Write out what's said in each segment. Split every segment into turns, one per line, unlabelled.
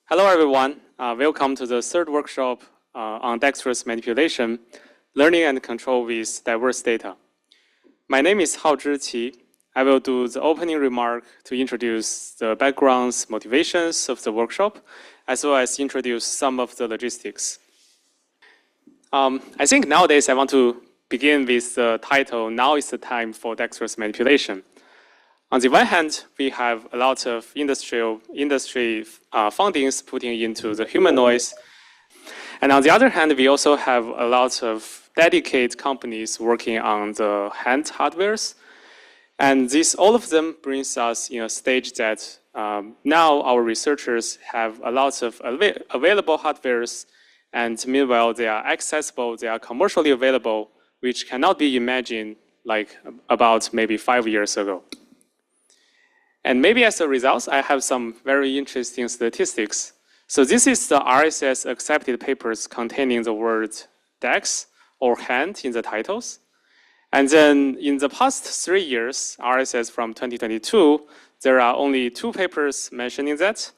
Hello, everyone. Welcome to the third workshop on dexterous manipulation, learning and control with diverse data. My name is Huazhe Xu. I will do the opening remark to introduce the backgrounds, motivations of the workshop, as well as introduce some of the logistics. I think nowadays I want to begin with the title, Now is the Time for Dexterous Manipulation. On the one hand, we have a lot of industry fundings putting into the humanoids. And on the other hand, we also have a lot of dedicated companies working on the hand hardwares. And all of them brings us in a stage that now our researchers have a lot of available hardwares, and meanwhile they are accessible, they are commercially available, which cannot be imagined like about maybe 5 years ago. And maybe as a result, I have some very interesting statistics. So this is the RSS accepted papers containing the word dex or hand in the titles. And then in the past 3 years, RSS from 2022, there are only 2 papers mentioning that,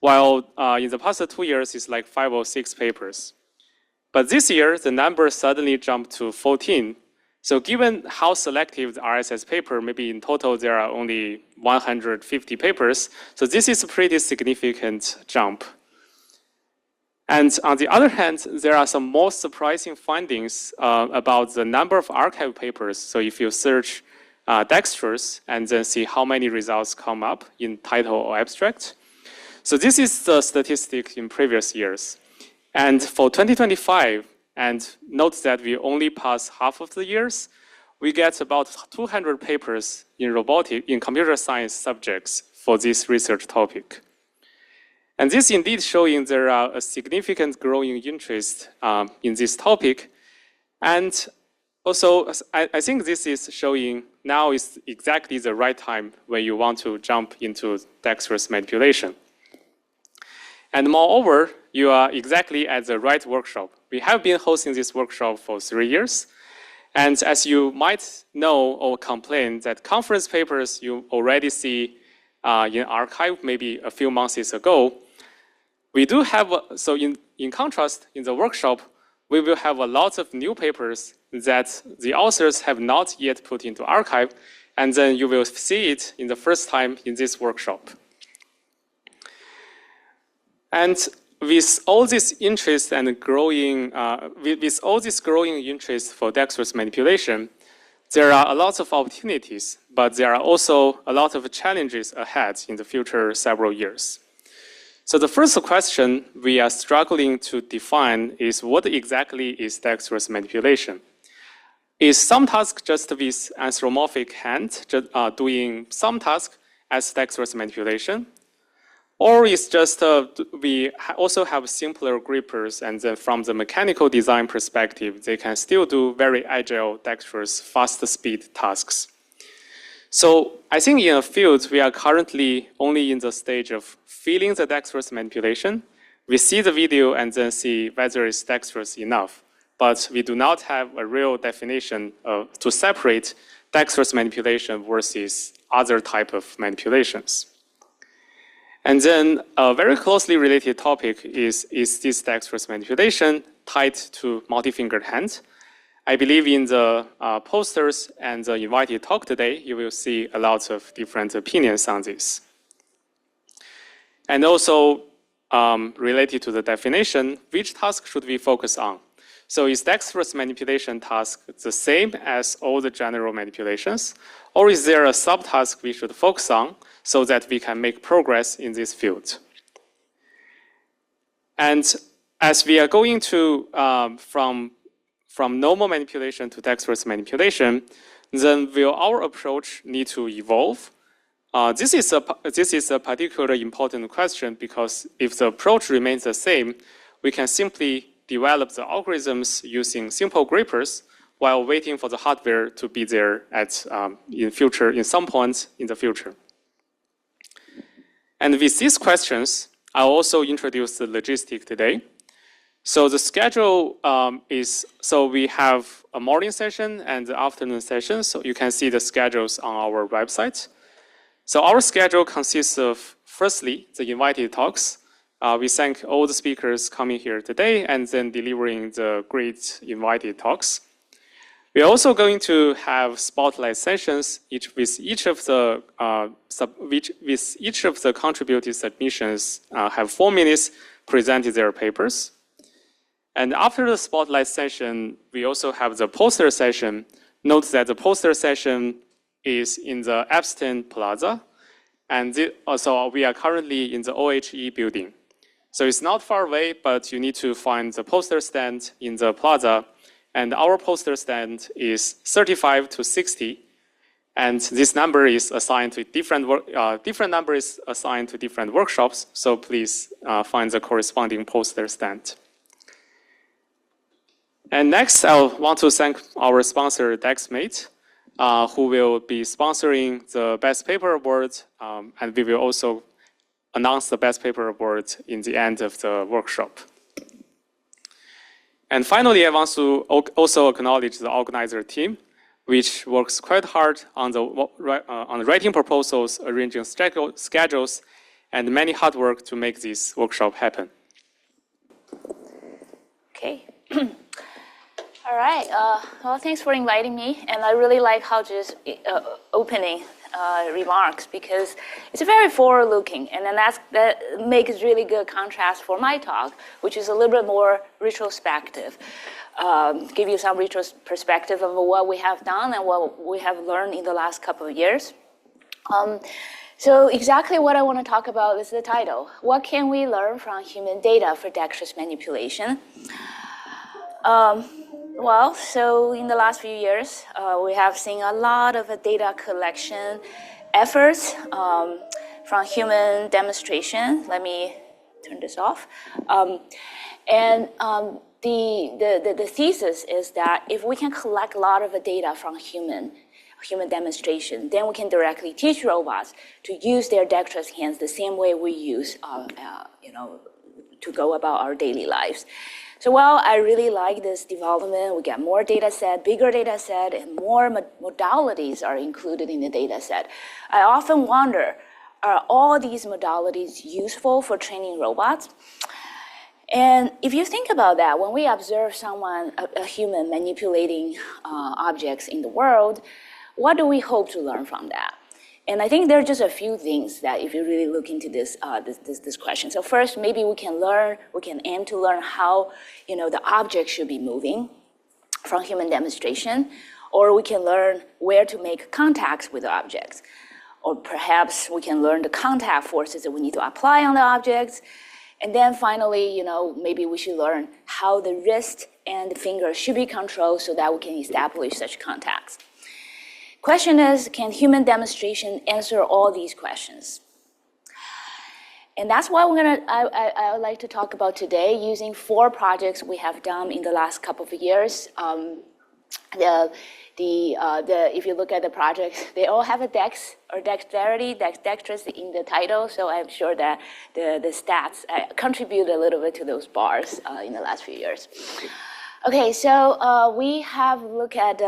while in the past 2 years, it's like 5 or 6 papers. But this year, the number suddenly jumped to 14. So given how selective the RSS paper, maybe in total there are only 150 papers, so this is a pretty significant jump. And on the other hand, there are some more surprising findings about the number of archive papers. So if you search Dexterous and then see how many results come up in title or abstract. So this is the statistic in previous years. And for 2025, and note that we only pass half of the years, we get about 200 papers in computer science subjects for this research topic. And this indeed showing there are a significant growing interest in this topic. And also, I think this is showing now is exactly the right time when you want to jump into dexterous manipulation. And moreover, you are exactly at the right workshop. We have been hosting this workshop for 3 years. And as you might know or complain that conference papers you already see in archive maybe a few months ago, we do have, so in contrast, in the workshop, we will have a lot of new papers that the authors have not yet put into archive, and then you will see it in the first time in this workshop. And with all this interest and growing, with all this growing interest for dexterous manipulation, there are a lot of opportunities, but there are also a lot of challenges ahead in the future several years. So the first question we are struggling to define is what exactly is dexterous manipulation? Is some task just with anthropomorphic hand doing some task as dexterous manipulation? Or is just we also have simpler grippers, and then from the mechanical design perspective, they can still do very agile, dexterous, fast speed tasks. So I think in a field, we are currently only in the stage of feeling the dexterous manipulation. We see the video and then see whether it's dexterous enough. But we do not have a real definition to separate dexterous manipulation versus other type of manipulations. And then a very closely related topic is this dexterous manipulation tied to multi-fingered hand? I believe in the posters and the invited talk today, you will see a lot of different opinions on this. And also related to the definition, which task should we focus on? So is dexterous manipulation task the same as all the general manipulations? Or is there a subtask we should focus on so that we can make progress in this field? And as we are going to, from normal manipulation to dexterous manipulation, then will our approach need to evolve? This is a particularly important question because if the approach remains the same, we can simply develop the algorithms using simple grippers while waiting for the hardware to be there at in some point in the future. And with these questions, I'll also introduce the logistic today. So the schedule is, so we have a morning session and the afternoon session. So you can see the schedules on our website. So our schedule consists of, firstly, the invited talks. We thank all the speakers coming here today and then delivering the great invited talks. We are also going to have spotlight sessions, with each of the contributed submissions have 4 minutes presented their papers. And after the spotlight session, we also have the poster session. Note that the poster session is in the Epstein Plaza, and also we are currently in the OHE building. So it's not far away, but you need to find the poster stand in the plaza. And our poster stand is 35 to 60. And this number is assigned to different number is assigned to different workshops. So please find the corresponding poster stand. And next, I want to thank our sponsor, DexMate, who will be sponsoring the Best Paper Award. And we will also announce the Best Paper Award in the end of the workshop. And finally, I want to also acknowledge the organizer team, which works quite hard on writing proposals, arranging schedules, and many hard work to make this workshop happen.
Okay. All right. Well, thanks for inviting me. And I really like Huazhe's opening remarks because it's very forward-looking, and then that makes really good contrast for my talk, which is a little bit more retrospective. Give you some perspective of what we have done and what we have learned in the last couple of years. So exactly what I want to talk about is the title. What can we learn from human data for dexterous manipulation? Well, so in the last few years, we have seen a lot of data collection efforts from human demonstration. Let me turn this off. The thesis is that if we can collect a lot of data from human demonstration, then we can directly teach robots to use their dexterous hands the same way we use, to go about our daily lives. So while I really like this development, we get more data set, bigger data set, and more modalities are included in the data set. I often wonder, are all these modalities useful for training robots? And if you think about that, when we observe someone, a human manipulating objects in the world, what do we hope to learn from that? And I think there are just a few things that if you really look into this question. So first, maybe we can aim to learn how the object should be moving from human demonstration, or we can learn where to make contacts with the objects. Or perhaps we can learn the contact forces that we need to apply on the objects. And then finally, maybe we should learn how the wrist and the finger should be controlled so that we can establish such contacts. Question is, can human demonstration answer all these questions? And that's what I would like to talk about today, using 4 projects we have done in the last couple of years. If you look at the projects, they all have a dex or dexterity, dexterous in the title. So I'm sure that the stats contribute a little bit to those bars in the last few years. Okay, so we have looked at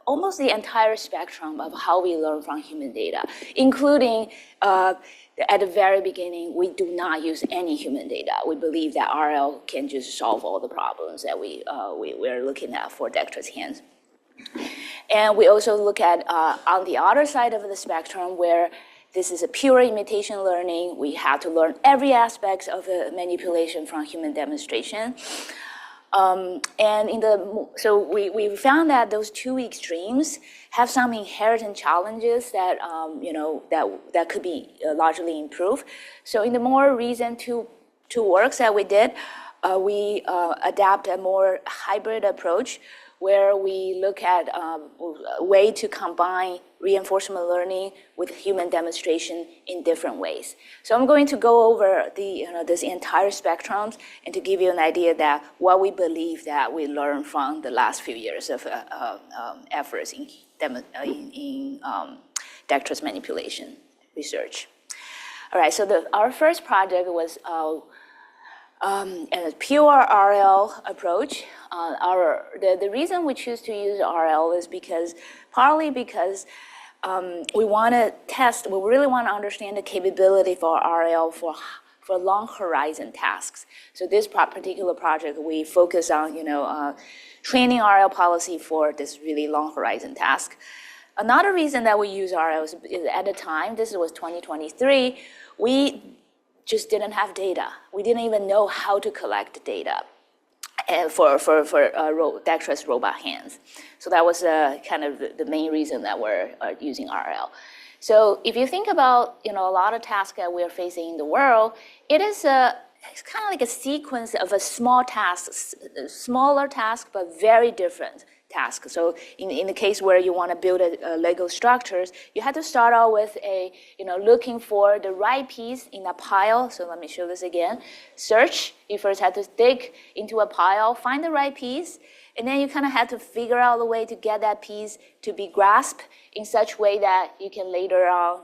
almost the entire spectrum of how we learn from human data, including at the very beginning, we do not use any human data. We believe that RL can just solve all the problems that we're looking at for dexterous hands. And we also look at on the other side of the spectrum where this is a pure imitation learning. We have to learn every aspect of the manipulation from human demonstration. So we found that those 2 extremes have some inherent challenges that that could be largely improved. So in the more recent two works that we did, we adapt a more hybrid approach where we look at a way to combine reinforcement learning with human demonstration in different ways. So I'm going to go over this entire spectrum and to give you an idea that what we believe that we learned from the last few years of efforts in dexterous manipulation research. All right, so our first project was a pure RL approach. The reason we choose to use RL is partly because we want to test, we really want to understand the capability for RL for long horizon tasks. So this particular project, we focus on, training RL policy for this really long horizon task. Another reason that we use RL is at the time, this was 2023, we just didn't have data. We didn't even know how to collect data for dexterous robot hands. So that was kind of the main reason that we're using RL. So if you think about a lot of tasks that we're facing in the world, it's kind of like a sequence of a small tasks, smaller task, but very different tasks. So in the case where you want to build a Lego structures, you have to start out with looking for the right piece in a pile. So let me show this again. Search, you first have to dig into a pile, find the right piece, and then you kind of have to figure out a way to get that piece to be grasped in such way that you can later on,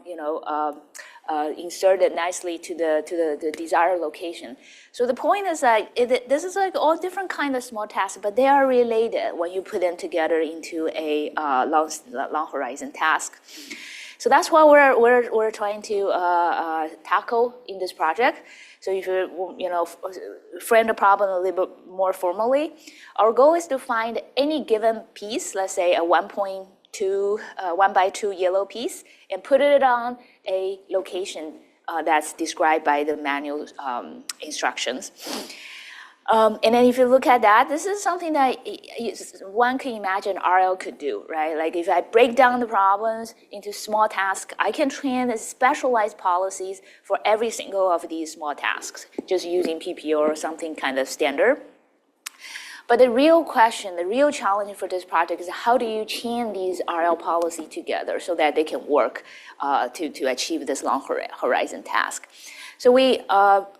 insert it nicely to the desired location. So the point is that this is like all different kind of small tasks, but they are related when you put them together into a long horizon task. So that's what we're trying to tackle in this project. So if you frame the problem a little bit more formally, our goal is to find any given piece, let's say a 1x2 yellow piece, and put it on a location that's described by the manual instructions. And then if you look at that, this is something that one can imagine RL could do, right? Like if I break down the problems into small tasks, I can train specialized policies for every single of these small tasks, just using PPO or something kind of standard. But the real question, the real challenge for this project is how do you chain these RL policy together so that they can work to achieve this long horizon task. So we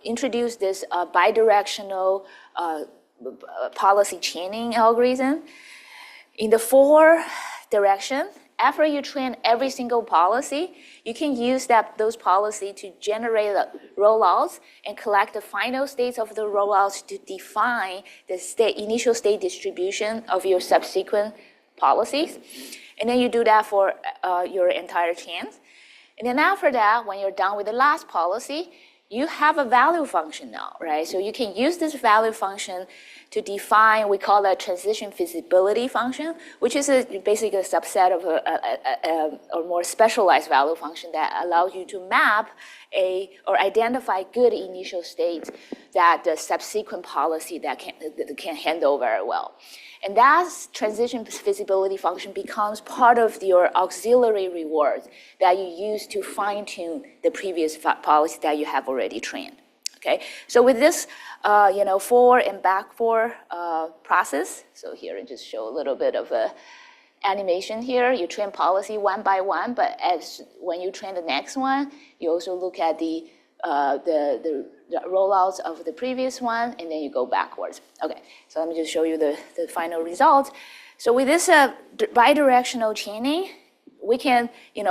introduced this bidirectional policy chaining algorithm. In the 4 direction, after you train every single policy, you can use those policies to generate the rollouts and collect the final states of the rollouts to define the initial state distribution of your subsequent policies. And then you do that for your entire chain. And then after that, when you're done with the last policy, you have a value function now, right? So you can use this value function to define, we call that transition feasibility function, which is basically a subset of a more specialized value function that allows you to map or identify good initial states that the subsequent policy that can handle very well. And that transition feasibility function becomes part of your auxiliary rewards that you use to fine-tune the previous policy that you have already trained. Okay, so with this, forward and backward process. So here I just show a little bit of a animation here. You train policy one by one, but when you train the next one, you also look at the rollouts of the previous one, and then you go backwards. Okay, so let me just show you the final results. So with this bidirectional chaining, we can,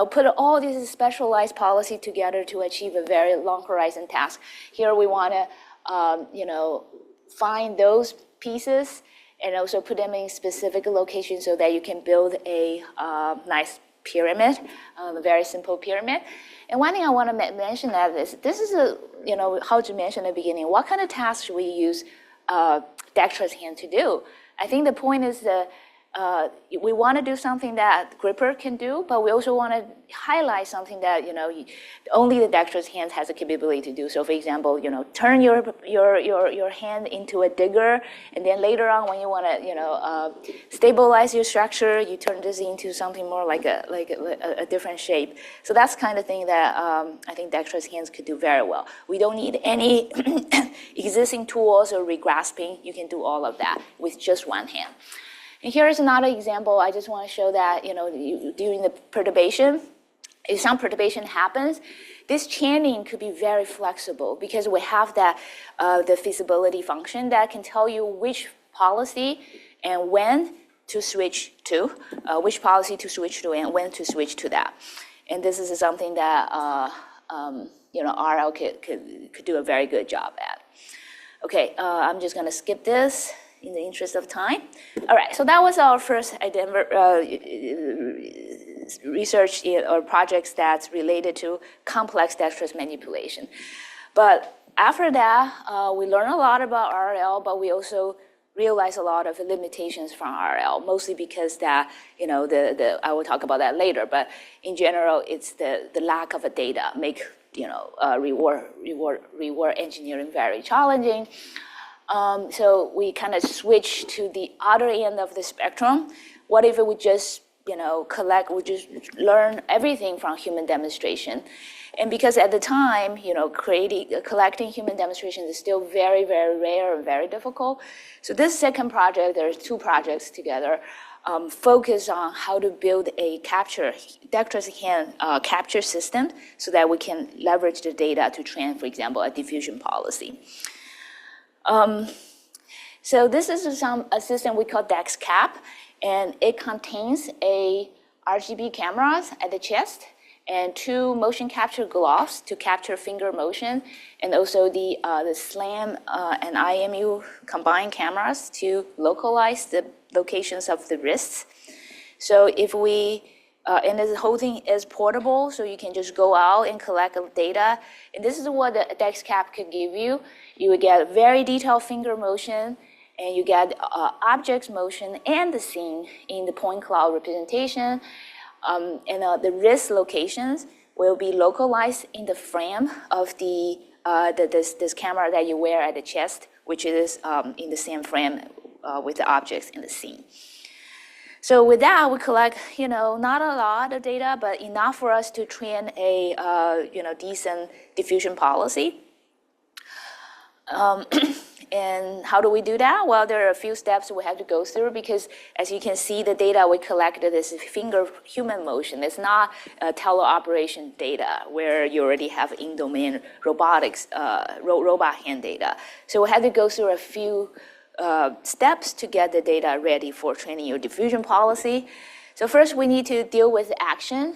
put all these specialized policy together to achieve a very long horizon task. Here we want to, find those pieces and also put them in specific locations so that you can build a nice pyramid, a very simple pyramid. And one thing I want to mention that this is how to mention at the beginning, what kind of tasks should we use dexterous hand to do? I think the point is that we want to do something that gripper can do, but we also want to highlight something that only the dexterous hands has the capability to do. So, for example, turn your hand into a digger, and then later on, when you want to stabilize your structure, you turn this into something more like a different shape. So that's kind of thing that I think dexterous hands could do very well. We don't need any existing tools or regrasping. You can do all of that with just one hand. And here is another example. I just want to show that, during the perturbation, if some perturbation happens, this chaining could be very flexible because we have that the feasibility function that can tell you which policy and when to switch to, which policy to switch to and when to switch to that. And this is something that RL could do a very good job at. Okay, I'm just going to skip this in the interest of time. All right, so that was our first research or projects that's related to complex dexterous manipulation. But After that, we learned a lot about RL, but we also realized a lot of limitations from RL, mostly because that, I will talk about that later, but in general, it's the lack of data make, reward engineering very challenging. So we kind of switched to the other end of the spectrum. What if we just, we just learn everything from human demonstration? And because at the time, collecting human demonstrations is still very, very rare and very difficult. So this second project, there's two projects together, focus on how to build a dexterous hand capture system so that we can leverage the data to train, for example, a diffusion policy. So this is a system we call DexCap, and it contains a RGB cameras at the chest and two motion capture gloves to capture finger motion, and also the SLAM and IMU combined cameras to localize the locations of the wrists. So if we, and this whole thing is portable, so you can just go out and collect data. And this is what the DexCap could give you. You would get very detailed finger motion, and you get objects motion and the scene in the point cloud representation. And the wrist locations will be localized in the frame of this camera that you wear at the chest, which is in the same frame with the objects in the scene. So with that, we collect, not a lot of data, but enough for us to train a, decent diffusion policy. And how do we do that? Well, there are a few steps we have to go through because, as you can see, the data we collected is finger human motion. It's not teleoperation data where you already have in-domain robotics, robot hand data. So we had to go through a few steps to get the data ready for training your diffusion policy. So first, we need to deal with action.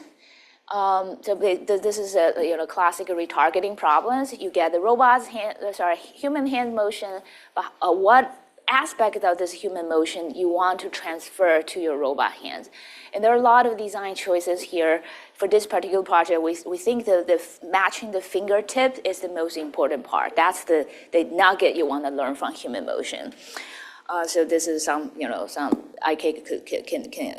So this is a classic retargeting problems. You get the human hand motion, but what aspect of this human motion you want to transfer to your robot hands? And there are a lot of design choices here. For this particular project, we think that matching the fingertip is the most important part. That's the nugget you want to learn from human motion. So this is some IK can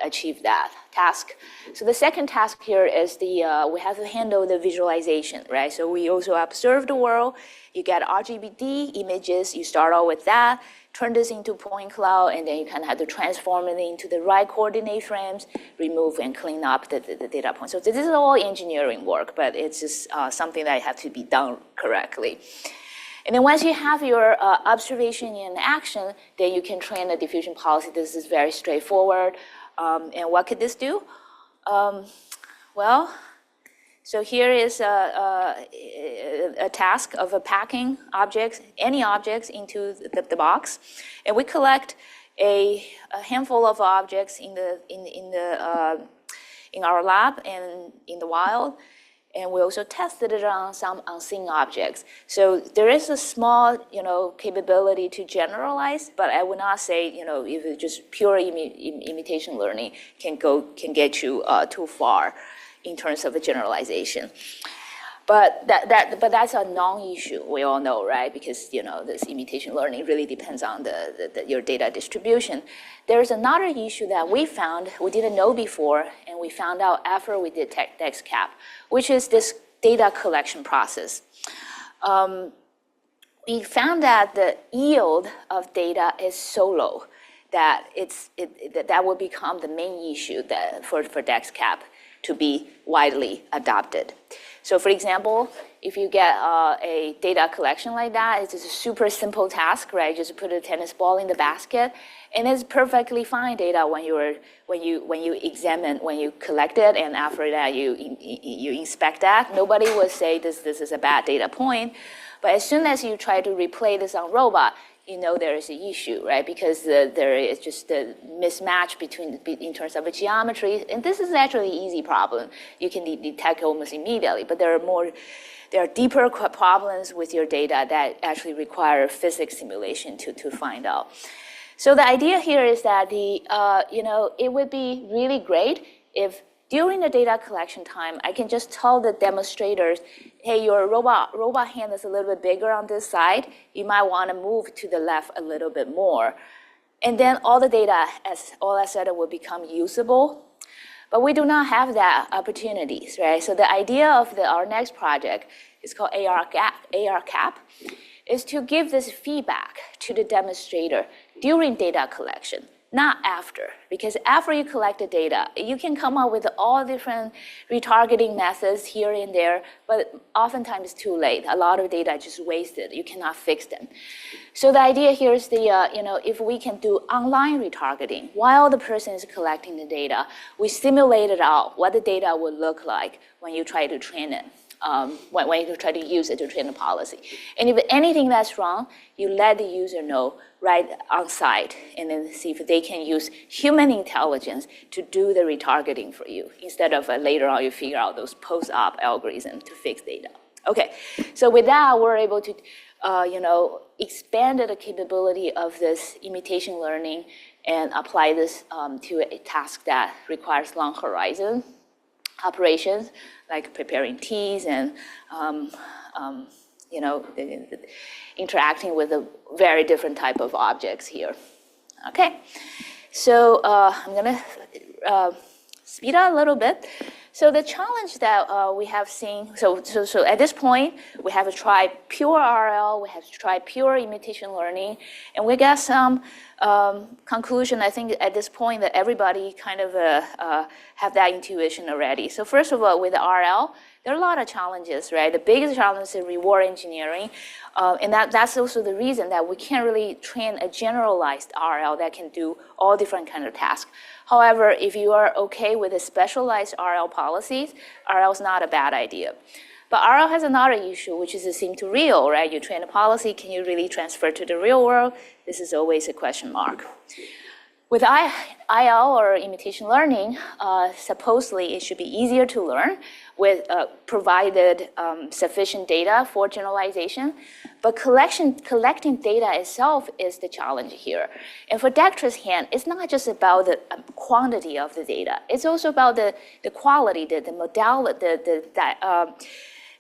achieve that task. So the second task here is we have to handle the visualization, right? So we also observe the world. You get RGBD images. You start out with that, turn this into point cloud, and then you kind of have to transform it into the right coordinate frames, remove and clean up the data points. So this is all engineering work, but it's just something that has to be done correctly. And then once you have your observation in action, then you can train a diffusion policy. This is very straightforward. And what could this do? Well, so here is a task of packing objects, any objects, into the box, and we collect a handful of objects in our lab and in the wild, and we also tested it on some unseen objects. So there is a small, capability to generalize, but I would not say, if it's just pure imitation learning can get you too far in terms of a generalization. But that's a non-issue, we all know, right? Because this imitation learning really depends on your data distribution. There's another issue that we found we didn't know before, and we found out after we did DexCap, which is this data collection process. We found that the yield of data is so low that that will become the main issue for DexCap to be widely adopted. So for example, if you get a data collection like that, it's just a super simple task, right? Just put a tennis ball in the basket, and it's perfectly fine data when you examine, when you collect it, and after that you inspect that. Nobody will say this is a bad data point, but as soon as you try to replay this on robot, there is an issue, right? Because there is just a mismatch in terms of the geometry, and this is actually an easy problem. You can detect almost immediately, but there are deeper problems with your data that actually require physics simulation to find out. So the idea here is that it would be really great if during the data collection time, I can just tell the demonstrators, hey, your robot hand is a little bit bigger on this side. You might want to move to the left a little bit more. And then all the data, all of a sudden, will become usable. But we do not have that opportunities, right? So the idea of our next project is called AR Cap, is to give this feedback to the demonstrator during data collection, not after. Because after you collect the data, you can come up with all different retargeting methods here and there, but oftentimes it's too late. A lot of data is just wasted. You cannot fix them. So the idea here is if we can do online retargeting while the person is collecting the data, we simulate it out what the data would look like when you try to train it. When you try to use it to train the policy. And if anything that's wrong, you let the user know right on site and then see if they can use human intelligence to do the retargeting for you instead of later on you figure out those post-op algorithms to fix data. Okay, so with that, we're able to expand the capability of this imitation learning and apply this to a task that requires long horizon operations, like preparing teas and interacting with a very different type of objects here. Okay, so I'm gonna speed up a little bit. So the challenge that we have seen, so at this point, we have tried pure RL, we have tried pure imitation learning, and we got some conclusion, I think, at this point that everybody kind of have that intuition already. So first of all, with the RL, there are a lot of challenges, right? The biggest challenge is reward engineering, and that's also the reason that we can't really train a generalized RL that can do all different kind of tasks. However, if you are okay with the specialized RL policies, RL is not a bad idea. But RL has another issue, which is the sim to real, right? You train a policy, can you really transfer to the real world? This is always a question mark. With IL or imitation learning, supposedly it should be easier to learn with provided sufficient data for generalization. But collecting data itself is the challenge here. And for Dexterous hand, it's not just about the quantity of the data. It's also about the quality, the modality,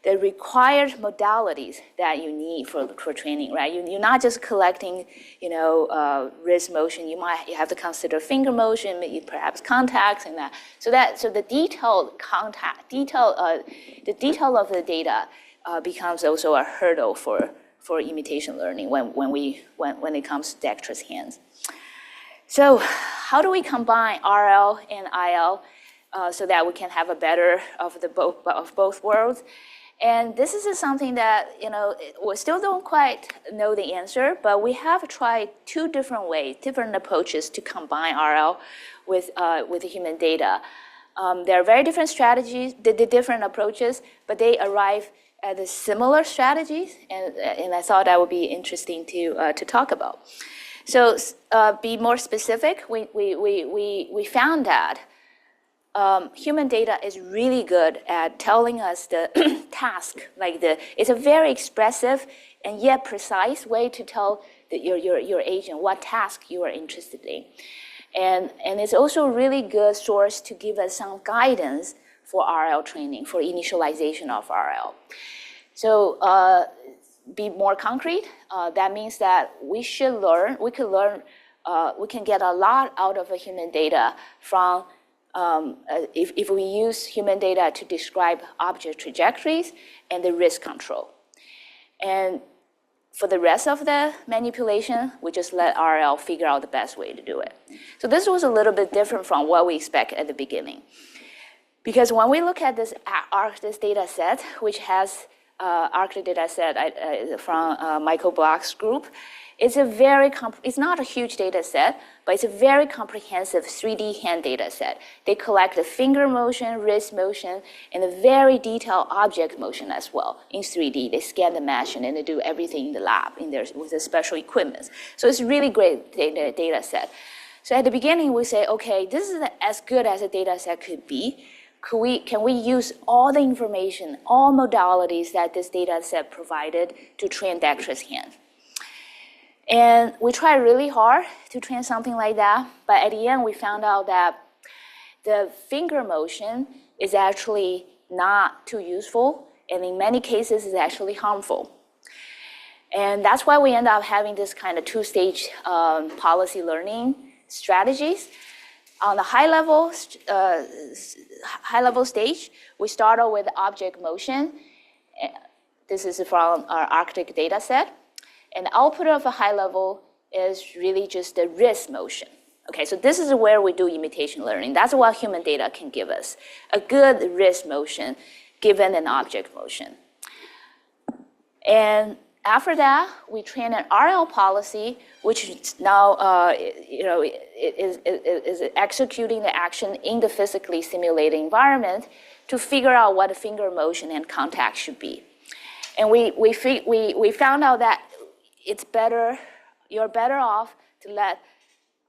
the required modalities that you need for training, right? You're not just collecting, wrist motion. You have to consider finger motion, maybe perhaps contacts and that. So the detail of the data becomes also a hurdle for imitation learning when it comes to Dexterous hands. So how do we combine RL and IL so that we can have a better of both worlds? And this is something that, we still don't quite know the answer, but we have tried two different ways, different approaches to combine RL with human data. There are very different strategies, the different approaches, but they arrive at the similar strategies, and I thought that would be interesting to talk about. So be more specific, we found that human data is really good at telling us the task, it's a very expressive and yet precise way to tell your agent what task you are interested in. And it's also a really good source to give us some guidance for RL training, for initialization of RL. So be more concrete, that means that we can get a lot out of a human data from if we use human data to describe object trajectories and the risk control. And for the rest of the manipulation, we just let RL figure out the best way to do it. So this was a little bit different from what we expect at the beginning. Because when we look at this data set, which has ARC data set from Michael Block's group, it's not a huge data set, but it's a very comprehensive 3D hand data set. They collect the finger motion, wrist motion, and a very detailed object motion as well in 3D. They scan the mesh and then they do everything in the lab with the special equipment. So it's a really great data set. So at the beginning, we say, okay, this is as good as a data set could be. Can we use all the information, all modalities that this data set provided to train Dexterous hand? And we tried really hard to train something like that, but at the end we found out that the finger motion is actually not too useful, and in many cases is actually harmful. And that's why we end up having this kind of two-stage policy learning strategies. On the high level stage, we start out with object motion. This is from our Arctic data set. And the output of a high level is really just the wrist motion. Okay, so this is where we do imitation learning. That's what human data can give us, a good wrist motion given an object motion. And after that, we train an RL policy, which now is executing the action in the physically simulated environment to figure out what the finger motion and contact should be. And we found out that it's better, you're better off to let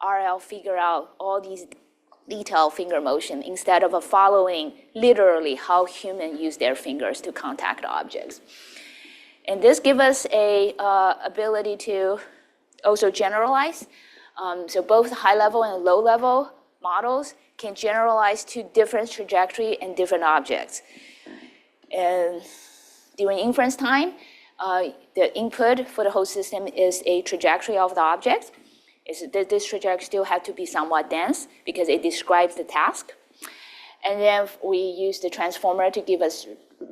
RL figure out all these detailed finger motion instead of following literally how humans use their fingers to contact objects. And this gives us a ability to also generalize. So both high level and low level models can generalize to different trajectory and different objects. And during inference time, the input for the whole system is a trajectory of the object. This trajectory still has to be somewhat dense because it describes the task. And then we use the transformer to give us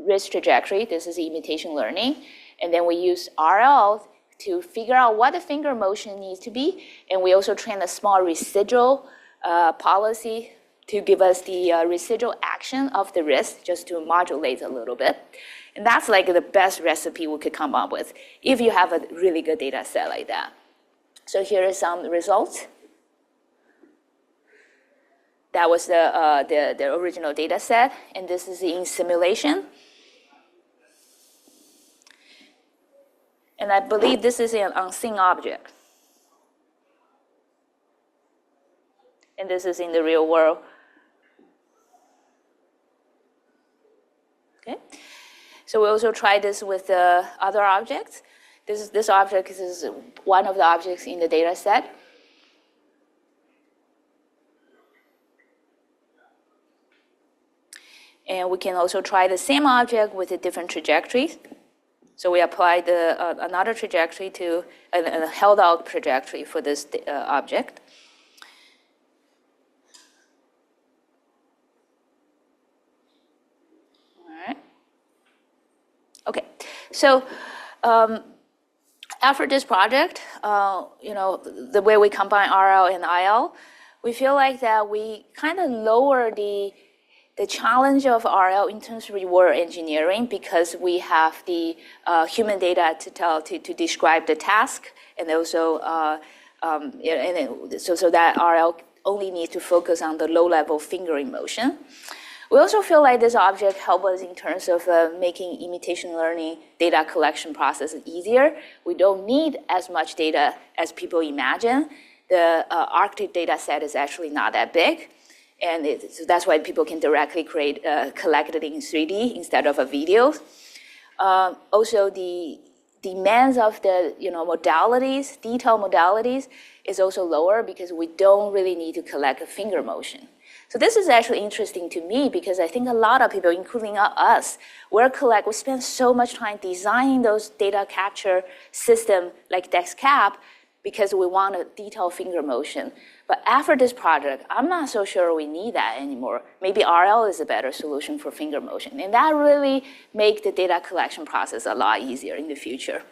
wrist trajectory. This is imitation learning. And then we use RL to figure out what the finger motion needs to be. And we also train a small residual policy to give us the residual action of the wrist, just to modulate a little bit. And that's like the best recipe we could come up with if you have a really good data set like that. So here are some results. That was the original data set, and this is in simulation. And I believe this is an unseen object. And this is in the real world. Okay. So we also tried this with other objects. This object is one of the objects in the data set. And we can also try the same object with a different trajectories. So we applied another trajectory to a held out trajectory for this object. All right. Okay, so after this project, the way we combine RL and IL, we feel like that we kind of lower the challenge of RL in terms of reward engineering because we have the human data to describe the task, and also so that RL only needs to focus on the low-level fingering motion. We also feel like this object helps us in terms of making imitation learning data collection process easier. We don't need as much data as people imagine. The Arctic data set is actually not that big. And so that's why people can directly collect it in 3D instead of a video. Also, the demands of the modalities, detailed modalities, is also lower because we don't really need to collect a finger motion. So this is actually interesting to me because I think a lot of people, including us, we spend so much time designing those data capture system like DexCap because we want a detailed finger motion. But after this project, I'm not so sure we need that anymore. Maybe RL is a better solution for finger motion. And that really makes the data collection process a lot easier in the future.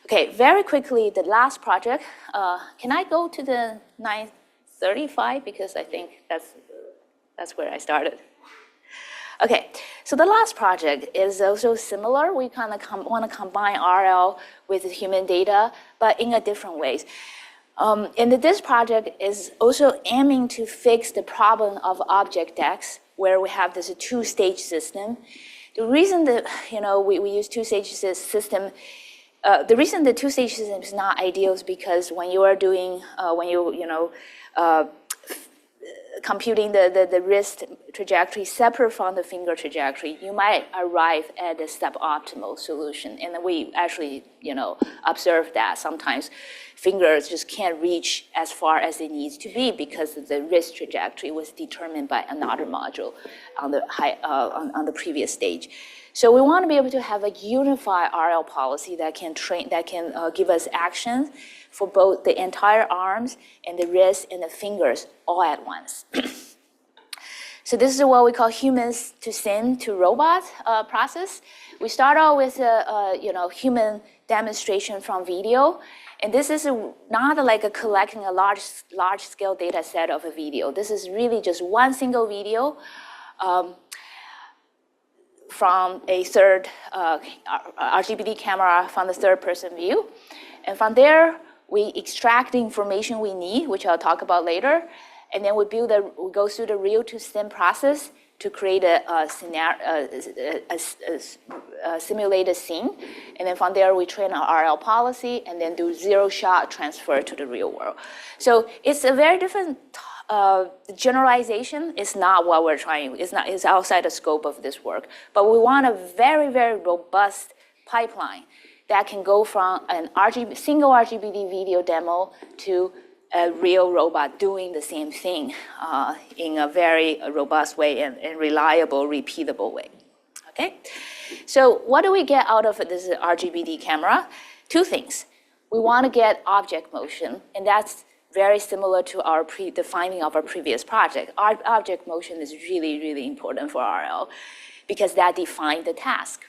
Okay, very quickly, the last project. Can I go to the 935? Because I think that's where I started. Okay, so the last project is also similar. We kind of want to combine RL with human data, but in a different ways. And this project is also aiming to fix the problem of object Dex, where we have this two-stage system. The reason that we use two-stage system, the reason the two-stage system is not ideal is because when you are doing computing the wrist trajectory separate from the finger trajectory, you might arrive at a suboptimal solution. And we actually, observe that sometimes fingers just can't reach as far as it needs to be because the wrist trajectory was determined by another module on the previous stage. So we want to be able to have a unified RL policy that can give us actions for both the entire arms and the wrist and the fingers all at once. So this is what we call humans to sim to robot process. We start out with a human demonstration from video, and this is not like collecting a large scale data set of a video. This is really just one single video from a third RGBD camera from the third person view, and from there we extract the information we need, which I'll talk about later, and then we go through the real to sim process to create a simulated scene. And then from there, we train our RL policy and then do zero-shot transfer to the real world. So it's a very different generalization. Is not what we're trying. It's outside the scope of this work. But we want a very, very robust pipeline that can go from an single RGBD video demo to a real robot doing the same thing in a very robust way and reliable, repeatable way. Okay? So what do we get out of this RGBD camera? Two things. We want to get object motion, and that's very similar to the finding of our previous project. Our object motion is really, really important for RL because that defines the task.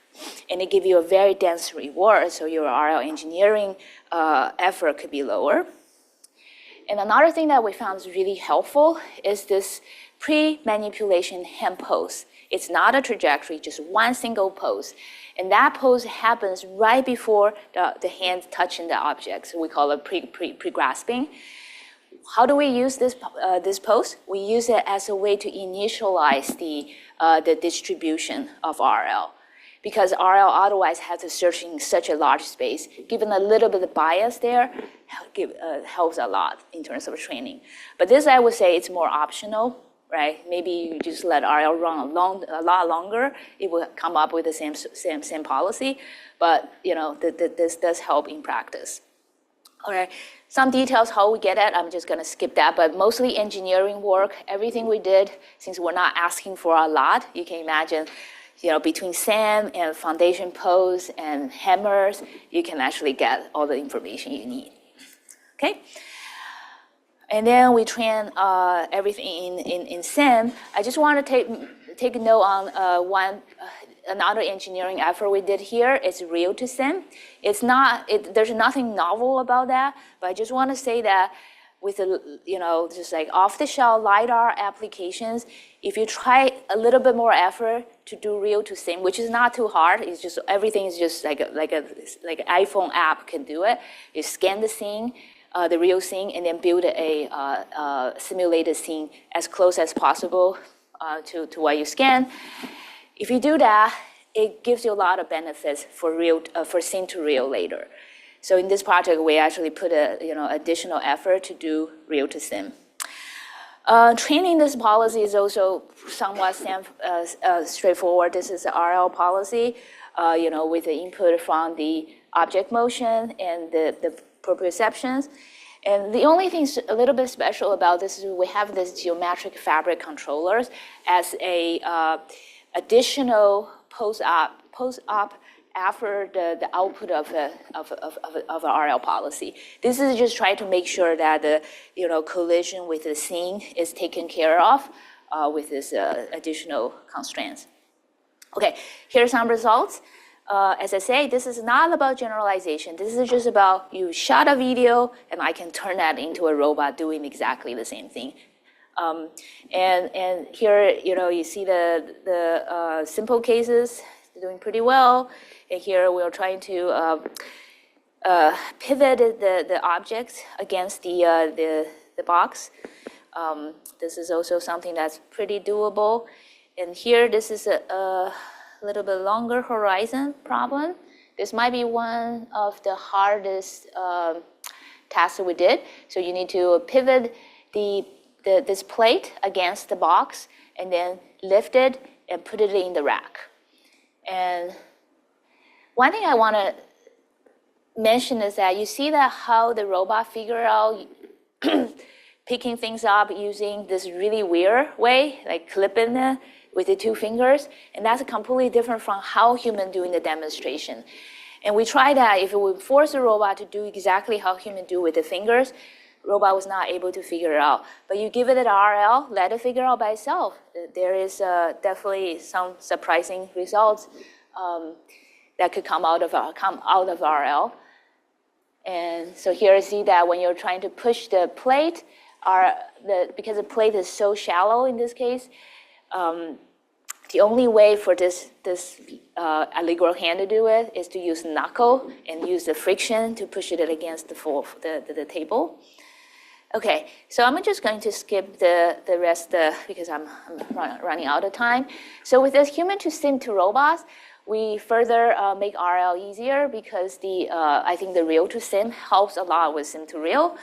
And it gives you a very dense reward, so your RL engineering effort could be lower. And another thing that we found is really helpful is this pre-manipulation hand pose. It's not a trajectory, just one single pose. And that pose happens right before the hand touching the object. So we call it pre-grasping. How do we use this pose? We use it as a way to initialize the distribution of RL. Because RL otherwise has to search in such a large space. Given a little bit of bias there, helps a lot in terms of training. But this, I would say, it's more optional, right? Maybe you just let RL run a lot longer. It will come up with the same policy. But this does help in practice. All right, some details how we get it, I'm just gonna skip that, but mostly engineering work, everything we did, since we're not asking for a lot, you can imagine, between SAM and foundation pose and hammers, you can actually get all the information you need, okay? And then we train everything in SAM. I just want to take a note on another engineering effort we did here. It's real to sim. There's nothing novel about that, but I just want to say that with just like off-the-shelf LiDAR applications, if you try a little bit more effort to do real to sim, which is not too hard, it's just everything is just like an iPhone app can do it. You scan the scene, the real scene, and then build a simulated scene as close as possible to what you scan. If you do that, it gives you a lot of benefits for scene to real later. So in this project, we actually put additional effort to do real to sim. Training this policy is also somewhat straightforward. This is the RL policy, with the input from the object motion and the proprioceptions. And the only thing a little bit special about this is we have this geometric fabric controllers as a additional post-op after the output of a RL policy. This is just trying to make sure that the collision with the scene is taken care of with this additional constraints. Okay, here are some results. As I say, this is not about generalization. This is just about you shot a video and I can turn that into a robot doing exactly the same thing. And here, you see the simple cases doing pretty well. And here we're trying to pivot the objects against the box. This is also something that's pretty doable. And here, this is a little bit longer horizon problem. This might be one of the hardest tasks we did. So you need to pivot the this plate against the box and then lift it and put it in the rack. And one thing I want to mention is that you see that how the robot figure out picking things up using this really weird way, like clipping it with the 2 fingers. And that's completely different from how human doing the demonstration. And we tried that if we force the robot to do exactly how human do with the fingers, robot was not able to figure it out. But you give it an RL, let it figure out by itself. There is definitely some surprising results that could come out of RL. And so here you see that when you're trying to push the plate, because the plate is so shallow in this case, the only way for this allegorical hand to do it is to use knuckle and use the friction to push it against the table. Okay, so I'm just going to skip the rest because I'm running out of time. So with this human to sim to robots, we further make RL easier because I think the real to sim helps a lot with sim to real.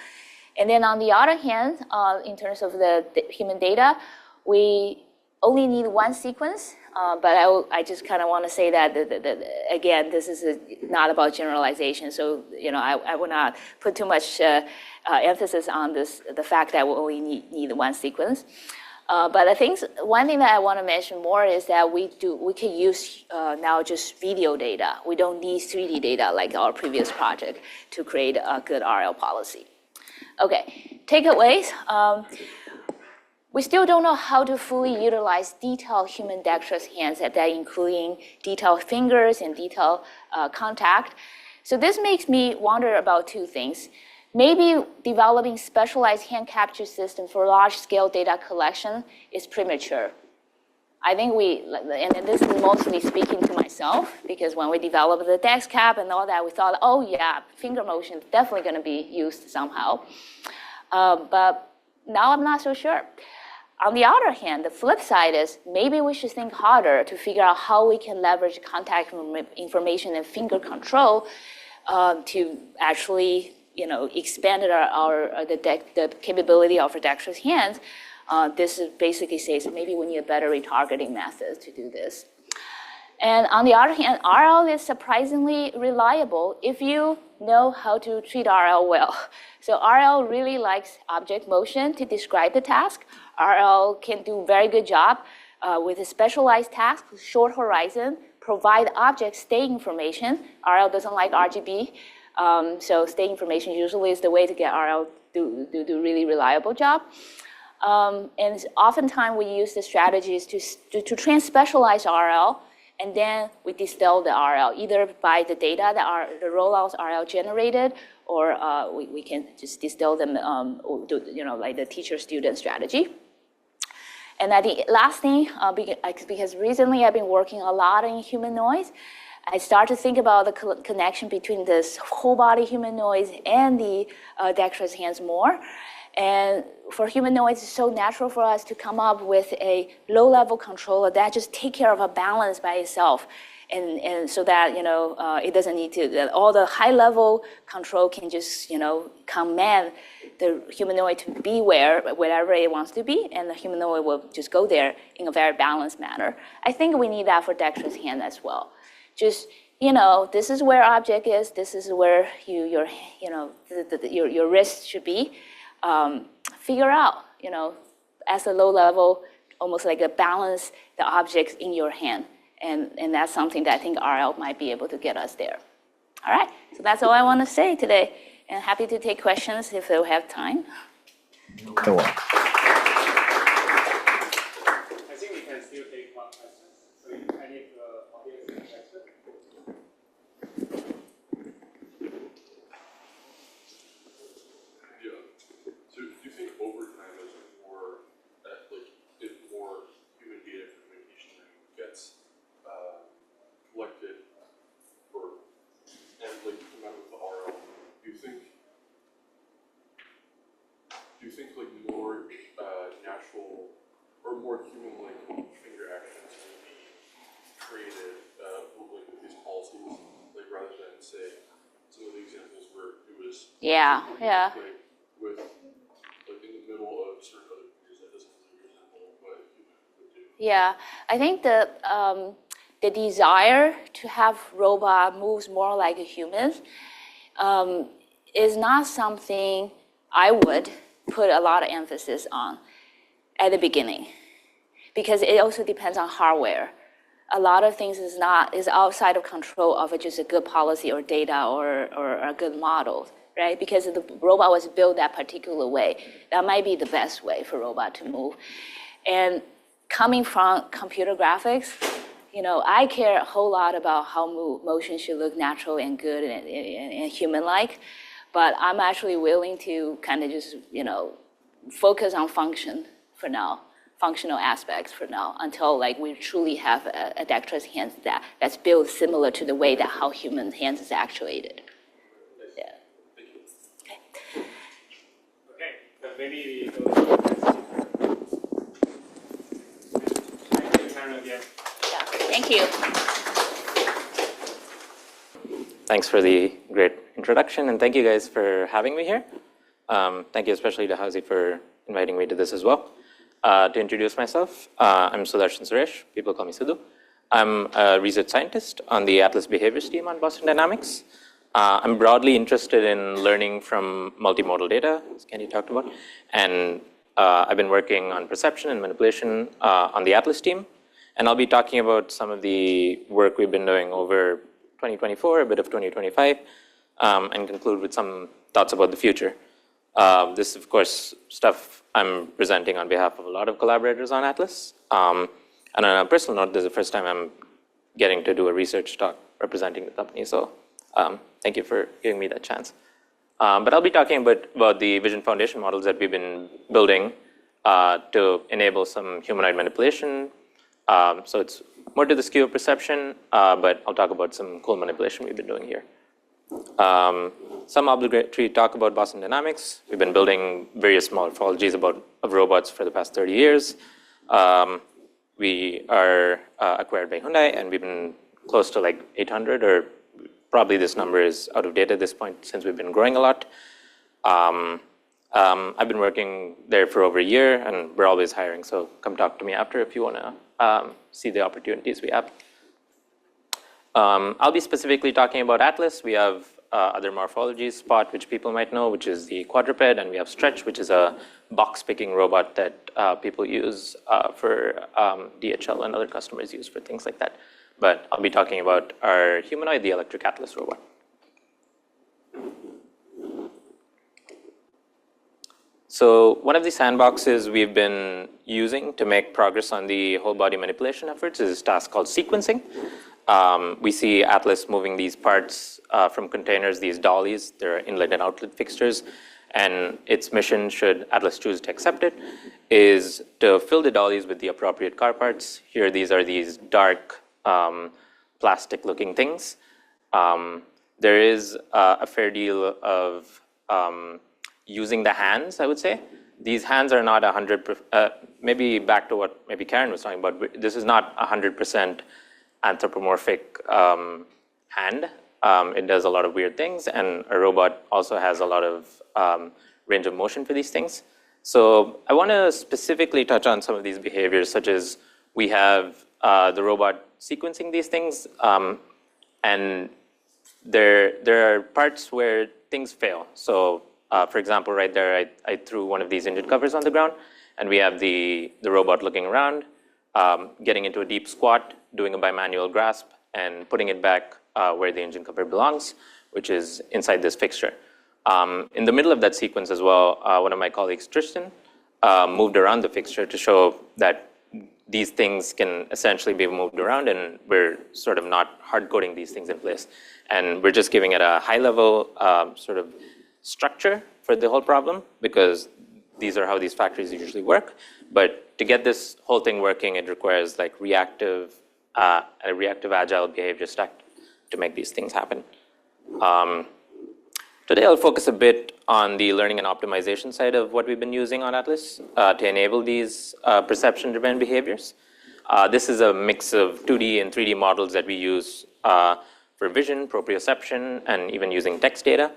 And then on the other hand, in terms of the human data, we only need 1 sequence, but I just kind of want to say that, again, this is not about generalization. So, I will not put too much emphasis on the fact that we only need 1 sequence. But I think one thing that I want to mention more is that we can use now just video data. We don't need 3D data like our previous project to create a good RL policy. Okay, takeaways. We still don't know how to fully utilize detailed human dexterous hands, that including detailed fingers and detailed contact. So this makes me wonder about 2 things. Maybe developing specialized hand capture system for large-scale data collection is premature. I think and this is mostly speaking to myself, because when we developed the Dex cap and all that, we thought, oh yeah, finger motion is definitely going to be used somehow. But now I'm not so sure. On the other hand, the flip side is maybe we should think harder to figure out how we can leverage contact information and finger control to actually expand the capability of our dexterous hands. This basically says maybe we need a better retargeting method to do this. And on the other hand, RL is surprisingly reliable if you know how to treat RL well. So RL really likes object motion to describe the task. RL can do a very good job with a specialized task, short horizon, provide object state information. RL doesn't like RGB. So state information usually is the way to get RL to do really reliable job. And oftentimes we use the strategies to trans-specialize RL, and then we distill the RL, either by the data that the rollouts RL generated, or we can just distill them, like the teacher-student strategy. And the last thing, because recently I've been working a lot in humanoids, I start to think about the connection between this whole body humanoids and the dexterous hands more. And for humanoids, it's so natural for us to come up with a low-level controller that just take care of a balance by itself. And so that, it doesn't need to, all the high-level control can just, command the humanoid to be wherever it wants to be, and the humanoid will just go there in a very balanced manner. I think we need that for dexterous hand as well. Just, this is where object is, this is where your wrist should be. Figure out, as a low level, almost like a balance the objects in your hand. And that's something that I think RL might be able to get us there. All right, so that's all I want to say today. And happy to take questions if we have time.
Cool.
I think we can still take one question. So any of the audience interested?
Yeah. So do you think over time, as more, if more human data for communication gets collected and come out with the RL, do you think more natural or more human-like finger actions will be created with these policies, rather than say some of the examples where it was
Yeah.
with in the middle of certain other
Yeah, I think the desire to have robot moves more like a human is not something I would put a lot of emphasis on at the beginning, because it also depends on hardware. A lot of things is outside of control of just a good policy or data or a good model, right? Because the robot was built that particular way. That might be the best way for robot to move. And coming from computer graphics, I care a whole lot about how motion should look natural and good and human-like, but I'm actually willing to kind of just, focus on function for now, functional aspects for now, until we truly have a dexterous hand that's built similar to the way that how human hands is actuated. Yeah.
Okay, so maybe
Thank you.
Thanks for the great introduction, and thank you guys for having me here. Thank you especially to Huazhe for inviting me to this as well. To introduce myself, I'm Sudharshan Suresh. People call me Sudhu. I'm a research scientist on the Atlas Behaviors team on Boston Dynamics. I'm broadly interested in learning from multimodal data, as Candy talked about, and I've been working on perception and manipulation on the Atlas team. And I'll be talking about some of the work we've been doing over 2024, a bit of 2025, and conclude with some thoughts about the future. This, of course, stuff I'm presenting on behalf of a lot of collaborators on Atlas. And on a personal note, this is the first time I'm getting to do a research talk representing the company. So thank you for giving me that chance. But I'll be talking about the vision foundation models that we've been building to enable some humanoid manipulation. So it's more to the skew of perception, but I'll talk about some cool manipulation we've been doing here. Some obligatory talk about Boston Dynamics. We've been building various morphologies of robots for the past 30 years. We are acquired by Hyundai, and we've been close to 800, or probably this number is out of date at this point since we've been growing a lot. I've been working there for over a year, and we're always hiring, so come talk to me after if you want to see the opportunities we have. I'll be specifically talking about Atlas. We have other morphologies, Spot, which people might know, which is the quadruped, and we have Stretch, which is a box-picking robot that people use for DHL and other customers use for things like that. But I'll be talking about our humanoid, the electric Atlas robot. So one of the sandboxes we've been using to make progress on the whole body manipulation efforts is a task called sequencing. We see Atlas moving these parts from containers, these dollies. They're inlet and outlet fixtures. And its mission, should Atlas choose to accept it, is to fill the dollies with the appropriate car parts. Here, these are these dark plastic-looking things. There is a fair deal of using the hands, I would say. These hands are not 100%, maybe back to what maybe Karen was talking about, this is not 100% anthropomorphic hand. It does a lot of weird things, and a robot also has a lot of range of motion for these things. So I want to specifically touch on some of these behaviors, such as we have the robot sequencing these things, and there are parts where things fail. So for example, right there, I threw one of these engine covers on the ground, and we have the robot looking around, getting into a deep squat, doing a bimanual grasp, and putting it back where the engine cover belongs, which is inside this fixture. In the middle of that sequence as well, one of my colleagues, Tristan, moved around the fixture to show that these things can essentially be moved around, and we're sort of not hard-coding these things in place. And we're just giving it a high-level sort of structure for the whole problem, because these are how these factories usually work. But to get this whole thing working, it requires a reactive agile behavior stack to make these things happen. Today I'll focus a bit on the learning and optimization side of what we've been using on Atlas to enable these perception-driven behaviors. This is a mix of 2D and 3D models that we use for vision, proprioception, and even using text data.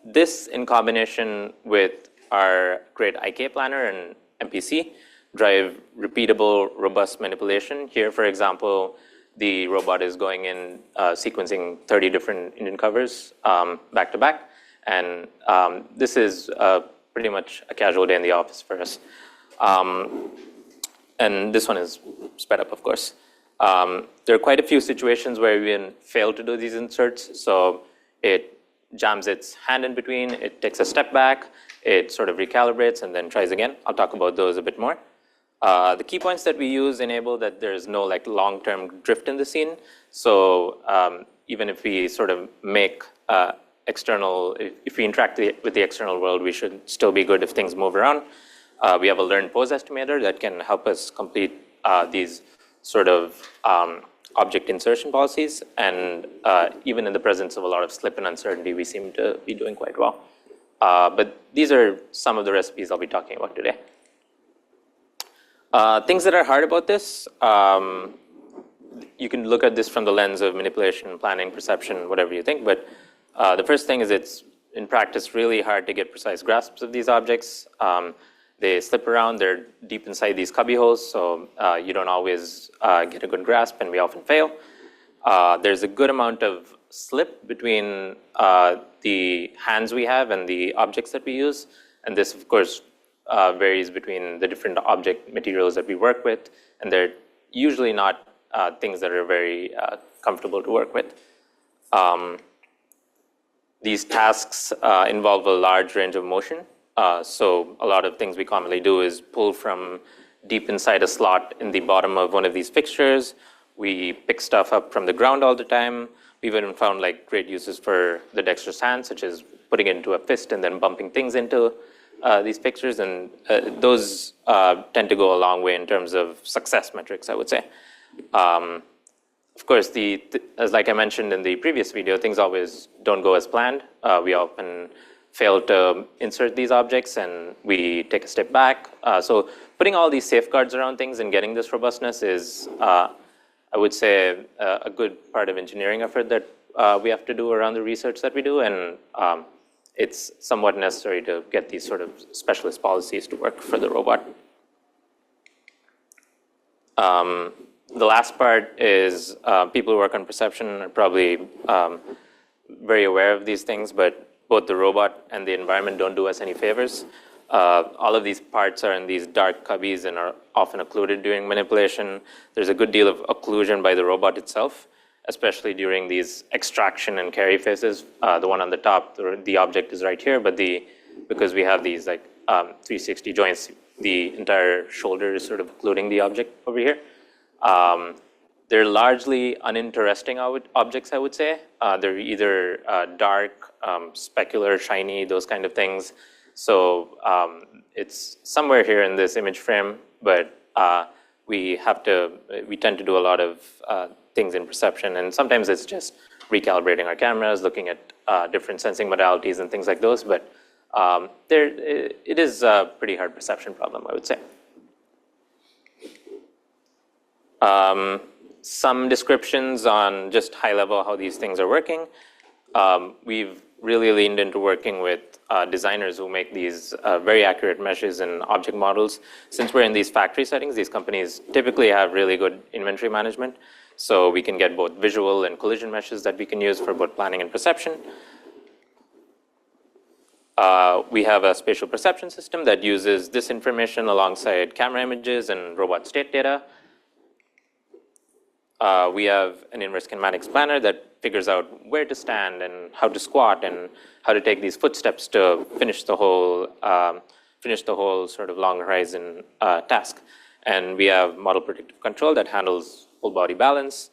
This, in combination with our great IK planner and MPC, drive repeatable, robust manipulation. Here, for example, the robot is going in sequencing 30 different Indian covers back to back. And this is pretty much a casual day in the office for us. And this one is sped up, of course. There are quite a few situations where we fail to do these inserts. So it jams its hand in between, it takes a step back, it sort of recalibrates and then tries again. I'll talk about those a bit more. The key points that we use enable that there's no like long-term drift in the scene. So even if we sort of make if we interact with the external world, we should still be good if things move around. We have a learned pose estimator that can help us complete these sort of object insertion policies. And even in the presence of a lot of slip and uncertainty, we seem to be doing quite well. But these are some of the recipes I'll be talking about today. Things that are hard about this, you can look at this from the lens of manipulation, planning, perception, whatever you think. But the first thing is it's, in practice, really hard to get precise grasps of these objects. They slip around, they're deep inside these cubby holes, so you don't always get a good grasp, and we often fail. There's a good amount of slip between the hands we have and the objects that we use. And this, of course, varies between the different object materials that we work with, and they're usually not things that are very comfortable to work with. These tasks involve a large range of motion. So a lot of things we commonly do is pull from deep inside a slot in the bottom of one of these fixtures. We pick stuff up from the ground all the time. We've even found like great uses for the dexterous hand, such as putting it into a fist and then bumping things into these fixtures. And those tend to go a long way in terms of success metrics, I would say. Of course, as like I mentioned in the previous video, things always don't go as planned. We often fail to insert these objects and we take a step back. So putting all these safeguards around things and getting this robustness is, I would say, a good part of engineering effort that we have to do around the research that we do. And it's somewhat necessary to get these sort of specialist policies to work for the robot. The last part is people who work on perception are probably very aware of these things, but both the robot and the environment don't do us any favors. All of these parts are in these dark cubbies and are often occluded during manipulation. There's a good deal of occlusion by the robot itself, especially during these extraction and carry phases. The one on the top, the object is right here, but because we have these like 360 joints, the entire shoulder is sort of occluding the object over here. They're largely uninteresting objects, I would say. They're either dark, specular, shiny, those kind of things. So it's somewhere here in this image frame, but we tend to do a lot of things in perception, and sometimes it's just recalibrating our cameras, looking at different sensing modalities and things like those. But it is a pretty hard perception problem, I would say. Some descriptions on just high level how these things are working. We've really leaned into working with designers who make these very accurate meshes and object models. Since we're in these factory settings, these companies typically have really good inventory management. So we can get both visual and collision meshes that we can use for both planning and perception. We have a spatial perception system that uses this information alongside camera images and robot state data. We have an inverse kinematics planner that figures out where to stand and how to squat and how to take these footsteps to finish the whole sort of long horizon task. And we have model predictive control that handles full body balance,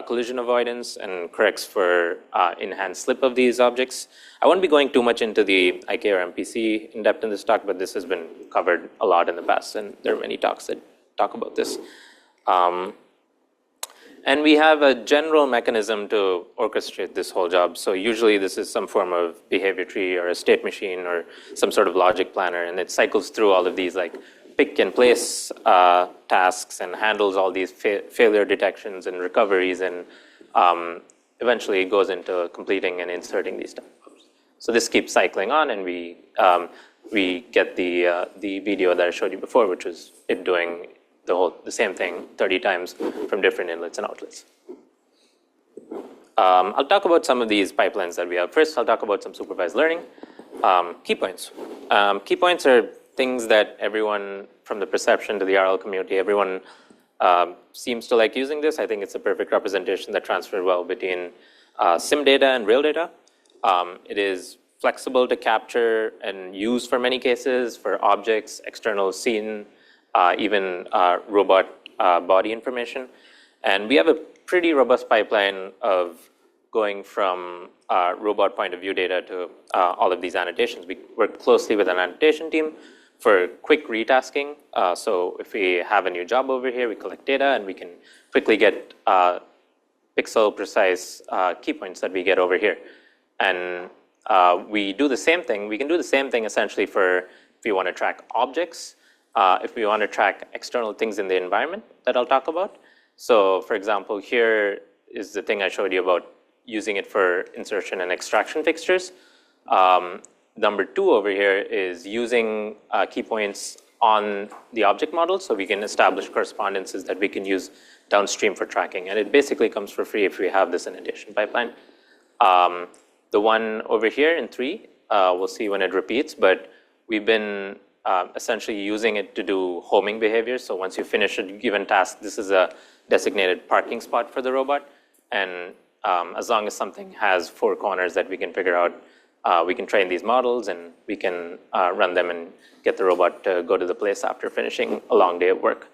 collision avoidance, and corrects for in-hand slip of these objects. I won't be going too much into the IK or MPC in depth in this talk, but this has been covered a lot in the past, and there are many talks that talk about this. And we have a general mechanism to orchestrate this whole job. So usually this is some form of behavior tree or a state machine or some sort of logic planner, and it cycles through all of these like pick and place tasks and handles all these failure detections and recoveries, and eventually it goes into completing and inserting these stuff. So this keeps cycling on, and we we get the video that I showed you before, which was it doing the same thing 30 times from different inlets and outlets. I'll talk about some of these pipelines that we have. First, I'll talk about some supervised learning. Key points. Key points are things that everyone, from the perception to the RL community, everyone seems to like using this. I think it's a perfect representation that transfers well between sim data and real data. It is flexible to capture and use for many cases, for objects, external scene, even robot body information. And we have a pretty robust pipeline of going from robot point of view data to all of these annotations. We work closely with an annotation team for quick retasking. So if we have a new job over here, we collect data and we can quickly get pixel precise key points that we get over here. And we do the same thing. We can do the same thing essentially for if we want to track objects, if we want to track external things in the environment that I'll talk about. So for example, here is the thing I showed you about using it for insertion and extraction fixtures. Number 2 over here is using key points on the object model so we can establish correspondences that we can use downstream for tracking. And it basically comes for free if we have this annotation pipeline. The one over here in 3, we'll see when it repeats, but we've been essentially using it to do homing behavior. So once you finish a given task, this is a designated parking spot for the robot. And as long as something has 4 corners that we can figure out, we can train these models and we can run them and get the robot to go to the place after finishing a long day of work.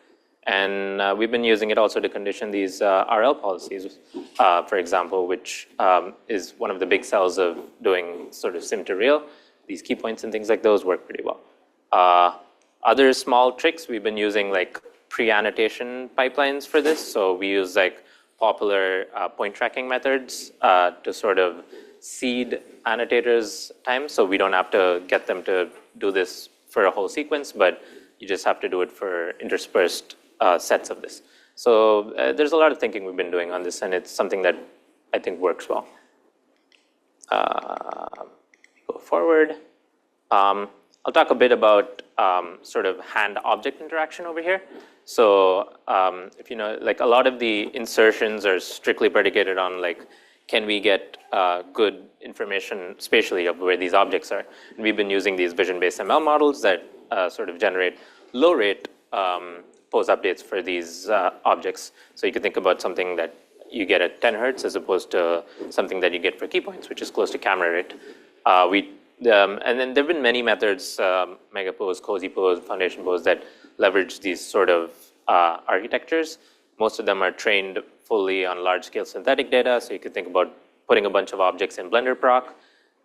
And we've been using it also to condition these RL policies, for example, which is one of the big cells of doing sort of sim to real. These key points and things like those work pretty well. Other small tricks, we've been using like pre-annotation pipelines for this. So we use like popular point tracking methods to sort of seed annotators' time. So we don't have to get them to do this for a whole sequence, but you just have to do it for interspersed sets of this. So there's a lot of thinking we've been doing on this, and it's something that I think works well. Go forward. I'll talk a bit about sort of hand-object interaction over here. So if you know, like a lot of the insertions are strictly predicated on like, can we get good information spatially of where these objects are? And we've been using these vision-based ML models that sort of generate low-rate pose updates for these objects. So you could think about something that you get at 10 hertz as opposed to something that you get for key points, which is close to camera rate. And then there have been many methods, mega pose, cozy pose, foundation pose, that leverage these sort of architectures. Most of them are trained fully on large-scale synthetic data. So you could think about putting a bunch of objects in Blender Proc,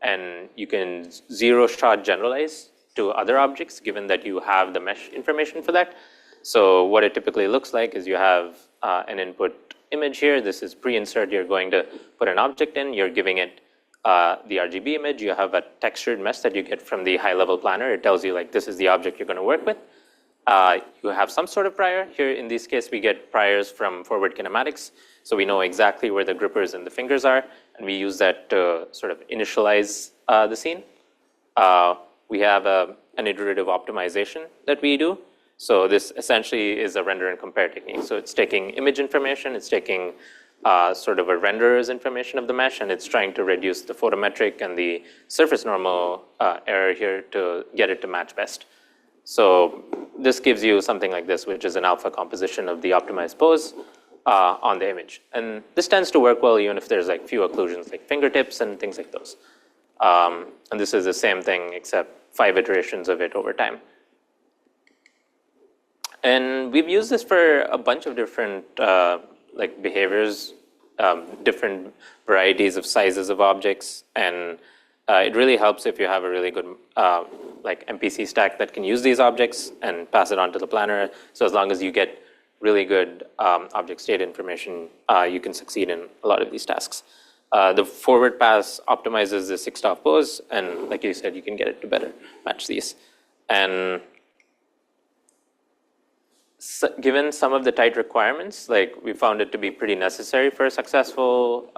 and you can zero-shot generalize to other objects, given that you have the mesh information for that. So what it typically looks like is you have an input image here. This is pre-insert. You're going to put an object in. You're giving it the RGB image. You have a textured mesh that you get from the high-level planner. It tells you, like, this is the object you're going to work with. You have some sort of prior. Here, in this case, we get priors from forward kinematics. So we know exactly where the grippers and the fingers are, and we use that to sort of initialize the scene. We have an iterative optimization that we do. So this essentially is a render and compare technique. So it's taking image information, it's taking sort of a renderer's information of the mesh, and it's trying to reduce the photometric and the surface normal error here to get it to match best. So this gives you something like this, which is an alpha composition of the optimized pose on the image. And this tends to work well even if there's like few occlusions, like fingertips and things like those. And this is the same thing, except 5 iterations of it over time. And we've used this for a bunch of different like behaviors, different varieties of sizes of objects, and it really helps if you have a really good like MPC stack that can use these objects and pass it on to the planner. So as long as you get really good object state information, you can succeed in a lot of these tasks. The forward pass optimizes the 6-stop pose, and like you said, you can get it to better match these. And so, given some of the tight requirements, like we found it to be pretty necessary for a successful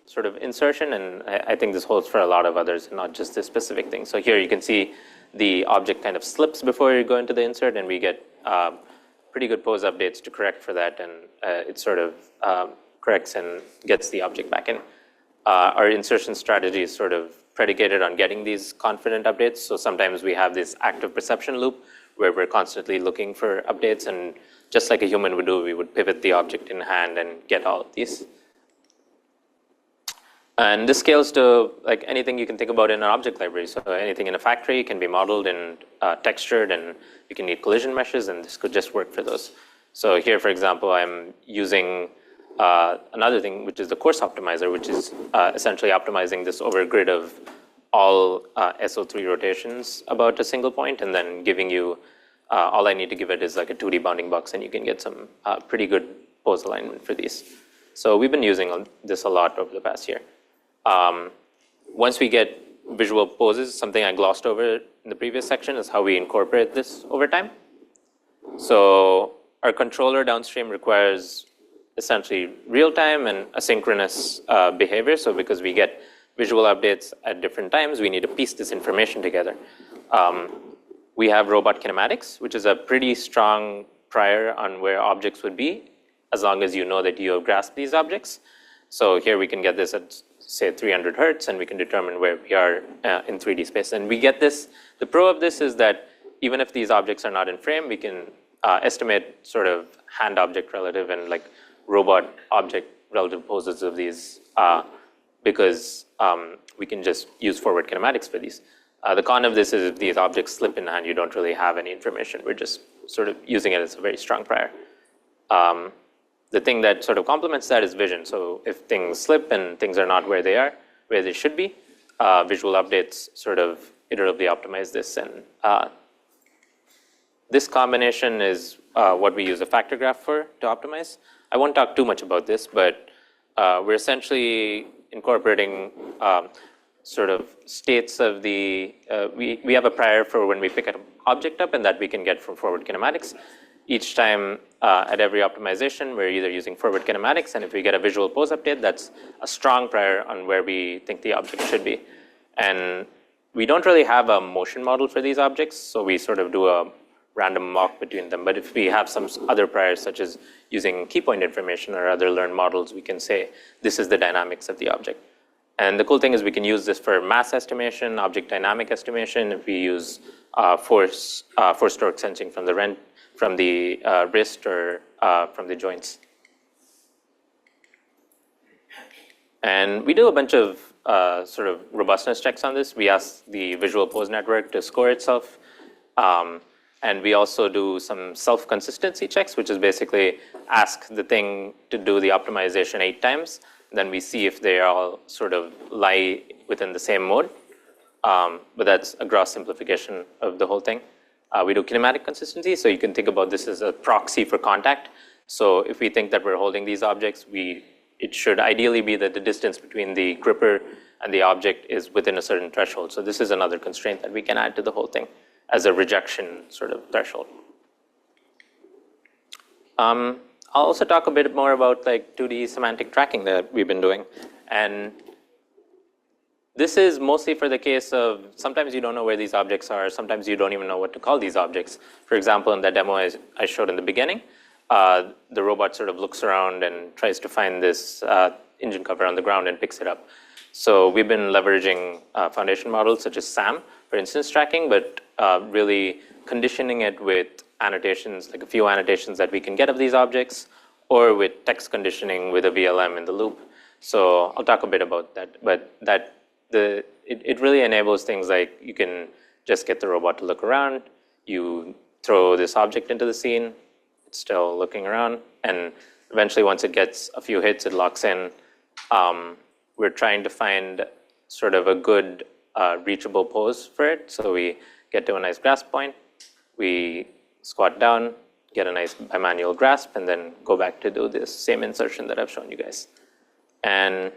sort of insertion, and I think this holds for a lot of others, and not just this specific thing. So here you can see the object kind of slips before you go into the insert, and we get pretty good pose updates to correct for that, and it sort of corrects and gets the object back in. Our insertion strategy is sort of predicated on getting these confident updates. So sometimes we have this active perception loop where we're constantly looking for updates, and just like a human would do, we would pivot the object in hand and get all of these. And this scales to like anything you can think about in an object library. So anything in a factory can be modeled and textured, and you can need collision meshes, and this could just work for those. So here, for example, I'm using another thing, which is the course optimizer, which is essentially optimizing this over a grid of all SO3 rotations about a single point, and then giving you, all I need to give it is like a 2D bounding box, and you can get some pretty good pose alignment for these. So we've been using this a lot over the past year. Once we get visual poses, something I glossed over in the previous section is how we incorporate this over time. So our controller downstream requires essentially real-time and asynchronous behavior. So because we get visual updates at different times, we need to piece this information together. We have robot kinematics, which is a pretty strong prior on where objects would be, as long as you know that you have grasped these objects. So here we can get this at, say, 300 hertz, and we can determine where we are in 3D space. And we get this, the pro of this is that even if these objects are not in frame, we can estimate sort of hand-object relative and like robot-object relative poses of these because we can just use forward kinematics for these. The con of this is if these objects slip in hand, you don't really have any information. We're just sort of using it as a very strong prior. The thing that sort of complements that is vision. So if things slip and things are not where they are, where they should be, visual updates sort of iteratively optimize this. And this combination is what we use a factor graph for to optimize. I won't talk too much about this, but we're essentially incorporating sort of states of the, we have a prior for when we pick an object up, and that we can get from forward kinematics. Each time at every optimization, we're either using forward kinematics, and if we get a visual pose update, that's a strong prior on where we think the object should be. And we don't really have a motion model for these objects, so we sort of do a random mock between them. But if we have some other priors, such as using key point information or other learned models, we can say, this is the dynamics of the object. And the cool thing is we can use this for mass estimation, object dynamic estimation, if we use force torque sensing from the wrist or from the joints. And we do a bunch of sort of robustness checks on this. We ask the visual pose network to score itself. And we also do some self-consistency checks, which is basically ask the thing to do the optimization 8 times. Then we see if they all sort of lie within the same mode. But that's a gross simplification of the whole thing. We do kinematic consistency, so you can think about this as a proxy for contact. So if we think that we're holding these objects, it should ideally be that the distance between the gripper and the object is within a certain threshold. So this is another constraint that we can add to the whole thing as a rejection sort of threshold. I'll also talk a bit more about like 2D semantic tracking that we've been doing. And this is mostly for the case of sometimes you don't know where these objects are, sometimes you don't even know what to call these objects. For example, in that demo I showed in the beginning, the robot sort of looks around and tries to find this engine cover on the ground and picks it up. So we've been leveraging foundation models such as SAM for instance tracking, but really conditioning it with annotations, like a few annotations that we can get of these objects, or with text conditioning with a VLM in the loop. So I'll talk a bit about that, but it really enables things like you can just get the robot to look around, you throw this object into the scene, it's still looking around, and eventually once it gets a few hits, it locks in. We're trying to find sort of a good reachable pose for it. So we get to a nice grasp point, we squat down, get a nice bimanual grasp, and then go back to do this same insertion that I've shown you guys. And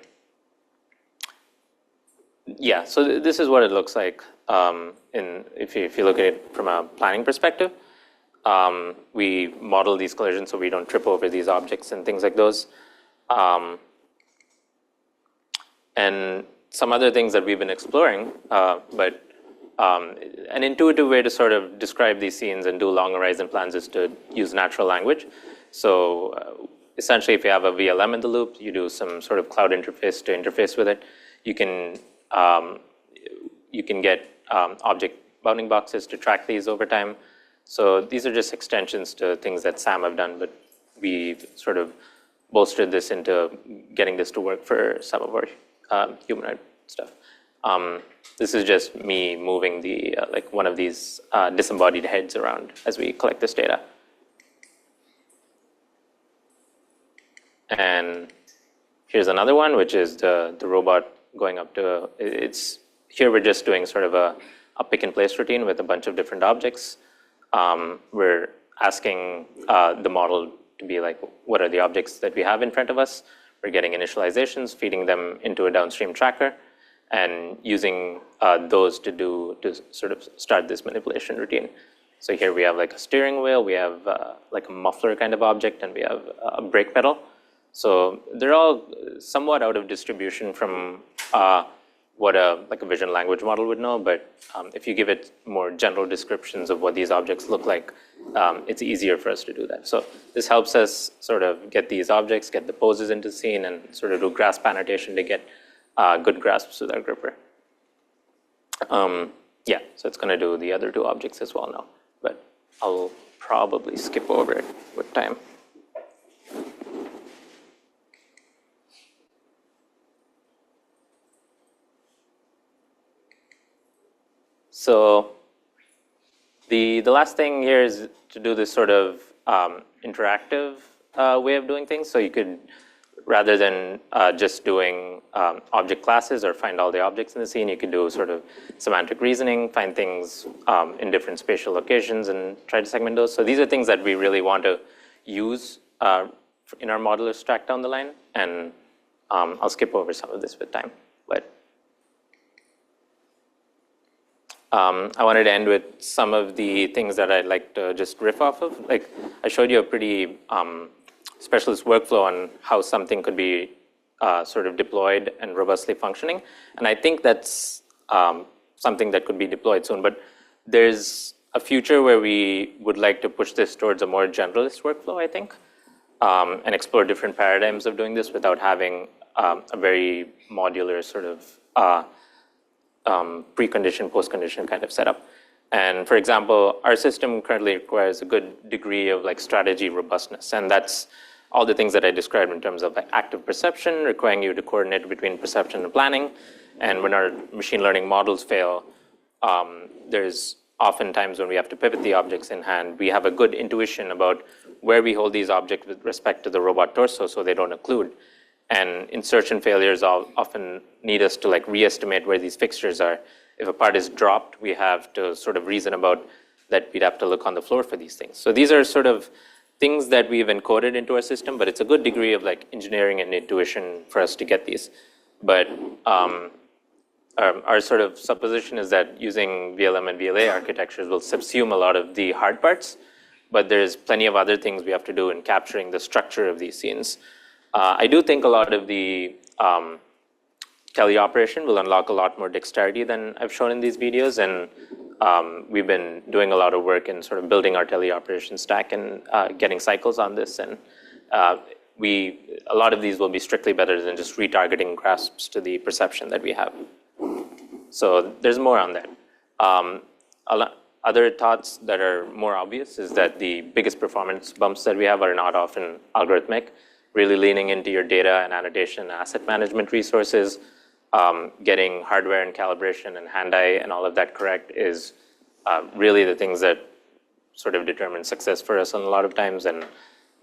yeah, so this is what it looks like if you look at it from a planning perspective. We model these collisions so we don't trip over these objects and things like those. And some other things that we've been exploring, but an intuitive way to sort of describe these scenes and do long horizon plans is to use natural language. So essentially, if you have a VLM in the loop, you do some sort of cloud interface to interface with it. You can get object bounding boxes to track these over time. So these are just extensions to things that SAM have done, but we've sort of bolstered this into getting this to work for some of our humanoid stuff. This is just me moving the like one of these disembodied heads around as we collect this data. And here's another one, which is the robot going up to, here we're just doing sort of a pick and place routine with a bunch of different objects. We're asking the model to be like, what are the objects that we have in front of us? We're getting initializations, feeding them into a downstream tracker, and using those to sort of start this manipulation routine. So here we have like a steering wheel, we have like a muffler kind of object, and we have a brake pedal. So they're all somewhat out of distribution from what a vision language model would know, but if you give it more general descriptions of what these objects look like, it's easier for us to do that. So this helps us sort of get these objects, get the poses into the scene, and sort of do grasp annotation to get good grasps with our gripper. Yeah, so it's going to do the other two objects as well now, but I'll probably skip over it with time. So the last thing here is to do this sort of interactive way of doing things. So you could, rather than just doing object classes or find all the objects in the scene, you could do sort of semantic reasoning, find things in different spatial locations and try to segment those. So these are things that we really want to use in our modelers track down the line. And I'll skip over some of this with time. But I wanted to end with some of the things that I'd like to just riff off of. Like, I showed you a pretty specialist workflow on how something could be sort of deployed and robustly functioning. And I think that's something that could be deployed soon. But there's a future where we would like to push this towards a more generalist workflow, I think, and explore different paradigms of doing this without having a very modular sort of precondition, postcondition kind of setup. And for example, our system currently requires a good degree of like strategy robustness. And that's all the things that I described in terms of like active perception, requiring you to coordinate between perception and planning. And when our machine learning models fail, there's often times when we have to pivot the objects in hand. We have a good intuition about where we hold these objects with respect to the robot torso so they don't occlude. And insertion failures often need us to like re-estimate where these fixtures are. If a part is dropped, we have to sort of reason about that we'd have to look on the floor for these things. So these are sort of things that we've encoded into our system, but it's a good degree of like engineering and intuition for us to get these. But our sort of supposition is that using VLM and VLA architectures will subsume a lot of the hard parts, but there's plenty of other things we have to do in capturing the structure of these scenes. I do think a lot of the teleoperation will unlock a lot more dexterity than I've shown in these videos, and we've been doing a lot of work in sort of building our teleoperation stack and getting cycles on this, and a lot of these will be strictly better than just retargeting grasps to the perception that we have. So there's more on that. Other thoughts that are more obvious is that the biggest performance bumps that we have are not often algorithmic. Really leaning into your data and annotation and asset management resources, getting hardware and calibration and hand-eye and all of that correct is really the things that sort of determine success for us a lot of times, and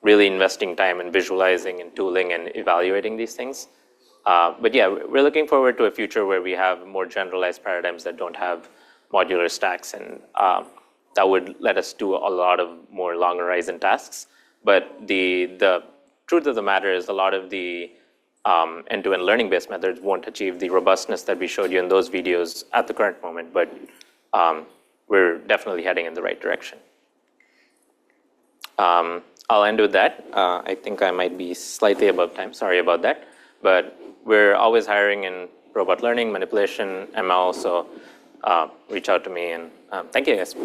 really investing time in visualizing and tooling and evaluating these things. But yeah, we're looking forward to a future where we have more generalized paradigms that don't have modular stacks, and that would let us do a lot of more long horizon tasks. But the truth of the matter is a lot of the end-to-end learning-based methods won't achieve the robustness that we showed you in those videos at the current moment, but we're definitely heading in the right direction. I'll end with that. I think I might be slightly above time, sorry about that. But we're always hiring in robot learning, manipulation, ML, so reach out to me. And thank you, guys.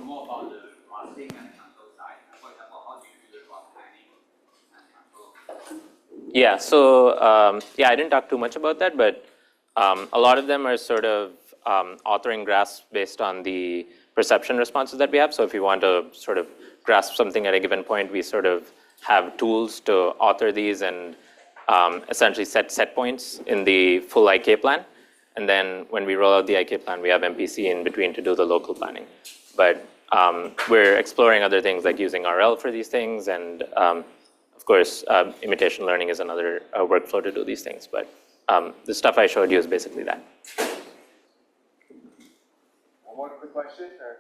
More about the processing and control side. For example, how do you do the raw planning and control?
Yeah, so I didn't talk too much about that, but a lot of them are sort of authoring graphs based on the perception responses that we have. So if you want to sort of grasp something at a given point, we sort of have tools to author these and essentially set points in the full IK plan. And then when we roll out the IK plan, we have MPC in between to do the local planning. But we're exploring other things like using RL for these things. And of course, imitation learning is another workflow to do these things. But the stuff I showed you is basically that.
One more quick question? Or?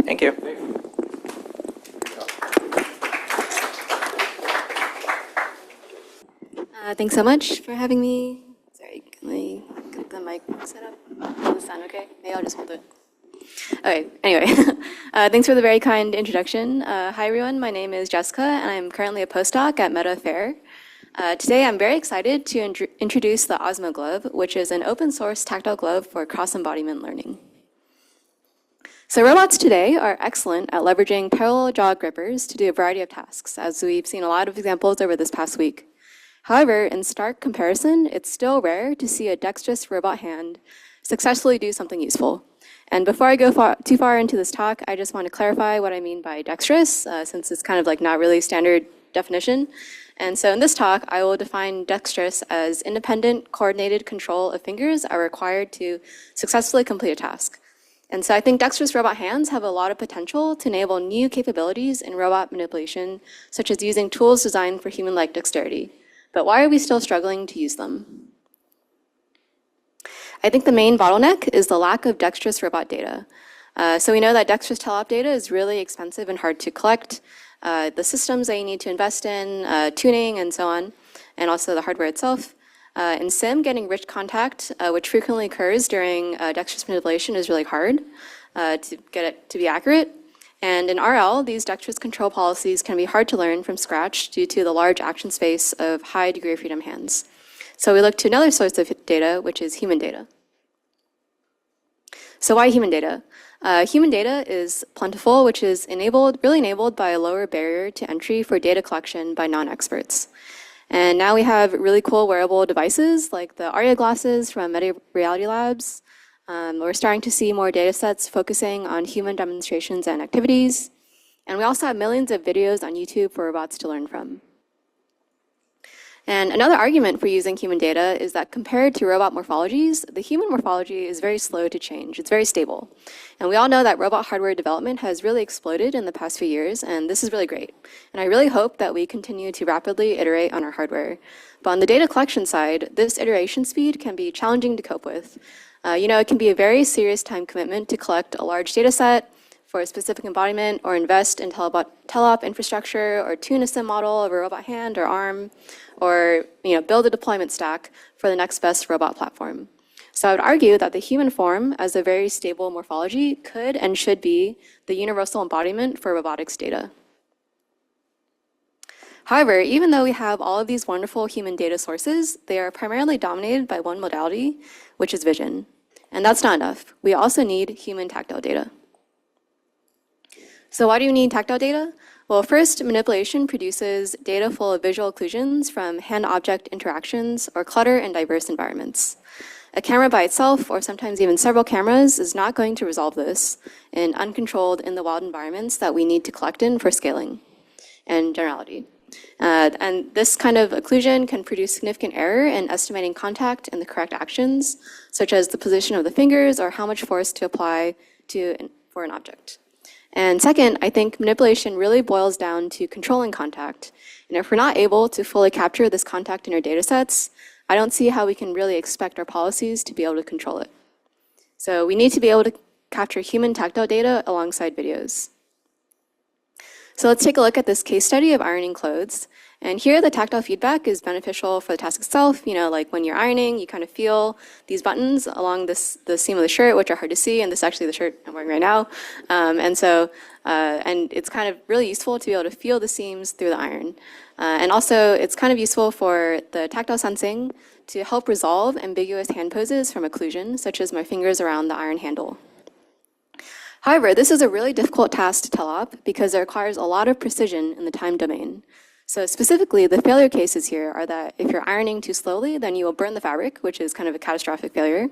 Thank you.
Thanks so much for having me. Sorry, can I get the mic set up? Does it sound okay? Maybe I'll just hold it. Okay, anyway, thanks for the very kind introduction. Hi everyone, my name is Jessica and I'm currently a postdoc at Meta Fair. Today I'm very excited to introduce the OSMO glove, which is an open source tactile glove for cross-embodiment learning. So robots today are excellent at leveraging parallel jaw grippers to do a variety of tasks, as we've seen a lot of examples over this past week. However, in stark comparison, it's still rare to see a dexterous robot hand successfully do something useful. And before I go too far into this talk, I just want to clarify what I mean by dexterous, since it's kind of like not really standard definition. And so in this talk, I will define dexterous as independent, coordinated control of fingers are required to successfully complete a task. And so I think dexterous robot hands have a lot of potential to enable new capabilities in robot manipulation, such as using tools designed for human-like dexterity. But why are we still struggling to use them? I think the main bottleneck is the lack of dexterous robot data. So we know that dexterous teleop data is really expensive and hard to collect. The systems that you need to invest in, tuning and so on, and also the hardware itself. In sim, getting rich contact, which frequently occurs during dexterous manipulation, is really hard to get it to be accurate. And in RL, these dexterous control policies can be hard to learn from scratch due to the large action space of high degree of freedom hands. So we look to another source of data, which is human data. So why human data? Human data is plentiful, which is really enabled by a lower barrier to entry for data collection by non-experts. And now we have really cool wearable devices like the Aria glasses from Meta Reality Labs. We're starting to see more data sets focusing on human demonstrations and activities. And we also have millions of videos on YouTube for robots to learn from. And another argument for using human data is that compared to robot morphologies, the human morphology is very slow to change. It's very stable. And we all know that robot hardware development has really exploded in the past few years, and this is really great. And I really hope that we continue to rapidly iterate on our hardware. But on the data collection side, this iteration speed can be challenging to cope with. It can be a very serious time commitment to collect a large data set for a specific embodiment, or invest in teleop infrastructure, or tune a sim model of a robot hand or arm, or build a deployment stack for the next best robot platform. So I would argue that the human form, as a very stable morphology, could and should be the universal embodiment for robotics data. However, even though we have all of these wonderful human data sources, they are primarily dominated by one modality, which is vision. And that's not enough. We also need human tactile data. So why do you need tactile data? Well, first, manipulation produces data full of visual occlusions from hand-object interactions or clutter in diverse environments. A camera by itself, or sometimes even several cameras, is not going to resolve this in uncontrolled, in-the-wild environments that we need to collect in for scaling and generality. And this kind of occlusion can produce significant error in estimating contact and the correct actions, such as the position of the fingers or how much force to apply for an object. And second, I think manipulation really boils down to controlling contact. And if we're not able to fully capture this contact in our data sets, I don't see how we can really expect our policies to be able to control it. So we need to be able to capture human tactile data alongside videos. So let's take a look at this case study of ironing clothes. And here, the tactile feedback is beneficial for the task itself. Like when you're ironing, you kind of feel these buttons along the seam of the shirt, which are hard to see, and this is actually the shirt I'm wearing right now. And it's kind of really useful to be able to feel the seams through the iron. And also, it's kind of useful for the tactile sensing to help resolve ambiguous hand poses from occlusion, such as my fingers around the iron handle. However, this is a really difficult task to teleop because it requires a lot of precision in the time domain. So specifically, the failure cases here are that if you're ironing too slowly, then you will burn the fabric, which is kind of a catastrophic failure.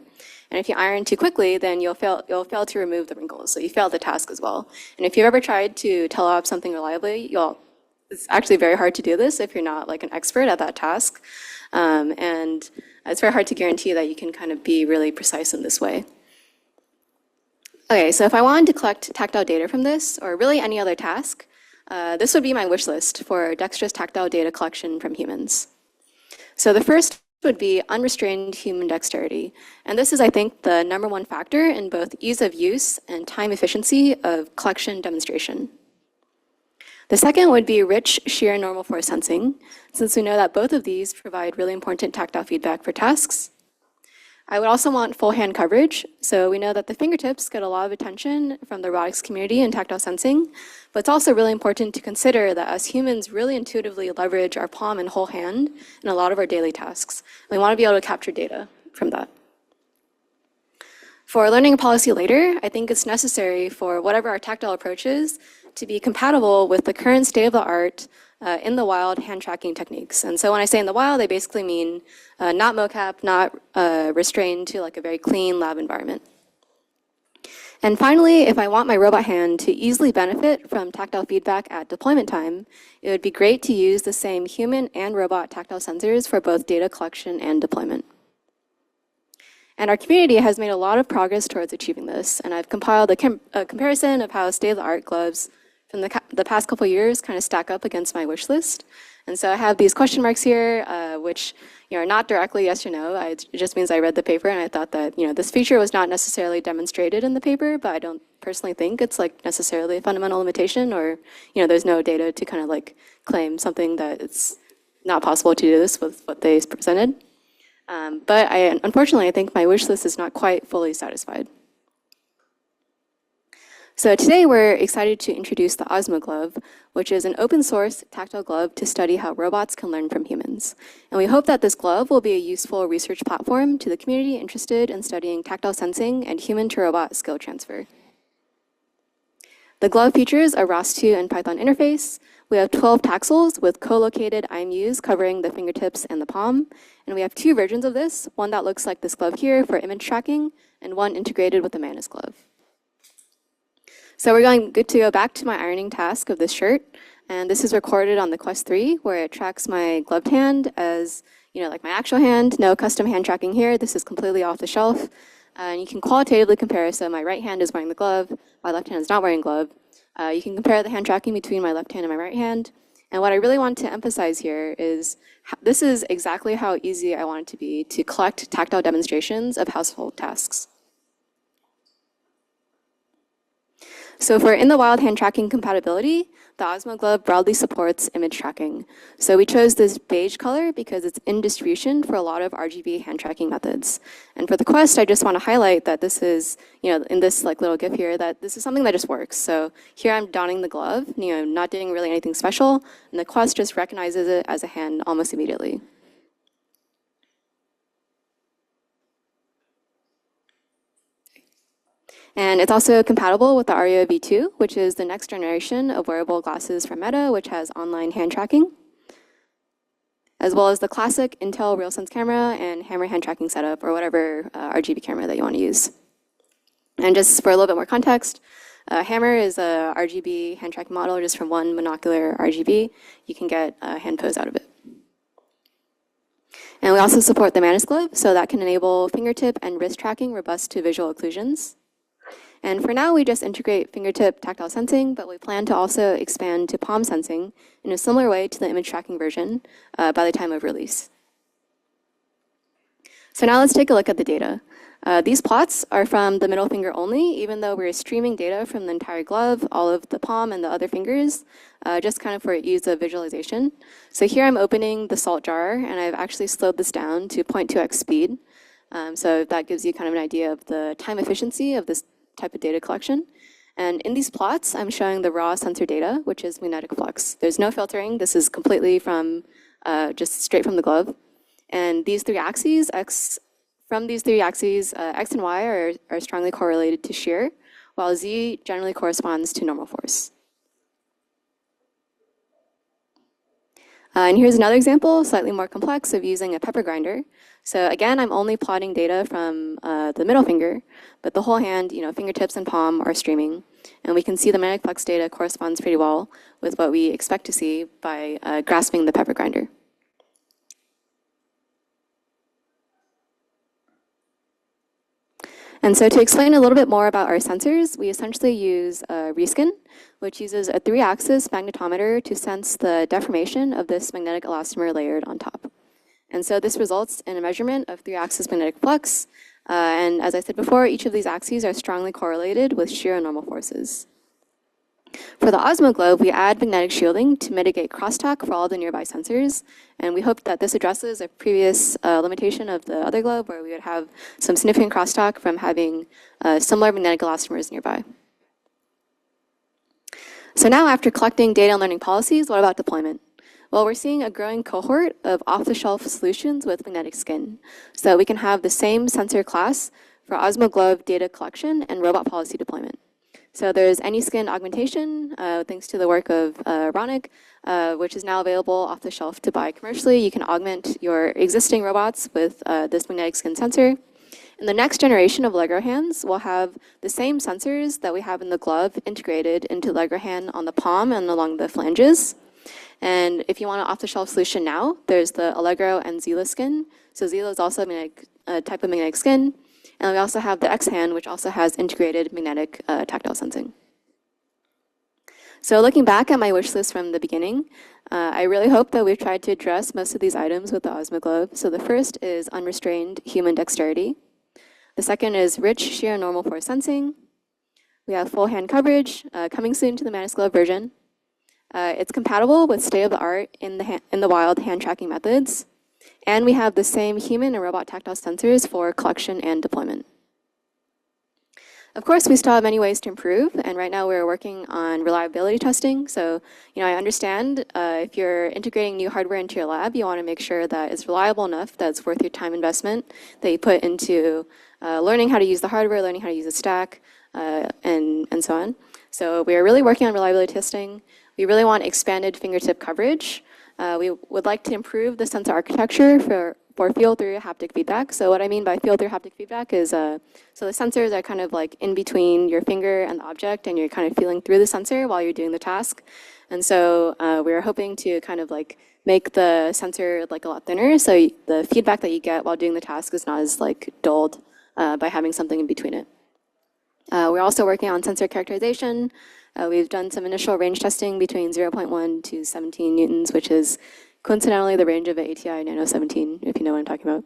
And if you iron too quickly, then you'll fail to remove the wrinkles. So you fail the task as well. And if you've ever tried to teleop something reliably, it's actually very hard to do this if you're not like an expert at that task. And it's very hard to guarantee that you can kind of be really precise in this way. Okay, so if I wanted to collect tactile data from this, or really any other task, this would be my wish list for dexterous tactile data collection from humans. So the first would be unrestrained human dexterity. And this is, I think, the #1 factor in both ease of use and time efficiency of collection demonstration. The second would be rich shear normal force sensing, since we know that both of these provide really important tactile feedback for tasks. I would also want full hand coverage. So we know that the fingertips get a lot of attention from the robotics community in tactile sensing, but it's also really important to consider that as humans really intuitively leverage our palm and whole hand in a lot of our daily tasks. We want to be able to capture data from that. For learning policy later, I think it's necessary for whatever our tactile approach is to be compatible with the current state of the art in the wild hand tracking techniques. And so when I say in the wild, I basically mean not mocap, not restrained to like a very clean lab environment. And finally, if I want my robot hand to easily benefit from tactile feedback at deployment time, it would be great to use the same human and robot tactile sensors for both data collection and deployment. And our community has made a lot of progress towards achieving this. And I've compiled a comparison of how state-of-the-art gloves from the past couple of years kind of stack up against my wish list. And so I have these question marks here, which are not directly yes or no. It just means I read the paper and I thought that this feature was not necessarily demonstrated in the paper, but I don't personally think it's like necessarily a fundamental limitation, or there's no data to kind of like claim something that it's not possible to do this with what they presented. But unfortunately, I think my wish list is not quite fully satisfied. So today we're excited to introduce the OSMO glove, which is an open source tactile glove to study how robots can learn from humans. And we hope that this glove will be a useful research platform to the community interested in studying tactile sensing and human to robot skill transfer. The glove features a ROS2 and Python interface. We have 12 taxels with co-located IMUs covering the fingertips and the palm. And we have 2 versions of this, one that looks like this glove here for image tracking, and one integrated with the Manus glove. So we're going good to go back to my ironing task of this shirt. And this is recorded on the Quest 3, where it tracks my gloved hand as, like my actual hand. No custom hand tracking here. This is completely off the shelf. And you can qualitatively compare. So my right hand is wearing the glove. My left hand is not wearing glove. You can compare the hand tracking between my left hand and my right hand. And what I really want to emphasize here is this is exactly how easy I want it to be to collect tactile demonstrations of household tasks. So for in the wild hand tracking compatibility, the OSMO glove broadly supports image tracking. So we chose this beige color because it's in distribution for a lot of RGB hand tracking methods. And for the Quest, I just want to highlight that this is, in this like little GIF here, that this is something that just works. So here I'm donning the glove, not doing really anything special, and the Quest just recognizes it as a hand almost immediately. And it's also compatible with the Aria V2, which is the next generation of wearable glasses from Meta, which has online hand tracking, as well as the classic Intel RealSense camera and Hammer hand tracking setup, or whatever RGB camera that you want to use. And just for a little bit more context, Hammer is a RGB hand tracking model just from one monocular RGB. You can get a hand pose out of it. And we also support the Manus glove, so that can enable fingertip and wrist tracking robust to visual occlusions. And for now, we just integrate fingertip tactile sensing, but we plan to also expand to palm sensing in a similar way to the image tracking version by the time of release. So now let's take a look at the data. These plots are from the middle finger only, even though we're streaming data from the entire glove, all of the palm and the other fingers, just kind of for ease of visualization. So here I'm opening the salt jar, and I've actually slowed this down to 0.2x speed. So that gives you kind of an idea of the time efficiency of this type of data collection. And in these plots, I'm showing the raw sensor data, which is magnetic flux. There's no filtering. This is completely from just straight from the glove. And these three axes, X and Y are strongly correlated to shear, while Z generally corresponds to normal force. And here's another example, slightly more complex, of using a pepper grinder. So again, I'm only plotting data from the middle finger, but the whole hand, fingertips and palm are streaming. And we can see the magnetic flux data corresponds pretty well with what we expect to see by grasping the pepper grinder. And so to explain a little bit more about our sensors, we essentially use Reskin, which uses a 3-axis magnetometer to sense the deformation of this magnetic elastomer layered on top. And so this results in a measurement of 3-axis magnetic flux. And as I said before, each of these axes are strongly correlated with shear and normal forces. For the OSMO globe, we add magnetic shielding to mitigate crosstalk for all the nearby sensors. And we hope that this addresses a previous limitation of the other globe, where we would have some significant crosstalk from having similar magnetic elastomers nearby. So now, after collecting data and learning policies, what about deployment? Well, we're seeing a growing cohort of off-the-shelf solutions with magnetic skin, so that we can have the same sensor class for OSMO globe data collection and robot policy deployment. So there's AnySkin augmentation, thanks to the work of Ronik, which is now available off the shelf to buy commercially. You can augment your existing robots with this magnetic skin sensor. And the next generation of Lego hands will have the same sensors that we have in the glove integrated into Lego hand on the palm and along the flanges. And if you want an off-the-shelf solution now, there's the Allegro and Zila skin. So Zila is also a type of magnetic skin. And we also have the X hand, which also has integrated magnetic tactile sensing. So looking back at my wish list from the beginning, I really hope that we've tried to address most of these items with the OSMO globe. So the first is unrestrained human dexterity. The second is rich shear and normal force sensing. We have full hand coverage, coming soon to the Manus glove version. It's compatible with state-of-the-art in the wild hand tracking methods. And we have the same human and robot tactile sensors for collection and deployment. Of course, we still have many ways to improve, and right now we're working on reliability testing. So, I understand if you're integrating new hardware into your lab, you want to make sure that it's reliable enough that it's worth your time investment that you put into learning how to use the hardware, learning how to use the stack, and so on. So we are really working on reliability testing. We really want expanded fingertip coverage. We would like to improve the sensor architecture for feel-through haptic feedback. So what I mean by feel-through haptic feedback is, so the sensors are kind of like in between your finger and the object, and you're kind of feeling through the sensor while you're doing the task. And so we're hoping to kind of like make the sensor like a lot thinner, so the feedback that you get while doing the task is not as like dulled by having something in between it. We're also working on sensor characterization. We've done some initial range testing between 0.1 to 17 newtons, which is coincidentally the range of an ATI Nano 17, if you know what I'm talking about.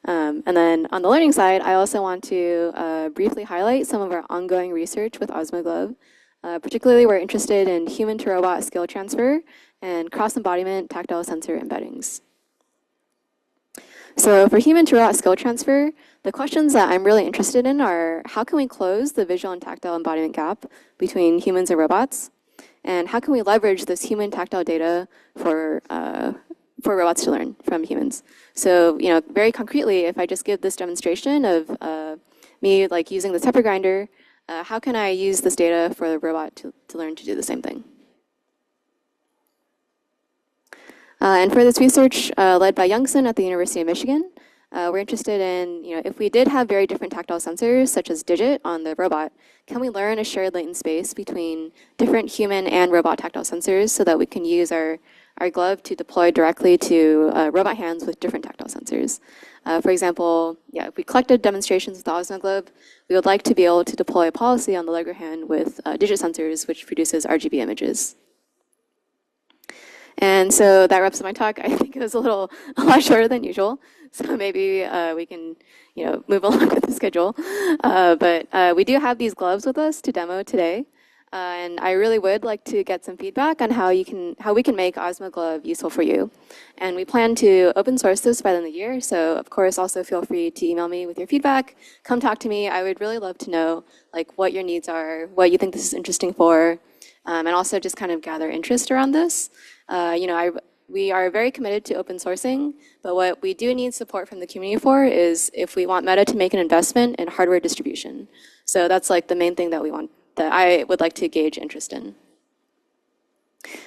And then on the learning side, I also want to briefly highlight some of our ongoing research with OSMO Globe. Particularly, we're interested in human-to-robot skill transfer and cross-embodiment tactile sensor embeddings. So for human-to-robot skill transfer, the questions that I'm really interested in are, how can we close the visual and tactile embodiment gap between humans and robots? And how can we leverage this human tactile data for robots to learn from humans? So, very concretely, if I just give this demonstration of me like using the pepper grinder, how can I use this data for the robot to learn to do the same thing? And for this research led by Youngson at the University of Michigan, we're interested in, if we did have very different tactile sensors, such as digit on the robot, can we learn a shared latent space between different human and robot tactile sensors so that we can use our glove to deploy directly to robot hands with different tactile sensors? For example, if we collected demonstrations with the OSMO globe, we would like to be able to deploy a policy on the Lego hand with digit sensors, which produces RGB images. And so that wraps up my talk. I think it was a lot shorter than usual. So maybe we can, move along with the schedule. But we do have these gloves with us to demo today. And I really would like to get some feedback on how we can make OSMO Glove useful for you. And we plan to open source this by the end of the year. So of course, also feel free to email me with your feedback. Come talk to me. I would really love to know what your needs are, what you think this is interesting for, and also just kind of gather interest around this. We are very committed to open sourcing, but what we do need support from the community for is if we want Meta to make an investment in hardware distribution. So that's the main thing that I would like to gauge interest in.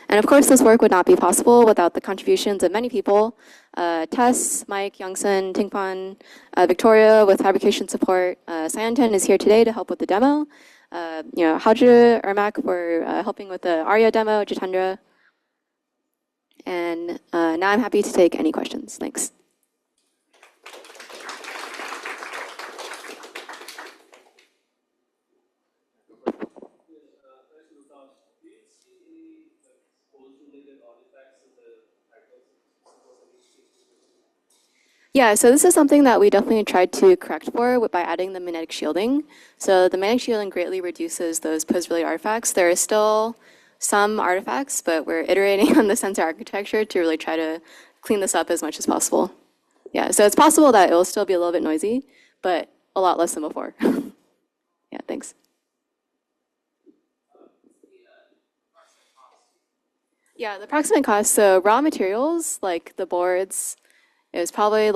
And of course, this work would not be possible without the contributions of many people. Tess, Mike, Youngsun, Tingpan, Victoria with fabrication support. Sayantan is here today to help with the demo. Huazhe, Remark for helping with the Arya demo, Jitendra. And now I'm happy to take any questions. Thanks. Yeah, so this is something that we definitely tried to correct for by adding the magnetic shielding. So the magnetic shielding greatly reduces those post-related artifacts. There are still some artifacts, but we're iterating on the sensor architecture to really try to clean this up as much as possible. Yeah, so it's possible that it will still be a little bit noisy, but a lot less than before. Yeah, thanks. Yeah, the approximate cost, so raw materials, like the boards, it was probably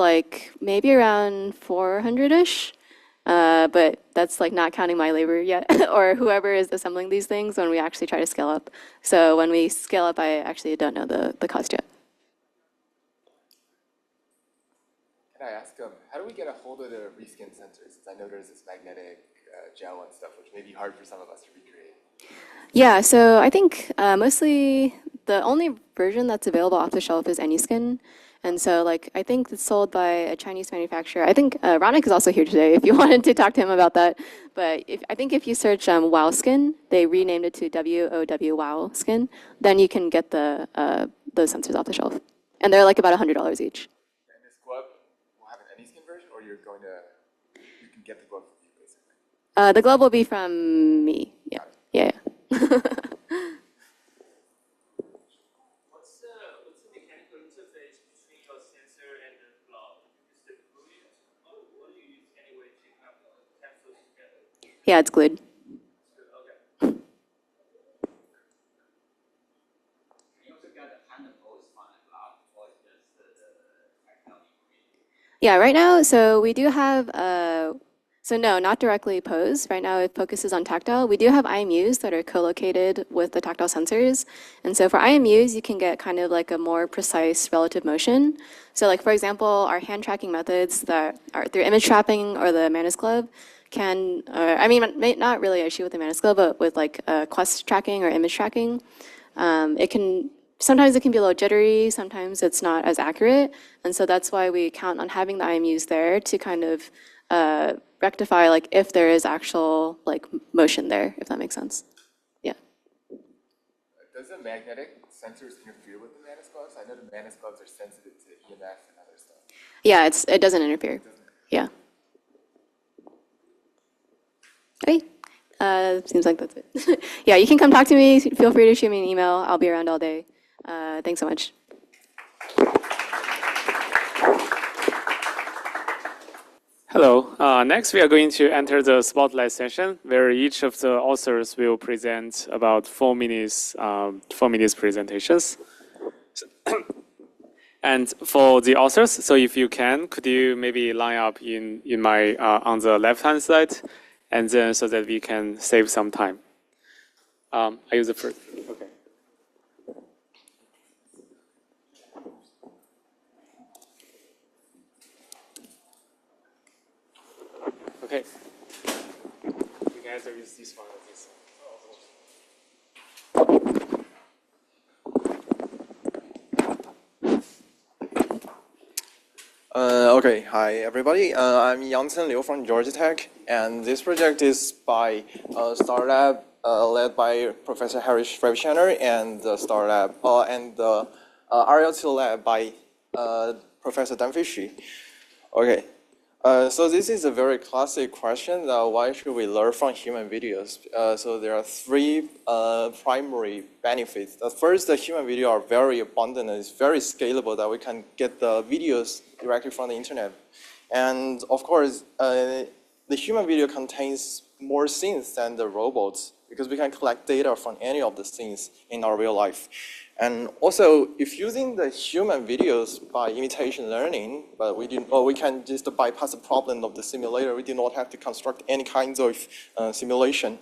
maybe around 400-ish, but that's not counting my labor yet, or whoever is assembling these things when we actually try to scale up. So when we scale up, I actually don't know the cost yet.
Can I ask, how do we get a hold of the reskin sensors? Since I know there's this magnetic gel and stuff, which may be hard for some of us to recreate.
Yeah, so I think mostly the only version that's available off the shelf is AnySkin. And so I think it's sold by a Chinese manufacturer. I think Ronik is also here today if you wanted to talk to him about that. But I think if you search WOW Skin, they renamed it to WOW WOW Skin, then you can get those sensors off the shelf. And they're about $100 each.
And this glove will have an AnySkin version, or you can get the glove from you, basically?
The glove will be from me. Yeah. Yeah.
What's the mechanical interface between your sensor and the glove? Is it glued, or what do you use anyway to attach those together?
Yeah, it's glued.
Okay.
You also got a hand pose on the glove, or just the tactile information?
Yeah, right now, so we do have, so no, not directly pose. Right now it focuses on tactile. We do have IMUs that are co-located with the tactile sensors. And so for IMUs, you can get kind of a more precise relative motion. So for example, our hand tracking methods that are through image trapping or the Manus Glove can, not really an issue with the Manus Glove, but with quest tracking or image tracking, sometimes it can be a little jittery, sometimes it's not as accurate. And so that's why we count on having the IMUs there to kind of rectify if there is actual motion there, if that makes sense. Yeah.
Does the magnetic sensors interfere with the Manus gloves? I know the Manus gloves are sensitive to EMF and other stuff.
Yeah, it doesn't interfere. Yeah. Okay. Seems like that's it. Yeah, you can come talk to me. Feel free to shoot me an email. I'll be around all day. Thanks so much.
Hello. Next, we are going to enter the spotlight session, where each of the authors will present about 4 minutes presentations. And for the authors, so if you can, could you maybe line up in my on the left-hand side, and then so that we can save some time. I use the first. Okay. Okay. You can either use this one or this one.
Okay, hi everybody. I'm Wanxin Liu from Georgia Tech, and this project is by a startup led by Professor Harry Schreiber and the startup and the RL2 lab by Professor Dan Fishy. Okay, so this is a very classic question. Why should we learn from human videos? So there are three primary benefits. First, the human video are very abundant and it's very scalable that we can get the videos directly from the internet. And of course, the human video contains more scenes than the robots because we can collect data from any of the scenes in our real life. And also, if using the human videos by imitation learning, but we can just bypass the problem of the simulator. We do not have to construct any kinds of simulation.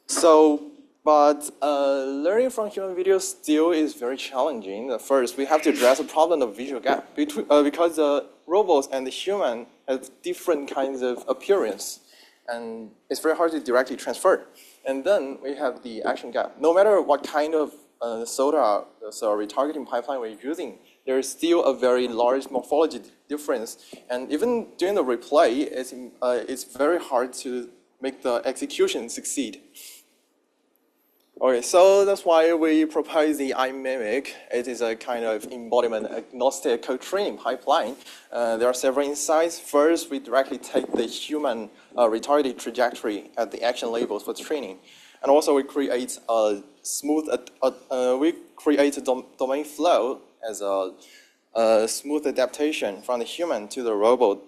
So, but learning from human videos still is very challenging. First, we have to address the problem of visual gap because the robots and the human have different kinds of appearance, and it's very hard to directly transfer. And then we have the action gap. No matter what kind of SOTA, so retargeting pipeline we're using, there is still a very large morphology difference. And even during the replay, it's very hard to make the execution succeed. Okay, so that's why we propose the iMimic. It is a kind of embodiment agnostic code training pipeline. There are several insights. First, we directly take the human retargeted trajectory at the action labels for training. And also we create a domain flow as a smooth adaptation from the human to the robot.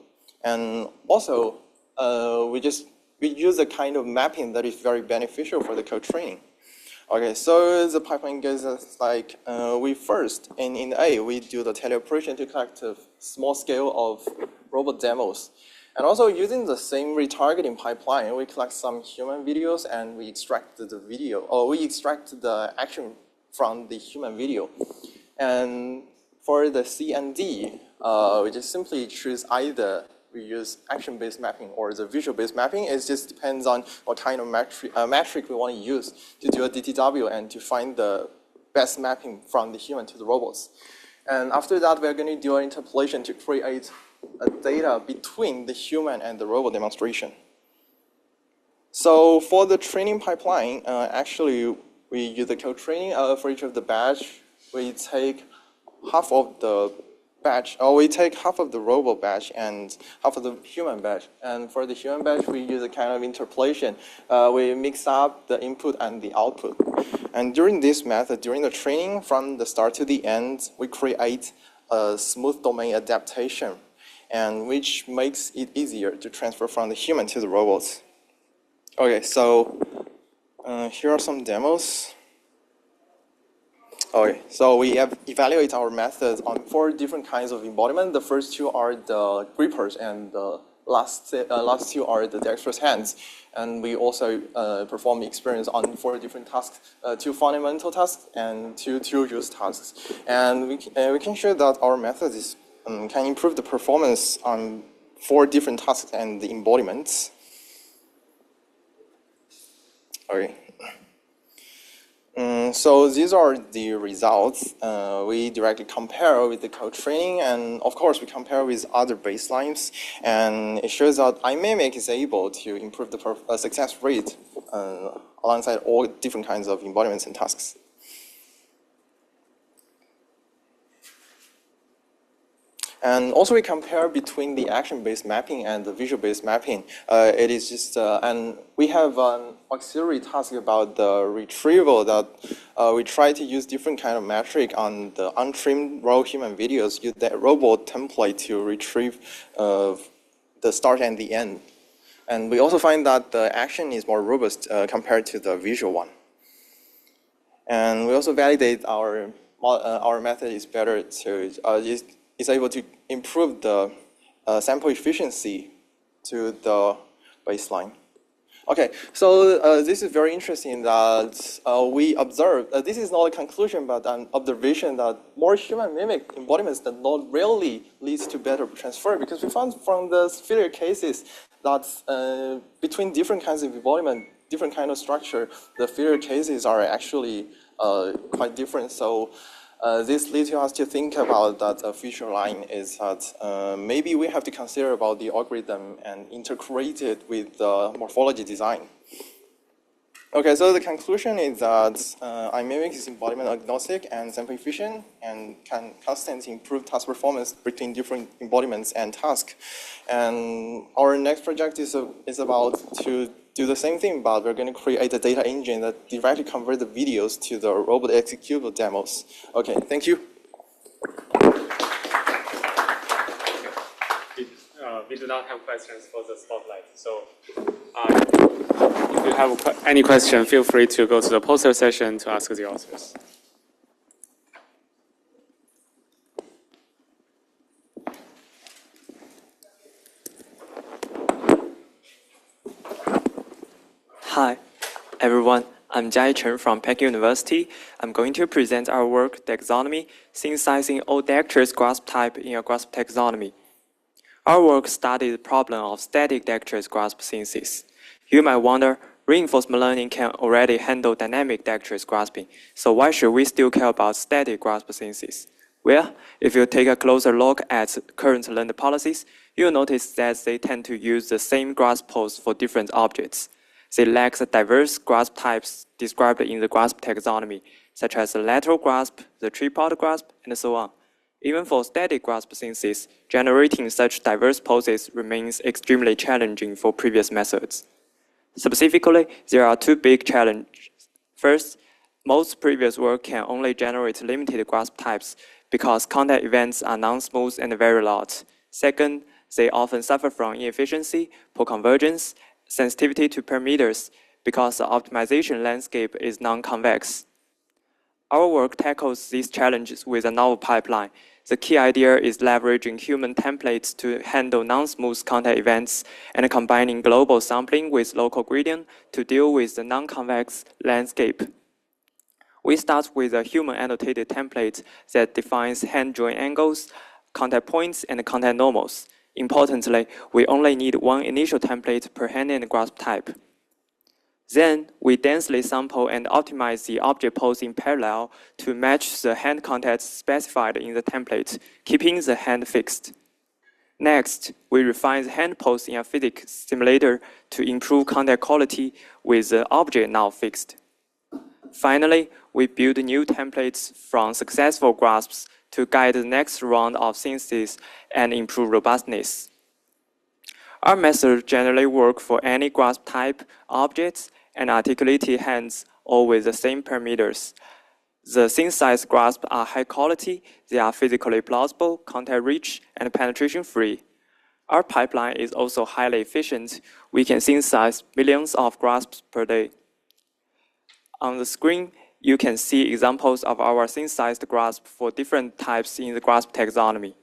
And also we use a kind of mapping that is very beneficial for the code training. Okay, so the pipeline goes like we first, in A, we do the teleoperation to collect a small scale of robot demos. And also using the same retargeting pipeline, we collect some human videos and we extract the video, or we extract the action from the human video. And for the C and D, we just simply choose either we use action-based mapping or the visual-based mapping. It just depends on what kind of metric we want to use to do a DTW and to find the best mapping from the human to the robots. And after that, we're going to do an interpolation to create a data between the human and the robot demonstration. So for the training pipeline, actually, we use the code training for each of the batch. We take half of the batch, or we take half of the robot batch and half of the human batch. And for the human batch, we use a kind of interpolation. We mix up the input and the output. And during this method, during the training, from the start to the end, we create a smooth domain adaptation, and which makes it easier to transfer from the human to the robots. Okay, so here are some demos. Okay, so we evaluate our methods on 4 different kinds of embodiment. The first 2 are the grippers, and the last 2 are the dexterous hands. And we also perform experience on 4 different tasks, 2 fundamental tasks and 2 use tasks. And we can show that our method can improve the performance on 4 different tasks and the embodiments. Okay. So these are the results. We directly compare with the code training, and of course we compare with other baselines, and it shows that iMimic is able to improve the success rate alongside all different kinds of embodiments and tasks. And also we compare between the action-based mapping and the visual-based mapping. It is just, and we have an auxiliary task about the retrieval that we try to use different kind of metric on the untrimmed raw human videos, use that robot template to retrieve the start and the end. And we also find that the action is more robust compared to the visual one. And we also validate our method is better to, is able to improve the sample efficiency to the baseline. Okay, so this is very interesting that we observe, this is not a conclusion, but an observation that more human mimic embodiments that not really leads to better transfer, because we found from the failure cases that between different kinds of embodiment, different kind of structure, the failure cases are actually quite different. So This leads us to think about that the future line is that maybe we have to consider about the algorithm and integrate it with the morphology design. Okay, so the conclusion is that iMimic is embodiment agnostic and sample efficient and can constantly improve task performance between different embodiments and tasks. And our next project is about to do the same thing, but we're going to create a data engine that directly converts the videos to the robot executable demos. Okay, thank you.
We do not have questions for the spotlight. So if you have any question, feel free to go to the poster session to ask the authors.
Hi, everyone. I'm Jai Chen from Peking University. I'm going to present our work, Taxonomy, synthesizing all Dexterous grasp type in a grasp taxonomy. Our work studied the problem of static Dexterous grasp synthesis. You might wonder, reinforcement learning can already handle dynamic Dexterous grasping, so why should we still care about static grasp synthesis? Well, if you take a closer look at current learned policies, you'll notice that they tend to use the same grasp pose for different objects. They lack the diverse grasp types described in the grasp taxonomy, such as the lateral grasp, the tripod grasp, and so on. Even for static grasp synthesis, generating such diverse poses remains extremely challenging for previous methods. Specifically, there are two big challenges. First, most previous work can only generate limited grasp types because contact events are non-smooth and very loud. Second, they often suffer from inefficiency, poor convergence, sensitivity to parameters because the optimization landscape is non-convex. Our work tackles these challenges with a novel pipeline. The key idea is leveraging human templates to handle non-smooth contact events and combining global sampling with local gradient to deal with the non-convex landscape. We start with a human-annotated template that defines hand joint angles, contact points, and contact normals. Importantly, we only need one initial template per hand and grasp type. Then, we densely sample and optimize the object pose in parallel to match the hand contacts specified in the template, keeping the hand fixed. Next, we refine the hand pose in a physics simulator to improve contact quality with the object now fixed. Finally, we build new templates from successful grasps to guide the next round of synthesis and improve robustness. Our methods generally work for any grasp type, objects, and articulated hands, all with the same parameters. The synthesized grasps are high quality, they are physically plausible, contact rich, and penetration free. Our pipeline is also highly efficient. We can synthesize millions of grasps per day. On the screen, you can see examples of our synthesized grasp for different types in the grasp taxonomy.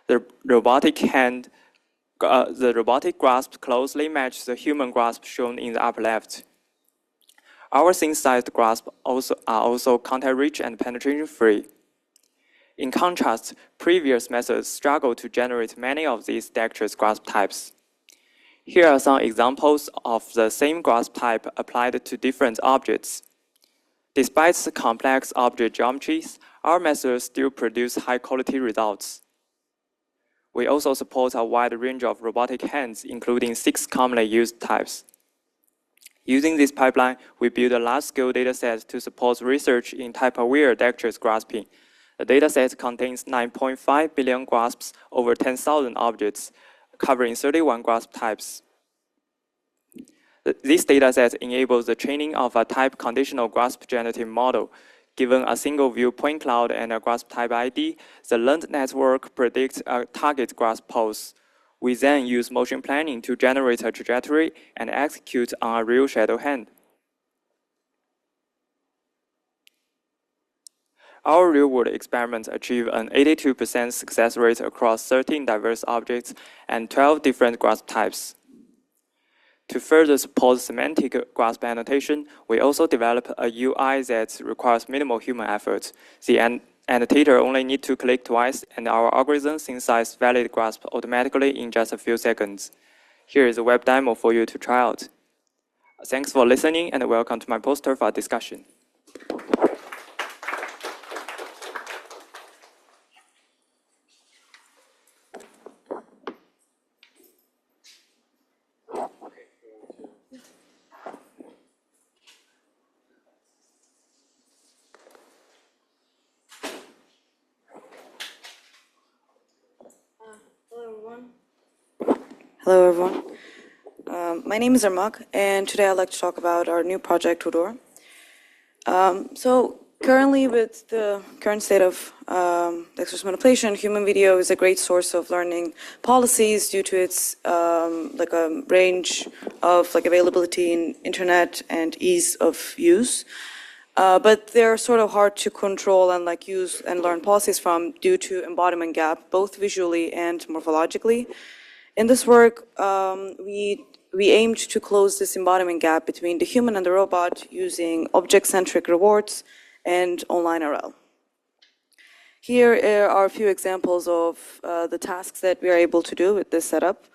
The robotic grasp closely matches the human grasp shown in the upper left. Our synthesized grasps are also contact-rich and penetration-free. In contrast, previous methods struggle to generate many of these Dexterous grasp types. Here are some examples of the same grasp type applied to different objects. Despite the complex object geometries, our methods still produce high-quality results. We also support a wide range of robotic hands, including 6 commonly used types. Using this pipeline, we build a large-scale dataset to support research in type-aware Dexterous grasping. The dataset contains 9.5 billion grasps over 10,000 objects, covering 31 grasp types. This dataset enables the training of a type-conditional grasp generative model. Given a single view point cloud and a grasp type ID, the learned network predicts a target grasp pose. We then use motion planning to generate a trajectory and execute on a real shadow hand. Our real-world experiments achieve an 82% success rate across 13 diverse objects and 12 different grasp types. To further support semantic grasp annotation, we also develop a UI that requires minimal human effort. The annotator only needs to click twice, and our algorithm synthesizes valid grasp automatically in just a few seconds. Here is a web demo for you to try out. Thanks for listening, and welcome to my poster for discussion.
Hello, everyone. My name is Remark, and today I'd like to talk about our new project, Huazhe. So currently, with the current state of Dexterous manipulation, human video is a great source of learning policies due to its like a range of like availability in internet and ease of use. But they're sort of hard to control and like use and learn policies from due to embodiment gap, both visually and morphologically. In this work, we aimed to close this embodiment gap between the human and the robot using object-centric rewards and online RL. Here are a few examples of the tasks that we are able to do with this setup.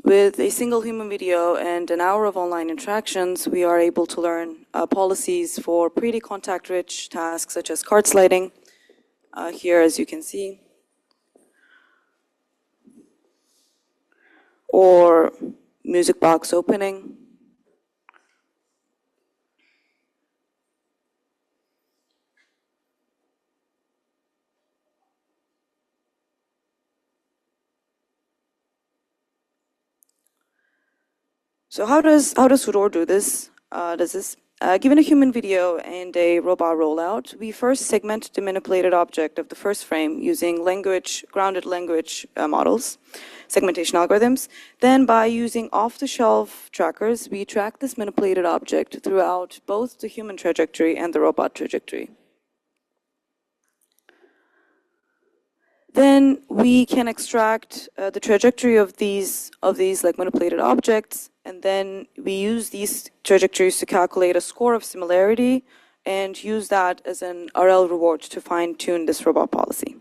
With a single human video and an hour of online interactions, we are able to learn policies for pretty contact-rich tasks such as card sliding, here as you can see, or music box opening. So how does Huazhe do this? Given a human video and a robot rollout, we first segment the manipulated object of the first frame using grounded language models, segmentation algorithms. Then by using off-the-shelf trackers, we track this manipulated object throughout both the human trajectory and the robot trajectory. Then we can extract the trajectory of these like manipulated objects, and then we use these trajectories to calculate a score of similarity and use that as an RL reward to fine-tune this robot policy.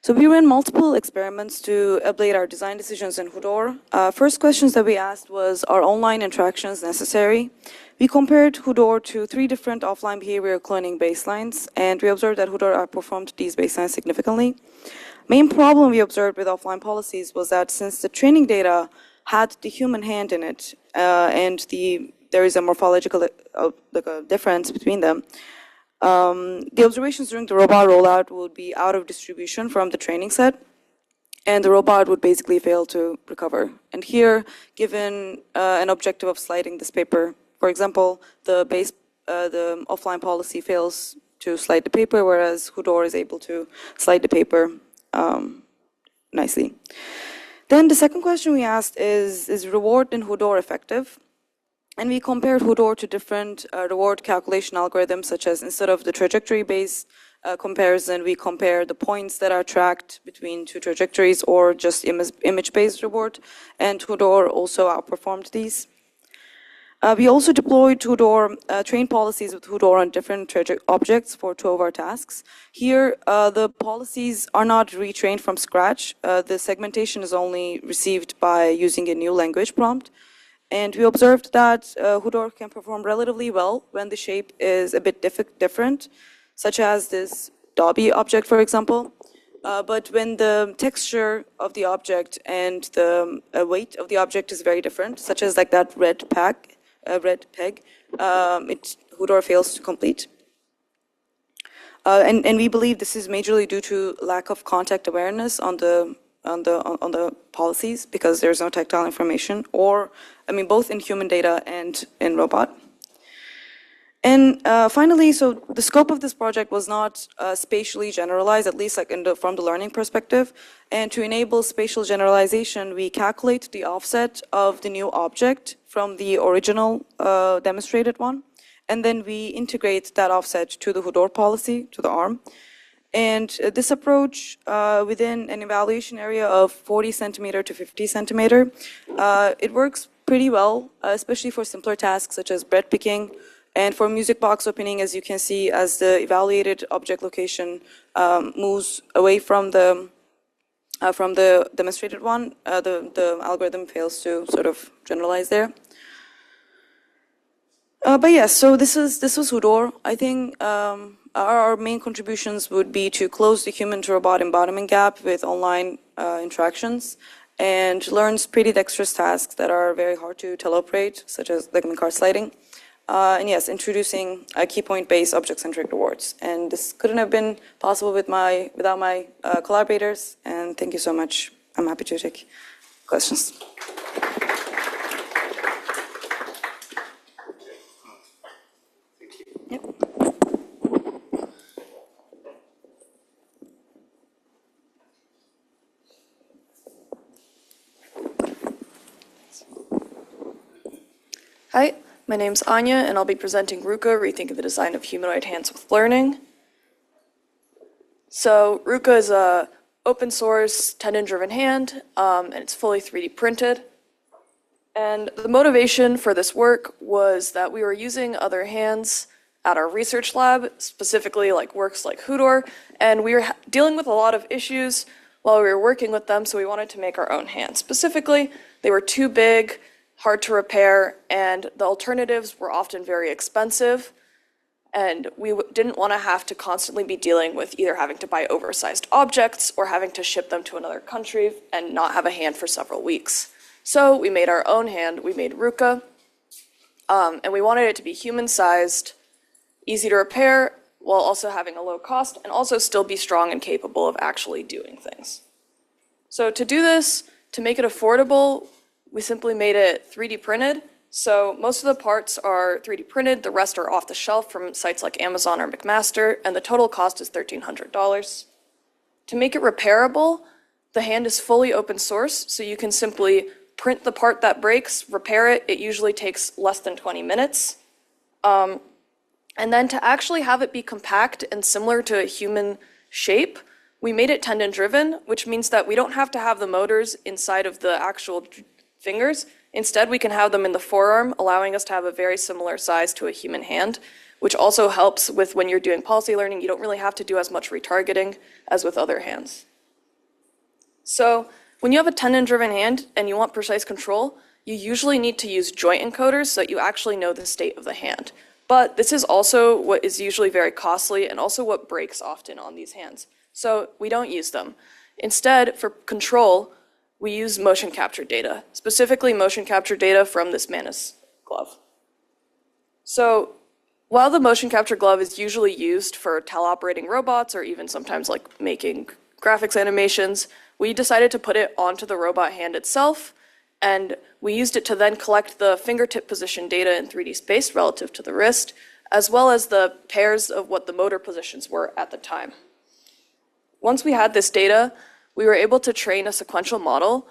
So we ran multiple experiments to ablate our design decisions in Huazhe. First questions that we asked was, are online interactions necessary? We compared Huazhe to 3 different offline behavior cloning baselines, and we observed that Huazhe outperformed these baselines significantly. Main problem we observed with offline policies was that since the training data had the human hand in it, and there is a morphological like a difference between them, the observations during the robot rollout would be out of distribution from the training set, and the robot would basically fail to recover. And here, given an objective of sliding this paper, for example, the offline policy fails to slide the paper, whereas Huazhe is able to slide the paper nicely. Then the second question we asked is reward in Huazhe effective? And we compared Huazhe to different reward calculation algorithms, such as instead of the trajectory-based comparison, we compare the points that are tracked between 2 trajectories or just image-based reward, and Huazhe also outperformed these. We also deployed Huazhe train policies with Huazhe on different objects for 2 of our tasks. Here, the policies are not retrained from scratch. The segmentation is only received by using a new language prompt. And we observed that Huazhe can perform relatively well when the shape is a bit different, such as this Dobby object, for example. But when the texture of the object and the weight of the object is very different, such as like that red peg, Huazhe fails to complete. And we believe this is majorly due to lack of contact awareness on the policies, because there's no tactile information, or I mean both in human data and in robot. And finally, so the scope of this project was not spatially generalized, at least like from the learning perspective. And to enable spatial generalization, we calculate the offset of the new object from the original demonstrated one, and then we integrate that offset to the Huazhe policy, to the arm. And this approach, within an evaluation area of 40 centimeter to 50 centimeter, it works pretty well, especially for simpler tasks such as bread picking. And for music box opening, as you can see, as the evaluated object location moves away from the demonstrated one, the algorithm fails to sort of generalize there. But yes, so this was Huazhe. I think our main contributions would be to close the human to robot embodiment gap with online interactions, and learns pretty dexterous tasks that are very hard to teleoperate, such as like card sliding. And yes, introducing key point-based object-centric rewards. And this couldn't have been possible without my collaborators. And thank you so much. I'm happy to take questions. Yep.
Hi, my name's Anya, and I'll be presenting RUCA, Rethinking the Design of Humanoid Hands with Learning. So RUCA is a open source tendon-driven hand, and it's fully 3D printed. And the motivation for this work was that we were using other hands at our research lab, specifically like works like Hudor, and we were dealing with a lot of issues while we were working with them, so we wanted to make our own hands. Specifically, they were too big, hard to repair, and the alternatives were often very expensive, and we didn't want to have to constantly be dealing with either having to buy oversized objects or having to ship them to another country and not have a hand for several weeks. So we made our own hand, we made RUCA, and we wanted it to be human-sized, easy to repair, while also having a low cost, and also still be strong and capable of actually doing things. So to do this, to make it affordable, we simply made it 3D printed. So most of the parts are 3D printed, the rest are off the shelf from sites like Amazon or McMaster, and the total cost is $1,300. To make it repairable, the hand is fully open source, so you can simply print the part that breaks, repair it. It usually takes less than 20 minutes. And then to actually have it be compact and similar to a human shape, we made it tendon-driven, which means that we don't have to have the motors inside of the actual fingers. Instead, we can have them in the forearm, allowing us to have a very similar size to a human hand, which also helps with when you're doing policy learning. You don't really have to do as much retargeting as with other hands. So when you have a tendon-driven hand and you want precise control, you usually need to use joint encoders so that you actually know the state of the hand. But this is also what is usually very costly and also what breaks often on these hands. So we don't use them. Instead, for control, we use motion capture data, specifically motion capture data from this Manus glove. So while the motion capture glove is usually used for teleoperating robots or even sometimes like making graphics animations, we decided to put it onto the robot hand itself, and we used it to then collect the fingertip position data in 3D space relative to the wrist, as well as the pairs of what the motor positions were at the time. Once we had this data, we were able to train a sequential model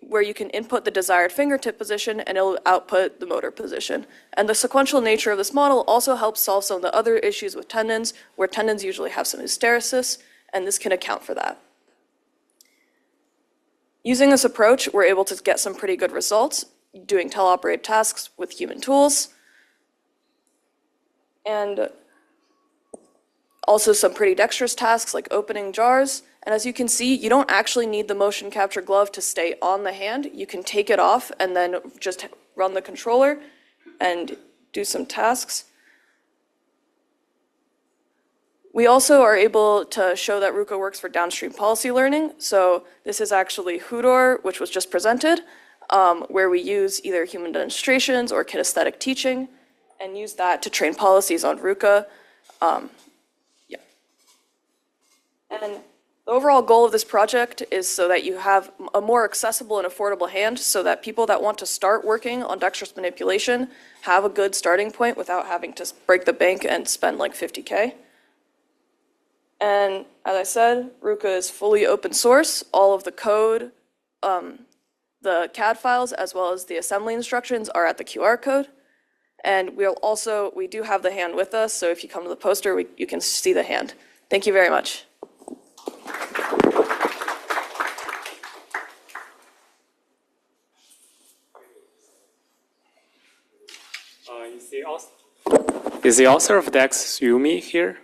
where you can input the desired fingertip position and it'll output the motor position. And the sequential nature of this model also helps solve some of the other issues with tendons, where tendons usually have some hysteresis, and this can account for that. Using this approach, we're able to get some pretty good results doing teleoperated tasks with human tools, and also some pretty dexterous tasks like opening jars. And as you can see, you don't actually need the motion capture glove to stay on the hand. You can take it off and then just run the controller and do some tasks. We also are able to show that RUCA works for downstream policy learning. So this is actually Hudor, which was just presented, where we use either human demonstrations or kinesthetic teaching and use that to train policies on RUCA. And the overall goal of this project is so that you have a more accessible and affordable hand so that people that want to start working on dexterous manipulation have a good starting point without having to break the bank and spend like 50K. And as I said, RUCA is fully open source. All of the code, the CAD files, as well as the assembly instructions are at the QR code. And we do have the hand with us, so if you come to the poster, you can see the hand. Thank you very much.
Is the author of Dex Yumi here?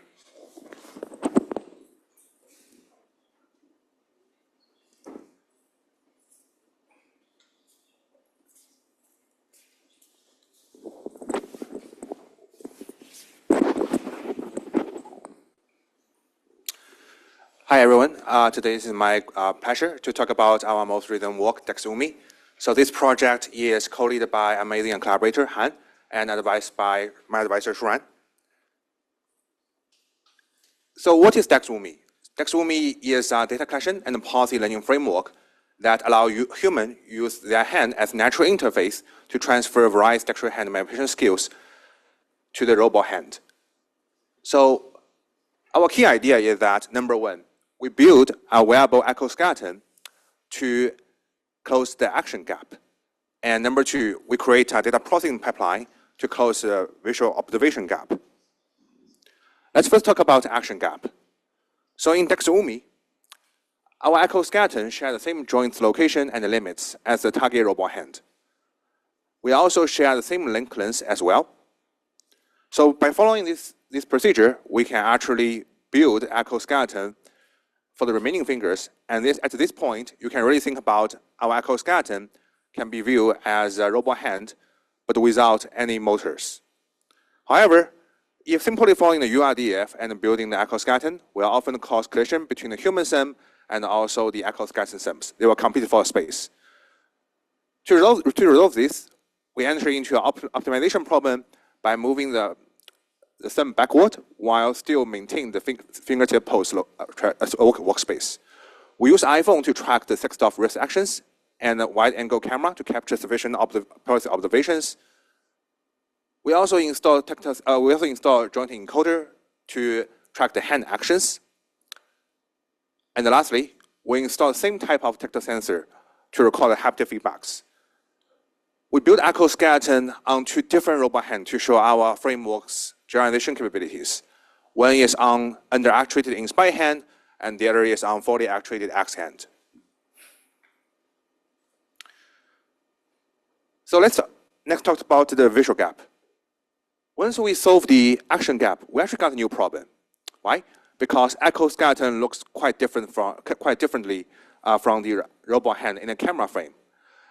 Hi everyone. Today is my pleasure to talk about our most recent work, Dexumi. So this project is co-led by amazing collaborator Han. and advised by my advisor, Shuran. So what is DexUmi? DexUmi is a data collection and policy learning framework that allow humans use their hand as natural interface to transfer various textual hand manipulation skills to the robot hand. So our key idea is that, number one, we build a wearable exoskeleton to close the action gap. And number two, we create a data processing pipeline to close the visual observation gap. Let's first talk about action gap. So in DexUmi, our exoskeleton shares the same joint location and limits as the target robot hand. We also share the same link length as well. So by following this procedure, we can actually build exoskeleton for the remaining fingers. And at this point, you can really think about our exoskeleton can be viewed as a robot hand, but without any motors. However, if simply following the URDF and building the exoskeleton will often cause collision between the human thumb and also the exoskeleton thumbs. They will compete for space. To resolve this, we enter into an optimization problem by moving the thumb backward while still maintaining the fingertip pose workspace. We use iPhone to track the text of wrist actions and a wide-angle camera to capture sufficient observations. We also install joint encoder to track the hand actions. And lastly, we install the same type of tactile sensor to record the haptic feedbacks. We build exoskeleton on two different robot hands to show our framework's generalization capabilities. One is on under-actuated inspired hand, and the other is on fully actuated X hand. So let's next talk about the visual gap. Once we solve the action gap, we actually got a new problem. Why? Because exoskeleton looks quite differently from the robot hand in a camera frame.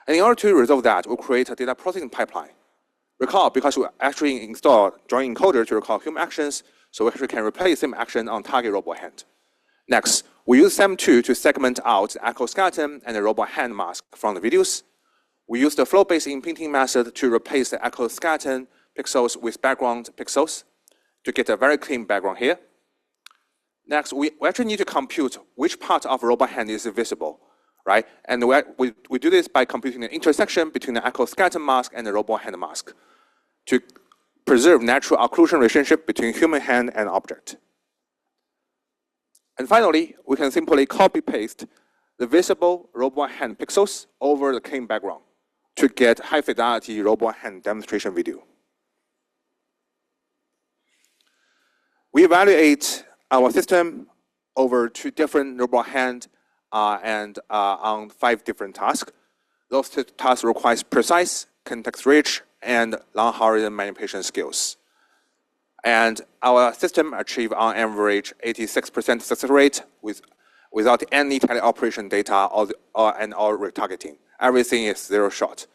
And in order to resolve that, we'll create a data processing pipeline. Recall, because we actually install joint encoder to record human actions, so we actually can replace same action on target robot hand. Next, we use SAM2 to segment out the exoskeleton and the robot hand mask from the videos. We use the flow-based imprinting method to replace the exoskeleton pixels with background pixels to get a very clean background here. Next, we actually need to compute which part of robot hand is visible, right? And we do this by computing the intersection between the exoskeleton mask and the robot hand mask to preserve natural occlusion relationship between human hand and object. And finally, we can simply copy-paste the visible robot hand pixels over the clean background to get high-fidelity robot hand demonstration video. We evaluate our system over two different robot hand and on 5 different tasks. Those tasks require precise, context-rich, and long horizon manipulation skills. And our system achieves on average 86% success rate without any teleoperation data or retargeting. Everything is 0 shot.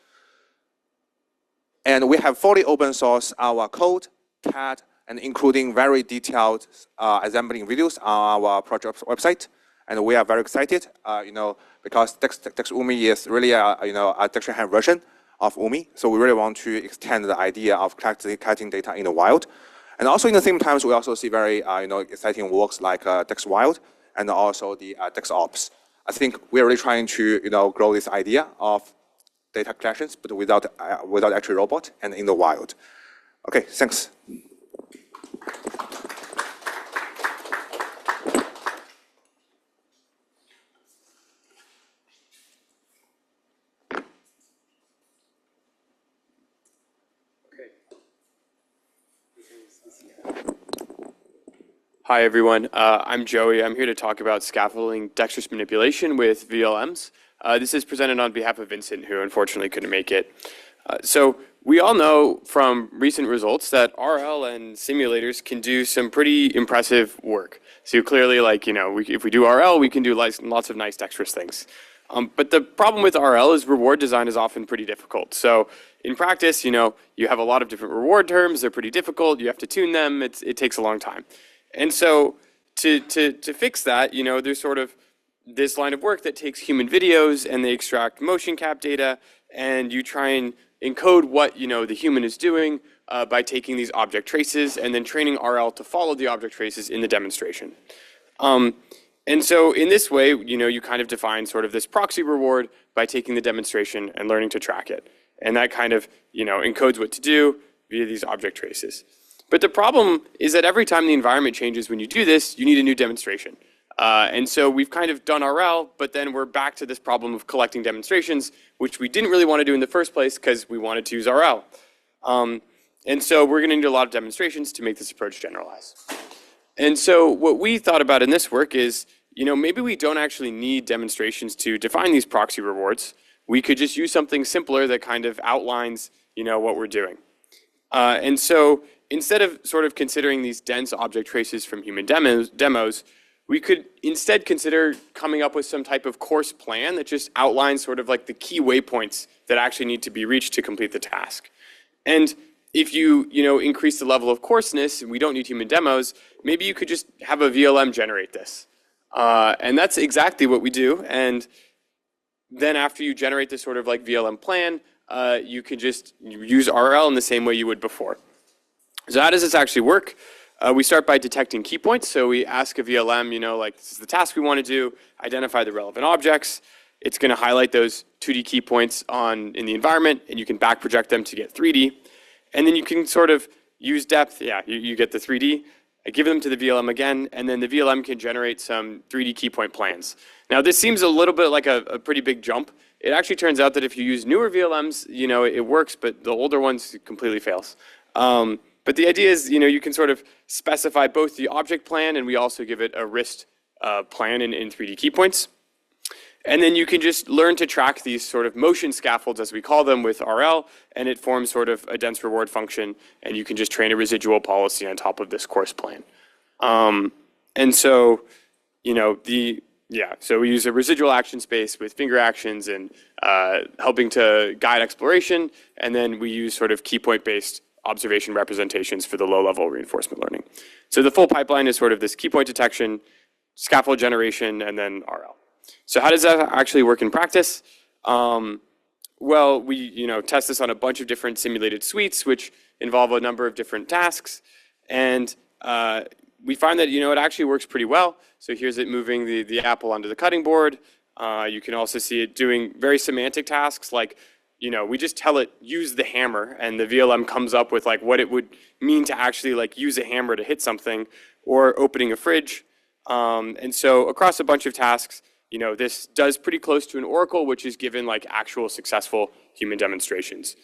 And we have fully open source our code, CAD, and including very detailed assembling videos on our project website. And we are very excited, because DexUmi is really a texture hand version of UMI. So we really want to extend the idea of collecting data in the wild. And also in the same times, we also see very exciting works like DexWild and also the DexOps. I think we're really trying to grow this idea of data collections, but without actual robot and in the wild. Okay, thanks.
Hi, everyone. I'm Joey. I'm here to talk about scaffolding dexterous manipulation with VLMs. This is presented on behalf of Vincent, who unfortunately couldn't make it. So we all know from recent results that RL and simulators can do some pretty impressive work. So clearly, if we do RL, we can do lots of nice dexterous things. But the problem with RL is reward design is often pretty difficult. So in practice, you have a lot of different reward terms. They're pretty difficult. You have to tune them. It takes a long time. And so to fix that, there's sort of this line of work that takes human videos and they extract motion cap data, and you try and encode what the human is doing by taking these object traces and then training RL to follow the object traces in the demonstration. And so in this way, you kind of define sort of this proxy reward by taking the demonstration and learning to track it. And that kind of, encodes what to do via these object traces. But the problem is that every time the environment changes when you do this, you need a new demonstration. And so we've kind of done RL, but then we're back to this problem of collecting demonstrations, which we didn't really want to do in the first place because we wanted to use RL. And so we're going to need a lot of demonstrations to make this approach generalize. And so what we thought about in this work is, maybe we don't actually need demonstrations to define these proxy rewards. We could just use something simpler that kind of outlines, what we're doing. And so instead of sort of considering these dense object traces from human demos, we could instead consider coming up with some type of course plan that just outlines sort of like the key waypoints that actually need to be reached to complete the task. And if you, increase the level of coarseness, and we don't need human demos, maybe you could just have a VLM generate this. And that's exactly what we do. And then after you generate this sort of like VLM plan, you can just use RL in the same way you would before. So how does this actually work? We start by detecting key points. So we ask a VLM, like this is the task we want to do, identify the relevant objects. It's going to highlight those 2D key points in the environment, and you can back project them to get 3D. And then you can sort of use depth. Yeah, you get the 3D. I give them to the VLM again, and then the VLM can generate some 3D key point plans. Now, this seems a little bit like a pretty big jump. It actually turns out that if you use newer VLMs, it works, but the older ones completely fails. But the idea is, you can sort of specify both the object plan, and we also give it a wrist plan in 3D key points. And then you can just learn to track these sort of motion scaffolds, as we call them, with RL, and it forms sort of a dense reward function, and you can just train a residual policy on top of this course plan. And so, so we use a residual action space with finger actions and helping to guide exploration, and then we use sort of key point-based observation representations for the low-level reinforcement learning. So the full pipeline is sort of this key point detection, scaffold generation, and then RL. So how does that actually work in practice? Well, we test this on a bunch of different simulated suites, which involve a number of different tasks, and we find that it actually works pretty well. So here's it moving the apple onto the cutting board. You can also see it doing very semantic tasks like we just tell it use the hammer, and the VLM comes up with like what it would mean to actually like use a hammer to hit something, or opening a fridge. And so across a bunch of tasks, this does pretty close to an oracle, which is given like actual successful human demonstrations.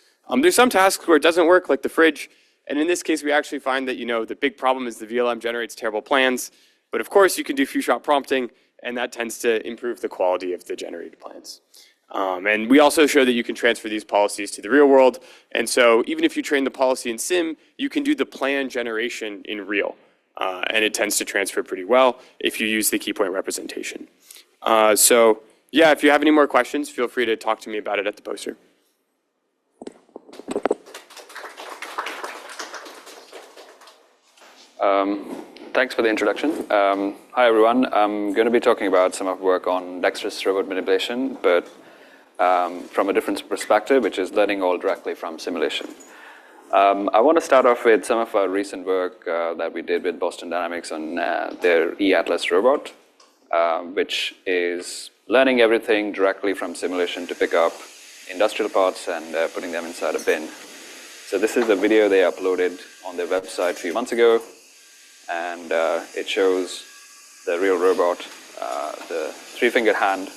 There's some tasks where it doesn't work, like the fridge. And in this case, we actually find that, the big problem is the VLM generates terrible plans. But of course, you can do few-shot prompting, and that tends to improve the quality of the generated plans. And we also show that you can transfer these policies to the real world. And so even if you train the policy in sim, you can do the plan generation in real. And it tends to transfer pretty well if you use the key point representation. So yeah, if you have any more questions, feel free to talk to me about it at the poster.
Thanks for the introduction. Hi everyone, I'm going to be talking about some of work on dexterous robot manipulation, but from a different perspective, which is learning all directly from simulation. I want to start off with some of our recent work that we did with Boston Dynamics on their eAtlas robot, which is learning everything directly from simulation to pick up industrial parts and putting them inside a bin. So this is the video they uploaded on their website a few months ago, and it shows the real robot, the three-fingered hand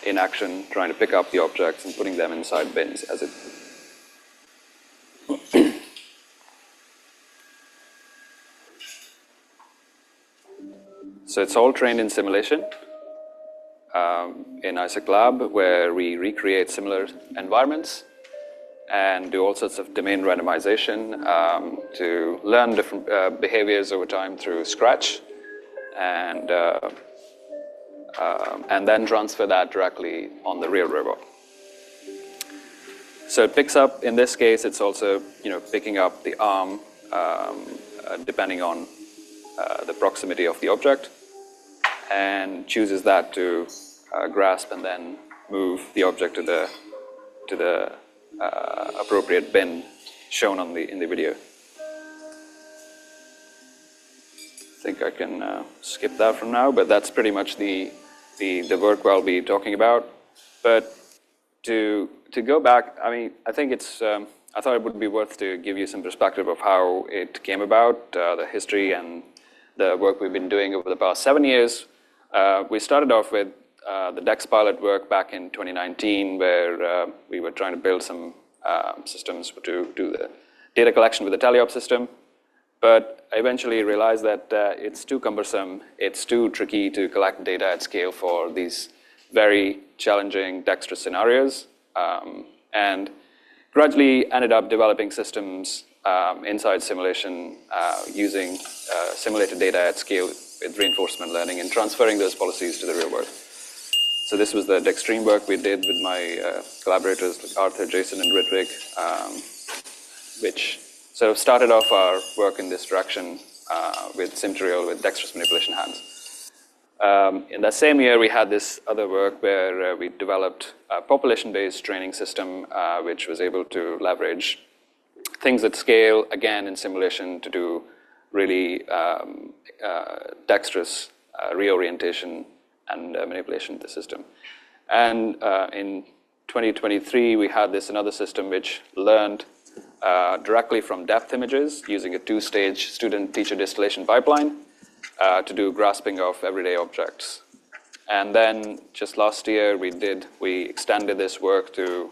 in action, trying to pick up the objects and putting them inside bins as it. So it's all trained in simulation in ISAC Lab, where we recreate similar environments and do all sorts of domain randomization to learn different behaviors over time through Scratch, and then transfer that directly on the real robot. So it picks up, in this case, it's also picking up the arm depending on the proximity of the object. and chooses that to grasp and then move the object to the appropriate bin shown in the video. I think I can skip that from now, but that's pretty much the work I'll be talking about. But to go back, I mean, I think it's, I thought it would be worth to give you some perspective of how it came about, the history and the work we've been doing over the past 7 years. We started off with the Dex pilot work back in 2019, where we were trying to build some systems to do the data collection with the teleop system. But I eventually realized that it's too cumbersome, it's too tricky to collect data at scale for these very challenging dexterous scenarios, and gradually ended up developing systems inside simulation using simulated data at scale with reinforcement learning and transferring those policies to the real world. So this was the Dextream work we did with my collaborators like Arthur, Jason, and Ritwik, which sort of started off our work in this direction with SimTurial, with dexterous manipulation hands. In that same year, we had this other work where we developed a population-based training system which was able to leverage things at scale, again in simulation, to do really dexterous reorientation and manipulation of the system. And in 2023, we had another system which learned directly from depth images using a two-stage student-teacher distillation pipeline to do grasping of everyday objects. And then just last year, we extended this work to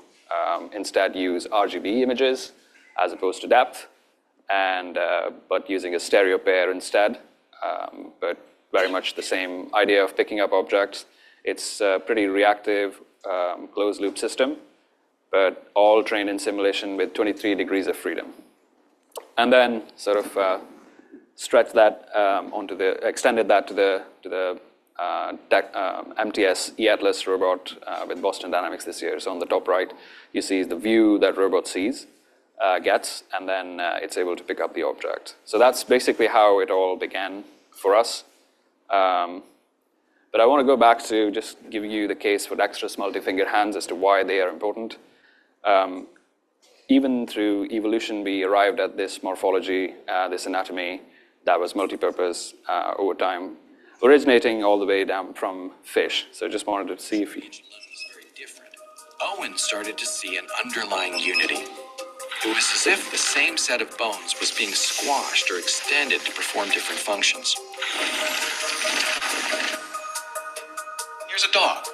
instead use RGB images as opposed to depth, and but using a stereo pair instead, but very much the same idea of picking up objects. It's a pretty reactive closed-loop system, but all trained in simulation with 23 degrees of freedom. And then sort of stretched that extended that to the MTS eAtlas robot with Boston Dynamics this year. So on the top right, you see the view that robot gets, and then it's able to pick up the object. So that's basically how it all began for us. But I want to go back to just give you the case for dexterous multi-finger hands as to why they are important. Even through evolution, we arrived at this morphology, this anatomy that was multi-purpose over time, originating all the way down from fish. So just wanted to see if you...
Very different. Owen started to see an underlying unity. It was as if the same set of bones was being squashed or extended to perform different functions. Here's a dog.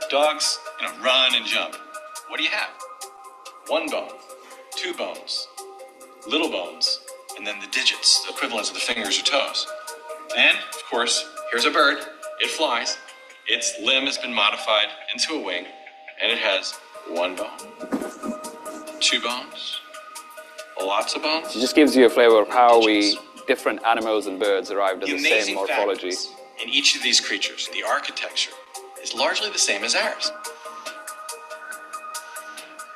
Dogs, run and jump. What do you have? One bone, two bones, little bones, and then the digits, the equivalents of the fingers or toes. And, of course, here's a bird. It flies. Its limb has been modified into a wing, and it has one bone, two bones, lots of bones.
It just gives you a flavor of how different animals and birds arrived at the same morphology.
In each of these creatures, the architecture is largely the same as ours.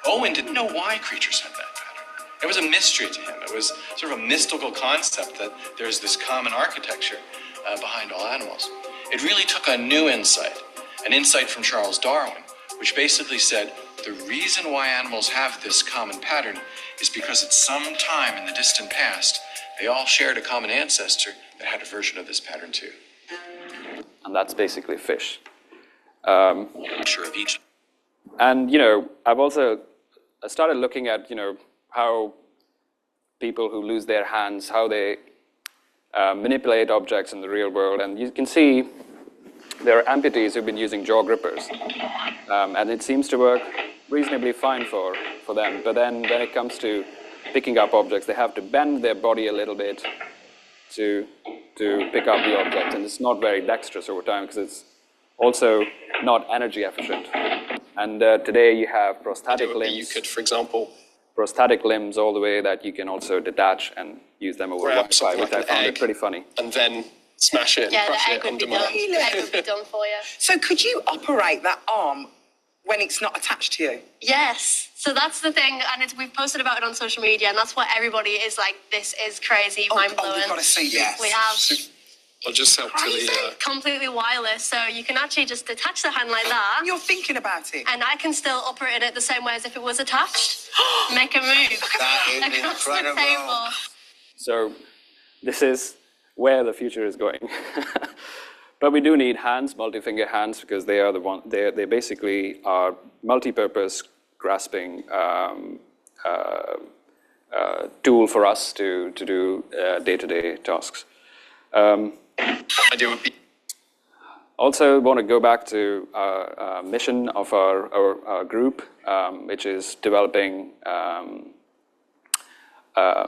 Owen didn't know why creatures had that pattern. It was a mystery to him. It was sort of a mystical concept that there's this common architecture behind all animals. It really took a new insight, an insight from Charles Darwin, which basically said the reason why animals have this common pattern is because at some time in the distant past, they all shared a common ancestor that had a version of this pattern too.
And that's basically fish.
Sure of each.
And, I started looking at, how people who lose their hands, how they manipulate objects in the real world. And you can see there are amputees who've been using jaw grippers. And it seems to work reasonably fine for them. But then when it comes to picking up objects, they have to bend their body a little bit to pick up the object. And it's not very dexterous over time because it's also not energy efficient. And today you have prosthetic limbs.
You could, for example,
prosthetic limbs all the way that you can also detach and use them over Wi-Fi, which I found it pretty funny.
And then smash it and crush it on demand.
The egg would be done for you. So could you operate that arm when it's not attached to you?
Yes. So that's the thing, and we've posted about it on social media, and that's what everybody is like, this is crazy, mind-blowing.
We've got to see this.
We have.
I'll just help to the...
Completely wireless, so you can actually just detach the hand like that.
You're thinking about it.
And I can still operate it the same way as if it was attached. Make a move.
That is
across
incredible.
the table.
So this is where the future is going. But we do need hands, multi-finger hands, because they are they basically are multi-purpose grasping tool for us to do day-to-day tasks. Also, want to go back to our mission of our group, which is developing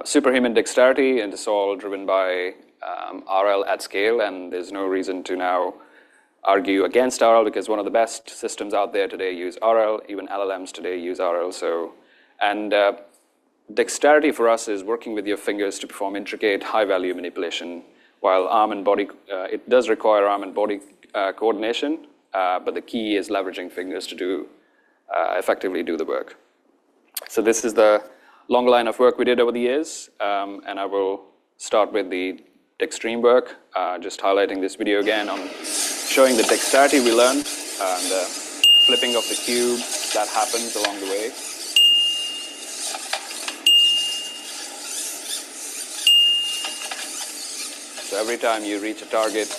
superhuman dexterity, and it's all driven by RL at scale, and there's no reason to now argue against RL, because one of the best systems out there today use RL, even LLMs today use RL. And dexterity for us is working with your fingers to perform intricate, high-value manipulation, while arm and body, it does require arm and body coordination, but the key is leveraging fingers to effectively do the work. So this is the long line of work we did over the years, and I will start with the Dextreme work, just highlighting this video again on showing the dexterity we learned and the flipping of the cube that happens along the way. So every time you reach a target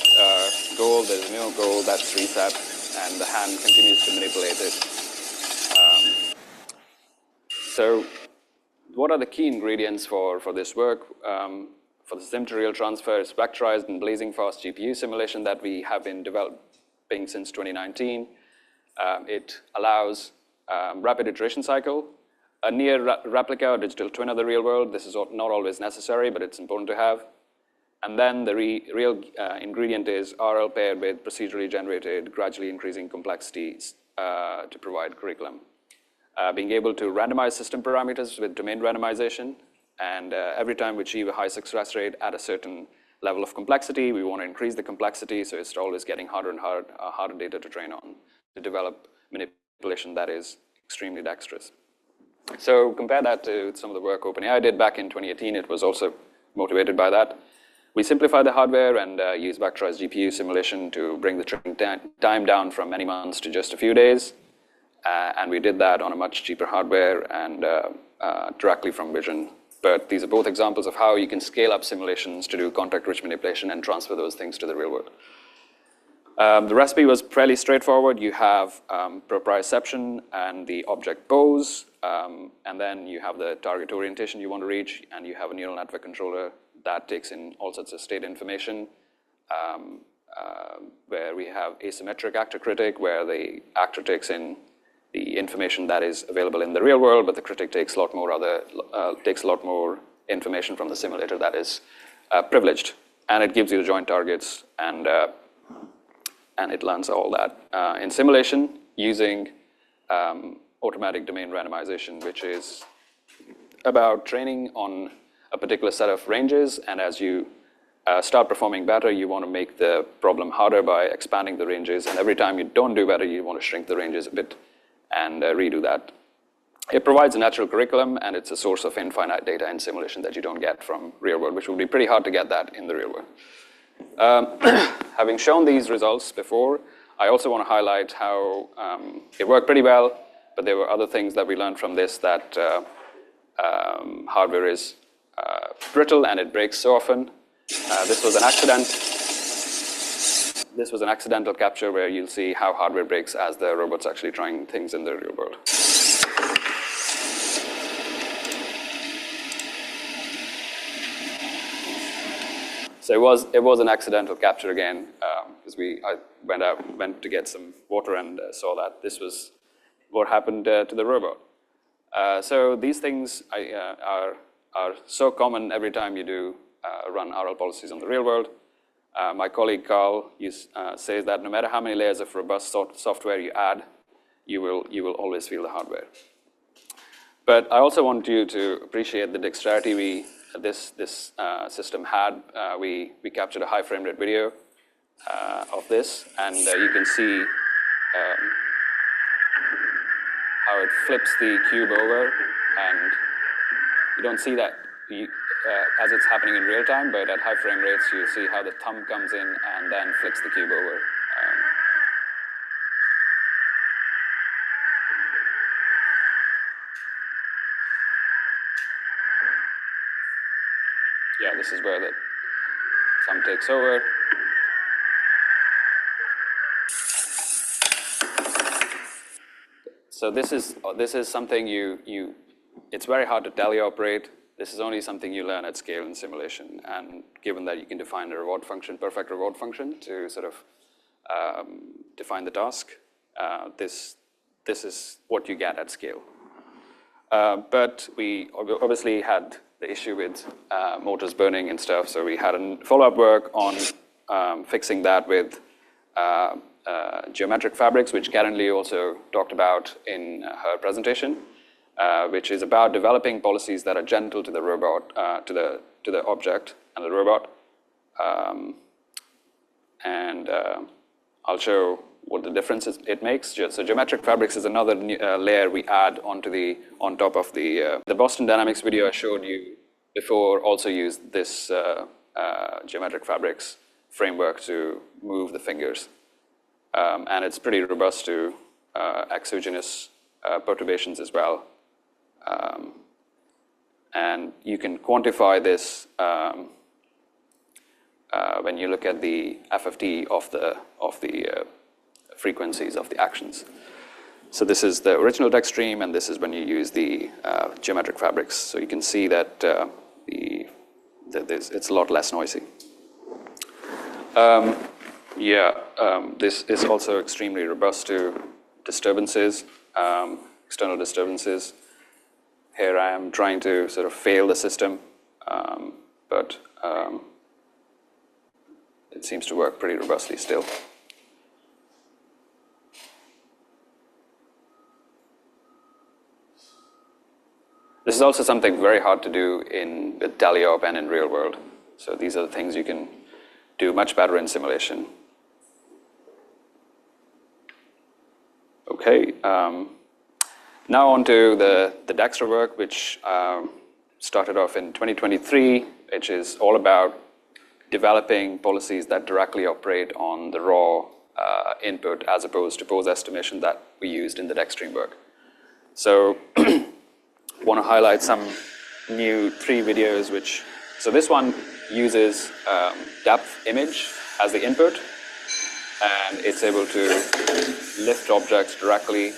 goal, there's a new goal that's reset, and the hand continues to manipulate it. So what are the key ingredients for this work? For the sim-to-real transfer, it's vectorized and blazing fast GPU simulation that we have been developing since 2019. It allows rapid iteration cycle, a near replica or digital twin of the real world. This is not always necessary, but it's important to have. And then the real ingredient is RL paired with procedurally generated, gradually increasing complexities to provide curriculum. Being able to randomize system parameters with domain randomization, and every time we achieve a high success rate at a certain level of complexity, we want to increase the complexity, so it's always getting harder and harder data to train on to develop manipulation that is extremely dexterous. So compare that to some of the work OpenAI did back in 2018. It was also motivated by that. We simplify the hardware and use vectorized GPU simulation to bring the training time down from many months to just a few days. And we did that on a much cheaper hardware and directly from Vision. But these are both examples of how you can scale up simulations to do context-rich manipulation and transfer those things to the real world. The recipe was fairly straightforward. You have proprioception and the object pose, and then you have the target orientation you want to reach, and you have a neural network controller that takes in all sorts of state information, where we have asymmetric actor critic, where the actor takes in the information that is available in the real world, but the critic takes a lot more information from the simulator that is privileged, and it gives you the joint targets, and it learns all that in simulation using automatic domain randomization, which is about training on a particular set of ranges, and as you start performing better, you want to make the problem harder by expanding the ranges, and every time you don't do better, you want to shrink the ranges a bit and redo that. It provides a natural curriculum, and it's a source of infinite data in simulation that you don't get from real world, which would be pretty hard to get that in the real world. Having shown these results before, I also want to highlight how it worked pretty well, but there were other things that we learned from this, that hardware is brittle and it breaks so often. This was an accident. This was an accidental capture where you'll see how hardware breaks as the robot's actually trying things in the real world. So it was an accidental capture again, because I went to get some water and saw that this was what happened to the robot. So these things are so common every time you do run RL policies on the real world. My colleague Carl says that no matter how many layers of robust software you add, you will always feel the hardware. But I also want you to appreciate the dexterity this system had. We captured a high frame rate video of this, and you can see how it flips the cube over, and you don't see that as it's happening in real time, but at high frame rates, you see how the thumb comes in and then flicks the cube over. Yeah, this is where the thumb takes over. So this is something it's very hard to teleoperate. This is only something you learn at scale in simulation. And given that you can define a reward function, perfect reward function, to sort of define the task, this is what you get at scale. But we obviously had the issue with motors burning and stuff, so we had a follow-up work on fixing that with geometric fabrics, which Karen Lee also talked about in her presentation, which is about developing policies that are gentle to the robot, to the object and the robot. I'll show what the differences it makes. So geometric fabrics is another layer we add on top of the Boston Dynamics video I showed you before. Also used this geometric fabrics framework to move the fingers. And it's pretty robust to exogenous perturbations as well. And you can quantify this when you look at the FFT of the frequencies of the actions. So this is the original text stream, and this is when you use the geometric fabrics. So you can see that it's a lot less noisy. This is also extremely robust to disturbances, external disturbances. Here I am trying to sort of fail the system, but it seems to work pretty robustly still. This is also something very hard to do with teleop and in real world. So these are the things you can do much better in simulation. Okay, now on to the Dexter work, which started off in 2023, which is all about developing policies that directly operate on the raw input as opposed to pose estimation that we used in the Dextream work. So want to highlight some new 3 videos, so this one uses depth image as the input, and it's able to lift objects directly.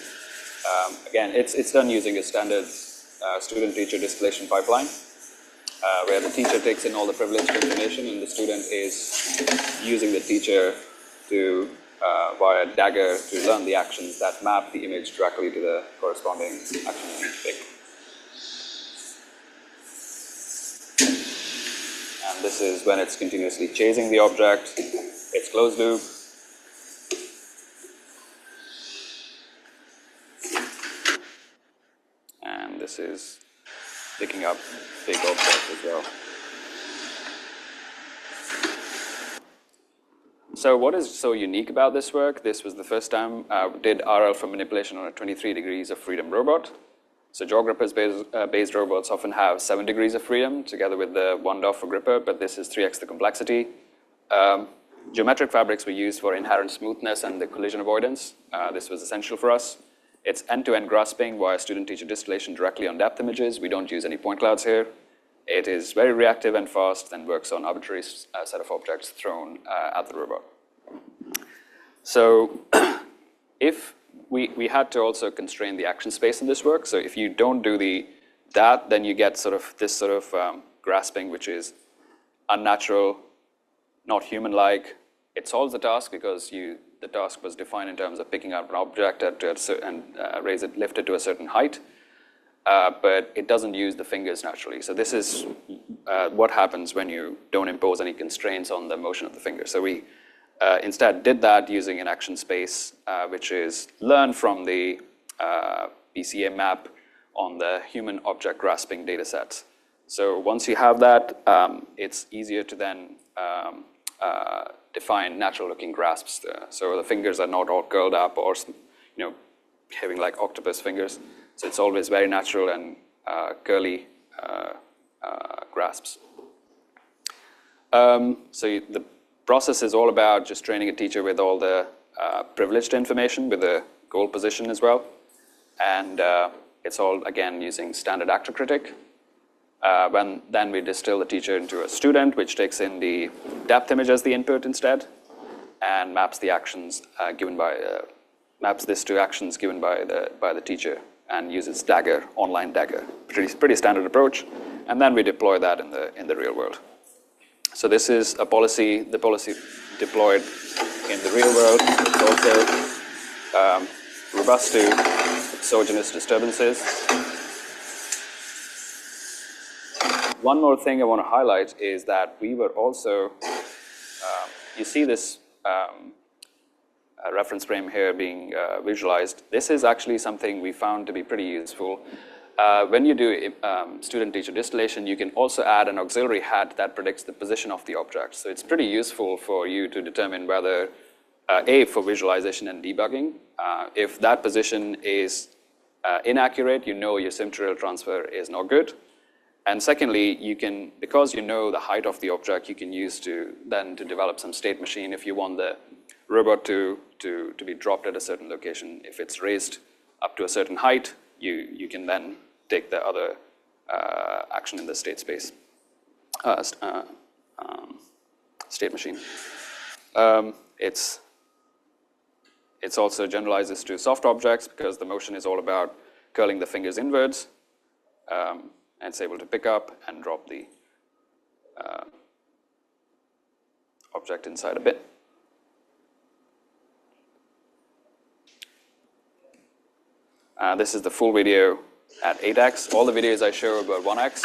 Again, it's done using a standard student-teacher distillation pipeline, where the teacher takes in all the privileged information and the student is using the teacher to, via Dagger, to learn the actions that map the image directly to the corresponding action in each pick. And this is when it's continuously chasing the object. It's closed loop. And this is picking up big objects as well. So what is so unique about this work? This was the first time we did RL for manipulation on a 23 degrees of freedom robot. So geographers-based robots often have 7 degrees of freedom together with the 1 DOF for gripper, but this is 3x the complexity. Geometric fabrics were used for inherent smoothness and the collision avoidance. This was essential for us. It's end-to-end grasping via student-teacher distillation directly on depth images. We don't use any point clouds here. It is very reactive and fast and works on arbitrary set of objects thrown at the robot. So if we had to also constrain the action space in this work. So if you don't do that, then you get this sort of grasping, which is unnatural, not human-like. It solves the task because the task was defined in terms of picking up an object and lift it to a certain height, but it doesn't use the fingers naturally. So this is what happens when you don't impose any constraints on the motion of the fingers. So we instead did that using an action space, which is learned from the PCA map on the human object grasping data sets. So once you have that, it's easier to then define natural-looking grasps. So the fingers are not all curled up or having like octopus fingers. So it's always very natural and curly grasps. The process is all about just training a teacher with all the privileged information with the goal position as well. And it's all, again, using standard actor critic. Then we distill the teacher into a student, which takes in the depth image as the input instead, and maps the actions maps this to actions given by the teacher, and uses Dagger, online Dagger. Pretty standard approach. And then we deploy that in the real world. So this is the policy deployed in the real world. It's also robust to exogenous disturbances. One more thing I want to highlight is that we were also, you see this reference frame here being visualized. This is actually something we found to be pretty useful. When you do student-teacher distillation, you can also add an auxiliary hat that predicts the position of the object. So it's pretty useful for you to determine whether, for visualization and debugging, if that position is inaccurate, you know your sim-to-real transfer is not good. And secondly, you can, because you know the height of the object, you can use to develop some state machine if you want the robot to be dropped at a certain location. If it's raised up to a certain height, you can then take the other action in the state space, state machine. It's also generalizes to soft objects because the motion is all about curling the fingers inwards. And it's able to pick up and drop the object inside a bin. This is the full video at 8x. All the videos I show are about 1x.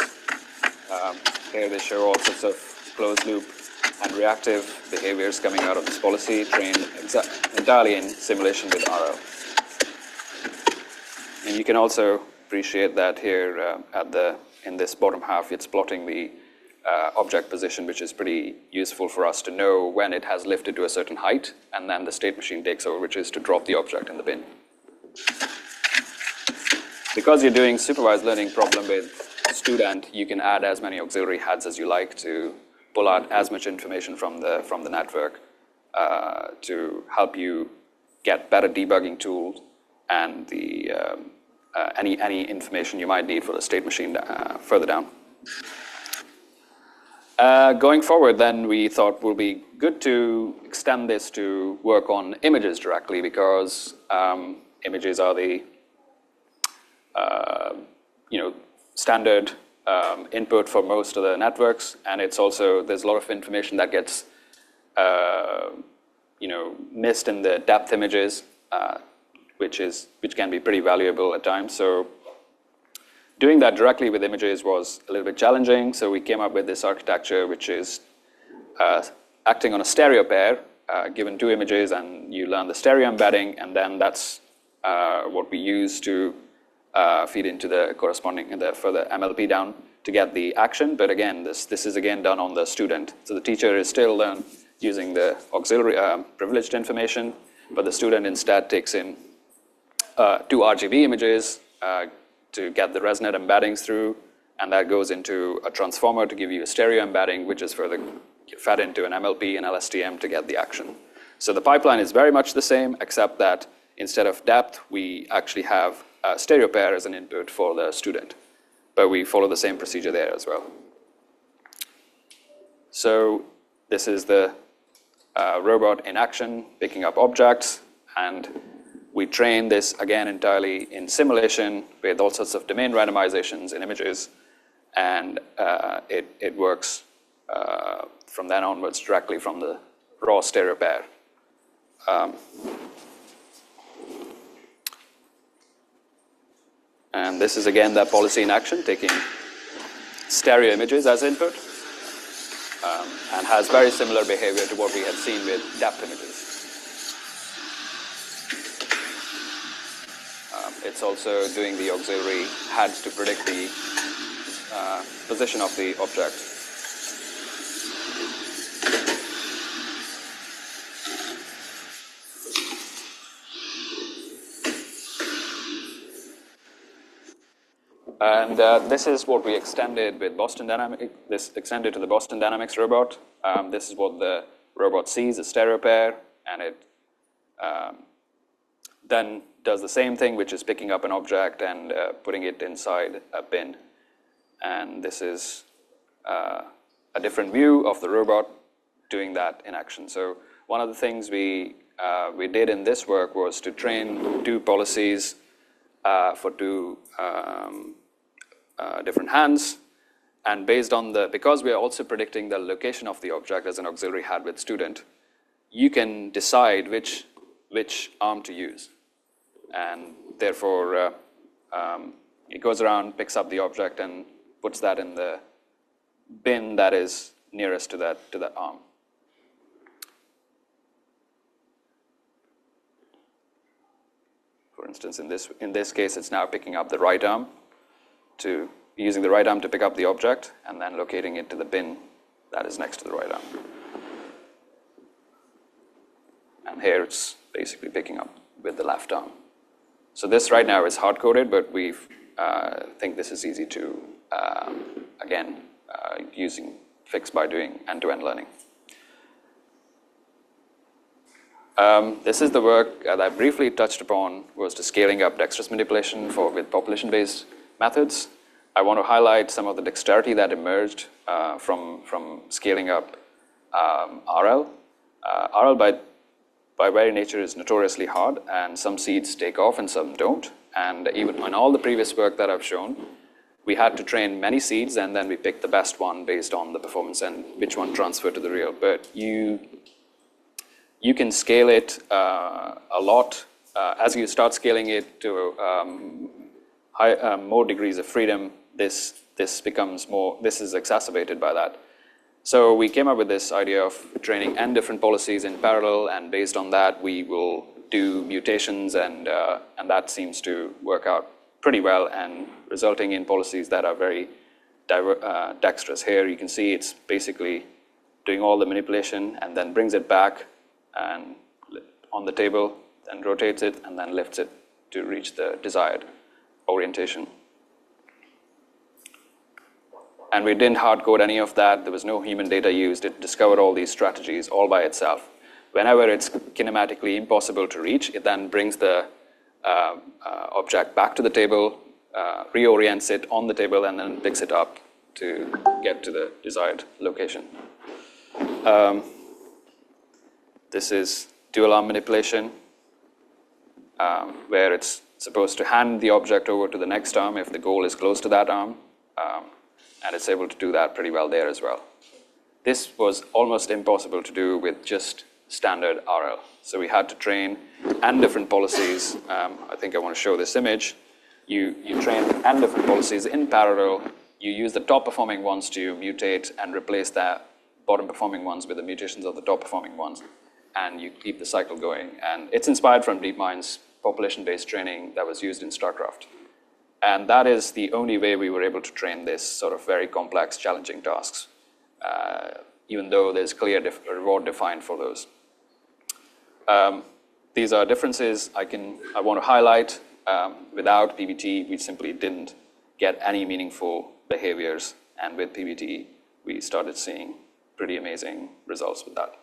Here they show all sorts of closed loop and reactive behaviors coming out of this policy, trained entirely in simulation with RL. And you can also appreciate that here in this bottom half, it's plotting the object position, which is pretty useful for us to know when it has lifted to a certain height, and then the state machine takes over, which is to drop the object in the bin. Because you're doing supervised learning problem with student, you can add as many auxiliary hats as you like to pull out as much information from the network to help you get better debugging tools and the any information you might need for the state machine further down. Going forward, then, we thought it would be good to extend this to work on images directly, because images are the standard input for most of the networks, and it's also, there's a lot of information that gets missed in the depth images, which can be pretty valuable at times. So doing that directly with images was a little bit challenging, so we came up with this architecture, which is acting on a stereo pair, given two images, and you learn the stereo embedding, and then that's what we use to feed into the corresponding further MLP down to get the action. But again, this is again done on the student. So the teacher is still using the auxiliary privileged information, but the student instead takes in two RGB images to get the resonant embeddings through, and that goes into a transformer to give you a stereo embedding, which is further fed into an MLP and LSTM to get the action. So the pipeline is very much the same, except that instead of depth, we actually have a stereo pair as an input for the student, but we follow the same procedure there as well. So this is the robot in action, picking up objects, and we train this again entirely in simulation with all sorts of domain randomizations in images, and it works from then onwards directly from the raw stereo pair. And this is again that policy in action, taking stereo images as input, and has very similar behavior to what we had seen with depth images. It's also doing the auxiliary hats to predict the position of the object. And this is what we extended with Boston Dynamics. This extended to the Boston Dynamics robot. This is what the robot sees, a stereo pair, and it then does the same thing, which is picking up an object and putting it inside a bin. And this is a different view of the robot doing that in action. So one of the things we did in this work was to train 2 policies for 2 different hands. And based on because we are also predicting the location of the object as an auxiliary hardware student, you can decide which arm to use. And therefore, it goes around, picks up the object, and puts that in the bin that is nearest to that arm. For instance, in this case, it's now picking up the right arm, using the right arm to pick up the object, and then locating it to the bin that is next to the right arm. And here it's basically picking up with the left arm. So this right now is hard-coded, but we think this is easy to, again, fix by doing end-to-end learning. This is the work that I briefly touched upon, was to scaling up dexterous manipulation with population-based methods. I want to highlight some of the dexterity that emerged from scaling up RL. RL by very nature is notoriously hard, and some seeds take off and some don't. And even on all the previous work that I've shown, we had to train many seeds, and then we picked the best one based on the performance and which one transferred to the real. But you can scale it a lot. As you start scaling it to more degrees of freedom, this is exacerbated by that. So we came up with this idea of training n different policies in parallel, and based on that, we will do mutations, and that seems to work out pretty well, and resulting in policies that are very dexterous. Here you can see it's basically doing all the manipulation and then brings it back and on the table, then rotates it, and then lifts it to reach the desired orientation. And we didn't hard code any of that. There was no human data used. It discovered all these strategies all by itself. Whenever it's kinematically impossible to reach, it then brings the object back to the table, reorients it on the table, and then picks it up to get to the desired location. This is dual arm manipulation, where it's supposed to hand the object over to the next arm if the goal is close to that arm, and it's able to do that pretty well there as well. This was almost impossible to do with just standard RL. So we had to train n different policies. I think I want to show this image. You train n different policies in parallel. You use the top performing ones to mutate and replace the bottom performing ones with the mutations of the top performing ones. And you keep the cycle going. And it's inspired from DeepMind's population-based training that was used in StarCraft. And that is the only way we were able to train this sort of very complex, challenging tasks, even though there's clear reward defined for those. These are differences I want to highlight. Without PBT, we simply didn't get any meaningful behaviors. And with PBT, we started seeing pretty amazing results with that.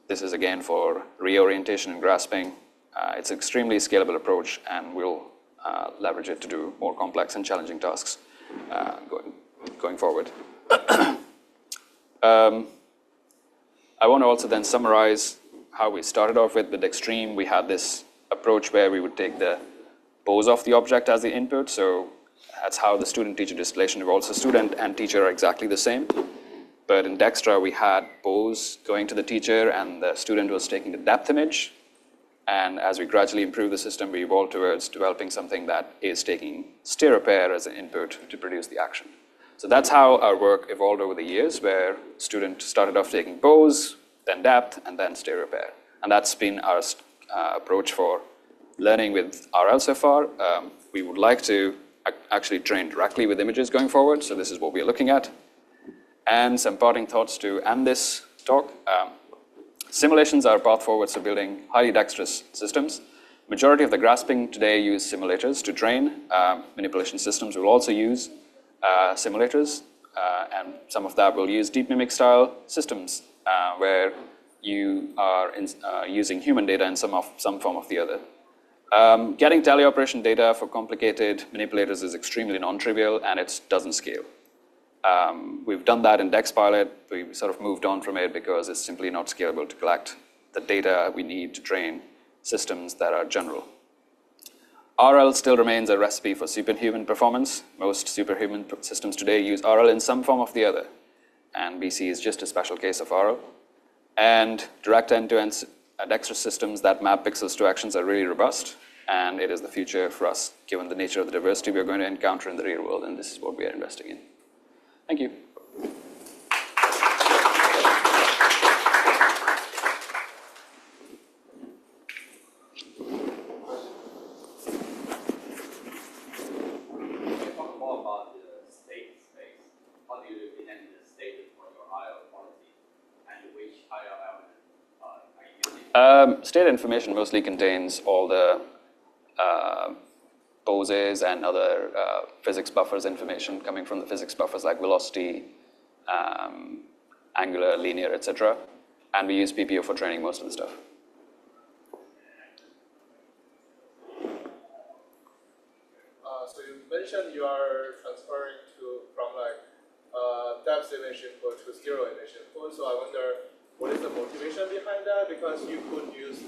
This is again for reorientation and grasping. It's an extremely scalable approach, and we'll leverage it to do more complex and challenging tasks going forward. I want to also then summarize how we started off with Extreme. We had this approach where we would take the pose of the object as the input. So that's how the student-teacher distillation evolves. So student and teacher are exactly the same. But in Dextra, we had pose going to the teacher, and the student was taking the depth image. And as we gradually improve the system, we evolved towards developing something that is taking stereo pair as an input to produce the action. So that's how our work evolved over the years, where student started off taking pose, then depth, and then stereo pair. And that's been our approach for learning with RL so far. We would like to actually train directly with images going forward. So this is what we're looking at. And some parting thoughts to end this talk. Simulations are a path forward to building highly dexterous systems. Majority of the grasping today use simulators to train. Manipulation systems will also use simulators, and some of that will use deep mimic style systems where you are using human data in some form of the other. Getting teleoperation data for complicated manipulators is extremely non-trivial, and it doesn't scale. We've done that in DexPilot. We sort of moved on from it because it's simply not scalable to collect the data we need to train systems that are general. RL still remains a recipe for superhuman performance. Most superhuman systems today use RL in some form of the other, and BC is just a special case of RL. And direct end-to-end Dexterous systems that map pixels to actions are really robust, and it is the future for us, given the nature of the diversity we are going to encounter in the real world, and this is what we are investing in. Thank you. State information mostly contains all the poses and other physics buffers information coming from the physics buffers like velocity, angular, linear, etc. And we use PPO for training most of the stuff.
So you mentioned you are transferring from depth image input to stereo image input. So I wonder, what is the motivation behind that? Because you could use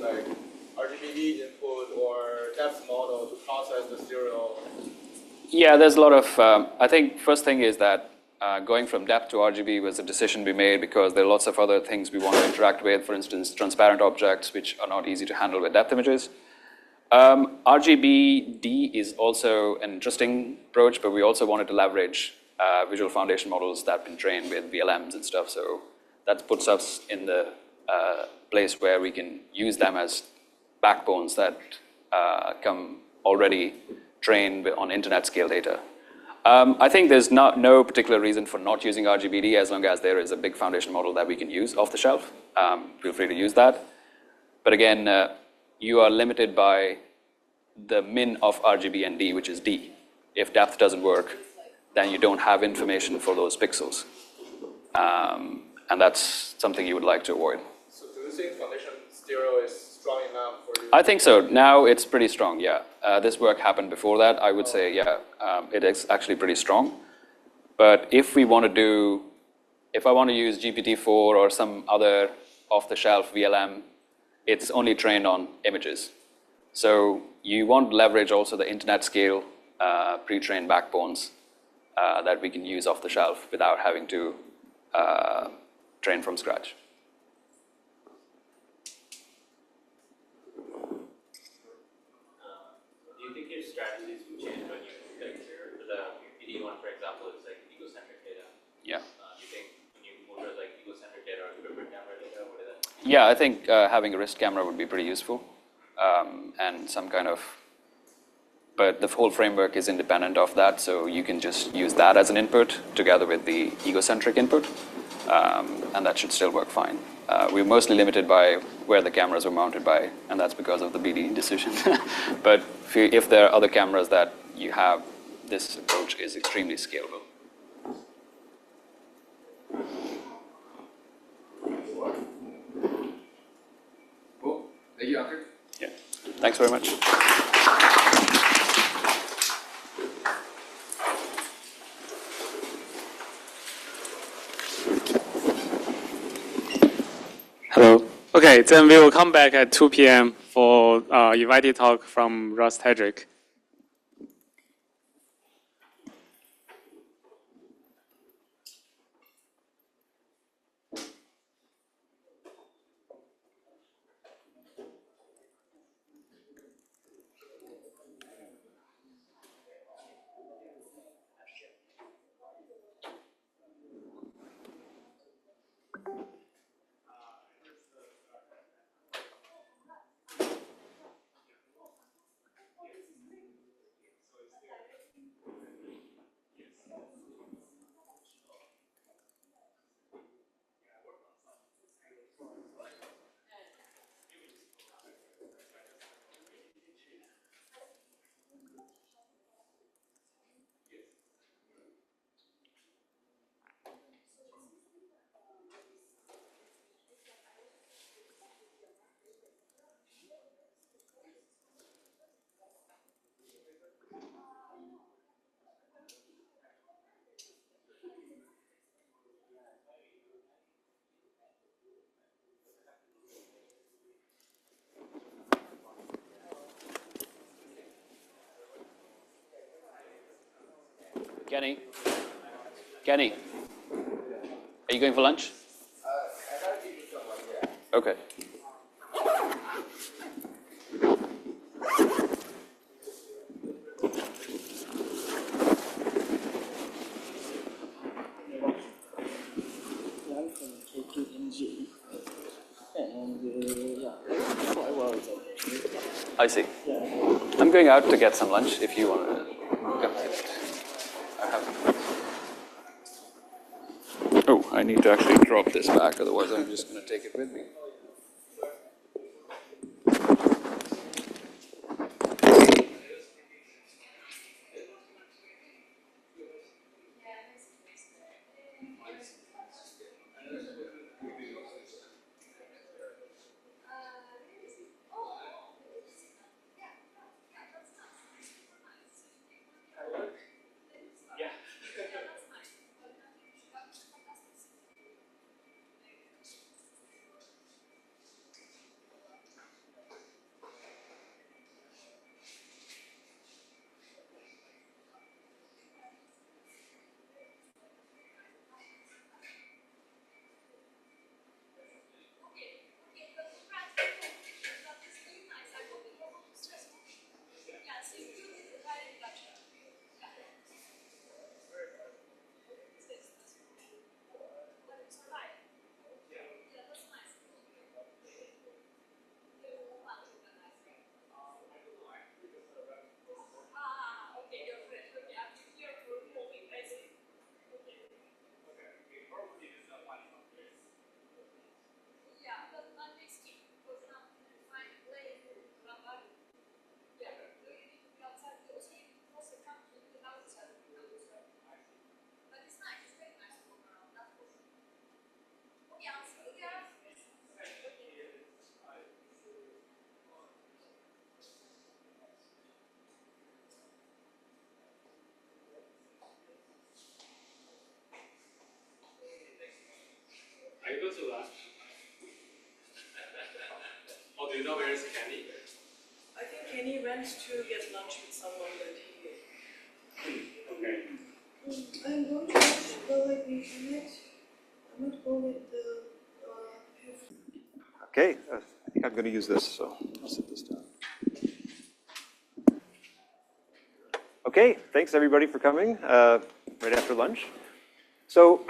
RGBD input or depth model to process the stereo.
Yeah, there's a lot of, I think first thing is that going from depth to RGB was a decision we made because there are lots of other things we want to interact with, for instance, transparent objects, which are not easy to handle with depth images. RGBD is also an interesting approach, but we also wanted to leverage visual foundation models that have been trained with VLMs and stuff. So that puts us in the place where we can use them as backbones that come already trained on internet scale data. I think there's no particular reason for not using RGBD as long as there is a big foundation model that we can use off the shelf. Feel free to use that. But again, you are limited by the min of RGB and D, which is D. If depth doesn't work, then you don't have information for those pixels. And that's something you would like to avoid.
So do you think foundation stereo is strong enough for you?
I think so. Now it's pretty strong, yeah. This work happened before that. I would say, yeah, it is actually pretty strong. But if I want to use GPT-4 or some other off-the-shelf VLM, it's only trained on images. So you want to leverage also the internet scale pre-trained backbones that we can use off the shelf without having to train from scratch.
Do you think your strategies will change when you lecture? The PD one, for example, is like egocentric data.
Yeah.
Do you think when you move to like egocentric data or equivalent camera data, what is that?
Yeah, I think having a wrist camera would be pretty useful, and some kind of. But the whole framework is independent of that, so you can just use that as an input together with the egocentric input, and that should still work fine. We're mostly limited by where the cameras were mounted by, and that's because of the BD decision. But if there are other cameras that you have, this approach is extremely scalable.
Cool. Thank you, Ankur.
Yeah. Thanks very much.
Hello. Okay, then we will come back at 2 p.m. for invited talk from Russ Tedrake.
Kenny? Kenny? Are you going for lunch?
I gotta give you someone, yeah.
Okay.
I'm from KPMG. And yeah, I was.
I see.
Yeah.
I'm going out to get some lunch if you want to go. I have. Oh, I need to actually drop this back, otherwise I'm just going to take it with me.
Are you going to lunch? Or do you know where is Kenny?
I think Kenny went to get lunch with someone that he.
Okay.
I'm going to watch the like the internet. I'm not going with the.
Okay, I think I'm going to use this, so I'll sit this down. Okay, thanks everybody for coming right after lunch. So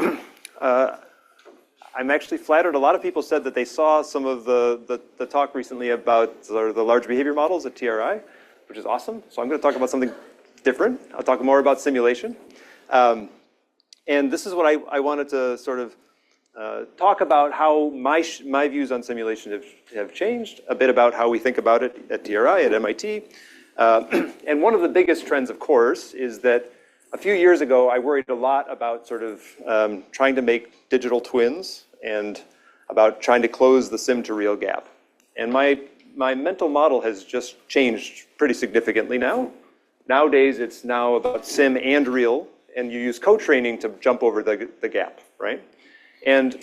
I'm actually flattered. A lot of people said that they saw some of the talk recently about the large behavior models at TRI, which is awesome. So I'm going to talk about something different. I'll talk more about simulation. And this is what I wanted to sort of talk about how my views on simulation have changed, a bit about how we think about it at TRI, at MIT. And one of the biggest trends, of course, is that a few years ago, I worried a lot about sort of trying to make digital twins and about trying to close the sim to real gap. And my mental model has just changed pretty significantly now. Nowadays, it's now about sim and real, and you use co-training to jump over the gap, right? And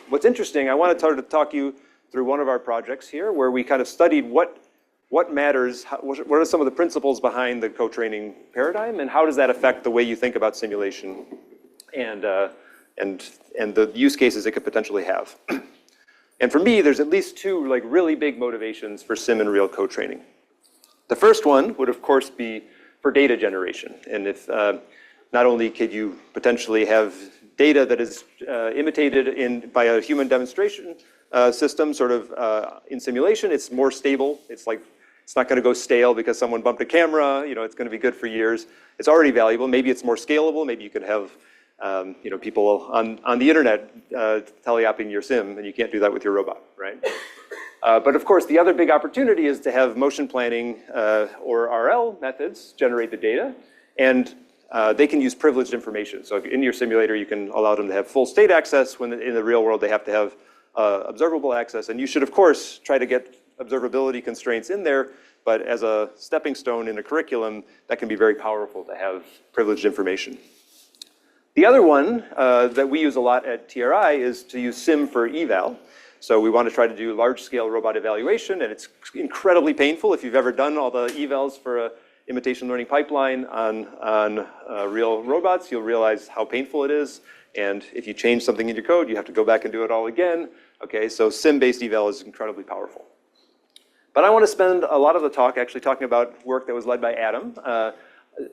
what's interesting, I want to talk you through one of our projects here where we kind of studied what matters, what are some of the principles behind the co-training paradigm, and how does that affect the way you think about simulation and the use cases it could potentially have. And for me, there's at least two like really big motivations for sim and real co-training. The first one would, of course, be for data generation. And if not only could you potentially have data that is imitated by a human demonstration system, sort of in simulation, it's more stable. It's not going to go stale because someone bumped a camera. It's going to be good for years. It's already valuable. Maybe it's more scalable. Maybe you could have people on the internet teleoping your sim, and you can't do that with your robot, right? But of course, the other big opportunity is to have motion planning or RL methods generate the data, and they can use privileged information. So in your simulator, you can allow them to have full state access, when in the real world, they have to have observable access. And you should, of course, try to get observability constraints in there, but as a stepping stone in a curriculum, that can be very powerful to have privileged information. The other one that we use a lot at TRI is to use sim for eval. So we want to try to do large-scale robot evaluation, and it's incredibly painful. If you've ever done all the evals for imitation learning pipeline on real robots, you'll realize how painful it is. And if you change something in your code, you have to go back and do it all again. Okay, so sim-based eval is incredibly powerful. But I want to spend a lot of the talk actually talking about work that was led by Adam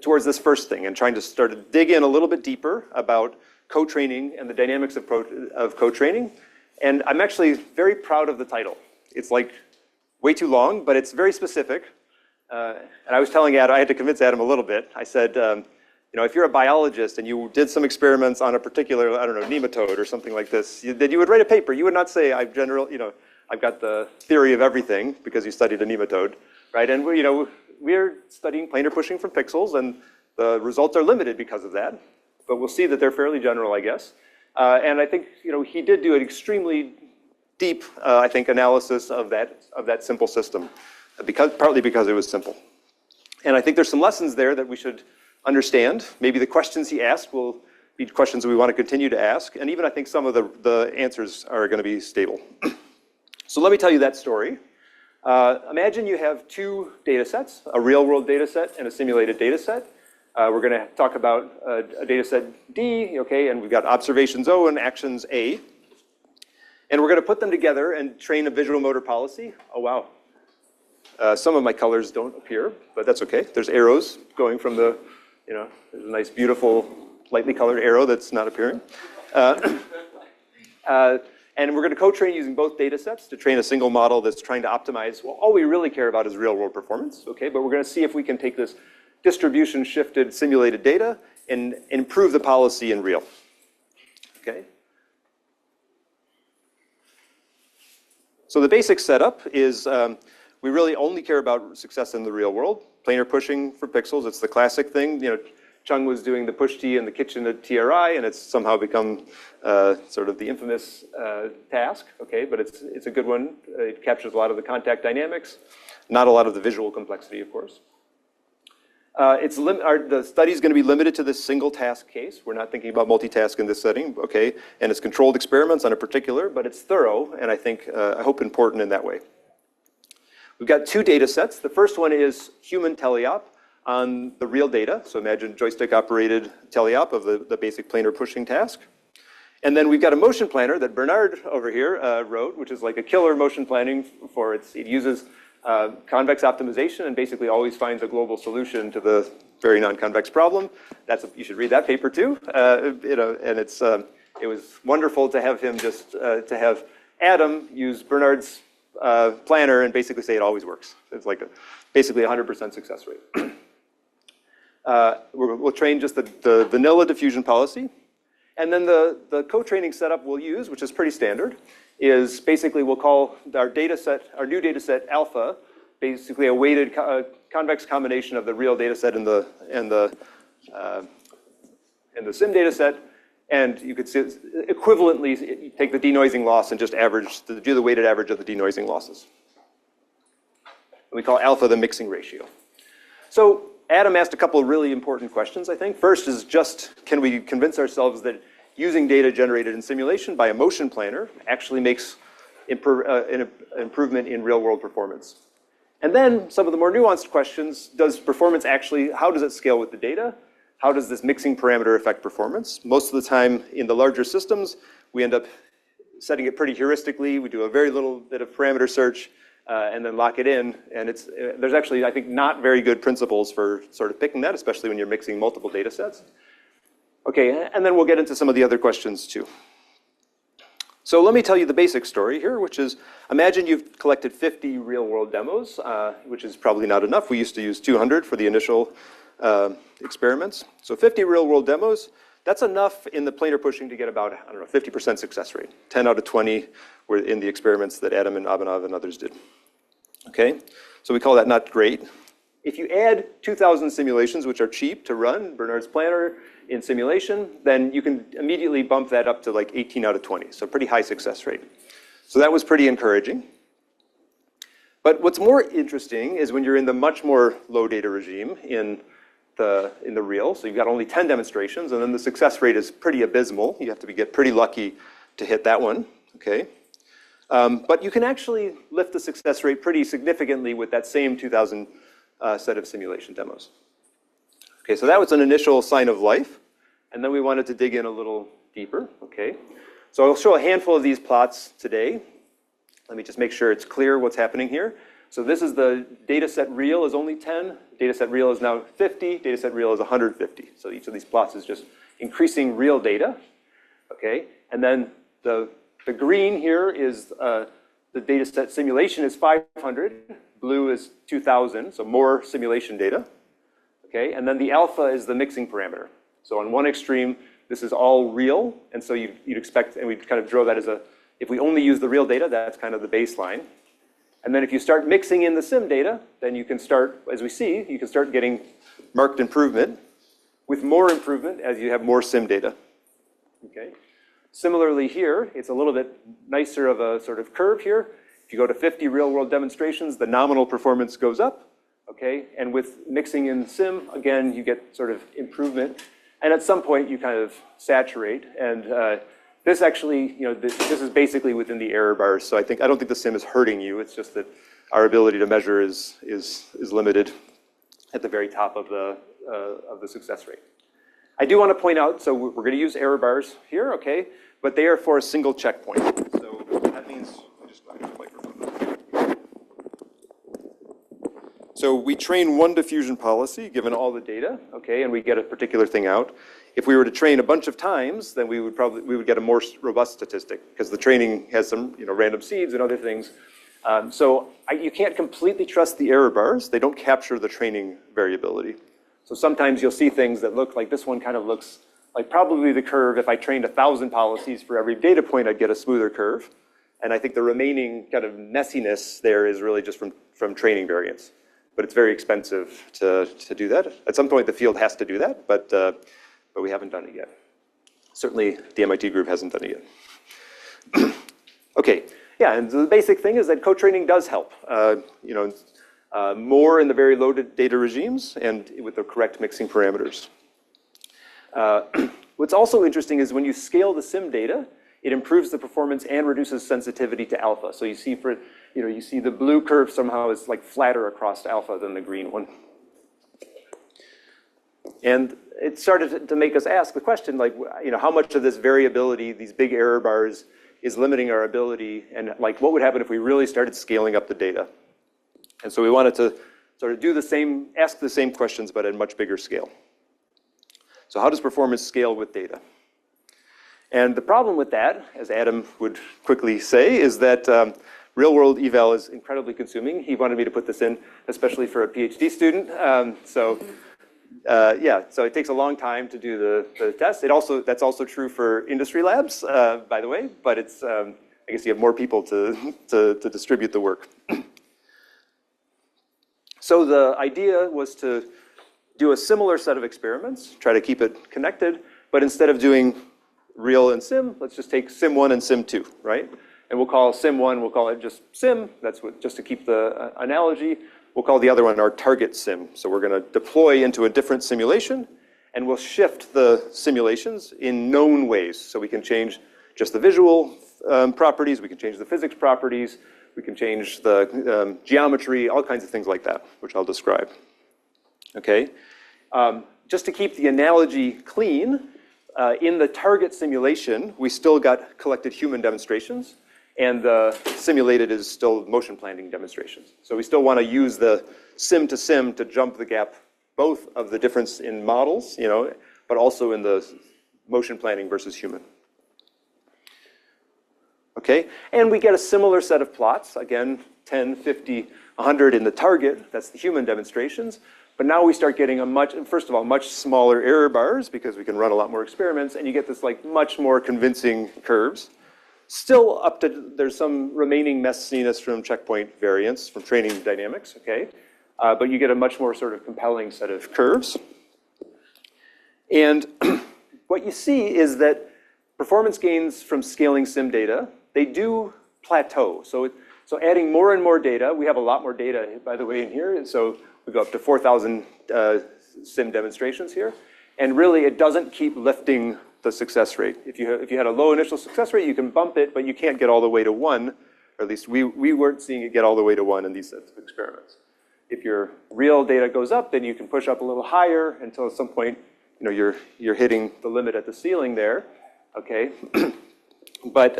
towards this first thing and trying to start to dig in a little bit deeper about co-training and the dynamics of co-training. And I'm actually very proud of the title. It's like way too long, but it's very specific. And I was telling Adam, I had to convince Adam a little bit. I said, you know, if you're a biologist and you did some experiments on a particular, I don't know, nematode or something like this, then you would write a paper. You would not say, I've got the theory of everything because you studied a nematode, right? And we're studying planar pushing from pixels, and the results are limited because of that. But we'll see that they're fairly general, I guess. And I think he did do an extremely deep, I think, analysis of that simple system, partly because it was simple. And I think there's some lessons there that we should understand. Maybe the questions he asked will be questions that we want to continue to ask. And even I think some of the answers are going to be stable. So let me tell you that story. Imagine you have two data sets, a real world data set and a simulated data set. We're going to talk about a data set D, okay, and we've got observations O and actions A. And we're going to put them together and train a visual motor policy. Oh, wow. Some of my colors don't appear, but that's okay. There's arrows going from the, there's a nice, beautiful, lightly colored arrow that's not appearing. And we're going to co-train using both data sets to train a single model that's trying to optimize. Well, all we really care about is real world performance, okay? But we're going to see if we can take this distribution shifted simulated data and improve the policy in real, okay? So the basic setup is we really only care about success in the real world. Planar pushing for pixels, it's the classic thing. Chung was doing the push T in the kitchen at TRI, and it's somehow become sort of the infamous task, okay? But it's a good one. It captures a lot of the contact dynamics, not a lot of the visual complexity, of course. The study is going to be limited to this single task case. We're not thinking about multitask in this setting, okay? And it's controlled experiments on a particular, but it's thorough, and I think, I hope important in that way. We've got two data sets. The first one is human teleop on the real data. So imagine joystick-operated teleop of the basic planar pushing task. And then we've got a motion planner that Bernard over here wrote, which is like a killer motion planning for it uses convex optimization and basically always finds a global solution to the very non-convex problem. You should read that paper too. And it was wonderful to have him to have Adam use Bernard's planner and basically say it always works. It's like basically 100% success rate. We'll train just the vanilla diffusion policy. And then the co-training setup we'll use, which is pretty standard, is basically we'll call our new data set alpha, basically a weighted convex combination of the real data set and the sim data set. And you could see equivalently take the denoising loss and just do the weighted average of the denoising losses. And we call alpha the mixing ratio. So Adam asked a couple of really important questions, I think. First is just, can we convince ourselves that using data generated in simulation by a motion planner actually makes an improvement in real world performance? And then some of the more nuanced questions, how does it scale with the data? How does this mixing parameter affect performance? Most of the time in the larger systems, we end up setting it pretty heuristically. We do a very little bit of parameter search and then lock it in. And there's actually, I think, not very good principles for sort of picking that, especially when you're mixing multiple data sets. Okay, and then we'll get into some of the other questions too. So let me tell you the basic story here, which is, imagine you've collected 50 real world demos, which is probably not enough. We used to use 200 for the initial experiments. So 50 real world demos, that's enough in the planar pushing to get about, 50% success rate. 10 out of 20 were in the experiments that Adam and Abhinav and others did. Okay, so we call that not great. If you add 2,000 simulations, which are cheap to run, Bernard's planner in simulation, then you can immediately bump that up to like 18 out of 20. So pretty high success rate. So that was pretty encouraging. But what's more interesting is when you're in the much more low data regime in the real. So you've got only 10 demonstrations, and then the success rate is pretty abysmal. You have to get pretty lucky to hit that one. Okay. But you can actually lift the success rate pretty significantly with that same 2,000 set of simulation demos. Okay, so that was an initial sign of life. And then we wanted to dig in a little deeper. Okay, so I'll show a handful of these plots today. Let me just make sure it's clear what's happening here. So this is the data set real is only 10. Data set real is now 50. Data set real is 150. So each of these plots is just increasing real data. Okay, and then the green here is the data set simulation is 500. Blue is 2,000, so more simulation data. Okay, and then the alpha is the mixing parameter. So on one extreme, this is all real, and so you'd expect, and we kind of draw that as if we only use the real data, that's kind of the baseline. And then if you start mixing in the sim data, then you can start, as we see, you can start getting marked improvement with more improvement as you have more sim data. Okay. Similarly here, it's a little bit nicer of a sort of curve here. If you go to 50 real-world demonstrations, the nominal performance goes up. Okay, and with mixing in sim, again, you get sort of improvement. And at some point, you kind of saturate. And this actually, this is basically within the error bars. So I don't think the sim is hurting you. It's just that our ability to measure is limited at the very top of the success rate. I do want to point out, so we're going to use error bars here, okay, but they are for a single checkpoint. So that means, I just knocked the microphone. So we train one diffusion policy given all the data, okay, and we get a particular thing out. If we were to train a bunch of times, then we would get a more robust statistic because the training has some random seeds and other things. You can't completely trust the error bars. They don't capture the training variability. So sometimes you'll see things that look like this one kind of looks like probably the curve. If I trained 1,000 policies for every data point, I'd get a smoother curve. And I think the remaining kind of messiness there is really just from training variance. But it's very expensive to do that. At some point, the field has to do that, but we haven't done it yet. Certainly, the MIT group hasn't done it yet. Okay, yeah, and the basic thing is that co-training does help. More in the very low data regimes and with the correct mixing parameters. What's also interesting is when you scale the sim data, it improves the performance and reduces sensitivity to alpha. So you see you see the blue curve somehow is like flatter across alpha than the green one. And it started to make us ask the question, like, how much of this variability, these big error bars, is limiting our ability, and like, what would happen if we really started scaling up the data? And so we wanted to sort of ask the same questions, but at a much bigger scale. So how does performance scale with data? And the problem with that, as Adam would quickly say, is that real-world eval is incredibly consuming. He wanted me to put this in, especially for a PhD student. So it takes a long time to do the test. That's also true for industry labs, by the way, but it's, I guess you have more people to distribute the work. So the idea was to do a similar set of experiments, try to keep it connected, but instead of doing real and sim, let's just take sim 1 and sim 2, right? And we'll call sim 1, we'll call it just sim, just to keep the analogy. We'll call the other one our target sim. So we're going to deploy into a different simulation, and we'll shift the simulations in known ways. So we can change just the visual properties, we can change the physics properties, we can change the geometry, all kinds of things like that, which I'll describe. Okay, just to keep the analogy clean, in the target simulation, we still got collected human demonstrations, and the simulated is still motion planning demonstrations. So we still want to use the sim to jump the gap, both of the difference in models, but also in the motion planning versus human. Okay, and we get a similar set of plots, again, 10, 50, 100 in the target, that's the human demonstrations. But now we start getting first of all, much smaller error bars because we can run a lot more experiments, and you get this like much more convincing curves. Still there's some remaining messiness from checkpoint variance, from training dynamics, okay? But you get a much more sort of compelling set of curves. And what you see is that performance gains from scaling sim data, they do plateau. So adding more and more data, we have a lot more data, by the way, in here, and so we go up to 4,000 sim demonstrations here. And really, it doesn't keep lifting the success rate. If you had a low initial success rate, you can bump it, but you can't get all the way to 1. Or at least we weren't seeing it get all the way to 1 in these sets of experiments. If your real data goes up, then you can push up a little higher until at some point, you're hitting the limit at the ceiling there, okay? But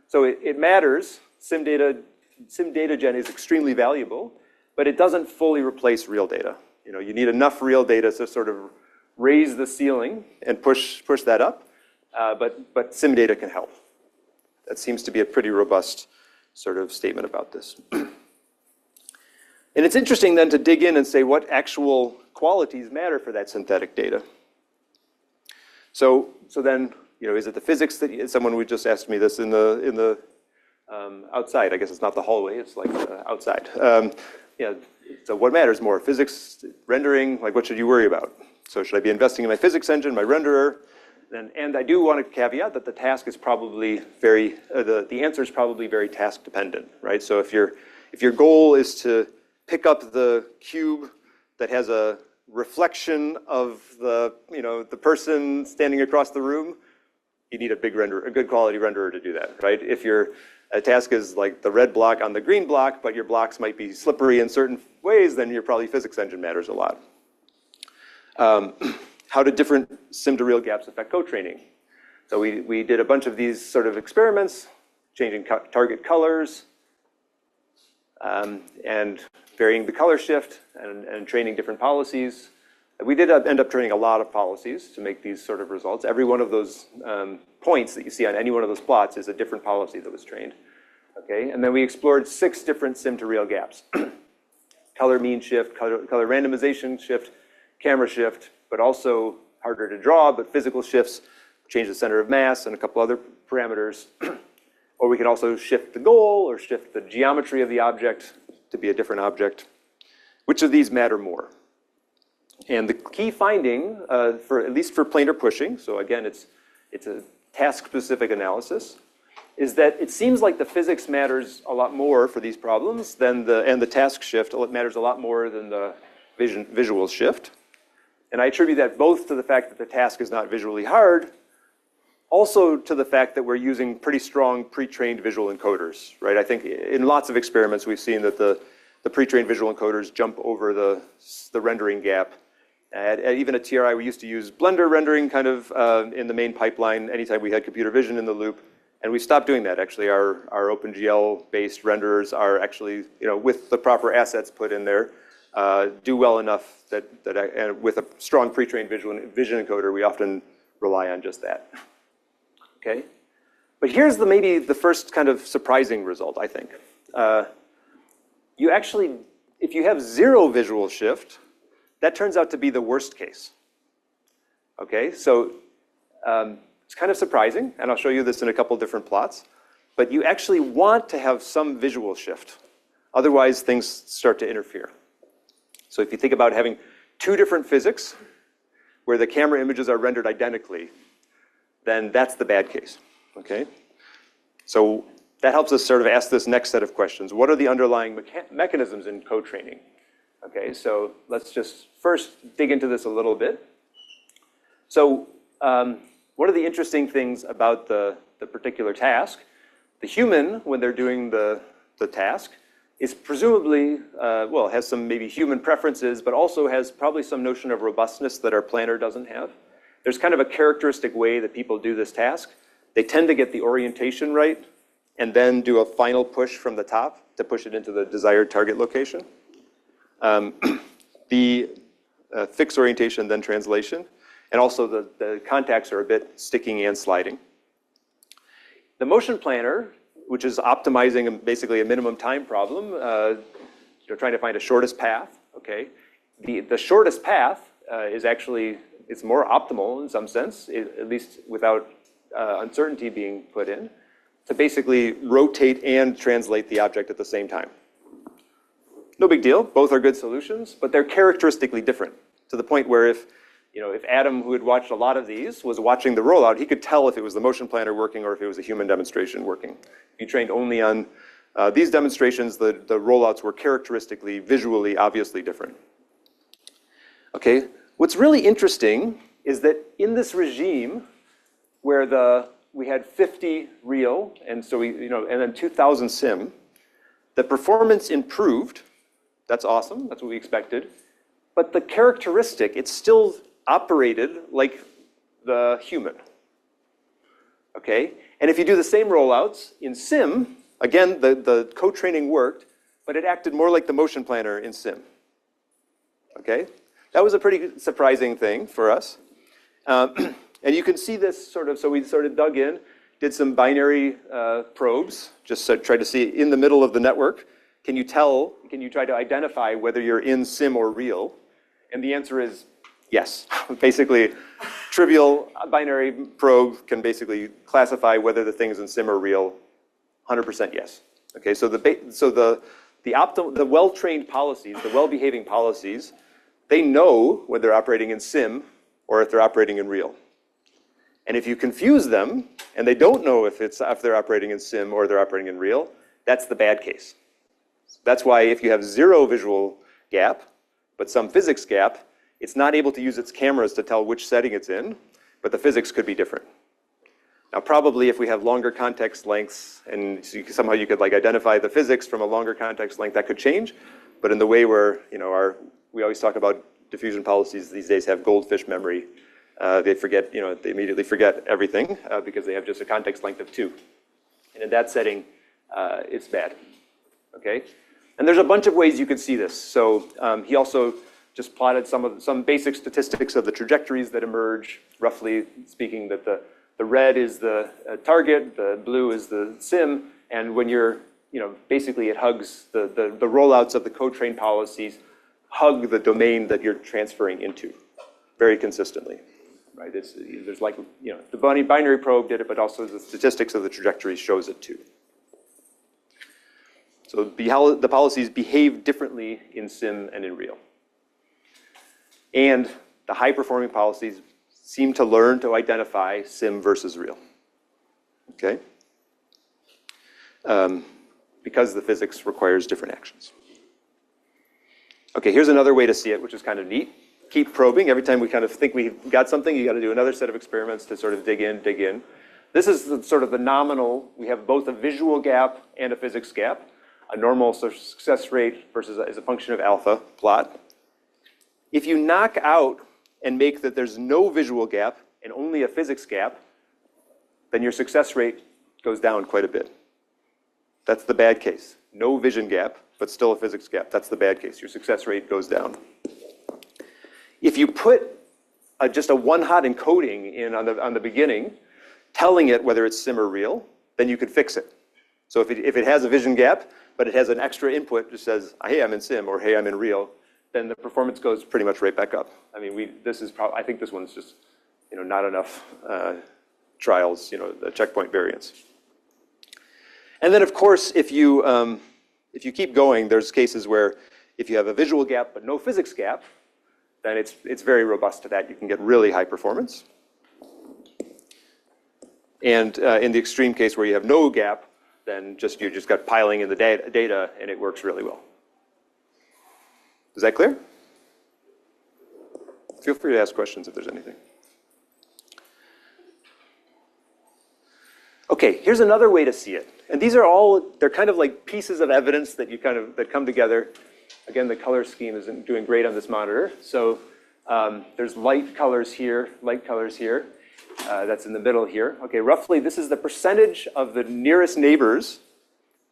so it matters. Sim data gen is extremely valuable, but it doesn't fully replace real data. You need enough real data to sort of raise the ceiling and push that up, but sim data can help. That seems to be a pretty robust sort of statement about this. And it's interesting then to dig in and say what actual qualities matter for that synthetic data. So then, is it the physics that someone would just asked me this in the outside? I guess it's not the hallway; it's like outside. So what matters more? Physics, rendering? Like, what should you worry about? So should I be investing in my physics engine, my renderer? And I do want to caveat that the task is probably the answer is probably very task dependent, right? So if your goal is to pick up the cube that has a reflection of the person standing across the room, you need a good quality renderer to do that, right? If your task is like the red block on the green block, but your blocks might be slippery in certain ways, then your probably physics engine matters a lot. How do different sim to real gaps affect code training? So we did a bunch of these sort of experiments, changing target colors, and varying the color shift and training different policies. We did end up training a lot of policies to make these sort of results. Every one of those points that you see on any one of those plots is a different policy that was trained. Okay, and then we explored 6 different sim to real gaps. Color mean shift, color randomization shift, camera shift, but also harder to draw, but physical shifts, change the center of mass, and a couple other parameters. Or we can also shift the goal or shift the geometry of the object to be a different object. Which of these matter more? And the key finding, at least for planar pushing, so again, it's a task-specific analysis, is that it seems like the physics matters a lot more for these problems and the task shift matters a lot more than the visual shift. And I attribute that both to the fact that the task is not visually hard, also to the fact that we're using pretty strong pre-trained visual encoders, right? I think in lots of experiments we've seen that the pre-trained visual encoders jump over the rendering gap. Even at TRI, we used to use Blender rendering kind of in the main pipeline anytime we had computer vision in the loop. And we stopped doing that, actually. Our OpenGL-based renderers are actually, with the proper assets put in there, do well enough that and with a strong pre-trained vision encoder, we often rely on just that. Okay? But here's maybe the first kind of surprising result, I think. You actually, if you have 0 visual shift, that turns out to be the worst case. Okay, so it's kind of surprising, and I'll show you this in a couple different plots, but you actually want to have some visual shift. Otherwise, things start to interfere. So if you think about having 2 different physics where the camera images are rendered identically, then that's the bad case, okay? So that helps us sort of ask this next set of questions. What are the underlying mechanisms in code training? Okay, so let's just first dig into this a little bit. So one of the interesting things about the particular task, the human, when they're doing the task, is presumably, has some maybe human preferences, but also has probably some notion of robustness that our planner doesn't have. There's kind of a characteristic way that people do this task. They tend to get the orientation right and then do a final push from the top to push it into the desired target location. The fixed orientation, then translation, and also the contacts are a bit sticking and sliding. The motion planner, which is optimizing basically a minimum time problem, trying to find a shortest path, okay? The shortest path is actually, it's more optimal in some sense, at least without uncertainty being put in, to basically rotate and translate the object at the same time. No big deal, both are good solutions, but they're characteristically different to the point where if Adam, who had watched a lot of these, was watching the rollout, he could tell if it was the motion planner working or if it was a human demonstration working. If you trained only on these demonstrations, the rollouts were characteristically, visually, obviously different. Okay, what's really interesting is that in this regime where we had 50 real, and so and then 2,000 sim, the performance improved That's awesome. That's what we expected. But the characteristic, it's still operated like the human. Okay? And if you do the same rollouts in sim, again, the co-training worked, but it acted more like the motion planner in sim. Okay? That was a pretty surprising thing for us. And you can see this sort of, so we sort of dug in, did some binary probes, just tried to see in the middle of the network, can you try to identify whether you're in sim or real? And the answer is yes. Basically, trivial binary probe can basically classify whether the things in sim are real, 100% yes. Okay, so the well-trained policies, the well-behaving policies, they know when they're operating in sim or if they're operating in real. And if you confuse them, and they don't know if they're operating in sim or they're operating in real, that's the bad case. That's why if you have zero visual gap, but some physics gap, it's not able to use its cameras to tell which setting it's in, but the physics could be different. Now, probably if we have longer context lengths, and somehow you could like identify the physics from a longer context length, that could change. But in the way where, we always talk about diffusion policies these days have goldfish memory. They forget, they immediately forget everything because they have just a context length of 2. And in that setting, it's bad. Okay? And there's a bunch of ways you could see this. So he also just plotted some basic statistics of the trajectories that emerge, roughly speaking, that the red is the target, the blue is the sim, and when you're, basically it hugs the rollouts of the co-train policies, hug the domain that you're transferring into very consistently. Right? There's like, the binary probe did it, but also the statistics of the trajectory shows it too. So the policies behave differently in sim and in real. And the high-performing policies seem to learn to identify sim versus real. Okay? Because the physics requires different actions. Okay, here's another way to see it, which is kind of neat. Keep probing. Every time we kind of think we've got something, you got to do another set of experiments to sort of dig in. This is sort of the nominal. We have both a visual gap and a physics gap. A normal success rate versus as a function of alpha plot. If you knock out and make that there's no visual gap and only a physics gap, then your success rate goes down quite a bit. That's the bad case. No vision gap, but still a physics gap. That's the bad case. Your success rate goes down. If you put just a one-hot encoding in on the beginning, telling it whether it's sim or real, then you could fix it. So if it has a vision gap, but it has an extra input that says, hey, I'm in sim, or hey, I'm in real, then the performance goes pretty much right back up. I mean, I think this one's just, not enough trials, the checkpoint variance. And then, of course, if you keep going, there's cases where if you have a visual gap but no physics gap, then it's very robust to that. You can get really high performance. And in the extreme case where you have no gap, then you just got piling in the data and it works really well. Is that clear? Feel free to ask questions if there's anything. Okay, here's another way to see it. And these are they're kind of like pieces of evidence that that come together. Again, the color scheme isn't doing great on this monitor. So there's light colors here, that's in the middle here. Okay, roughly this is the percentage of the nearest neighbors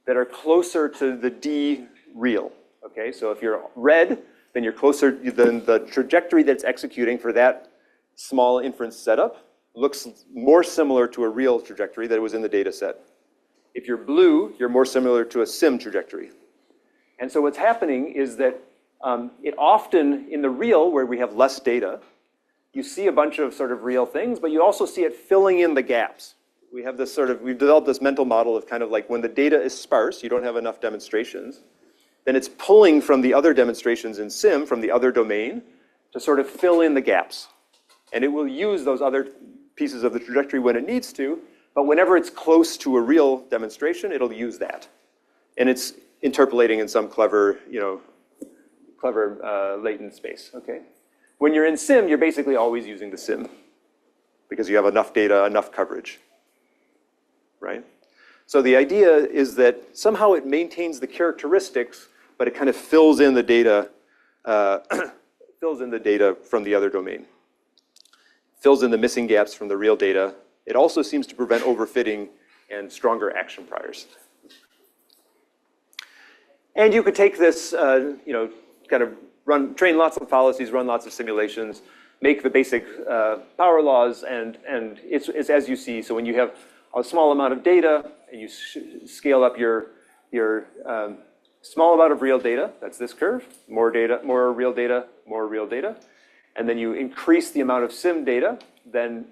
that are closer to the D real. Okay, so if you're red, then you're closer, then the trajectory that's executing for that small inference setup looks more similar to a real trajectory that was in the data set. If you're blue, you're more similar to a sim trajectory. And so what's happening is that it often, in the real, where we have less data, you see a bunch of sort of real things, but you also see it filling in the gaps. We've developed this mental model of kind of like when the data is sparse, you don't have enough demonstrations, then it's pulling from the other demonstrations in sim, from the other domain, to sort of fill in the gaps. And it will use those other pieces of the trajectory when it needs to, but whenever it's close to a real demonstration, it'll use that. And it's interpolating in some clever latent space, okay? When you're in sim, you're basically always using the sim because you have enough data, enough coverage, right? So the idea is that somehow it maintains the characteristics but it kind of fills in the data, from the other domain. Fills in the missing gaps from the real data. It also seems to prevent overfitting and stronger action priors. And you could take this, kind of train lots of policies, run lots of simulations, make the basic power laws, and it's as you see. So when you have a small amount of data, and you scale up your small amount of real data, that's this curve, more data, more real data, more real data, and then you increase the amount of sim data, then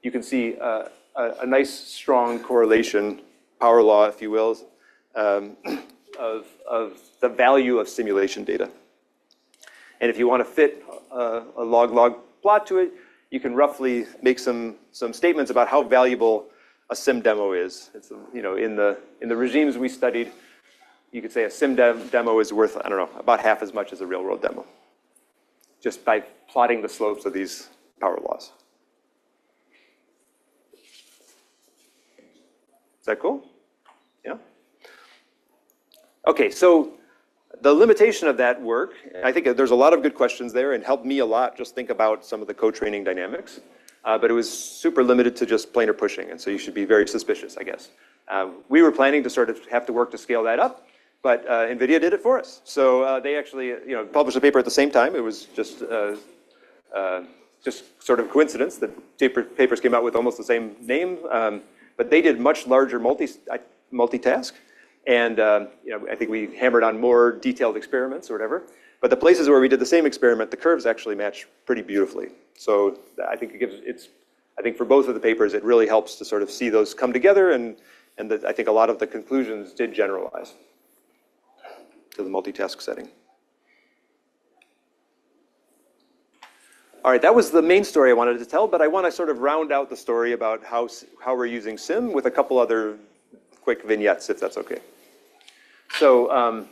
you can see a nice strong correlation, power law, if you will, of the value of simulation data. And if you want to fit a log-log plot to it, you can roughly make some statements about how valuable a sim demo is. It's, in the regimes we studied, you could say a sim demo is worth, I don't know, about half as much as a real-world demo, just by plotting the slopes of these power laws. Is that cool? Yeah? Okay, so the limitation of that work, I think there's a lot of good questions there and helped me a lot just think about some of the co-training dynamics. But it was super limited to just planar pushing, and so you should be very suspicious, I guess. We were planning to sort of have to work to scale that up, but NVIDIA did it for us. So they actually published a paper at the same time. It was just sort of coincidence that papers came out with almost the same name, but they did much larger multitask. And I think we hammered on more detailed experiments or whatever. But the places where we did the same experiment, the curves actually match pretty beautifully. So I think I think for both of the papers, it really helps to sort of see those come together, and I think a lot of the conclusions did generalize to the multitask setting. All right, that was the main story I wanted to tell, but I want to sort of round out the story about how we're using SIM with a couple other quick vignettes, if that's okay. So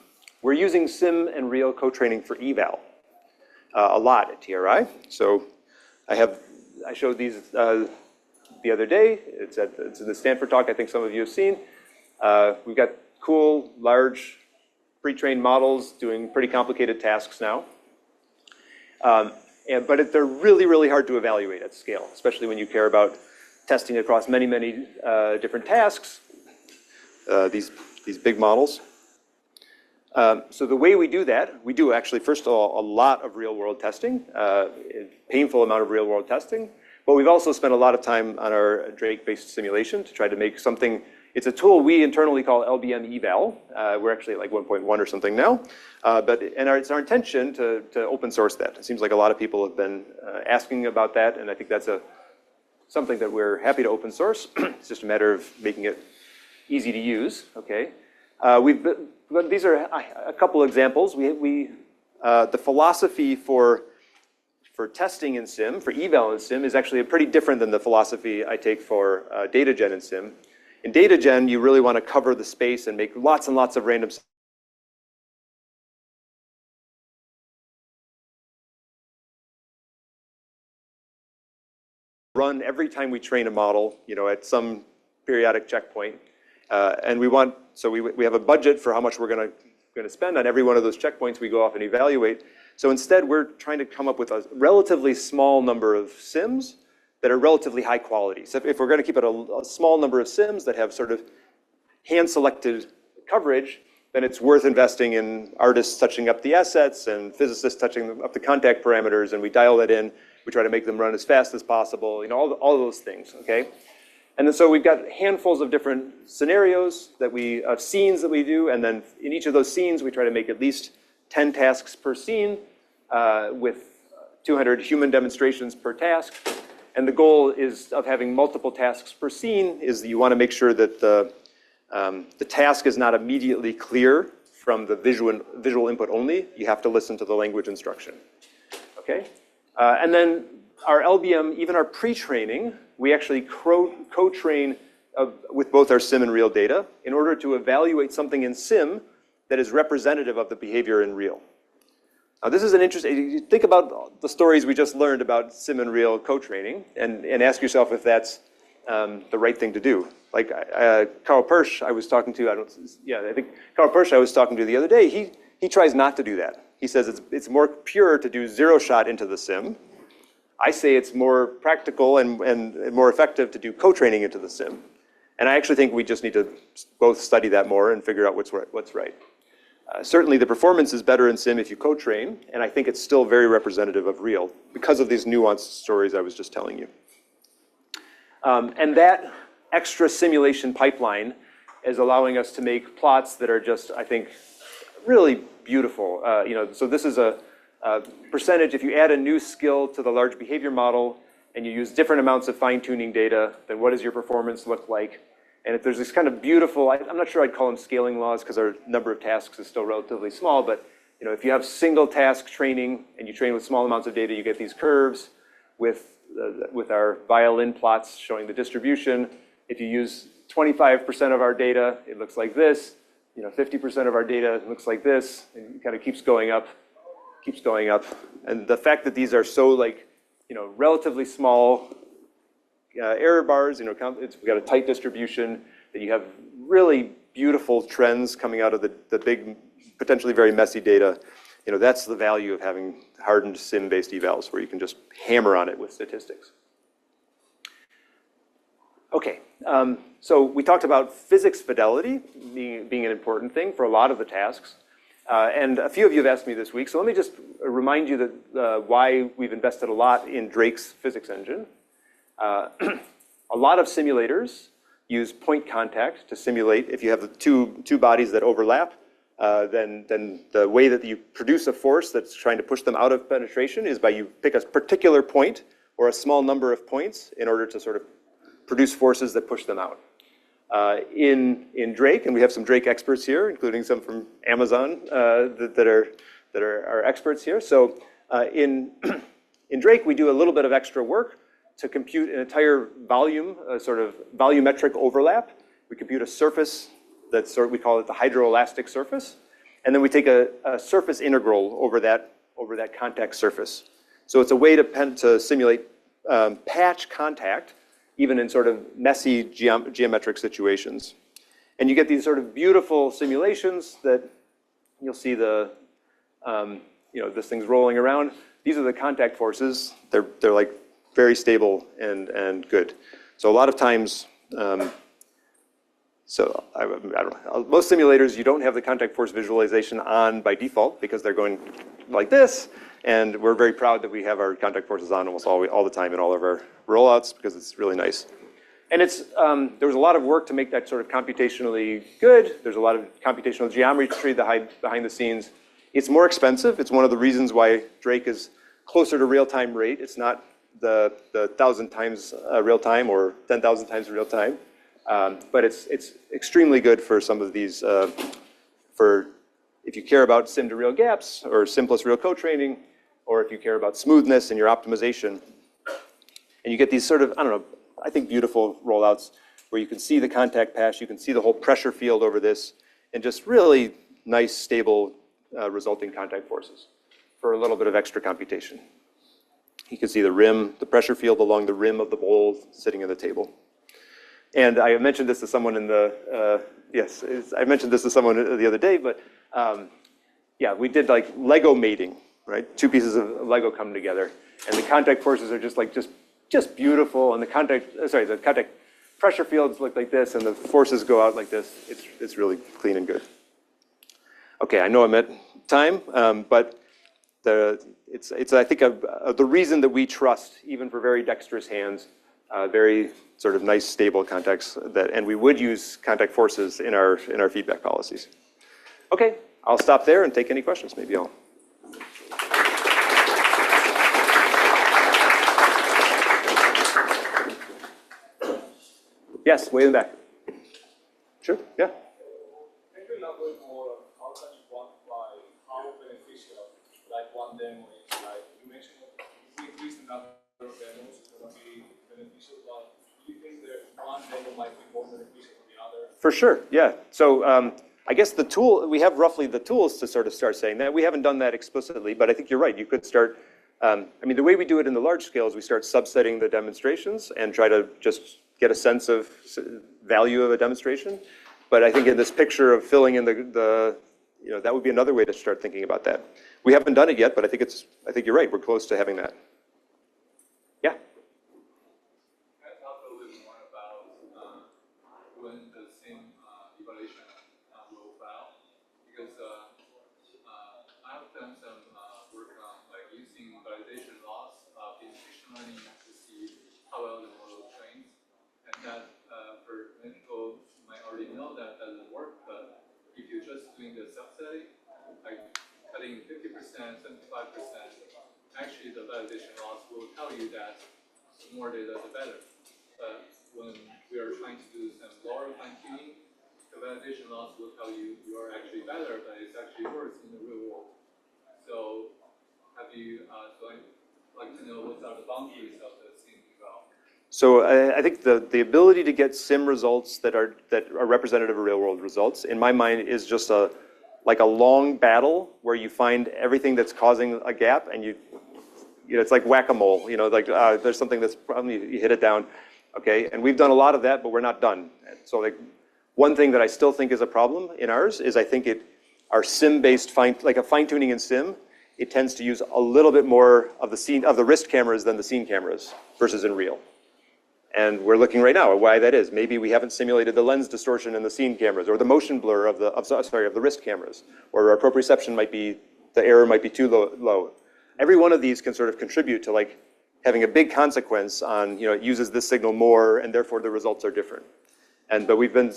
we're using sim and real co-training for eval a lot at TRI. So I showed these the other day. It's in the Stanford talk. I think some of you have seen. We've got cool, large, pre-trained models doing pretty complicated tasks now. But they're really, really hard to evaluate at scale, especially when you care about testing across many, many different tasks. These big models. So the way we do that, we do actually, first of all, a lot of real-world testing, a painful amount of real-world testing. But we've also spent a lot of time on our Drake-based simulation to try to make something. It's a tool we internally call LBM eval. We're actually at like 1.1 or something now. It's our intention to open source that. It seems like a lot of people have been asking about that, and I think that's something that we're happy to open source. It's just a matter of making it easy to use. Okay, these are a couple examples. The philosophy for testing in sim, for eval in sim, is actually pretty different than the philosophy I take for data gen in sim. In data gen, you really want to cover the space and make lots and lots of random run every time we train a model, at some periodic checkpoint. And we have a budget for how much we're going to spend on every one of those checkpoints. We go off and evaluate. So instead, we're trying to come up with a relatively small number of sims that are relatively high quality. So if we're going to keep it a small number of sims that have sort of hand-selected coverage, then it's worth investing in artists touching up the assets and physicists touching up the contact parameters, and we dial that in. We try to make them run as fast as possible, all those things, okay? And then so we've got handfuls of different scenarios of scenes that we do, and then in each of those scenes, we try to make at least 10 tasks per scene with 200 human demonstrations per task. And the goal of having multiple tasks per scene is that you want to make sure that the task is not immediately clear from the visual input only. You have to listen to the language instruction, okay? And then our LBM, even our pre-training, we actually co-train with both our sim and real data in order to evaluate something in sim that is representative of the behavior in real. Now this is an interesting, you think about the stories we just learned about sim and real co-training and ask yourself if that's the right thing to do. Like Karl Persch I was talking to, I think Karl Persch I was talking to the other day, He tries not to do that. He says it's more pure to do zero shot into the sim. I say it's more practical and more effective to do co-training into the sim. And I actually think we just need to both study that more and figure out what's right. Certainly the performance is better in sim if you co-train, and I think it's still very representative of real because of these nuanced stories I was just telling you. And that extra simulation pipeline is allowing us to make plots that are just, I think, really beautiful. So this is a percentage. If you add a new skill to the large behavior model and you use different amounts of fine-tuning data, then what does your performance look like? And if there's this kind of beautiful, I'm not sure I'd call them scaling laws because our number of tasks is still relatively small, but if you have single task training and you train with small amounts of data, you get these curves with our violin plots showing the distribution. If you use 25% of our data, it looks like this. 50% of our data looks like this, and it kind of keeps going up. And the fact that these are so relatively small error bars, we've got a tight distribution, that you have really beautiful trends coming out of the big, potentially very messy data. That's the value of having hardened sim-based evals where you can just hammer on it with statistics. Okay, so we talked about physics fidelity being an important thing for a lot of the tasks. And a few of you have asked me this week, so let me just remind you that why we've invested a lot in Drake's physics engine. A lot of simulators use point contact to simulate. If you have the two bodies that overlap, then the way that you produce a force that's trying to push them out of penetration is by you pick a particular point or a small number of points in order to sort of produce forces that push them out. In Drake, and we have some Drake experts here, including some from Amazon that are experts here. So in Drake, we do a little bit of extra work to compute an entire volume, sort of volumetric overlap. We compute a surface we call it the hydroelastic surface, and then we take a surface integral over that contact surface. So it's a way to simulate patch contact, even in sort of messy geometric situations. And you get these sort of beautiful simulations that you'll see this thing's rolling around. These are the contact forces. They're like very stable and good. So a lot of times, I don't know, most simulators, you don't have the contact force visualization on by default because they're going like this. And we're very proud that we have our contact forces on almost all the time in all of our rollouts because it's really nice. And there was a lot of work to make that sort of computationally good. There's a lot of computational geometry behind the scenes. It's more expensive. It's one of the reasons why Drake is closer to real-time rate. It's not the 1,000 times real time or 10,000 times real time. But it's extremely good for some of these, if you care about sim to real gaps or sim plus real co-training, or if you care about smoothness in your optimization. And you get these sort of, I don't know, I think beautiful rollouts where you can see the contact patch, you can see the whole pressure field over this, and just really nice, stable resulting contact forces for a little bit of extra computation. You can see the rim, the pressure field along the rim of the bowl sitting at the table. And I mentioned this to someone I mentioned this to someone the other day, but yeah, we did like Lego mating, right? Two pieces of Lego come together, and the contact forces are just beautiful, and the contact pressure fields look like this, and the forces go out like this. It's really clean and good. Okay, I know I'm at time, but it's I think the reason that we trust, even for very dexterous hands, very sort of nice stable contacts and we would use contact forces in our feedback policies. Okay, I'll stop there and take any questions. Maybe I'll. Yes, way in the back. Sure, yeah.
Can you elaborate more on how can you quantify how beneficial like one demo is? Like you mentioned, if we increase the number of demos, it's going to be beneficial, but do you think that one demo might be more beneficial than the other?
For sure, yeah. So I guess we have roughly the tools to sort of start saying that. We haven't done that explicitly, but I think you're right. You could start, the way we do it in the large scale is we start subsetting the demonstrations and try to just get a sense of value of a demonstration. But I think in this picture of filling in that would be another way to start thinking about that. We haven't done it yet, but I think you're right. We're close to having that. Yeah.
Can I talk a little bit more about when the sim evaluation will fail? Because I've done some work on using validation loss in machine learning to see how well the model trains, and that for many people might already know that doesn't work. But if you're just doing the subsetting, like cutting 50%, 75%, actually the validation loss will tell you that the more data, the better. But when we are trying to do some lower fine tuning, the validation loss will tell you you're actually better, but it's actually worse in the real world. So have you, so I'd like to know what are the boundaries of the sim eval?
So I think the ability to get sim results that are representative of real world results, in my mind, is just like a long battle where you find everything that's causing a gap, and it's like whack-a-mole. There's something that's probably, you hit it down, okay? And we've done a lot of that, but we're not done. So one thing that I still think is a problem in ours is I think our sim-based a fine-tuning in sim, it tends to use a little bit more of the wrist cameras than the scene cameras versus in real. And we're looking right now at why that is. Maybe we haven't simulated the lens distortion in the scene cameras, or the motion blur of the wrist cameras, or our proprioception the error might be too low. Every one of these can sort of contribute to having a big consequence on, it uses this signal more, and therefore the results are different. But we've been,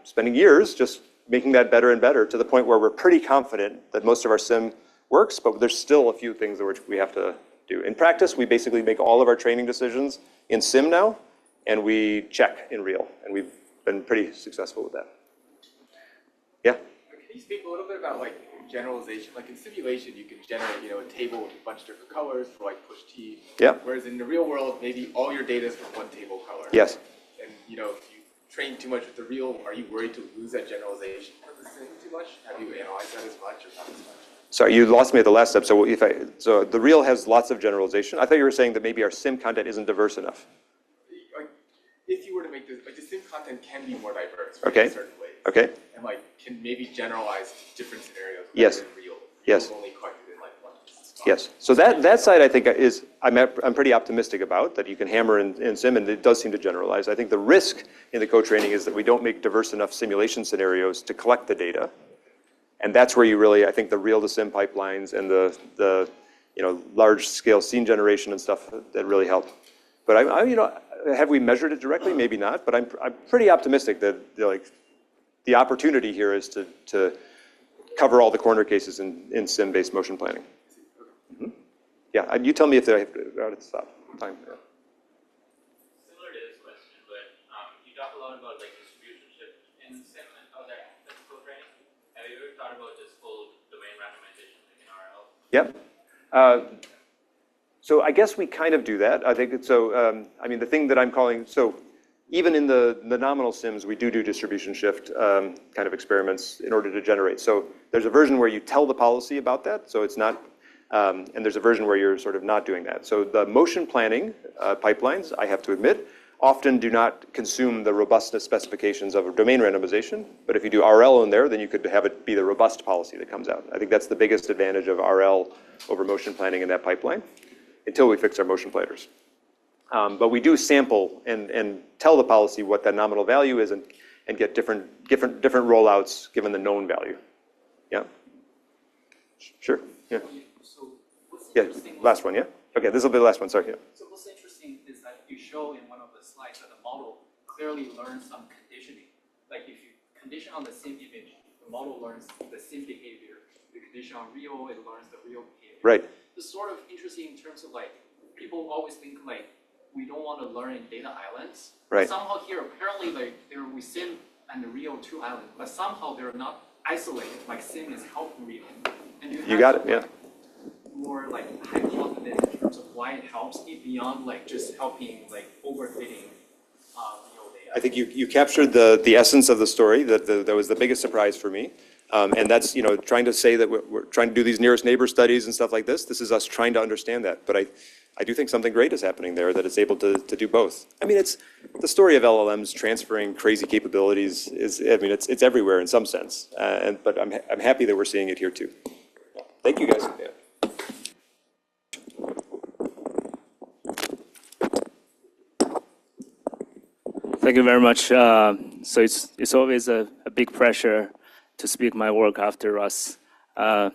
spending years just making that better and better to the point where we're pretty confident that most of our sim works, but there's still a few things that we have to do. In practice, we basically make all of our training decisions in sim now, and we check in real, and we've been pretty successful with that. Yeah?
Can you speak a little bit about generalization? Like in simulation, you can generate a table with a bunch of different colors for push T.
Yeah.
Whereas in the real world, maybe all your data is from one table color.
Yes.
And if you train too much with the real, are you worried to lose that generalization from the sim too much? Have you analyzed that as much or not as much?
Sorry, you lost me at the last step. So the real has lots of generalization. I thought you were saying that maybe our sim content isn't diverse enough.
If you were to make this, the sim content can be more diverse,
right,
in certain ways.
Okay.
And can maybe generalize to different scenarios.
Yes.
Real.
Yes.
Only collected in one spot.
Yes. So that side I think I'm pretty optimistic about, that you can hammer in sim, and it does seem to generalize. I think the risk in the co-training is that we don't make diverse enough simulation scenarios to collect the data. And that's where you really, I think, the real to sim pipelines and the large scale scene generation and stuff that really help. But have we measured it directly? Maybe not. But I'm pretty optimistic that the opportunity here is to cover all the corner cases in sim-based motion planning. Mm-hmm. Yeah, you tell me if I have to stop time. Yeah.
Similar to this question, but you talk a lot about distribution shift in sim and how that affects co-training. Have you ever thought about just full domain randomization in RL?
Yep. So I guess we kind of do that. I think so. The thing that I'm calling, even in the nominal sims, we do distribution shift kind of experiments in order to generate. So there's a version where you tell the policy about that. So it's not, and there's a version where you're sort of not doing that. So the motion planning pipelines, I have to admit, often do not consume the robustness specifications of a domain randomization. But if you do RL in there, then you could have it be the robust policy that comes out. I think that's the biggest advantage of RL over motion planning in that pipeline, until we fix our motion planners. But we do sample and tell the policy what that nominal value is, and get different rollouts given the known value. Yeah. Sure. Yeah.
So what's
Yeah.
interesting
Last one. Yeah. Okay. This will be the last one. Sorry. Yeah.
So what's interesting is that you show in one of the slides that the model clearly learns some conditioning. Like if you condition on the same image, the model learns the same behavior. If you condition on real, it learns the real behavior.
Right.
It's sort of interesting in terms of people always think we don't want to learn in data islands.
Right.
Somehow here, apparently we sim and the real two islands, but somehow they're not isolated. Sim is helping real. And
You got it. Yeah.
More hypothesis in terms of why it helps it beyond just helping overfitting real data.
I think you captured the essence of the story. That was the biggest surprise for me. And that's, trying to say that we're trying to do these nearest neighbor studies and stuff like this. This is us trying to understand that. But I do think something great is happening there, that it's able to do both. I mean, it's the story of LLMs transferring crazy capabilities it's everywhere in some sense. But I'm happy that we're seeing it here too. Thank you, guys. Yeah.
Thank you very much. So it's always a big pressure to speak my work after Russ. But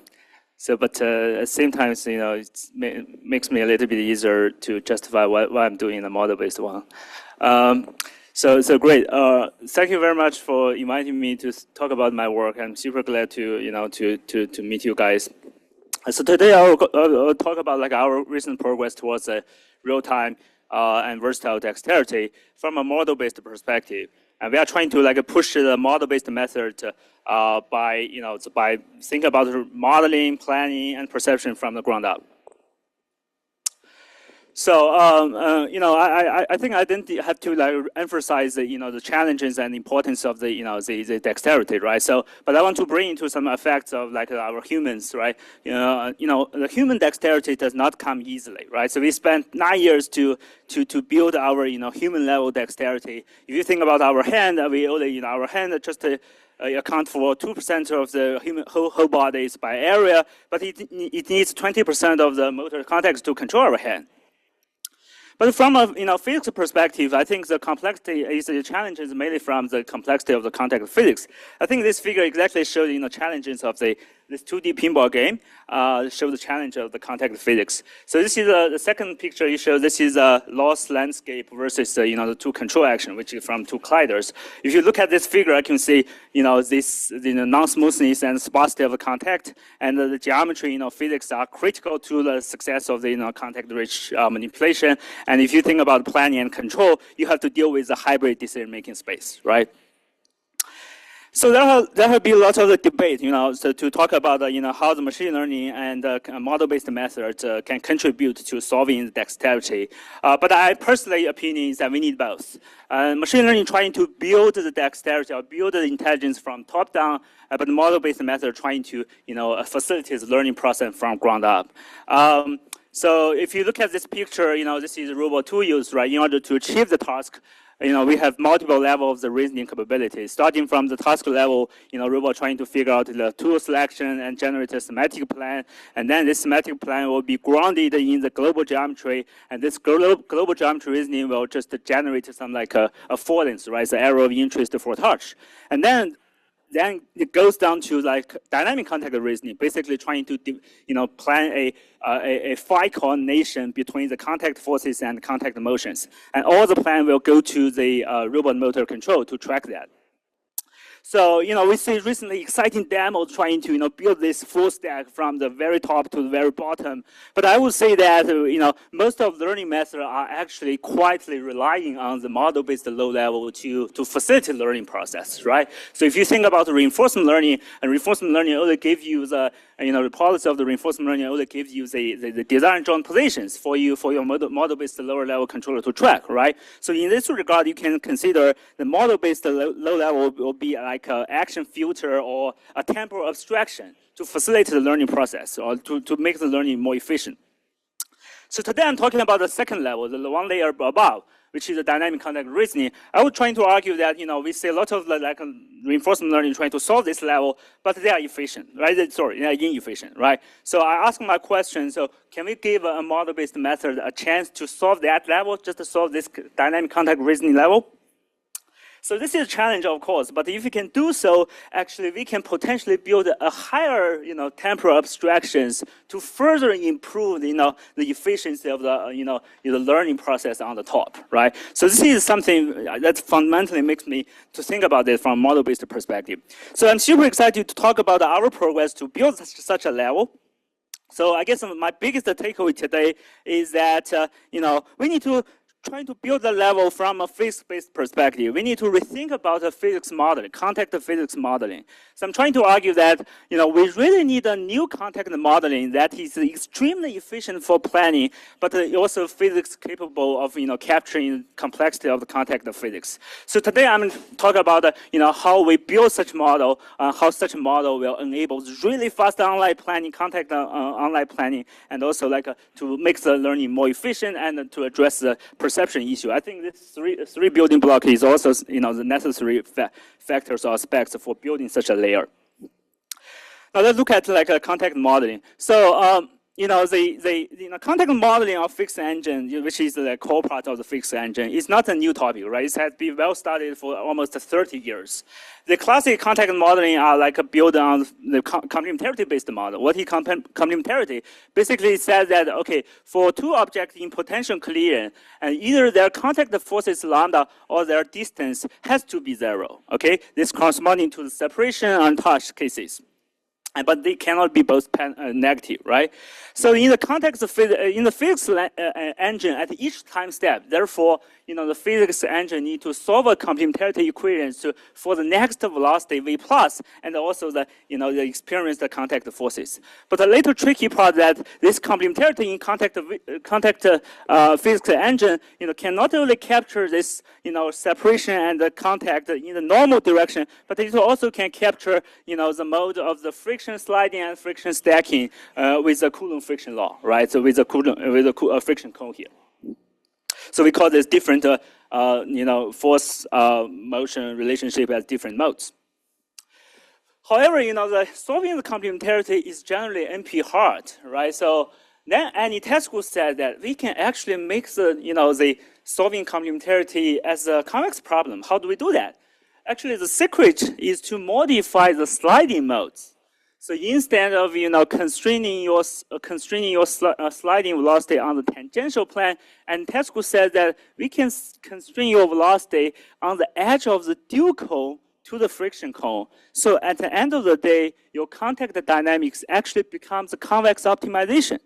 at the same time, it makes me a little bit easier to justify what I'm doing in a model-based one. So great. Thank you very much for inviting me to talk about my work. I'm super glad to meet you guys. So today I'll talk about our recent progress towards a real-time and versatile dexterity from a model-based perspective. And we are trying to push the model-based method by thinking about modeling, planning, and perception from the ground up. So I think I didn't have to emphasize the challenges and importance of the dexterity, right? So, but I want to bring into some effects of our humans, right? The human dexterity does not come easily, right? So we spent 9 years to build our human level dexterity. If you think about our hand, we only our hand just account for 2% of the human whole bodies by area, but it needs 20% of the motor context to control our hand. But from a physics perspective, I think the complexity is the challenges mainly from the complexity of the contact physics. I think this figure exactly shows challenges of this 2D pinball game, show the challenge of the contact physics. So this is the second picture you show. This is a lost landscape versus the two control action, which is from two colliders. If you look at this figure, I can see this non-smoothness and sparsity of the contact, and the geometry physics are critical to the success of the contact-rich manipulation. And if you think about planning and control, you have to deal with the hybrid decision-making space, right? So there have been a lot of the debate, so to talk about, how the machine learning and model-based methods can contribute to solving the dexterity. But I personally opinion is that we need both. Machine learning trying to build the dexterity or build the intelligence from top down, but the model-based method trying to, facilitate the learning process from ground up. So if you look at this picture, this is robot tool use, right? In order to achieve the task, we have multiple levels of the reasoning capabilities. Starting from the task level, robot trying to figure out the tool selection and generate a schematic plan. And then this schematic plan will be grounded in the global geometry. And this global geometry reasoning will just generate some affordance, right? The area of interest for touch. And then it goes down to dynamic contact reasoning, basically trying to plan a fine coordination between the contact forces and contact motions. And all the plan will go to the robot motor control to track that. So, we see recently exciting demos trying to, build this full stack from the very top to the very bottom. But I would say that, most of the learning methods are actually quietly relying on the model-based low level to facilitate the learning process, right? So if you think about the reinforcement learning, and reinforcement learning only gives you the policy of the reinforcement learning only gives you the design drawn positions for your model-based lower level controller to track, right? So in this regard, you can consider the model-based low level will be like an action filter or a temporal abstraction to facilitate the learning process or to make the learning more efficient. So today I'm talking about the second level, the one layer above, which is the dynamic contact reasoning. I was trying to argue that we see a lot of reinforcement learning trying to solve this level, but they are efficient, right? Sorry, they are inefficient, right? So I asked my question, so can we give a model-based method a chance to solve that level, just to solve this dynamic contact reasoning level? So this is a challenge, of course, but if we can do so, actually we can potentially build a higher, temporal abstractions to further improve, the efficiency of the, the learning process on the top, right? So this is something that fundamentally makes me to think about it from a model-based perspective. So I'm super excited to talk about our progress to build such a level. So I guess my biggest takeaway today is that, we need to trying to build the level from a physics-based perspective, we need to rethink about the physics modeling, contact physics modeling. So I'm trying to argue that we really need a new contact modeling that is extremely efficient for planning, but also physics capable of capturing complexity of the contact of physics. So today I'm going to talk about how we build such model, how such model will enable really fast online planning, contact online planning, and also to make the learning more efficient and to address the perception issue. I think this three building block is also the necessary factors or aspects for building such a layer. Now let's look at contact modeling. So the contact modeling of fixed engine, which is the core part of the fixed engine, is not a new topic, right? It has been well studied for almost 30 years. The classic contact modeling are built on the complementarity-based model. What is complementarity? Basically, it says that for two objects in potential collision, and either their contact forces lambda or their distance has to be 0. This corresponding to the separation and touch cases. But they cannot be both negative, right? So in the context of in the physics engine at each time step, therefore, the physics engine need to solve a complementarity equation for the next velocity v plus, and also the the experienced contact forces. But the later tricky part that this complementarity in contact physics engine, cannot only capture this separation and the contact in the normal direction, but it also can capture the mode of the friction sliding and friction stacking with the Coulomb friction law, right? So with a friction cone here. So we call this different, force motion relationship as different modes. However, the solving the complementarity is generally NP hard, right? So then Anitescu said that we can actually make the solving complementarity as a convex problem. How do we do that? Actually, the secret is to modify the sliding modes. So instead of constraining your sliding velocity on the tangential plane, and Tesco said that we can constrain your velocity on the edge of the dual cone to the friction cone. So at the end of the day, your contact dynamics actually becomes a convex optimization.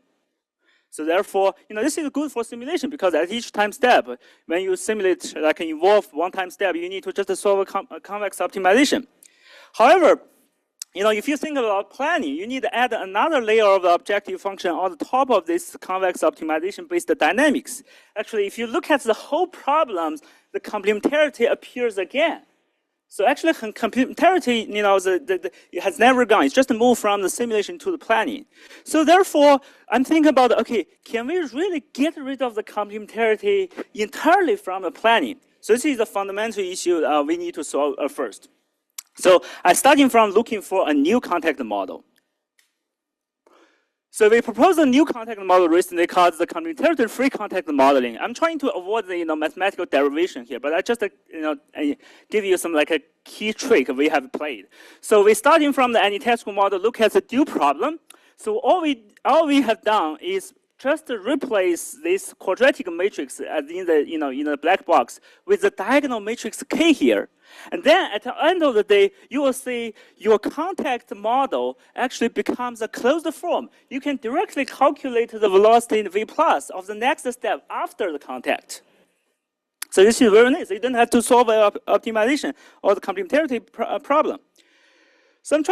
So therefore, this is good for simulation because at each time step, when you simulate involve one time step, you need to just solve a convex optimization. However, if you think about planning, you need to add another layer of the objective function on the top of this convex optimization-based dynamics. Actually, if you look at the whole problem, the complementarity appears again. So actually, complementarity, it has never gone. It's just moved from the simulation to the planning. So therefore, I'm thinking about, can we really get rid of the complementarity entirely from the planning? So this is the fundamental issue we need to solve first. So I starting from looking for a new contact model. So we proposed a new contact model recently called the complementarity-free contact modeling. I'm trying to avoid the mathematical derivation here, but I just I give you some a key trick we have played. So we starting from the Anitescu model, look at the dual problem. So all we have done is just replace this quadratic matrix in the black box with the diagonal matrix K here. And then at the end of the day, you will see your contact model actually becomes a closed form. You can directly calculate the velocity in V plus of the next step after the contact. So this is very nice. You don't have to solve an optimization or the complementarity problem. So I'm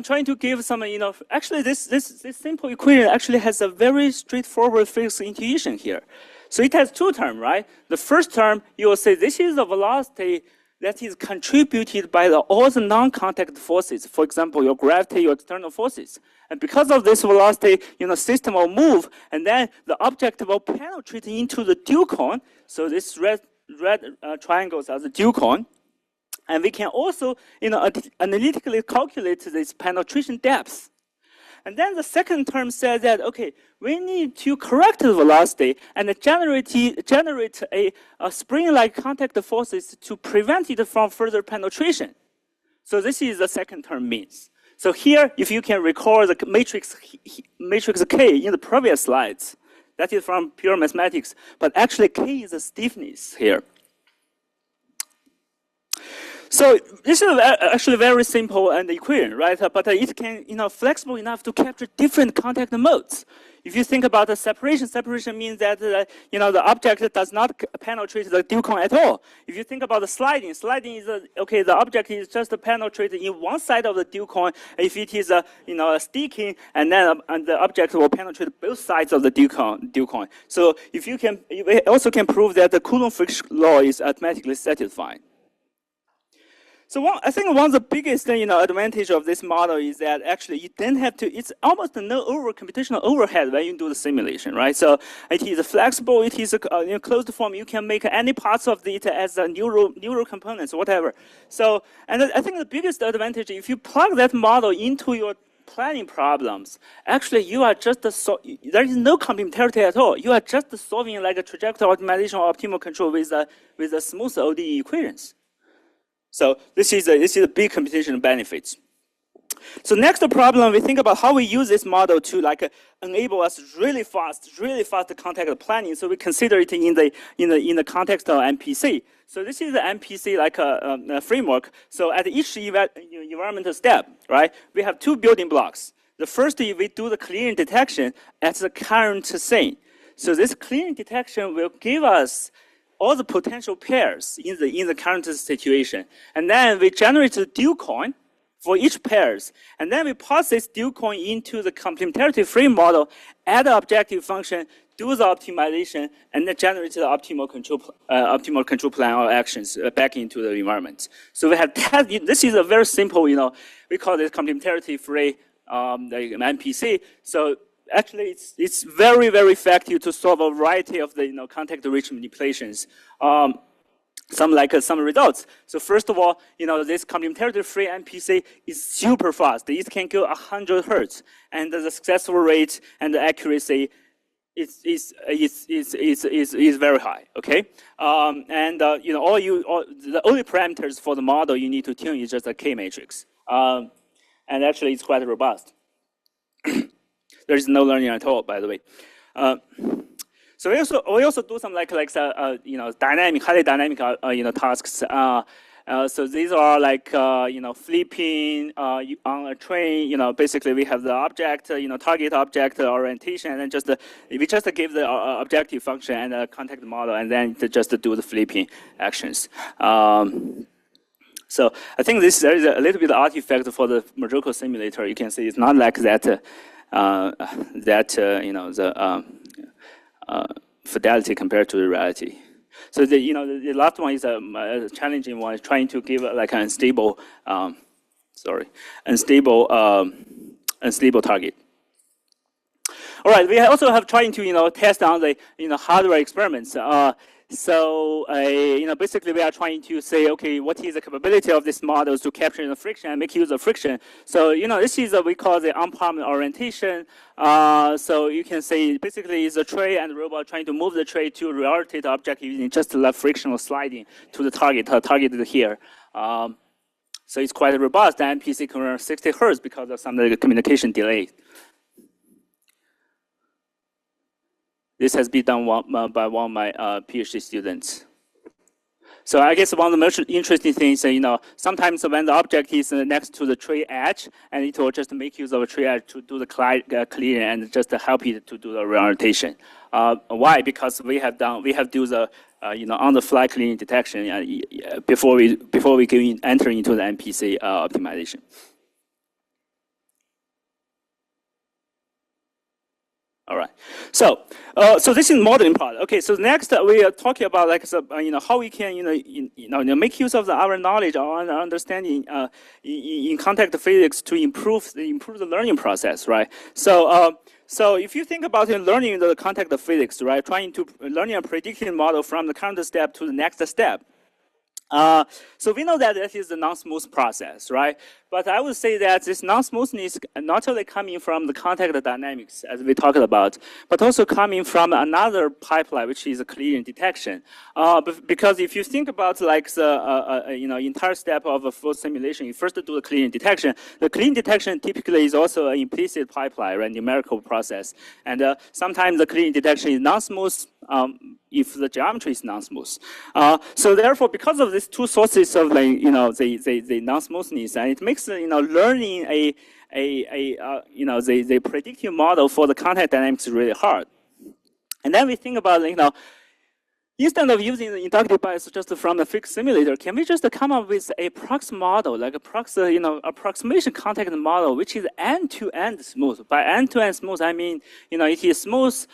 trying to give some, actually this simple equation actually has a very straightforward physics intuition here. So it has two terms, right? The first term, you will say this is the velocity that is contributed by all the non-contact forces. For example, your gravity, your external forces. And because of this velocity, system will move, and then the object will penetrate into the dual cone. So this red triangles are the dual cone. And we can also, analytically calculate this penetration depth. And then the second term says that, we need to correct the velocity and generate a spring-like contact forces to prevent it from further penetration. So this is the second term means. So here, if you can recall the matrix K in the previous slides, that is from pure mathematics, but actually K is the stiffness here. So this is actually very simple and equation, right? But it can, flexible enough to capture different contact modes. If you think about the separation, separation means that the object does not penetrate the dual cone at all. If you think about the sliding, sliding is okay. The object is just penetrated in one side of the dual cone. If it is sticking, and then the object will penetrate both sides of the dual cone. So if you also can prove that the Coulomb friction law is automatically satisfied. So I think one of the biggest advantage of this model is that actually you don't have to, it's almost no computational overhead when you do the simulation, right? So it is flexible, it is a closed form, you can make any parts of it as a neural components, whatever. So, and I think the biggest advantage, if you plug that model into your planning problems, actually you are just, there is no complementarity at all. You are just solving like a trajectory optimization or optimal control with a smooth ODE equations. So this is a big computational benefits. So next problem, we think about how we use this model to enable us really fast contact planning. So we consider it in the context of MPC. So this is the MPC a framework. So at each environmental step, right, we have two building blocks. The first is we do the clearing detection at the current scene. So this clearing detection will give us all the potential pairs in the current situation. And then we generate the dual coin for each pairs. And then we pass this dual coin into the complementarity frame model, add the objective function, do the optimization, and then generate the optimal control plan or actions back into the environment. So we have this is a very simple, we call this complementarity free MPC. So actually, it's very, very effective to solve a variety of the context-rich manipulations. Some results. So first of all, this complementarity-free MPC is super fast. It can go 100 hertz, and the successful rate and the accuracy is very high. Okay, the only parameters for the model you need to tune is just a K matrix, and actually it's quite robust. There is no learning at all, by the way. So we also do some dynamic, highly dynamic tasks. So these are flipping on a train. Basically we have the object, target object orientation, and then we just give the objective function and a contact model, and then just do the flipping actions. So I think there is a little bit of artifact for the Majorco simulator. You can see it's not like that. Fidelity compared to the reality. So the last one is a challenging one, trying to give like an unstable, unstable target. All right, we also have trying to test on the hardware experiments. So basically we are trying to say, okay, what is the capability of this model to capture the friction and make use of friction? So this is we call the unpalmed orientation. So you can say basically it's a tray and the robot trying to move the tray to reorientate the object using just the frictional sliding to the target. Targeted here. So it's quite robust. The MPC can run 60 hertz because of some of the communication delay. This has been done by one of my PhD students. So I guess one of the most interesting things, sometimes when the object is next to the tray edge, and it will just make use of a tray edge to do the clearing and just help it to do the reorientation. Why? Because we have do the on-the-fly clearing detection before we enter into the MPC optimization. All right, so this is modeling part. Okay, so next we are talking about how we can make use of our knowledge or our understanding in contact physics to improve the learning process, right? So if you think about learning the contact physics, right, trying to learning a predictive model from the current step to the next step. So we know that it is a non-smooth process, right? But I would say that this non-smoothness not only coming from the contact dynamics, as we talked about, but also coming from another pipeline, which is a clearing detection. Because if you think about the entire step of a full simulation, you first do the clearing detection. The clearing detection typically is also an implicit pipeline, right? Numerical process, and sometimes the clearing detection is non-smooth. If the geometry is non-smooth, so therefore, because of these two sources of the non-smoothness, and it makes makes learning the predictive model for the contact dynamics really hard. And then we think about instead of using the inductive bias just from the fixed simulator, can we just come up with a prox model, like a prox, approximation contact model, which is end-to-end smooth? By end-to-end smooth, I mean, it is smooth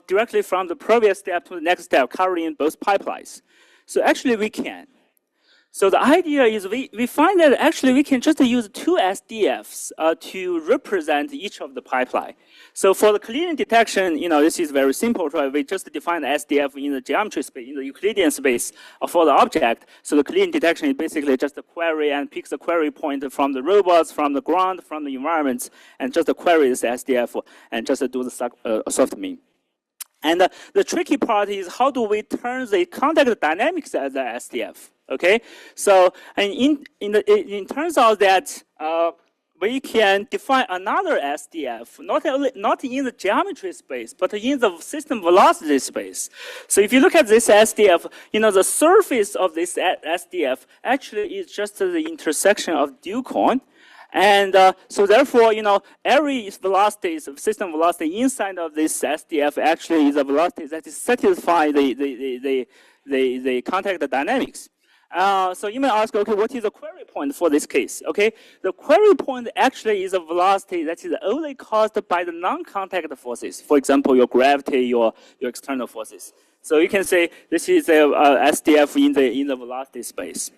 directly from the previous step to the next step, covering both pipelines. So actually, we can. So the idea is we find that actually we can just use two SDFs to represent each of the pipeline. So for the collision detection, this is very simple, right? We just define the SDF in the geometry space, in the Euclidean space for the object. So the collision detection is basically just a query and picks a query point from the robots, from the ground, from the environments, and just query this SDF and just do the soft mean. And the tricky part is how do we turn the contact dynamics as the SDF? Okay, so and it turns out that we can define another SDF, not in the geometry space, but in the system velocity space. So if you look at this SDF, the surface of this SDF actually is just the intersection of dual cone. And so therefore, every velocity, system velocity inside of this SDF actually is a velocity that is satisfy the contact dynamics. So you may ask, okay, what is the query point for this case? Okay, the query point actually is a velocity that is only caused by the non-contact forces. For example, your gravity, your external forces. So you can say this is a SDF in the velocity space.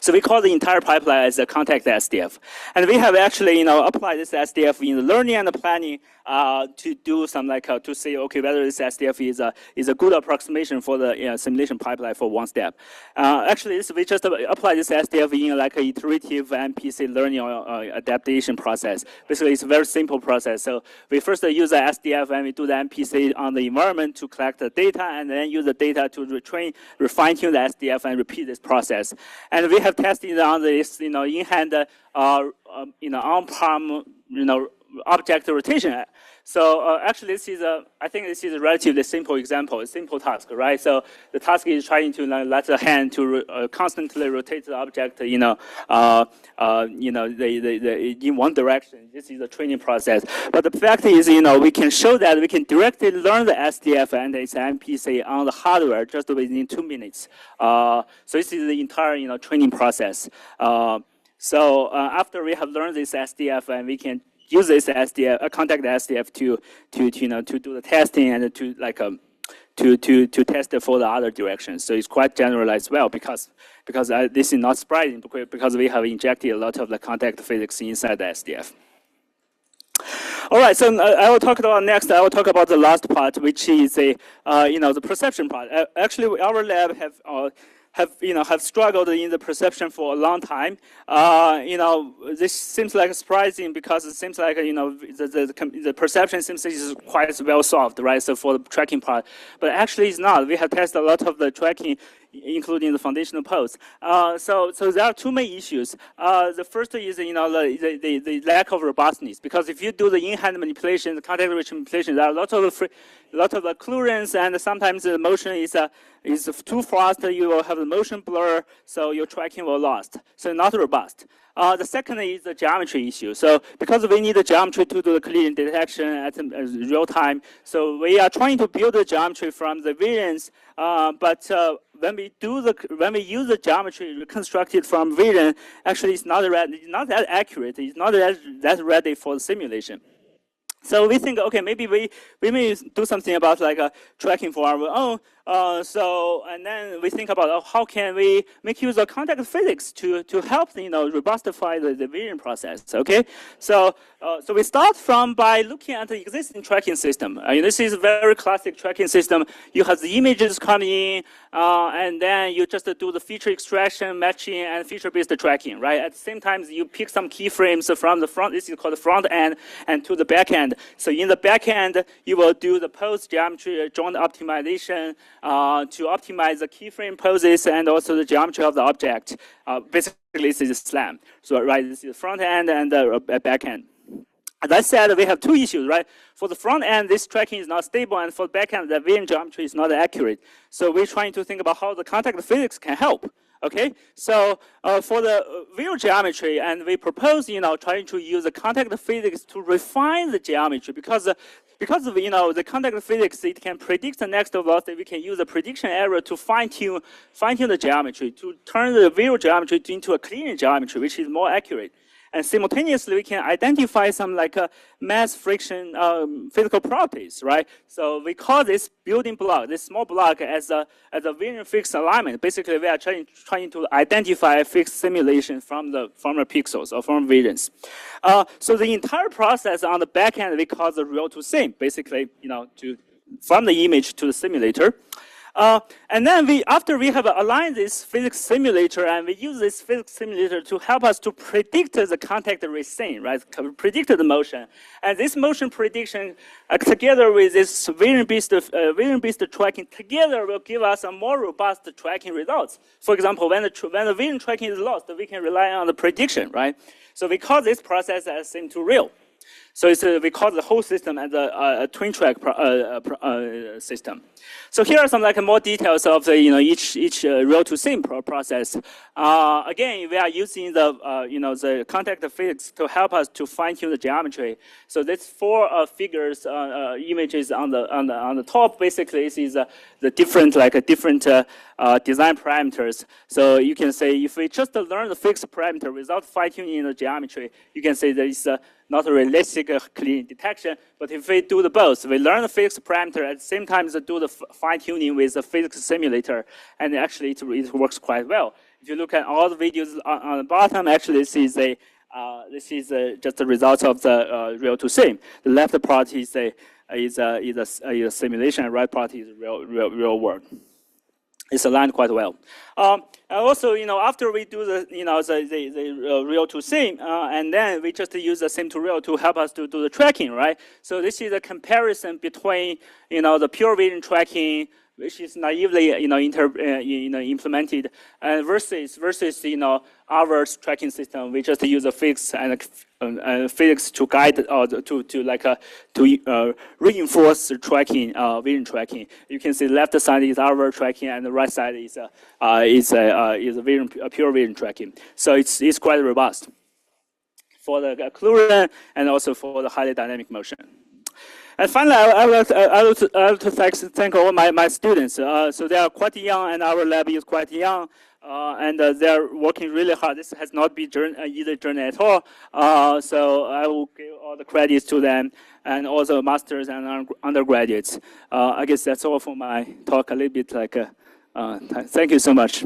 So we call the entire pipeline as a contact SDF. And we have actually, applied this SDF in the learning and the planning to do some to say, okay, whether this SDF is a good approximation for the simulation pipeline for one step. Actually, we just apply this SDF in like an iterative MPC learning or adaptation process. Basically, it's a very simple process. So we first use the SDF and we do the MPC on the environment to collect the data, and then use the data to refine-tune the SDF and repeat this process. And we have tested on this, in-hand, on-palm, object rotation. So actually, I think this is a relatively simple example, a simple task, right? So the task is trying to let the hand to constantly rotate the object, in one direction. This is a training process. But the fact is, we can show that we can directly learn the SDF and its MPC on the hardware just within 2 minutes. So this is the entire, training process. So after we have learned this SDF, and we can use this SDF, contact SDF to do the testing and to test it for the other directions. So it's quite generalized well because this is not surprising because we have injected a lot of the contact physics inside the SDF. All right, so I will talk about next. I will talk about the last part, which is the perception part. Actually, our lab have struggled in the perception for a long time. This seems like surprising because it seems like the perception seems is quite well solved, right? So for the tracking part, but actually it's not. We have tested a lot of the tracking, including the foundational pose. So there are two main issues. The first is the lack of robustness, because if you do the in-hand manipulation, the contact-rich manipulation, there are a lot of the clearance, and sometimes the motion is too fast. You will have the motion blur, so your tracking will lost. So not robust. The second is the geometry issue. So because we need the geometry to do the collision detection at real time, so we are trying to build the geometry from the visions. But when we use the geometry reconstructed from vision, actually it's not that accurate. It's not that ready for the simulation. So we think, okay, maybe we may do something about tracking for our own. And then we think about how can we make use of contact physics to help robustify the vision process. Okay, so we start by looking at the existing tracking system. This is a very classic tracking system. You have the images coming in, and then you just do the feature extraction, matching, and feature-based tracking. Right. At the same time, you pick some keyframes from the front. This is called the front end, and to the back end. So in the back end, you will do the pose geometry joint optimization to optimize the keyframe poses and also the geometry of the object. Basically, this is a SLAM. So right, this is the front end and the back end. As I said, we have two issues, right? For the front end, this tracking is not stable, and for the back end, the vision geometry is not accurate. So we're trying to think about how the contact physics can help. Okay, so for the visual geometry, and we propose, trying to use the contact physics to refine the geometry because of, the contact physics, it can predict the next velocity. We can use the prediction error to fine-tune the geometry, to turn the visual geometry into a clean geometry, which is more accurate. And simultaneously, we can identify some mass friction physical properties, right? So we call this building block, this small block, as a vision fixed alignment. Basically, we are trying to identify fixed simulation from the pixels or from visions. So the entire process on the back end, we call the real to sim. Basically, from the image to the simulator. And then after we have aligned this physics simulator, and we use this physics simulator to help us to predict the contact racine, right? Predict the motion. And this motion prediction, together with this vision-based tracking, together will give us a more robust tracking results. For example, when the vision tracking is lost, we can rely on the prediction, right? So we call this process as sim to real. So we call the whole system as a twin track system. So here are some more details of the each real to sim process. Again, we are using the contact physics to help us to fine tune the geometry. So these four figures, images on the top, basically this is the different design parameters. So you can say if we just learn the fixed parameter without fine tuning the geometry, you can say there is not a realistic clean detection. But if we do the both, we learn the physics parameter at the same time as do the fine-tuning with the physics simulator, and actually it works quite well. If you look at all the videos on the bottom, actually this is just the results of the real to sim. The left part is a simulation, and right part is real world. It's aligned quite well. And also, after we do the real to sim, and then we just use the sim to real to help us to do the tracking, right? So this is a comparison between the pure vision tracking, which is naively implemented, versus our tracking system. We just use a physics and physics to guide or to reinforce the tracking, vision tracking. You can see the left side is our tracking, and the right side is a pure vision tracking. So it's quite robust for the occlusion and also for the highly dynamic motion. And finally, I would like to thank all my students. So they are quite young, and our lab is quite young, and they're working really hard. This has not been easy journey at all. So I will give all the credits to them, and also masters and undergraduates. I guess that's all for my talk. A little bit thank you so much.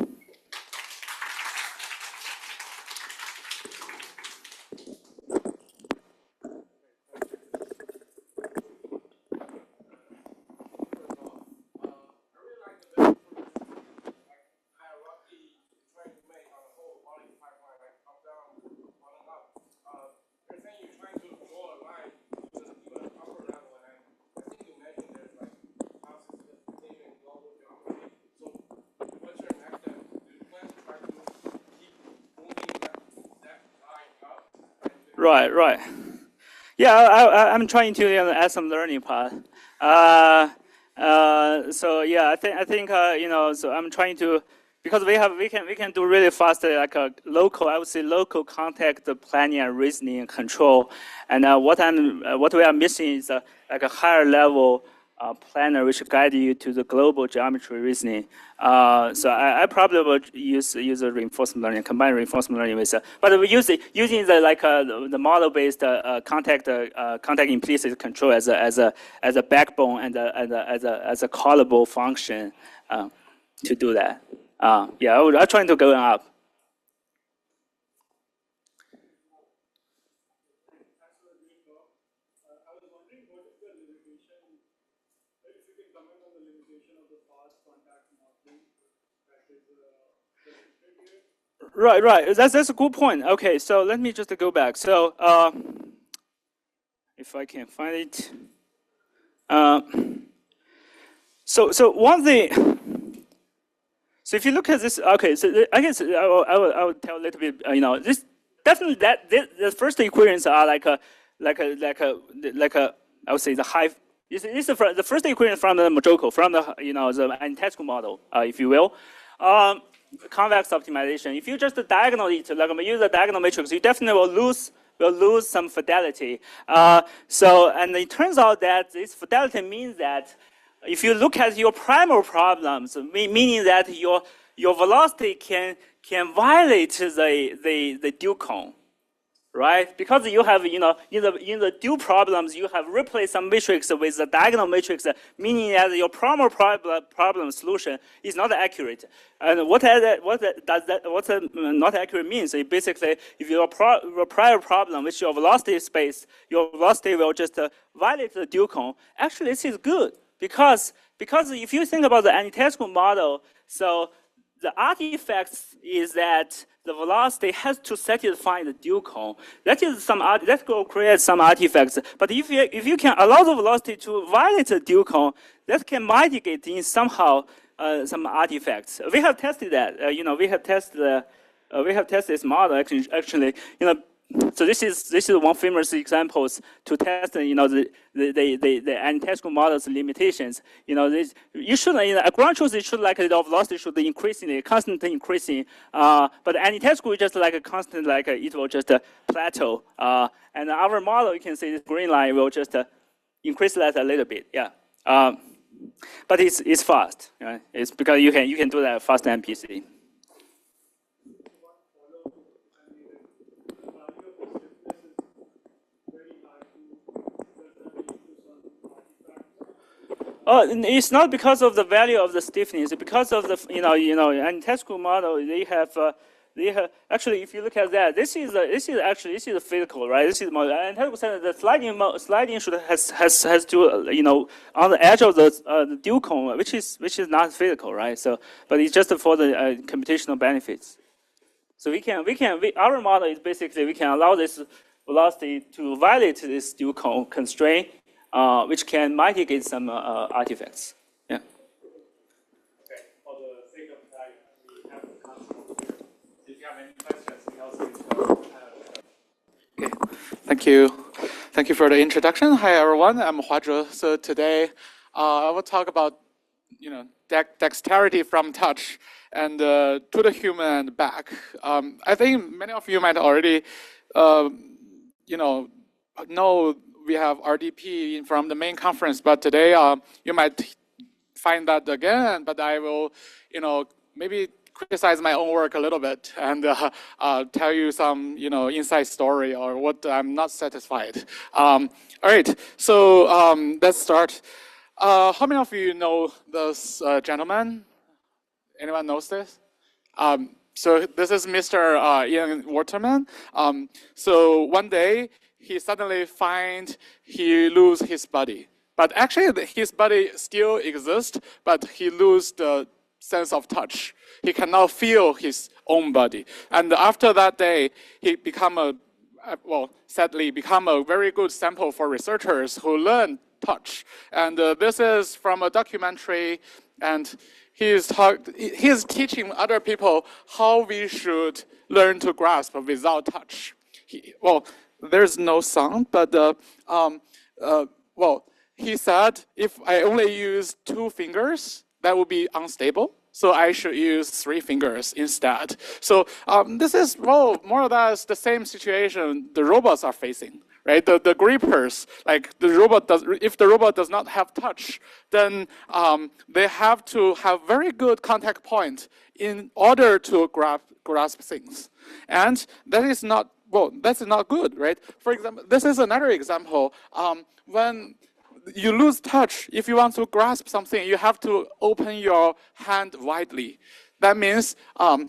Right. Yeah, I'm trying to add some learning part. So yeah, I think so I'm trying to, because we can do really fast local contact planning and reasoning and control. And what we are missing is a higher level planner which guide you to the global geometry reasoning. So I probably would use a reinforcement learning, combine reinforcement learning with, but we using the model-based contact implicit control as a backbone and as a callable function to do that. Yeah, I'm trying to go up. Right. That's a good point. Okay, so let me just go back. So if I can find it. So one thing. So if you look at this, okay. So I guess I will tell a little bit. This definitely the first equations are like a I would say the high. This is the first equation from the Majoko, from the the statistical model, if you will. convex optimization. If you just diagonal it, like use a diagonal matrix, you definitely will lose some fidelity. And it turns out that this fidelity means that if you look at your primal problems, meaning that your velocity can violate the dual cone, right? Because you have, in the dual problems, you have replaced some matrix with a diagonal matrix, meaning that your primal problem solution is not accurate. And what not accurate means? It basically, if your prior problem, which is your velocity space, your velocity will just violate the dual cone. Actually, this is good because if you think about the antithetical model, so the artifacts is that the velocity has to satisfy the dual cone. That will create some artifacts. But if you can allow the velocity to violate the dual cone, that can mitigate in somehow some artifacts. We have tested that. We have tested this model actually. So this is one famous examples to test the antithetical model's limitations. You should a ground truth it should the velocity should increasing, constantly increasing. But antithetical is just like a constant, it will just plateau. And our model, you can see this green line will just increase that a little bit. Yeah. But it's fast. Right? It's because you can do that fast MPC. It's not because of the value of the stiffness. It's because of the antithetical model. They have actually. If you look at that, this is a physical, right? This is antithetical center. The sliding should has to on the edge of the dual cone, which is not physical, right? So, but it's just for the computational benefits. So our model is basically we can allow this velocity to violate this dual cone constraint. Which can mitigate some artifacts. Yeah.
Okay. For the sake of time, we have the console here. If you have any questions, you also
Okay. Thank you. Thank you for the introduction. Hi everyone. I'm Huazhe. So today, I will talk about dexterity from touch and to the human and back. I think many of you might already know. We have RDP from the main conference, but today you might find that again. But I will, maybe criticize my own work a little bit and tell you some, inside story or what I'm not satisfied. All right, so let's start. How many of you know this gentleman? Anyone knows this? So this is Mr. Ian Waterman. So one day, he suddenly finds he loses his body. But actually, his body still exists, but he loses the sense of touch. He cannot feel his own body. And after that day, he sadly become a very good sample for researchers who learn touch. And this is from a documentary, and he's teaching other people how we should learn to grasp without touch. There's no sound, but he said if I only use 2 fingers, that would be unstable. So I should use 3 fingers instead. So this is more or less the same situation the robots are facing, right? The grippers, like if the robot does not have touch, then they have to have very good contact point in order to grasp things, and that is not. That's not good, right? For example, this is another example. When you lose touch, if you want to grasp something, you have to open your hand widely. That means a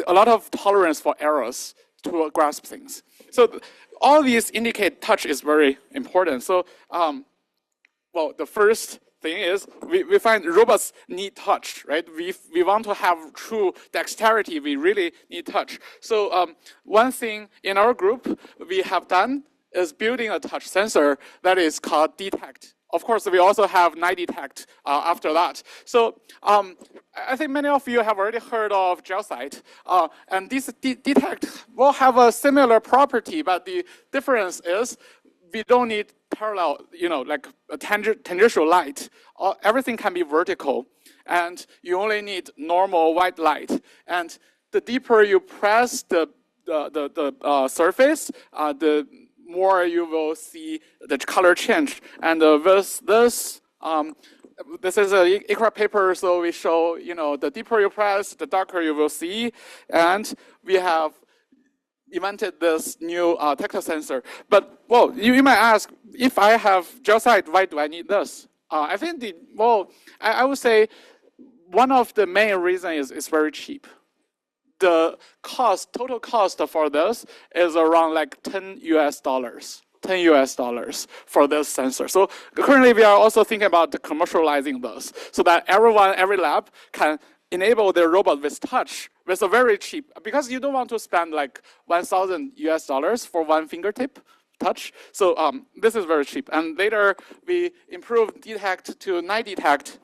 lot of tolerance for errors to grasp things. So all these indicate touch is very important. So, the first thing is we find robots need touch, right? We want to have true dexterity. We really need touch. So one thing in our group we have done is building a touch sensor that is called Detect. Of course, we also have Detect after that. So I think many of you have already heard of GelSight. And this Detect will have a similar property, but the difference is we don't need parallel, like a tangential light. Everything can be vertical, and you only need normal white light. And the deeper you press the surface, the more you will see the color change. And with this, this is an ICRA paper, so we show, the deeper you press, the darker you will see. And we have invented this new tactile sensor. But, well, you might ask, if I have gel side, why do I need this? I think, I would say one of the main reasons is it's very cheap. The total cost for this is around like $10 US for this sensor. So currently we are also thinking about commercializing this so that every lab can enable their robot with touch with a very cheap, because you don't want to spend like $1,000 US for one fingertip touch. So this is very cheap. And later we improved detect to night detect,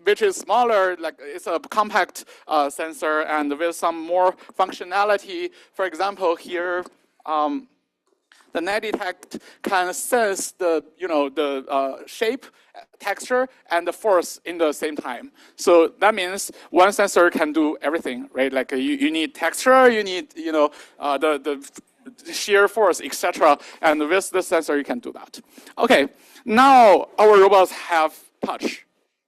which is smaller, like it's a compact sensor and with some more functionality. For example, here, the night detect can sense the shape, texture, and the force in the same time. So that means one sensor can do everything, right? Like you need texture, you need the shear force, etc. And with this sensor, you can do that. Okay, now our robots have touch.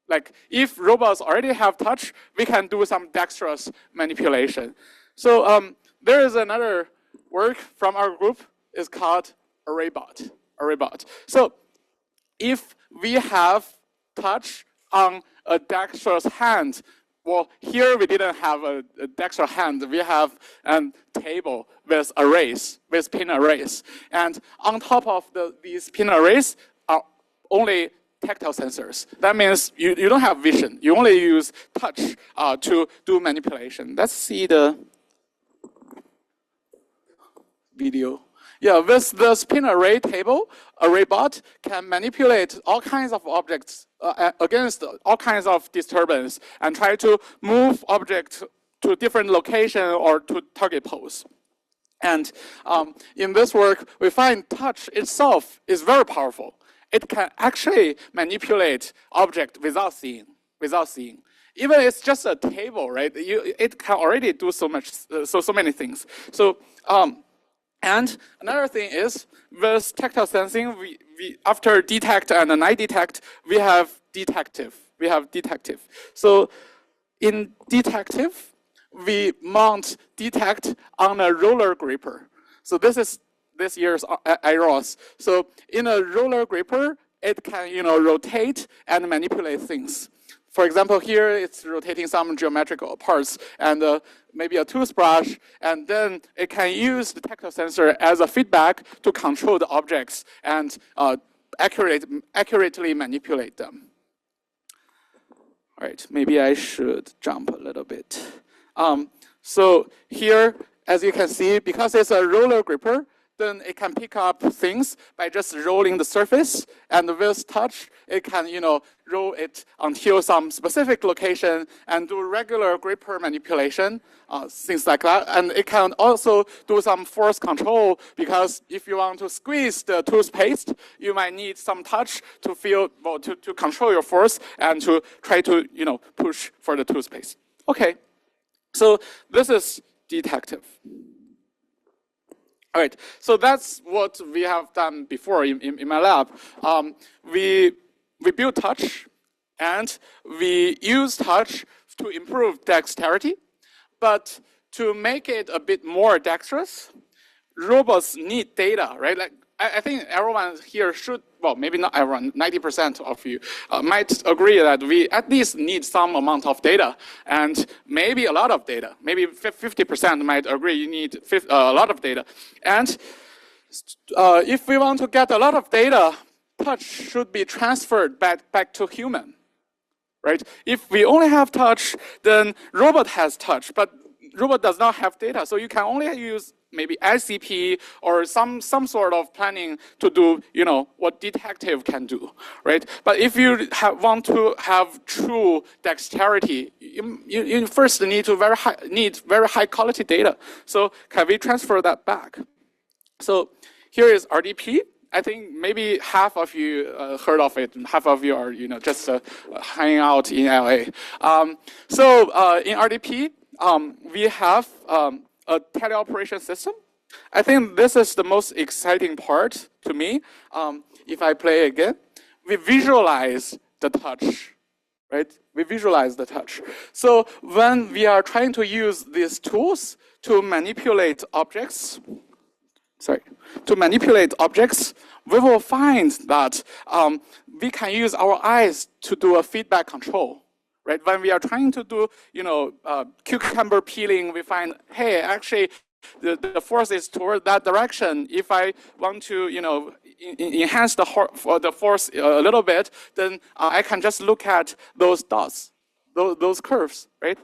Like if robots already have touch, we can do some dexterous manipulation. So there is another work from our group. It's called ArrayBot. So if we have touch on a dexterous hand, well, here we didn't have a dexterous hand. We have a table with arrays, with pin arrays. And on top of these pin arrays are only tactile sensors. That means you don't have vision. You only use touch to do manipulation. Let's see the video. Yeah, with the spin array table, ArrayBot can manipulate all kinds of objects against all kinds of disturbance and try to move objects to different location or to target pose. And in this work, we find touch itself is very powerful. It can actually manipulate object without seeing. Even it's just a table, right? It can already do so many things. So. And another thing is, with tactile sensing, we after detect and night detect, we have detective. So in detective, we mount detect on a roller gripper. So this is this year's IROS. So in a roller gripper, it can rotate and manipulate things. For example, here it's rotating some geometrical parts and maybe a toothbrush, and then it can use the tactile sensor as a feedback to control the objects and accurately manipulate them. All right, maybe I should jump a little bit. So here, as you can see, because it's a roller gripper, then it can pick up things by just rolling the surface, and with touch, it can roll it until some specific location and do regular gripper manipulation, things like that. And it can also do some force control, because if you want to squeeze the toothpaste, you might need some touch to feel, to control your force and to try to push for the toothpaste. Okay, so this is detective. All right, so that's what we have done before in my lab. We build touch, and we use touch to improve dexterity. But to make it a bit more dexterous, robots need data, right? Like I think everyone here should, well, maybe not everyone, 90% of you might agree that we at least need some amount of data, and maybe a lot of data. Maybe 50% might agree you need a lot of data. And if we want to get a lot of data, touch should be transferred back to human, right? If we only have touch, then robot has touch, but robot does not have data. So you can only use maybe ICP or some sort of planning to do what detective can do, right? But if you want to have true dexterity, you first need very high quality data. So can we transfer that back? So here is RDP. I think maybe half of you heard of it, and half of you are just hanging out in LA. So in RDP, we have a teleoperation system. I think this is the most exciting part to me. If I play again, we visualize the touch, right? We visualize the touch. So when we are trying to use these tools to manipulate objects, we will find that we can use our eyes to do a feedback control, right? When we are trying to do, cucumber peeling, we find, hey, actually, the force is toward that direction. If I want to, enhance the force a little bit, then I can just look at those dots, those curves, right?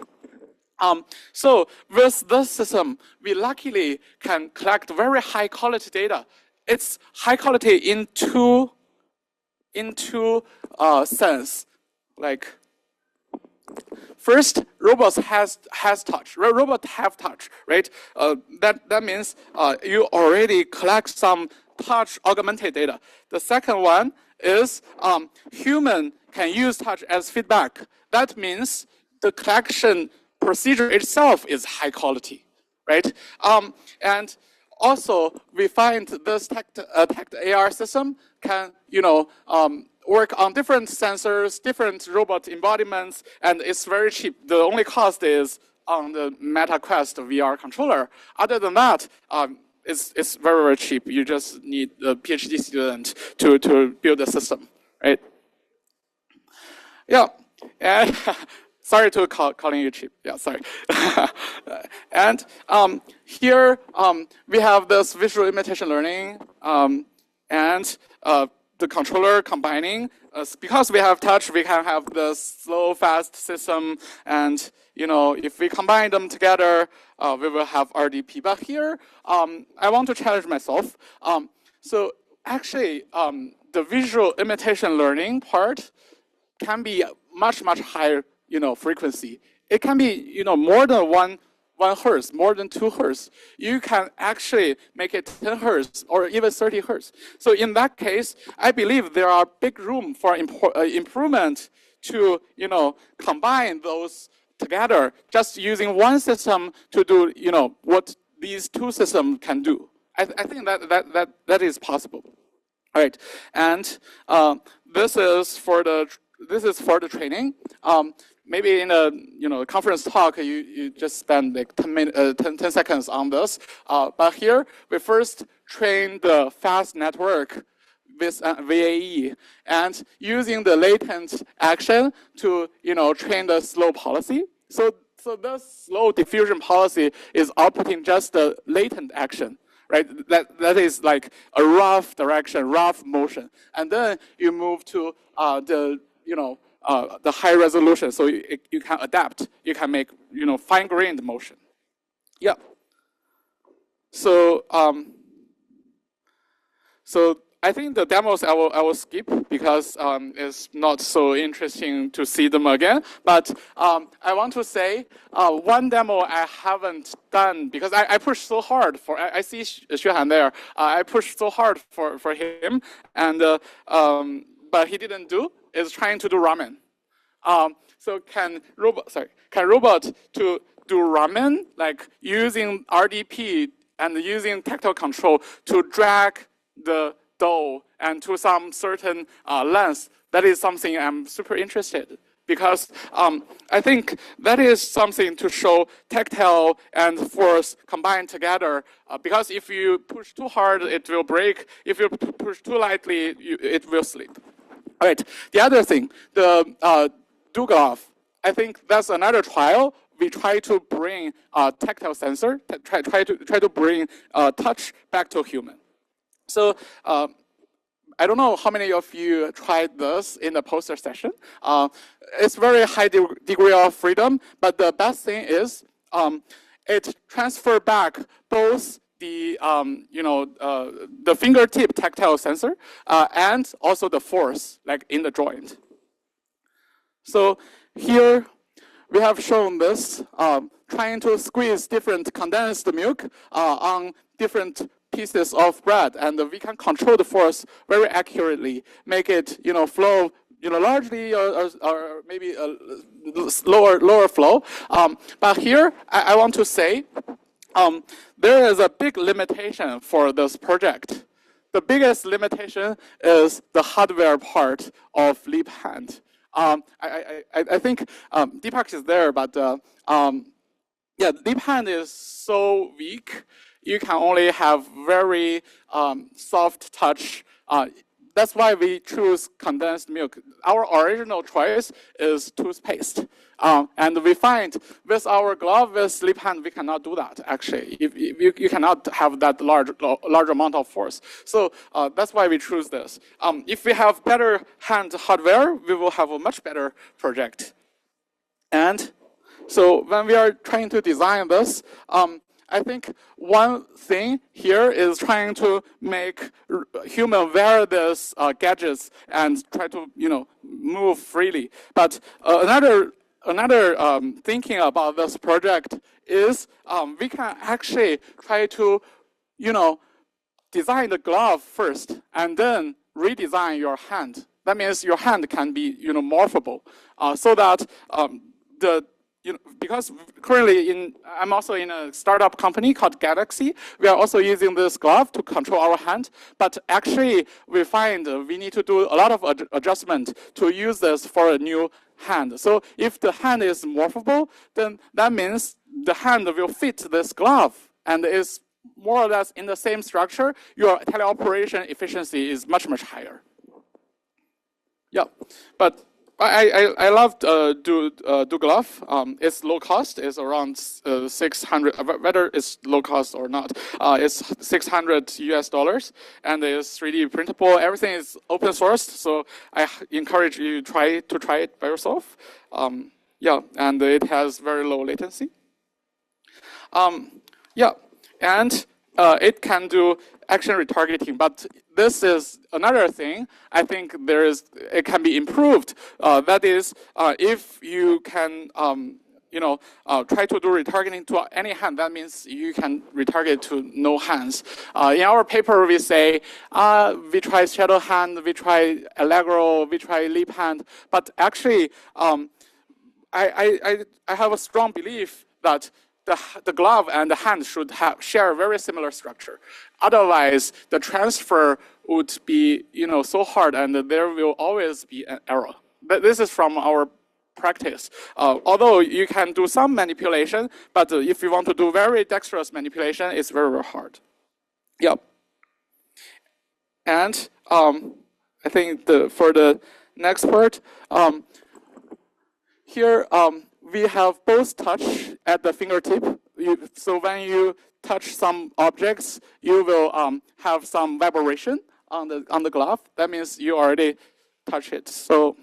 So with this system, we luckily can collect very high quality data. It's high quality in two sense. Like, first, robots has touch. Robots have touch, right? That means you already collect some touch augmented data. The second one is human can use touch as feedback. That means the collection procedure itself is high quality, right? And also, we find this tact AR system can, work on different sensors, different robot embodiments, and it's very cheap. The only cost is on the Meta Quest VR controller. Other than that, it's very, very cheap. You just need a PhD student to build the system, right? Yeah, and sorry to calling you cheap. Yeah, sorry. And here we have this visual imitation learning and the controller combining. Because we have touch, we can have the slow, fast system. And if we combine them together, we will have RDP. But here, I want to challenge myself. So actually, the visual imitation learning part can be much, much higher frequency. It can be more than one hertz, more than 2 hertz. You can actually make it 10 hertz or even 30 hertz. So in that case, I believe there are big room for improvement to combine those together, just using one system to do what these two systems can do. I think that is possible. All right, and this is for the training. Maybe in a conference talk, you just spend like 10 seconds on this. But here, we first train the fast network with VAE and using the latent action to train the slow policy. So this slow diffusion policy is outputting just the latent action, right? That is like a rough direction, rough motion, and then you move to the high resolution, so you can adapt. You can make fine-grained motion. Yeah. So I think the demos I will skip because it's not so interesting to see them again. But I want to say one demo I haven't done because I pushed so hard for. I see Xuhan there. I pushed so hard for him, and but he didn't do. Is trying to do ramen. So can robot to do ramen, like using RDP and using tactile control to drag the dough and to some certain length? That is something I'm super interested because I think that is something to show tactile and force combined together. Because if you push too hard, it will break. If you push too lightly, it will slip. All right. The other thing, the Dugov, I think that's another trial. We try to bring a tactile sensor, try to bring touch back to human. So I don't know how many of you tried this in the poster session. It's very high degree of freedom, but the best thing is it transfer back both the the fingertip tactile sensor and also the force, like in the joint. So here we have shown this, trying to squeeze different condensed milk on different pieces of bread, and we can control the force very accurately, make it flow largely or maybe a lower flow. But here I want to say there is a big limitation for this project. The biggest limitation is the hardware part of leap hand. I think Deepak is there, but yeah, leap hand is so weak. You can only have very soft touch. That's why we choose condensed milk. Our original choice is toothpaste. And we find with our glove, with sleep hand, we cannot do that, actually. You cannot have that large amount of force. So that's why we choose this. If we have better hand hardware, we will have a much better project. And so when we are trying to design this, I think one thing here is trying to make human wear these gadgets and try to move freely. But another thinking about this project is we can actually try to design the glove first and then redesign your hand. That means your hand can be morphable, so that because currently I'm also in a startup company called Galaxy. We are also using this glove to control our hand, but actually we find we need to do a lot of adjustment to use this for a new hand. So if the hand is morphable, then that means the hand will fit this glove and is more or less in the same structure. Your teleoperation efficiency is much, much higher. Yeah, but I love do glove. It's low cost. It's around 600. Whether it's low cost or not, it's $600, and it's 3D printable. Everything is open sourced, so I encourage you to try it by yourself. Yeah, and it has very low latency. Yeah, and it can do action retargeting, but this is another thing. I think it can be improved. That is, if you can, try to do retargeting to any hand, that means you can retarget to no hands. In our paper, we say we try shadow hand, we try Allegro, we try leap hand, but actually, I have a strong belief that the glove and the hand should share a very similar structure. Otherwise, the transfer would be so hard, and there will always be an error. But this is from our practice. Although you can do some manipulation, but if you want to do very dexterous manipulation, it's very, very hard. Yeah. And I think for the next part, here we have both touch at the fingertip. So when you touch some objects, you will have some vibration on the glove. That means you already touch it. So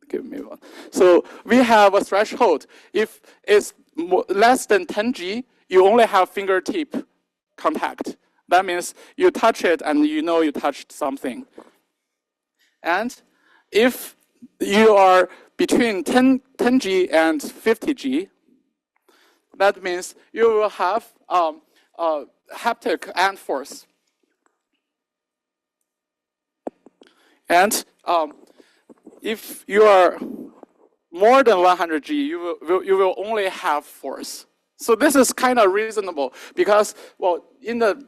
give me one. So we have a threshold. If it's less than 10 G, you only have fingertip contact. That means you touch it and you know you touched something. And if you are between 10 G and 50 G, that means you will have haptic and force. And if you are more than 100 G, you will only have force. So this is kind of reasonable because, well, in the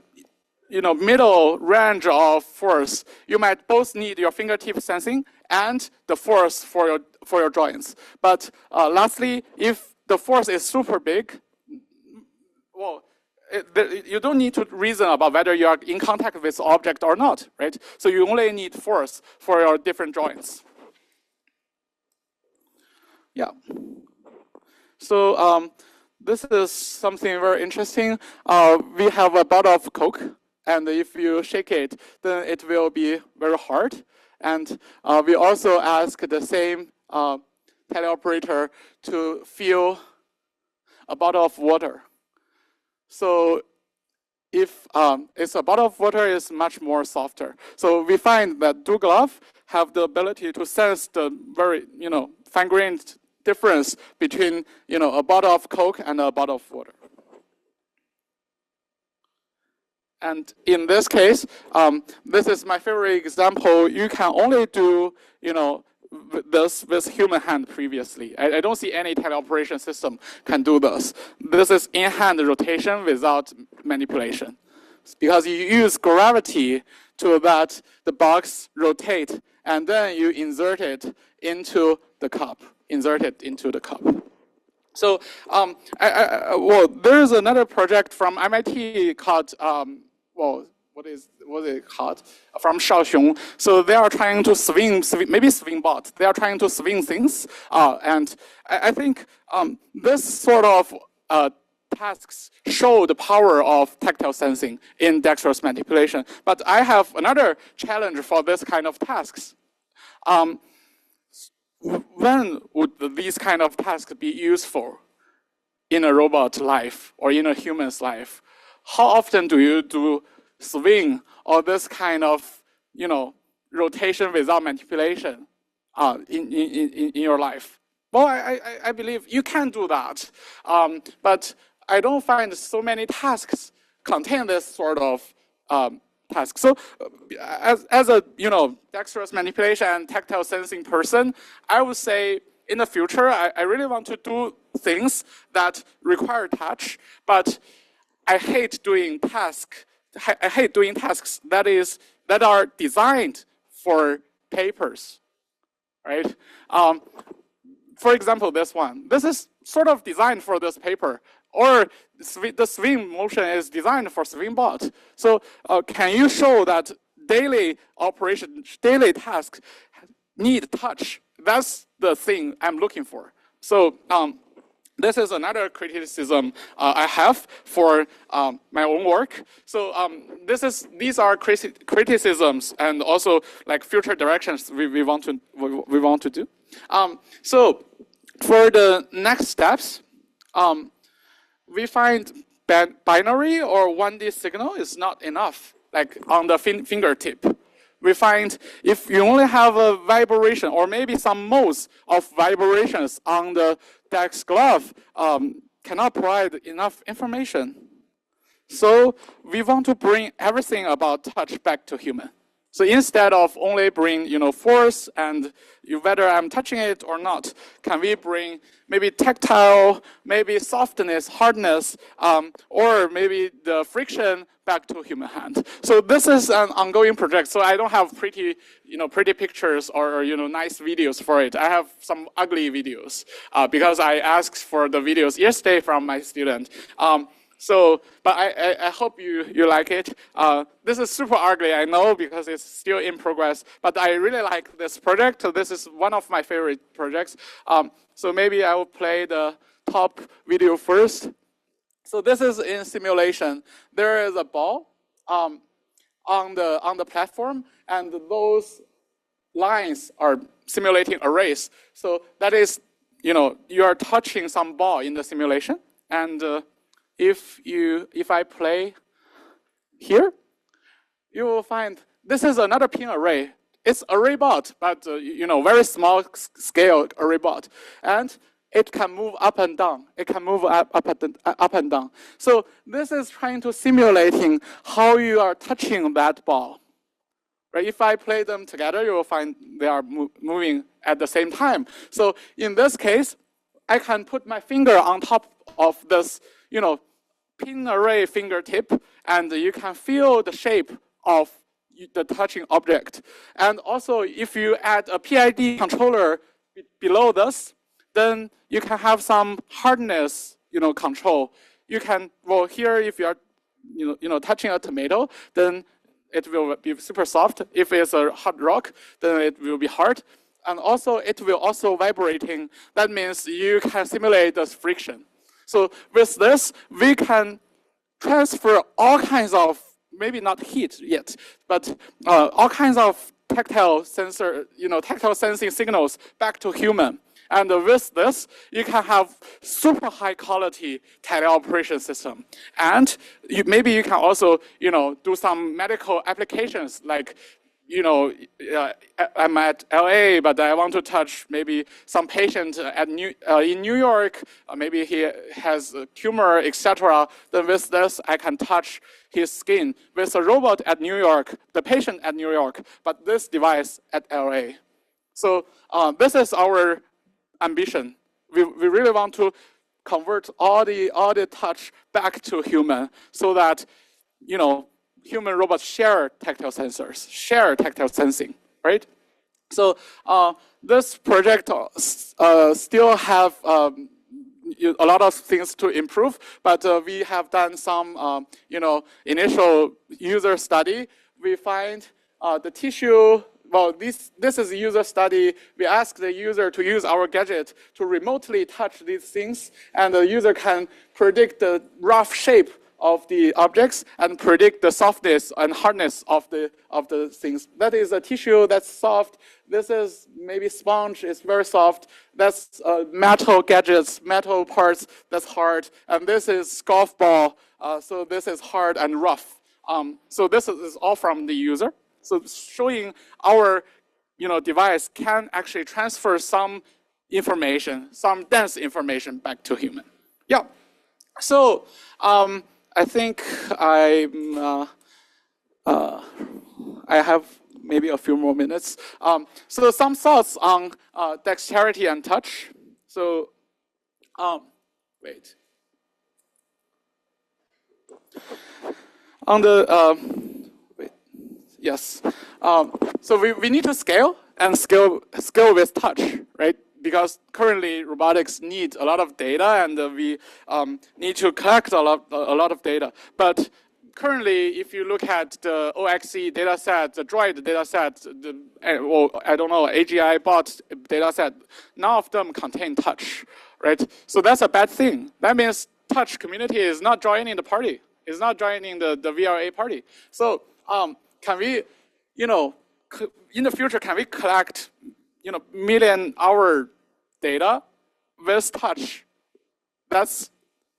middle range of force, you might both need your fingertip sensing and the force for your joints. But lastly, if the force is super big, well, you don't need to reason about whether you are in contact with the object or not, right? So you only need force for your different joints. Yeah. So this is something very interesting. We have a bottle of Coke, and if you shake it, then it will be very hard. And we also ask the same teleoperator to fill a bottle of water. So if it's a bottle of water, is much more softer. So we find that do glove have the ability to sense the very fine-grained difference between a bottle of Coke and a bottle of water. And in this case, this is my favorite example. You can only do, this with human hand previously. I don't see any teleoperation system can do this. This is in-hand rotation without manipulation. Because you use gravity to let the box rotate, and then you insert it into the cup. So, well, there is another project from MIT called, what is it called? From Shaoxiong. So they are trying to swing maybe swing bot. They are trying to swing things, and I think this sort of tasks show the power of tactile sensing in dexterous manipulation. But I have another challenge for this kind of tasks. When would these kind of tasks be useful in a robot life or in a human's life? How often do you do swing or this kind of, rotation without manipulation in your life? Well, I believe you can do that, but I don't find so many tasks contain this sort of task. So as a dexterous manipulation and tactile sensing person, I would say in the future, I really want to do things that require touch, but I hate doing tasks that are designed for papers, right? For example, this one. This is sort of designed for this paper, or the swing motion is designed for swing bot. So can you show that daily tasks need touch? That's the thing I'm looking for. So this is another criticism I have for my own work. So these are criticisms and also like future directions we want to do. So for the next steps, we find binary or 1D signal is not enough, like on the fingertip. We find if you only have a vibration or maybe some modes of vibrations on the Dex glove cannot provide enough information. So we want to bring everything about touch back to human. So instead of only bring force and whether I'm touching it or not, can we bring maybe tactile, maybe softness, hardness, or maybe the friction back to human hand? So this is an ongoing project. So I don't have pretty pictures or nice videos for it. I have some ugly videos because I asked for the videos yesterday from my student. But I hope you like it. This is super ugly, I know, because it's still in progress. But I really like this project. This is one of my favorite projects. So maybe I will play the top video first. So this is in simulation. There is a ball on the platform, and those lines are simulating a race. So that is, you are touching some ball in the simulation, and if I play here, you will find this is another pin array. It's array bot, but very small scale array bot, and it can move up and down. It can move up and down. So this is trying to simulating how you are touching that ball. Right? If I play them together, you will find they are moving at the same time. So in this case, I can put my finger on top of this, pin array fingertip, and you can feel the shape of the touching object. And also, if you add a PID controller below this, then you can have some hardness, control. You can, well, here if you are, touching a tomato, then it will be super soft. If it's a hard rock, then it will be hard. And also, it will also vibrating. That means you can simulate the friction. So with this, we can transfer all kinds of, maybe not heat yet, but all kinds of tactile sensing signals back to human. And with this, you can have super high quality teleoperation system. And maybe you can also, do some medical applications like, I'm at LA, but I want to touch maybe some patient in New York. Maybe he has a tumor, etc. Then with this, I can touch his skin with a robot at New York, the patient at New York, but this device at LA. So this is our ambition. We really want to convert all the touch back to human, so that human robots share tactile sensors, share tactile sensing, right? So this project still have a lot of things to improve, but we have done some initial user study. We find the tissue. Well, this is a user study. We ask the user to use our gadget to remotely touch these things, and the user can predict the rough shape of the objects and predict the softness and hardness of the things. That is a tissue that's soft. This is maybe sponge, it's very soft. That's metal gadgets, metal parts, that's hard. And this is golf ball, so this is hard and rough. So this is all from the user. So showing our device can actually transfer some information, some dense information back to human. Yeah. So I think I have maybe a few more minutes. So some thoughts on dexterity and touch. So wait. On the yes. So we need to scale and scale with touch, right? Because currently robotics need a lot of data, and we need to collect a lot of data. But currently, if you look at the OXE data set, the Droid data set, I don't know, AGI bot data set, none of them contain touch, right? So that's a bad thing. That means touch community is not joining the party. It's not joining the VLA party. So can we, in the future, can we collect, million-hour data with touch? That's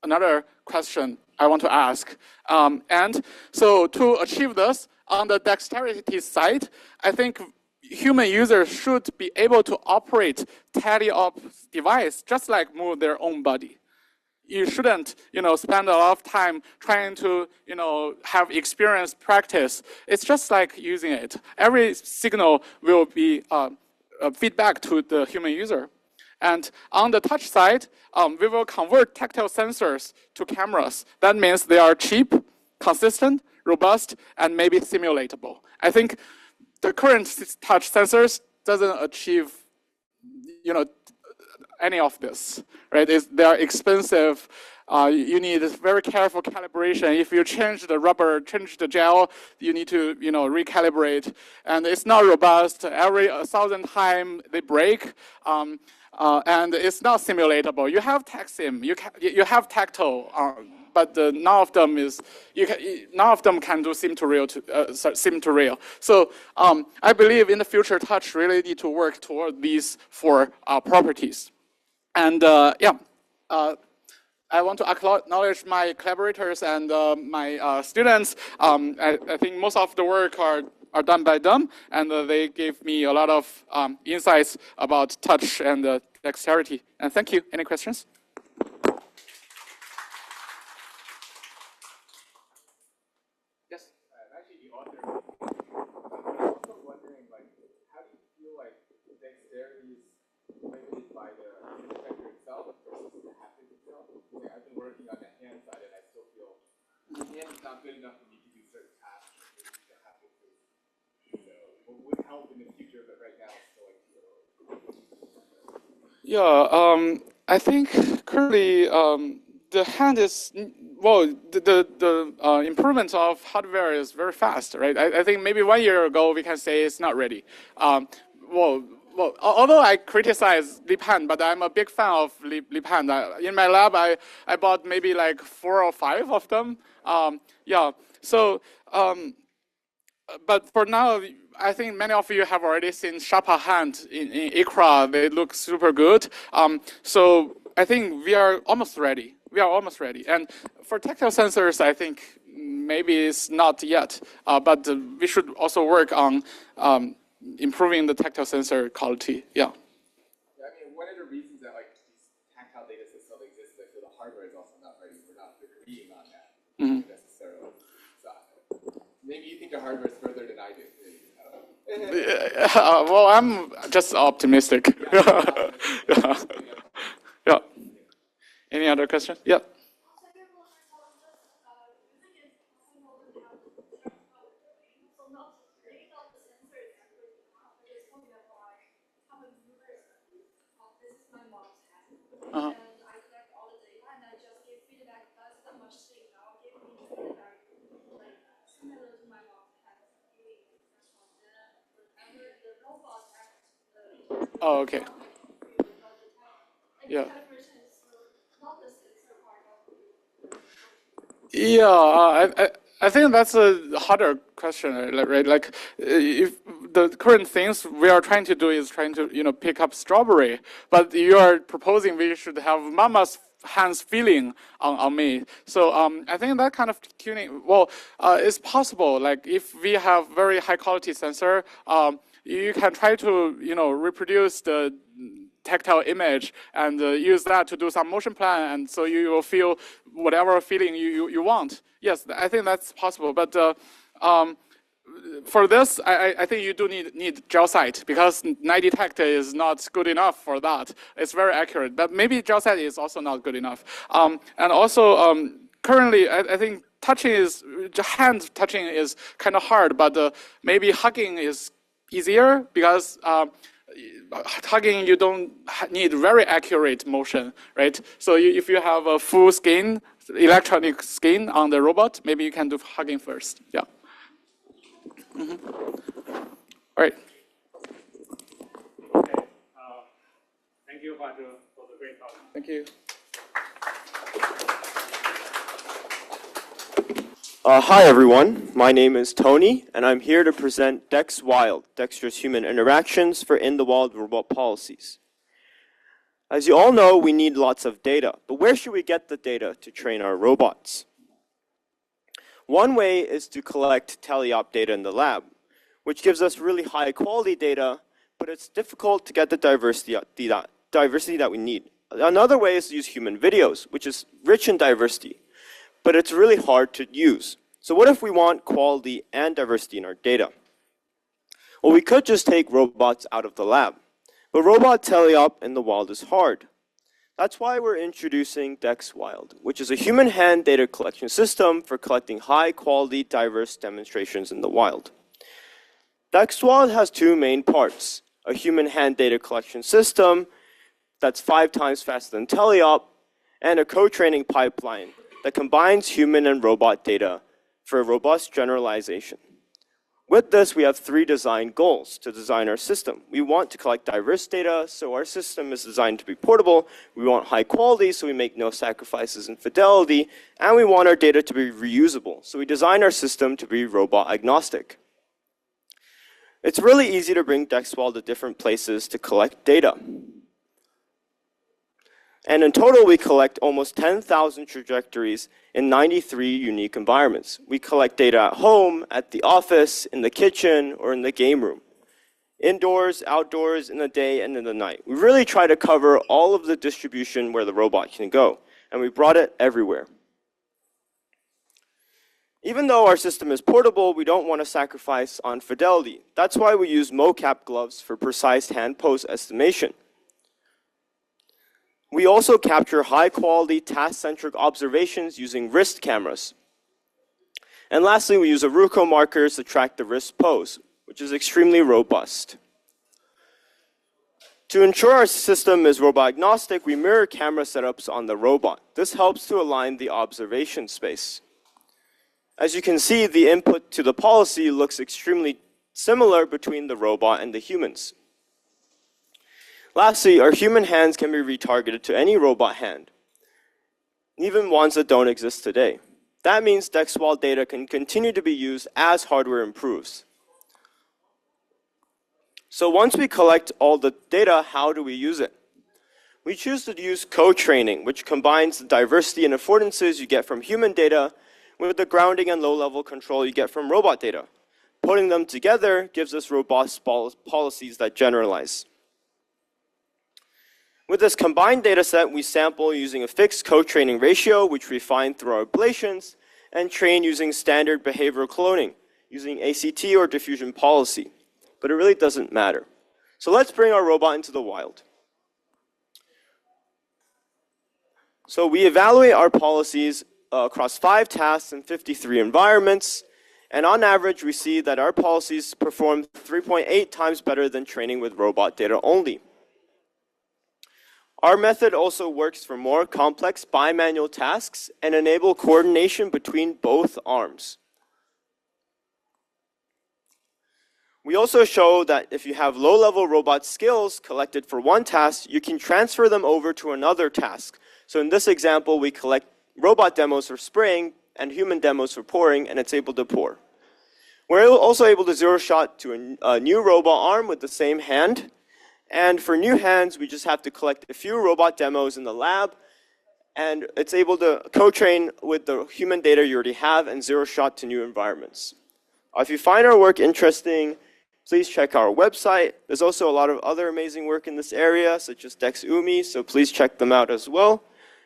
another question I want to ask. And so to achieve this, on the dexterity side, I think human users should be able to operate tele-op device just like move their own body. You shouldn't, spend a lot of time trying to, have experience practice. It's just like using it. Every signal will be feedback to the human user. And on the touch side, we will convert tactile sensors to cameras. That means they are cheap, consistent, robust, and maybe simulatable. I think the current touch sensors doesn't achieve, any of this, right? They are expensive. You need very careful calibration. If you change the rubber, change the gel, you need to, recalibrate. And it's not robust. Every 1,000 times they break. And it's not simulatable. You have TacSim, you have tactile, but none of them can do sim to real. So I believe in the future, touch really need to work toward these four properties. And I want to acknowledge my collaborators and my students. I think most of the work are done by them, and they gave me a lot of insights about touch and dexterity. And thank you. Any questions? Yes.
Actually, the author, I'm also wondering, how do you feel like dexterity is limited by the detector itself versus the haptic itself? I've been working on the hand side, and I still feel the hand is not good enough for me to do certain tasks. The haptic would help in the future, but right now it's still too early.
Yeah, I think currently the hand is, the improvement of hardware is very fast, right? I think maybe 1 year ago we can say it's not ready. Although I criticize Lipan, but I'm a big fan of Lipan. In my lab, I bought maybe like 4 or 5 of them. So, but for now, I think many of you have already seen Sharpa hand in ICRA. They look super good. So I think we are almost ready. And for tactile sensors, I think maybe it's not yet, but we should also work on improving the tactile sensor quality. Yeah.
Yeah, I mean, one of the reasons that like these tactile data systems exist is that the hardware is also not ready. We're not agreeing on that necessarily. So maybe you think the hardware is further than I do.
Well, I'm just optimistic. Yeah. Yeah. Any other question? Yeah. Uh-huh. Oh, okay. Yeah. Yeah, I think that's a harder question, right? Like, if the current things we are trying to do is trying to, pick up strawberry, but you are proposing we should have mama's hands feeling on me. So I think that kind of tuning, well, it's possible. Like, if we have very high quality sensor, you can try to, reproduce the tactile image and use that to do some motion plan, and so you will feel whatever feeling you want. Yes, I think that's possible. But for this, I think you do need gel sight, because 90 tact is not good enough for that. It's very accurate, but maybe gel sight is also not good enough. And also, currently, I think hand touching is kind of hard, but maybe hugging is easier, because hugging, you don't need very accurate motion, right? So if you have a full skin, electronic skin on the robot, maybe you can do hugging first. Yeah. All right.
Okay. Thank you, Huazhe, for the great talk.
Thank you.
Hi everyone, my name is Tony, and I'm here to present DexWild, Dexterous Human Interactions for In-the-Wild Robot Policies. As you all know, we need lots of data, but where should we get the data to train our robots? One way is to collect teleop data in the lab, which gives us really high quality data, but it's difficult to get the diversity that we need. Another way is to use human videos, which is rich in diversity, but it's really hard to use. So what if we want quality and diversity in our data? Well, we could just take robots out of the lab, but robot teleop in the wild is hard. That's why we're introducing DexWild, which is a human hand data collection system for collecting high quality, diverse demonstrations in the wild. DexWild has two main parts: a human hand data collection system that's 5 times faster than teleop, and a co-training pipeline that combines human and robot data for a robust generalization. With this, we have 3 design goals to design our system. We want to collect diverse data, so our system is designed to be portable. We want high quality, so we make no sacrifices in fidelity. And we want our data to be reusable, so we design our system to be robot agnostic. It's really easy to bring DexWild to different places to collect data. And in total, we collect almost 10,000 trajectories in 93 unique environments. We collect data at home, at the office, in the kitchen, or in the game room. Indoors, outdoors, in the day, and in the night. We really try to cover all of the distribution where the robot can go, and we brought it everywhere. Even though our system is portable, we don't want to sacrifice on fidelity. That's why we use mocap gloves for precise hand pose estimation. We also capture high-quality, task-centric observations using wrist cameras. And lastly, we use Aruko markers to track the wrist pose, which is extremely robust. To ensure our system is robot-agnostic, we mirror camera setups on the robot. This helps to align the observation space. As you can see, the input to the policy looks extremely similar between the robot and the humans. Lastly, our human hands can be retargeted to any robot hand, even ones that don't exist today. That means DexWild data can continue to be used as hardware improves. So once we collect all the data, how do we use it? We choose to use co-training, which combines the diversity and affordances you get from human data with the grounding and low-level control you get from robot data. Putting them together gives us robust policies that generalize. With this combined data set, we sample using a fixed co-training ratio, which we find through our ablations, and train using standard behavioral cloning, using ACT or diffusion policy. But it really doesn't matter. So let's bring our robot into the wild. So we evaluate our policies across 5 tasks and 53 environments. And on average, we see that our policies perform 3.8 times better than training with robot data only. Our method also works for more complex bimanual tasks and enable coordination between both arms. We also show that if you have low-level robot skills collected for one task, you can transfer them over to another task. So in this example, we collect robot demos for spraying and human demos for pouring, and it's able to pour. We're also able to zero-shot to a new robot arm with the same hand. And for new hands, we just have to collect a few robot demos in the lab, and it's able to co-train with the human data you already have and zero-shot to new environments. If you find our work interesting, please check our website. There's also a lot of other amazing work in this area, such as DexUmi, so please check them out as well.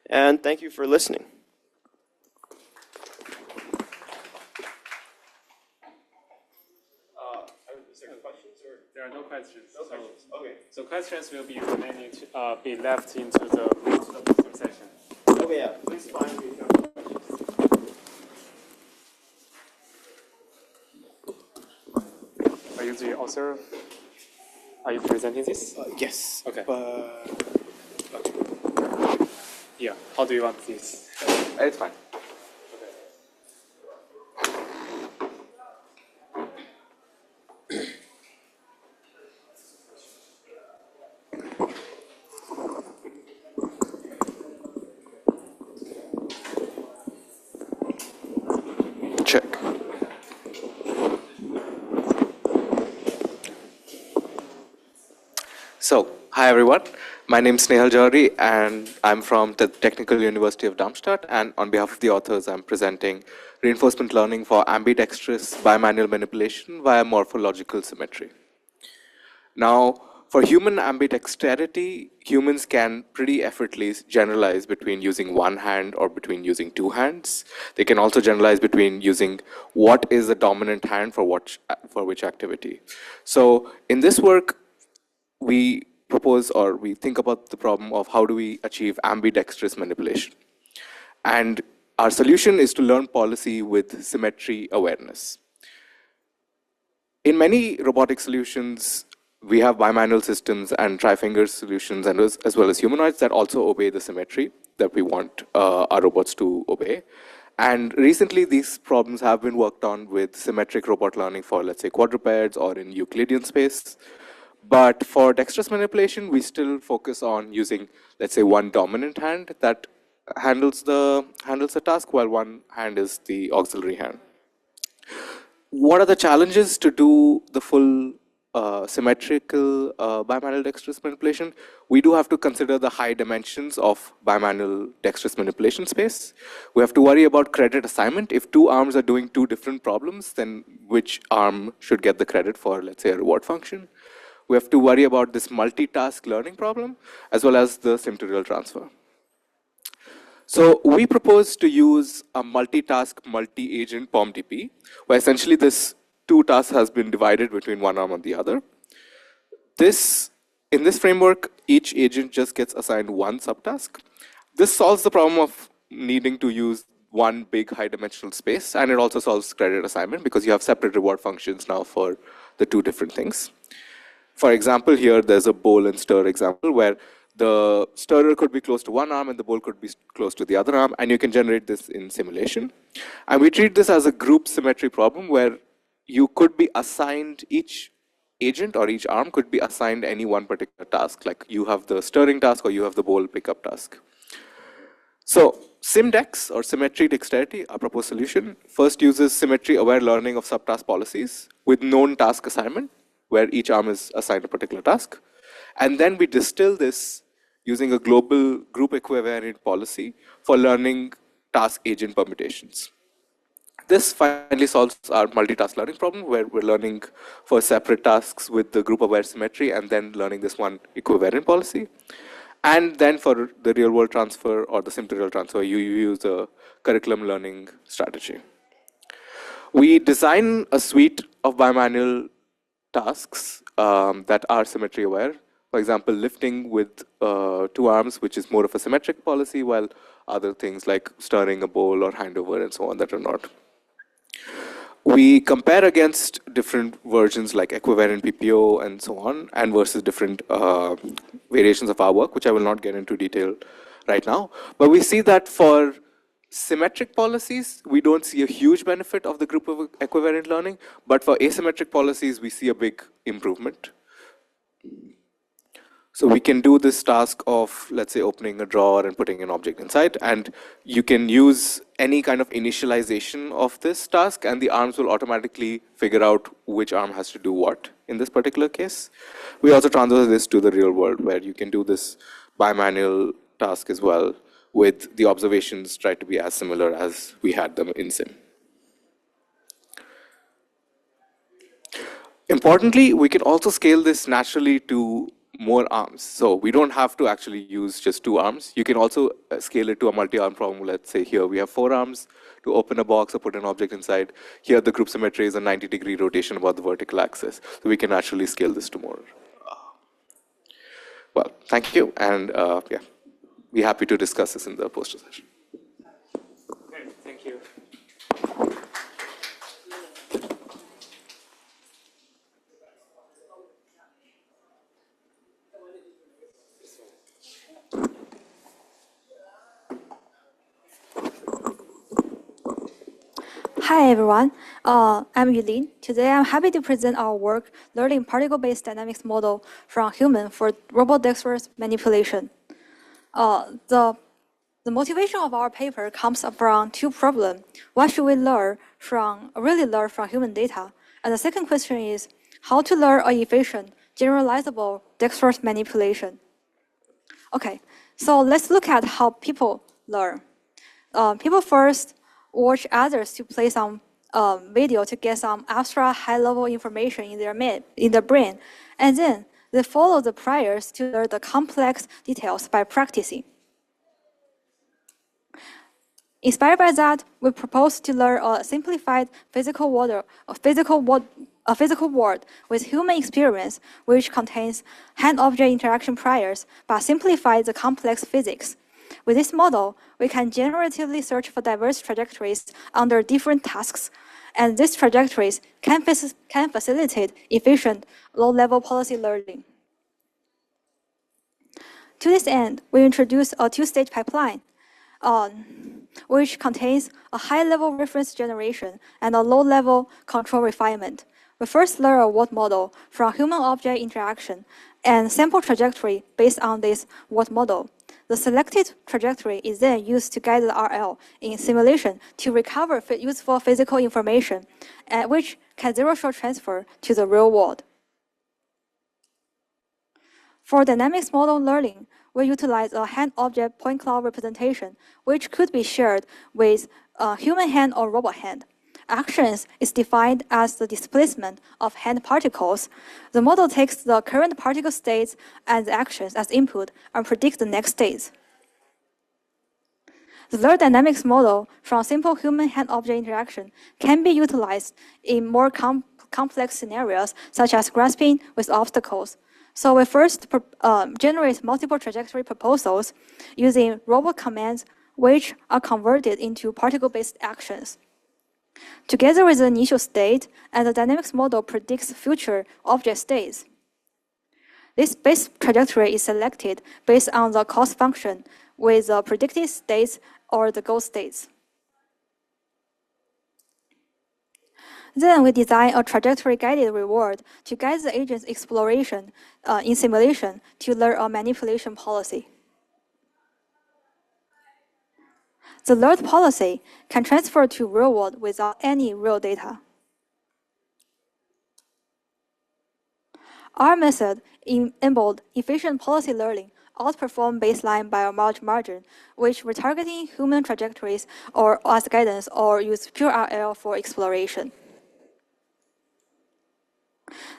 And thank you for listening.
There are no questions. Okay. So questions will be remaining to be left into the posting session.
Okay, yeah. Please find me if you have questions.
Are you the author? Are you presenting this?
Yes.
Okay. Yeah. How do you want this?
It's fine. Check. So, hi everyone. My name is Snehal Jawhari and I'm from the Technical University of Darmstadt, and on behalf of the authors I'm presenting reinforcement learning for ambidextrous bimanual manipulation via morphological symmetry. Now, for human ambidexterity, humans can pretty effortlessly generalize between using one hand or between using two hands. They can also generalize between using what is the dominant hand for which activity. So in this work, we propose or we think about the problem of how do we achieve ambidextrous manipulation. And our solution is to learn policy with symmetry awareness. In many robotic solutions, we have bimanual systems and tri-finger solutions, and as well as humanoids that also obey the symmetry that we want our robots to obey. And recently, these problems have been worked on with symmetric robot learning for, let's say, quadrupeds or in Euclidean space. But for dexterous manipulation, we still focus on using, let's say, one dominant hand that handles the task, while one hand is the auxiliary hand. What are the challenges to do the full symmetrical bimanual dexterous manipulation? We do have to consider the high dimensions of bimanual dexterous manipulation space. We have to worry about credit assignment. If two arms are doing two different problems, then which arm should get the credit for, let's say, a reward function? We have to worry about this multitask learning problem, as well as the sim-to-real transfer. So we propose to use a multitask, multi-agent POMDP, where essentially this two tasks has been divided between one arm and the other. In this framework, each agent just gets assigned one subtask. This solves the problem of needing to use one big high-dimensional space, and it also solves credit assignment because you have separate reward functions now for the two different things. For example, here there's a bowl and stir example where the stirrer could be close to one arm and the bowl could be close to the other arm, and you can generate this in simulation. And we treat this as a group symmetry problem where you could be assigned, each agent or each arm could be assigned any one particular task, like you have the stirring task or you have the bowl pickup task. So SimDex, or symmetry dexterity, our proposed solution, first uses symmetry-aware learning of subtask policies with known task assignment, where each arm is assigned a particular task. And then we distill this using a global group equivariant policy for learning task agent permutations. This finally solves our multitask learning problem, where we're learning for separate tasks with the group-aware symmetry and then learning this one equivariant policy. And then for the real-world transfer or the sim-to-real transfer, you use a curriculum learning strategy. We design a suite of bimanual tasks that are symmetry-aware. For example, lifting with 2 arms, which is more of a symmetric policy, while other things like stirring a bowl or handover and so on that are not. We compare against different versions like equivariant PPO and so on, and versus different variations of our work, which I will not get into detail right now. But we see that for symmetric policies, we don't see a huge benefit of the group of equivariant learning, but for asymmetric policies, we see a big improvement. So we can do this task of, let's say, opening a drawer and putting an object inside, and you can use any kind of initialization of this task, and the arms will automatically figure out which arm has to do what in this particular case. We also transfer this to the real world, where you can do this bimanual task as well, with the observations try to be as similar as we had them in sim. Importantly, we can also scale this naturally to more arms. So we don't have to actually use just 2 arms. You can also scale it to a multi-arm problem. Let's say here we have 4 arms to open a box or put an object inside. Here the group symmetry is a 90-degree rotation about the vertical axis. So we can actually scale this to more. Well, thank you. And yeah, be happy to discuss this in the poster session.
Okay, thank you.
Hi everyone, I'm Yulin. Today I'm happy to present our work learning particle-based dynamics model from human for robot dexterous manipulation. The motivation of our paper comes from 2 problems. What should we really learn from human data? And the second question is how to learn an efficient, generalizable dexterous manipulation. Okay, so let's look at how people learn. People first watch others to play some video to get some extra high-level information in their brain, and then they follow the priors to learn the complex details by practicing. Inspired by that, we propose to learn a simplified physical world with human experience, which contains hand-object interaction priors, but simplifies the complex physics. With this model, we can generatively search for diverse trajectories under different tasks, and these trajectories can facilitate efficient, low-level policy learning. To this end, we introduce a 2-stage pipeline, which contains a high-level reference generation and a low-level control refinement. We first learn a world model from human-object interaction and sample trajectory based on this world model. The selected trajectory is then used to guide the RL in simulation to recover useful physical information, which can zero-shot transfer to the real world. For dynamics model learning, we utilize a hand-object point cloud representation, which could be shared with a human hand or robot hand. Actions is defined as the displacement of hand particles. The model takes the current particle states and the actions as input and predicts the next states. The learned dynamics model from simple human hand-object interaction can be utilized in more complex scenarios, such as grasping with obstacles. So we first generate multiple trajectory proposals using robot commands, which are converted into particle-based actions. Together with the initial state, and the dynamics model predicts future object states. This base trajectory is selected based on the cost function with the predicted states or the goal states. Then we design a trajectory-guided reward to guide the agent's exploration in simulation to learn a manipulation policy. The learned policy can transfer to real world without any real data. Our method enabled efficient policy learning outperform baseline by a large margin, which retargeting human trajectories or as guidance or use pure RL for exploration.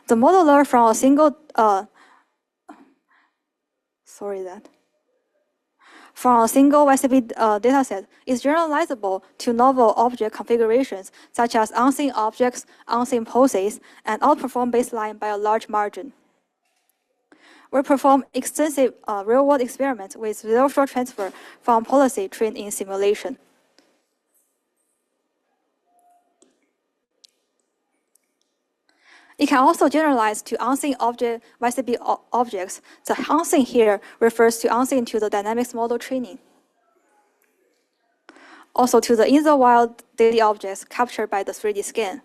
The model learned from a single from a single YCP dataset is generalizable to novel object configurations such as unseen objects, unseen poses, and outperform baseline by a large margin. We perform extensive real-world experiments with zero-shot transfer from policy trained in simulation. It can also generalize to unseen object YCP objects. The unseen here refers to unseen to the dynamics model training. Also to the in the wild daily objects captured by the 3D scan.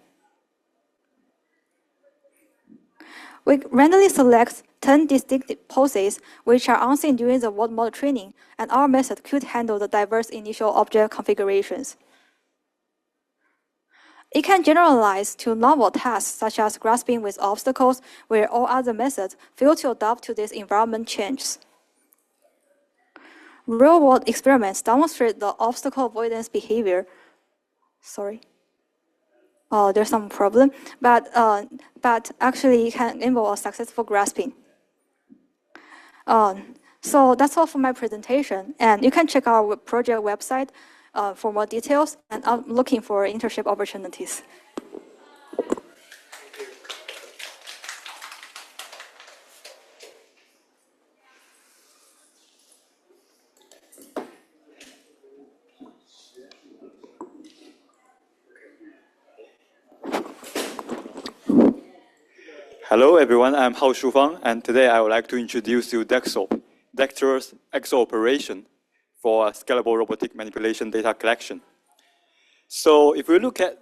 We randomly select 10 distinct poses which are unseen during the world model training, and our method could handle the diverse initial object configurations. It can generalize to novel tasks such as grasping with obstacles, where all other methods fail to adapt to this environment changes. Real-world experiments demonstrate the obstacle avoidance behavior. Oh, there's some problem, but actually it can enable a successful grasping. So that's all for my presentation, and you can check our project website for more details, and I'm looking for internship opportunities.
Hello everyone, I'm Hao Shufang, and today I would like to introduce you DexOp, Dexterous XO operation for scalable robotic manipulation data collection. So if we look at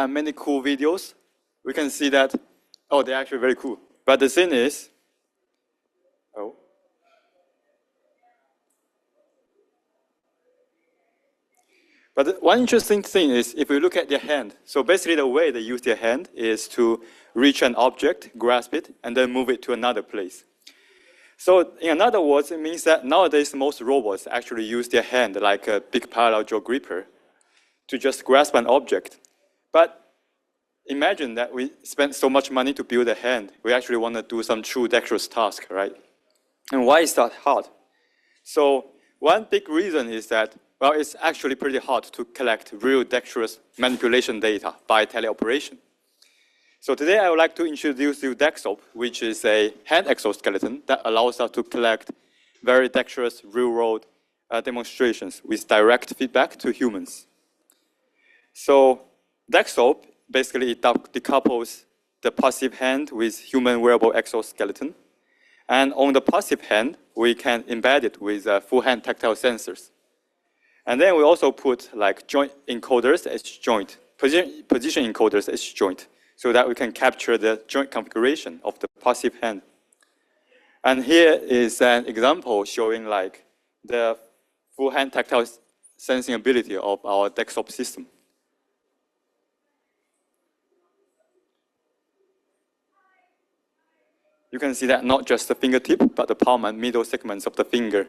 many cool videos, we can see that, oh, they're actually very cool. But the thing is, But one interesting thing is if we look at their hand, so basically the way they use their hand is to reach an object, grasp it, and then move it to another place. So in other words, it means that nowadays most robots actually use their hand like a big parallel jaw gripper to just grasp an object. But imagine that we spent so much money to build a hand. We actually want to do some true dexterous task, right? And why is that hard? So one big reason is that, well, it's actually pretty hard to collect real dexterous manipulation data by teleoperation. So today I would like to introduce you DexOp, which is a hand exoskeleton that allows us to collect very dexterous real-world demonstrations with direct feedback to humans. So DexOp basically decouples the passive hand with human wearable exoskeleton. And on the passive hand, we can embed it with full hand tactile sensors. And then we also put like joint encoders as joint, position encoders as joint, so that we can capture the joint configuration of the passive hand. And here is an example showing like the full hand tactile sensing ability of our DexOp system. You can see that not just the fingertip, but the palm and middle segments of the finger,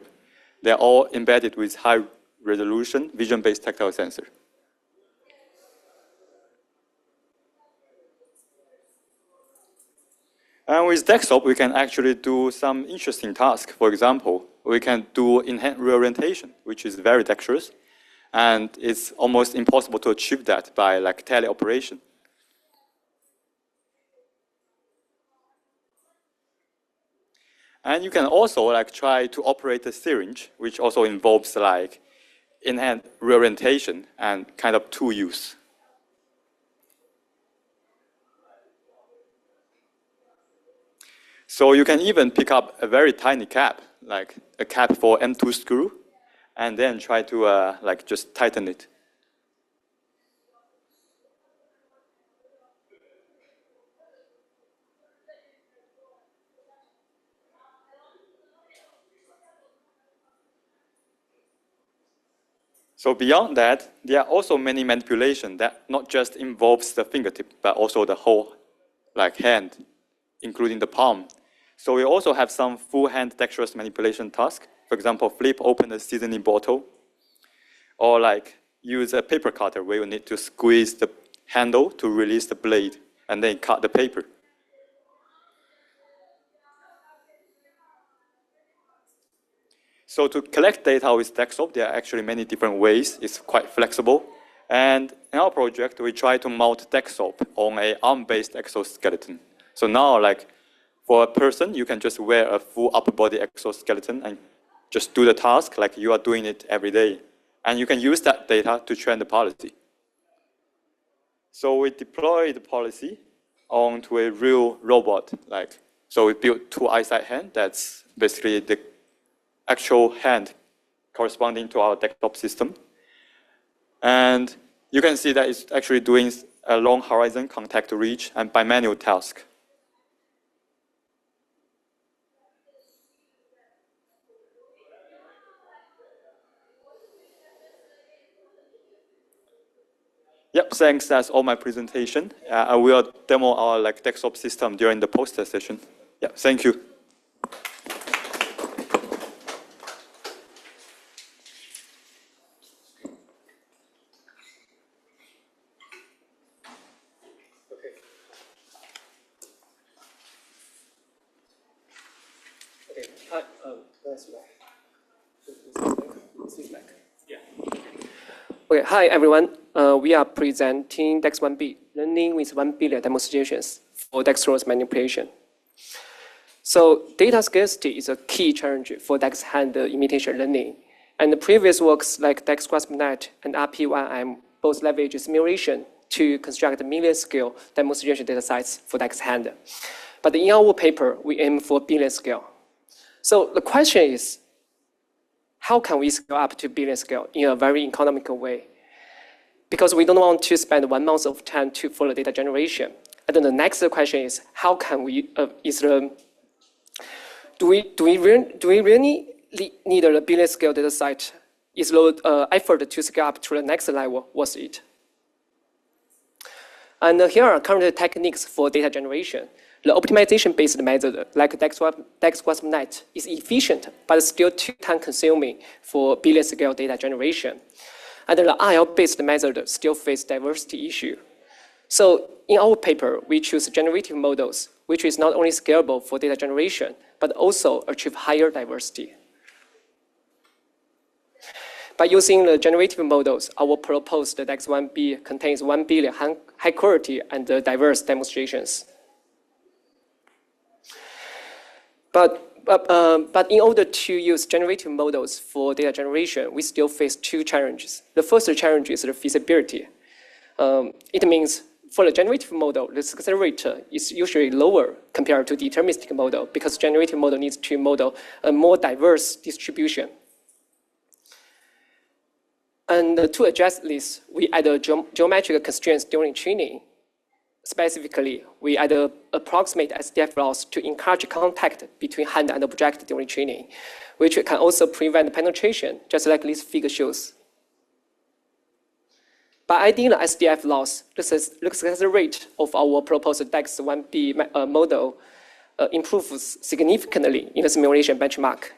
they're all embedded with high resolution vision-based tactile sensor. And with DexOp, we can actually do some interesting tasks. For example, we can do in-hand reorientation, which is very dexterous, and it's almost impossible to achieve that by like teleoperation. And you can also like try to operate a syringe, which also involves like in-hand reorientation and kind of tool use. So you can even pick up a very tiny cap, like a cap for M2 screw, and then try to like just tighten it. So beyond that, there are also many manipulations that not just involves the fingertip, but also the whole like hand, including the palm. So we also have some full-hand dexterous manipulation tasks. For example, flip open a seasoning bottle, or like use a paper cutter where you need to squeeze the handle to release the blade and then cut the paper. So to collect data with DexOp, there are actually many different ways. It's quite flexible. And in our project, we try to mount DexOp on an arm-based exoskeleton. So now, like, for a person, you can just wear a full upper body exoskeleton and just do the task like you are doing it every day. And you can use that data to train the policy. So we deploy the policy onto a real robot. So we built two eyesight hands. That's basically the actual hand corresponding to our desktop system. And you can see that it's actually doing a long horizon contact reach and bimanual task. Yep, thanks. That's all my presentation. I will demo our desktop system during the poster session. Yeah, thank you.
Okay. Hi. That's back. Yeah. Okay. Hi, everyone. We are presenting Dex 1B, learning with 1 billion demonstrations for dexterous manipulation. So data scarcity is a key challenge for Dex hand imitation learning. And the previous works like DexGraspNet and RP1M both leverage simulation to construct million-scale demonstration data sets for Dex hand. But in our paper, we aim for billion scale. So the question is, how can we scale up to billion scale in a very economical way? Because we don't want to spend 1 month of time for the data generation. And then the next question is, how can we, do we really need a billion scale data set? Is the effort to scale up to the next level worth it? And here are current techniques for data generation. The optimization-based method, like DexGraspNet, is efficient, but still too time-consuming for billion-scale data generation. And the IL-based method still faces diversity issue. So in our paper, we choose generative models, which is not only scalable for data generation, but also achieve higher diversity. By using the generative models, our proposed Dex 1B contains 1 billion high-quality and diverse demonstrations. But in order to use generative models for data generation, we still face two challenges. The first challenge is the feasibility. It means for the generative model, the success rate is usually lower compared to deterministic model because generative model needs to model a more diverse distribution. And to address this, we add geometric constraints during training. Specifically, we add approximate SDF loss to encourage contact between hand and object during training, which can also prevent penetration, just like this figure shows. By adding the SDF loss, the success rate of our proposed Dex 1B model improves significantly in the simulation benchmark.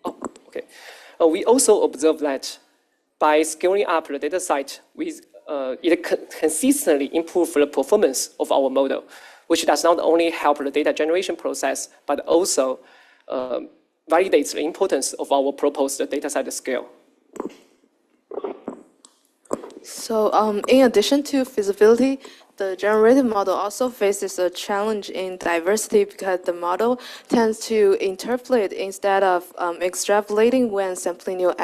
Okay. We also observe that by scaling up the data set, it consistently improves the performance of our model, which does not only help the data generation process, but also validates the importance of our proposed dataset scale.
So in addition to feasibility, the generative model also faces a challenge in diversity because the model tends to interpolate instead of extrapolating when sampling new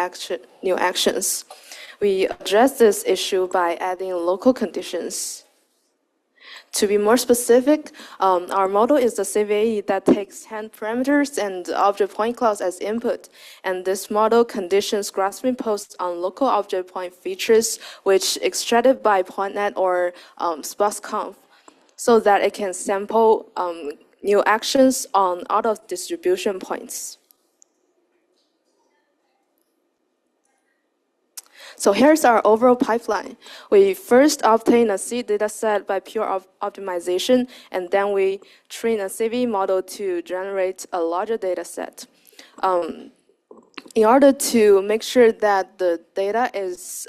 actions. We address this issue by adding local conditions. To be more specific, our model is the CVAE that takes hand parameters and object point clouds as input. And this model conditions grasping posts on local object point features, which extracted by PointNet or SparseConf, so that it can sample new actions on out-of-distribution points. So here's our overall pipeline. We first obtain a seed data set by pure optimization, and then we train a CV model to generate a larger data set. In order to make sure that the data is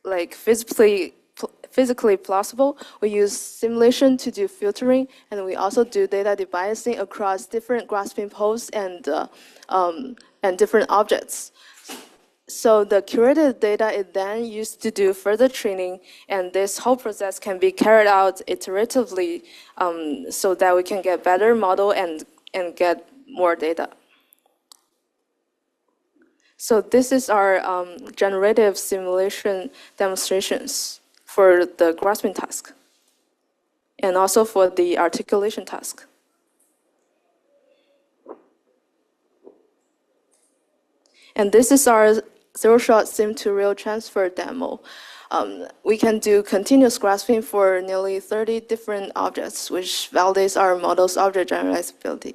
like physically plausible, we use simulation to do filtering, and we also do data debiasing across different grasping poles and different objects. So the curated data is then used to do further training, and this whole process can be carried out iteratively so that we can get better model and get more data. So this is our generative simulation demonstrations for the grasping task and also for the articulation task. And this is our zero-shot sim-to-real transfer demo. We can do continuous grasping for nearly 30 different objects, which validates our model's object generalizability.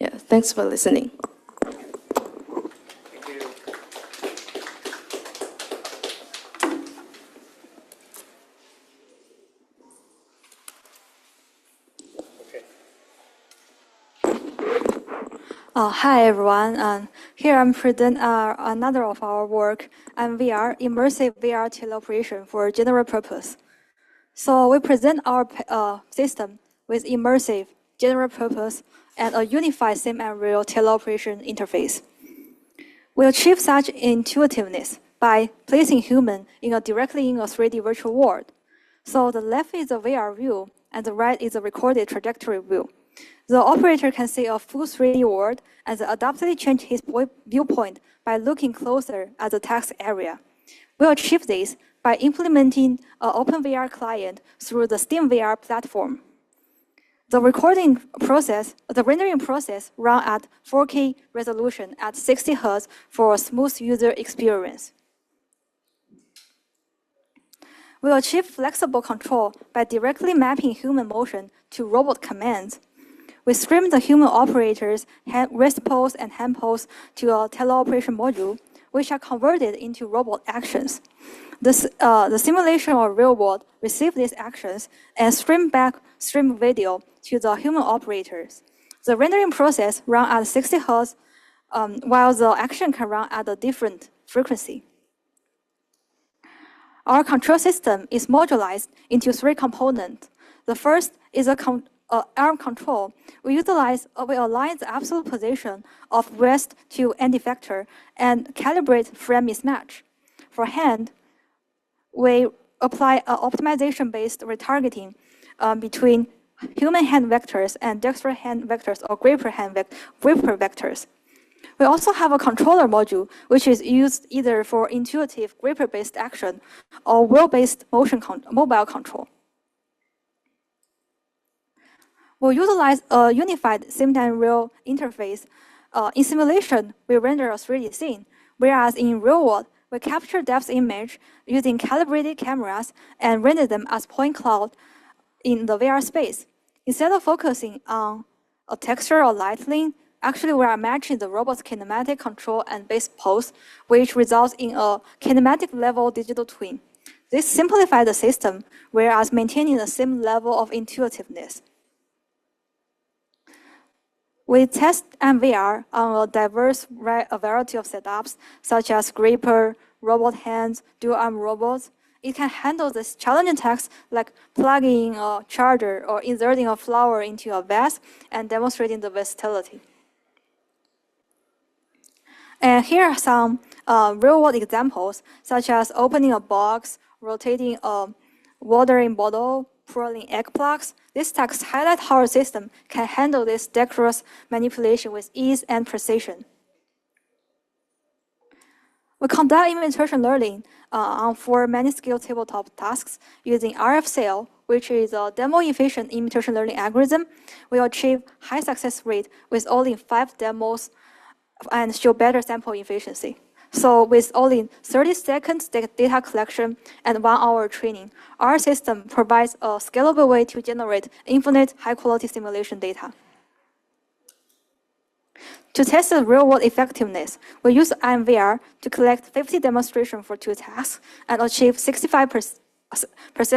Yeah, thanks for listening.
Hi everyone, here I'm present another of our work, MVR, Immersive VR Teleoperation for General Purpose. So we present our system with immersive, general purpose, and a unified sim and real teleoperation interface. We achieve such intuitiveness by placing human directly in a 3D virtual world. So the left is a VR view, and the right is a recorded trajectory view. The operator can see a full 3D world and adaptively change his viewpoint by looking closer at the text area. We achieve this by implementing an OpenVR client through the SteamVR platform. The rendering process runs at 4K resolution at 60 Hz for a smooth user experience. We achieve flexible control by directly mapping human motion to robot commands. We stream the human operators' wrist pose and hand pose to a teleoperation module, which are converted into robot actions. The simulation or real world receive these actions and stream video to the human operators. The rendering process runs at 60 Hz, while the action can run at a different frequency. Our control system is modularized into 3 components. The first is arm control. We align the absolute position of wrist to end effector and calibrate frame mismatch. For hand, we apply optimization-based retargeting between human hand vectors and dexterous hand vectors or gripper vectors. We also have a controller module, which is used either for intuitive gripper-based action or wheel-based mobile control. We'll utilize a unified sim and real interface. In simulation, we render a 3D scene, whereas in real world, we capture depth image using calibrated cameras and render them as point cloud in the VR space. Instead of focusing on a texture or lighting, actually we are matching the robot's kinematic control and base pose, which results in a kinematic level digital twin. This simplifies the system, whereas maintaining the same level of intuitiveness. We test MVR on a diverse variety of setups, such as gripper, robot hands, dual-arm robots. It can handle this challenging tasks like plugging a charger or inserting a flower into a vase and demonstrating the versatility. And here are some real-world examples, such as opening a box, rotating a watering bottle, pulling egg plugs. These tasks highlight how our system can handle this dexterous manipulation with ease and precision. We conduct imitation learning on 4 many-scale tabletop tasks using RFCL, which is a demo-efficient imitation learning algorithm. We achieve high success rate with only 5 demos and show better sample efficiency. So with only 30 seconds data collection and 1 hour training, our system provides a scalable way to generate infinite high-quality simulation data. To test the real-world effectiveness, we use IMVR to collect 50 demonstrations for 2 tasks and achieve 65%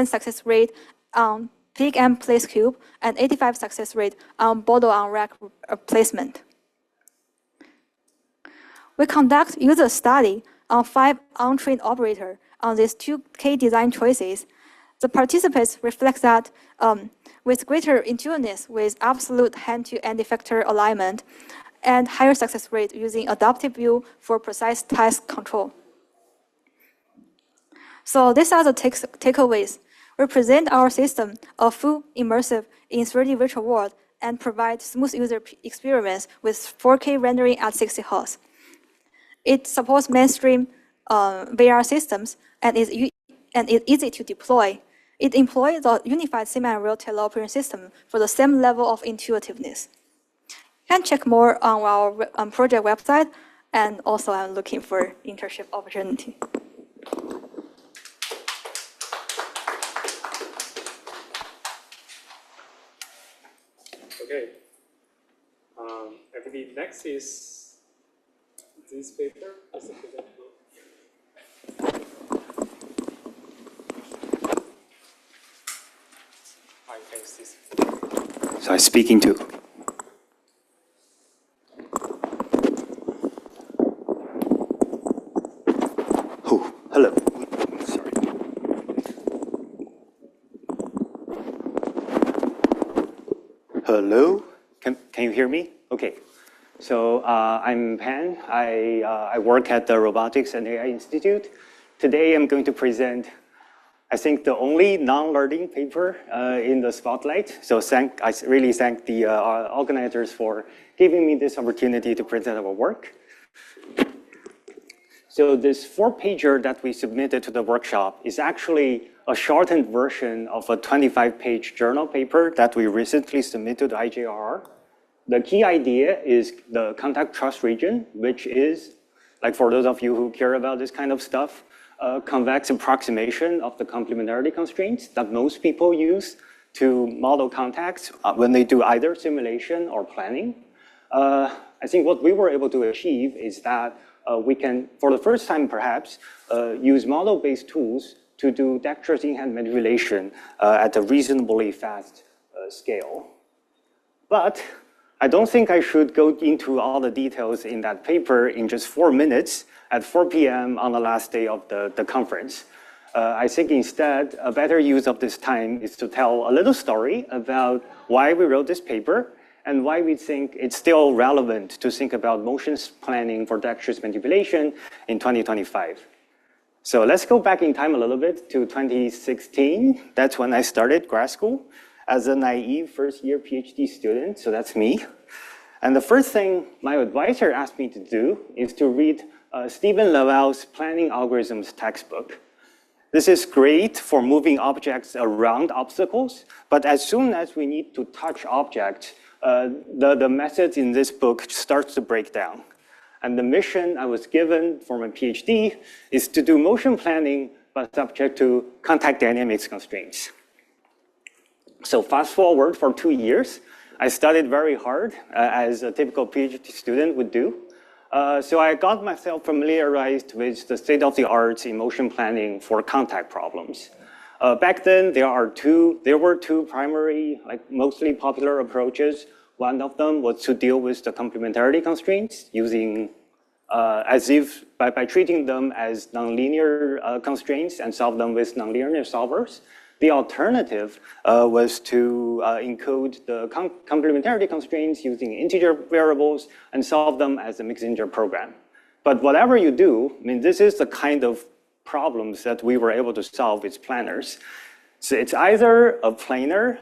success rate on pick and place cube and 85% success rate on bottle on rack placement. We conduct user study on 5 untrained operators on these 2 key design choices. The participants reflect that with greater intuitiveness with absolute hand-to-end effector alignment and higher success rate using adaptive view for precise task control. So these are the takeaways. We present our system a full immersive in 3D virtual world and provide smooth user experience with 4K rendering at 60 Hz. It supports mainstream VR systems and is easy to deploy. It employs the unified sim and real teleoperating system for the same level of intuitiveness. You can check more on our project website, and also I'm looking for internship opportunity.
Okay. I believe next is this paper.
So I'm speaking to. Oh, hello. Sorry. Hello. Can you hear me? Okay. So I'm Pan. I work at the Robotics and AI Institute. Today I'm going to present, I think, the only non-learning paper in the spotlight. So I really thank the organizers for giving me this opportunity to present our work. So this 4-pager that we submitted to the workshop is actually a shortened version of a 25-page journal paper that we recently submitted to IJRR. The key idea is the contact trust region, which is, like for those of you who care about this kind of stuff, a convex approximation of the complementarity constraints that most people use to model contacts when they do either simulation or planning. I think what we were able to achieve is that we can, for the first time perhaps, use model-based tools to do dexterous in-hand manipulation at a reasonably fast scale. But I don't think I should go into all the details in that paper in just 4 minutes at 4 p.m. on the last day of the conference. I think instead, a better use of this time is to tell a little story about why we wrote this paper and why we think it's still relevant to think about motions planning for dexterous manipulation in 2025. So let's go back in time a little bit to 2016. That's when I started grad school as a naive first-year PhD student, so that's me. And the first thing my advisor asked me to do is to read Stephen Lavell's Planning Algorithms textbook. This is great for moving objects around obstacles, but as soon as we need to touch objects, the methods in this book starts to break down. And the mission I was given for my PhD is to do motion planning, but subject to contact dynamics constraints. So fast forward for 2 years, I studied very hard, as a typical PhD student would do. So I got myself familiarized with the state-of-the-art in motion planning for contact problems. Back then, there were two primary, mostly popular approaches. One of them was to deal with the complementarity constraints using, by treating them as nonlinear constraints and solve them with nonlinear solvers. The alternative was to encode the complementarity constraints using integer variables and solve them as a mixed integer program. But whatever you do, I mean, this is the kind of problems that we were able to solve with planners. So it's either a planar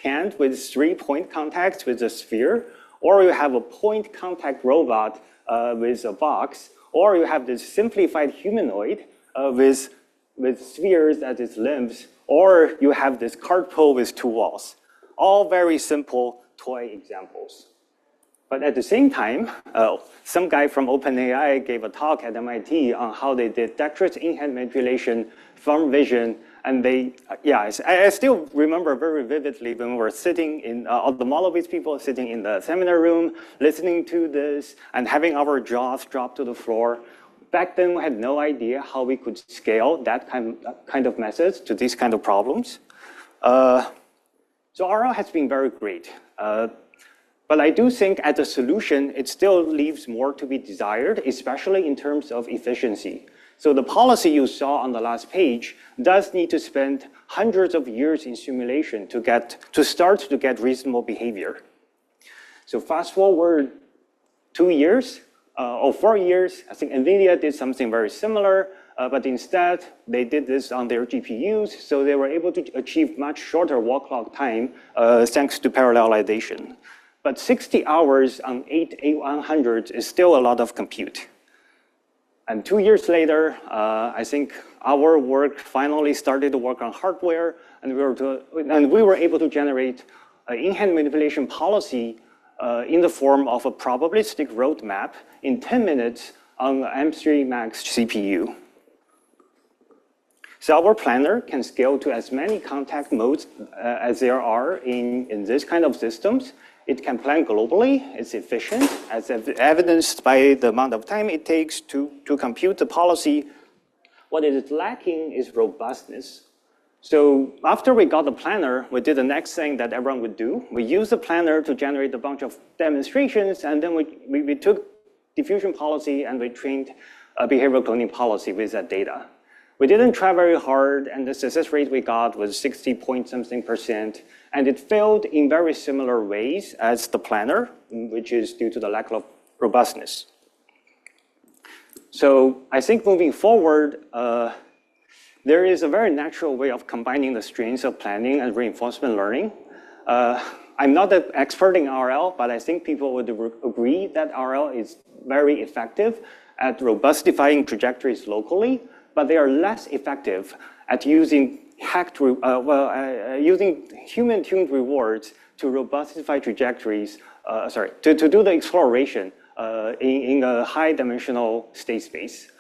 hand with 3 point contacts with a sphere, or you have a point contact robot with a box, or you have this simplified humanoid with spheres as its limbs, or you have this cart pole with 2 walls. All very simple toy examples. But at the same time, some guy from OpenAI gave a talk at MIT on how they did dexterous in-hand manipulation from vision And I still remember very vividly when we were sitting in, all the model based people sitting in the seminar room, listening to this and having our jaws drop to the floor. Back then, we had no idea how we could scale that kind of methods to these kind of problems. So RL has been very great. But I do think as a solution, it still leaves more to be desired, especially in terms of efficiency. So the policy you saw on the last page does need to spend hundreds of years in simulation to start to get reasonable behavior. So fast forward 2 years or 4 years, I think NVIDIA did something very similar, but instead they did this on their GPUs, so they were able to achieve much shorter wall clock time thanks to parallelization. But 60 hours on 8 A100s is still a lot of compute. And 2 years later, I think our work finally started to work on hardware, and we were able to generate an in-hand manipulation policy in the form of a probabilistic roadmap in 10 minutes on the M3 Max CPU. So our planner can scale to as many contact modes as there are in this kind of systems. It can plan globally, it's efficient, as evidenced by the amount of time it takes to compute the policy. What is lacking is robustness. So after we got the planner, we did the next thing that everyone would do. We used the planner to generate a bunch of demonstrations, and then we took diffusion policy and we trained a behavioral cloning policy with that data. We didn't try very hard, and the success rate we got was 60-point-something%, and it failed in very similar ways as the planner, which is due to the lack of robustness. So I think moving forward, there is a very natural way of combining the strengths of planning and reinforcement learning. I'm not an expert in RL, but I think people would agree that RL is very effective at robustifying trajectories locally, but they are less effective at using using human-tuned rewards to robustify trajectories, to do the exploration in a high-dimensional state space.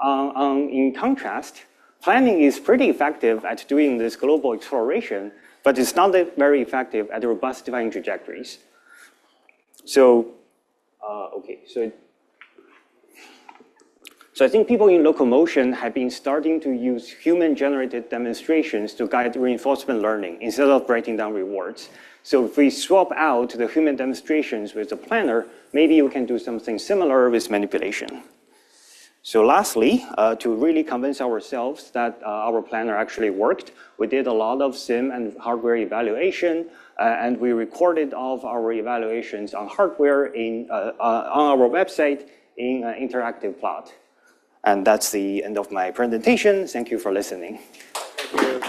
In contrast, planning is pretty effective at doing this global exploration, but it's not very effective at robustifying trajectories. So, So I think people in locomotion have been starting to use human-generated demonstrations to guide reinforcement learning instead of writing down rewards. So if we swap out the human demonstrations with the planner, maybe we can do something similar with manipulation. So lastly, to really convince ourselves that our planner actually worked, we did a lot of sim and hardware evaluation, and we recorded all of our evaluations on hardware on our website in an interactive plot. And that's the end of my presentation. Thank you for listening.
Thank you.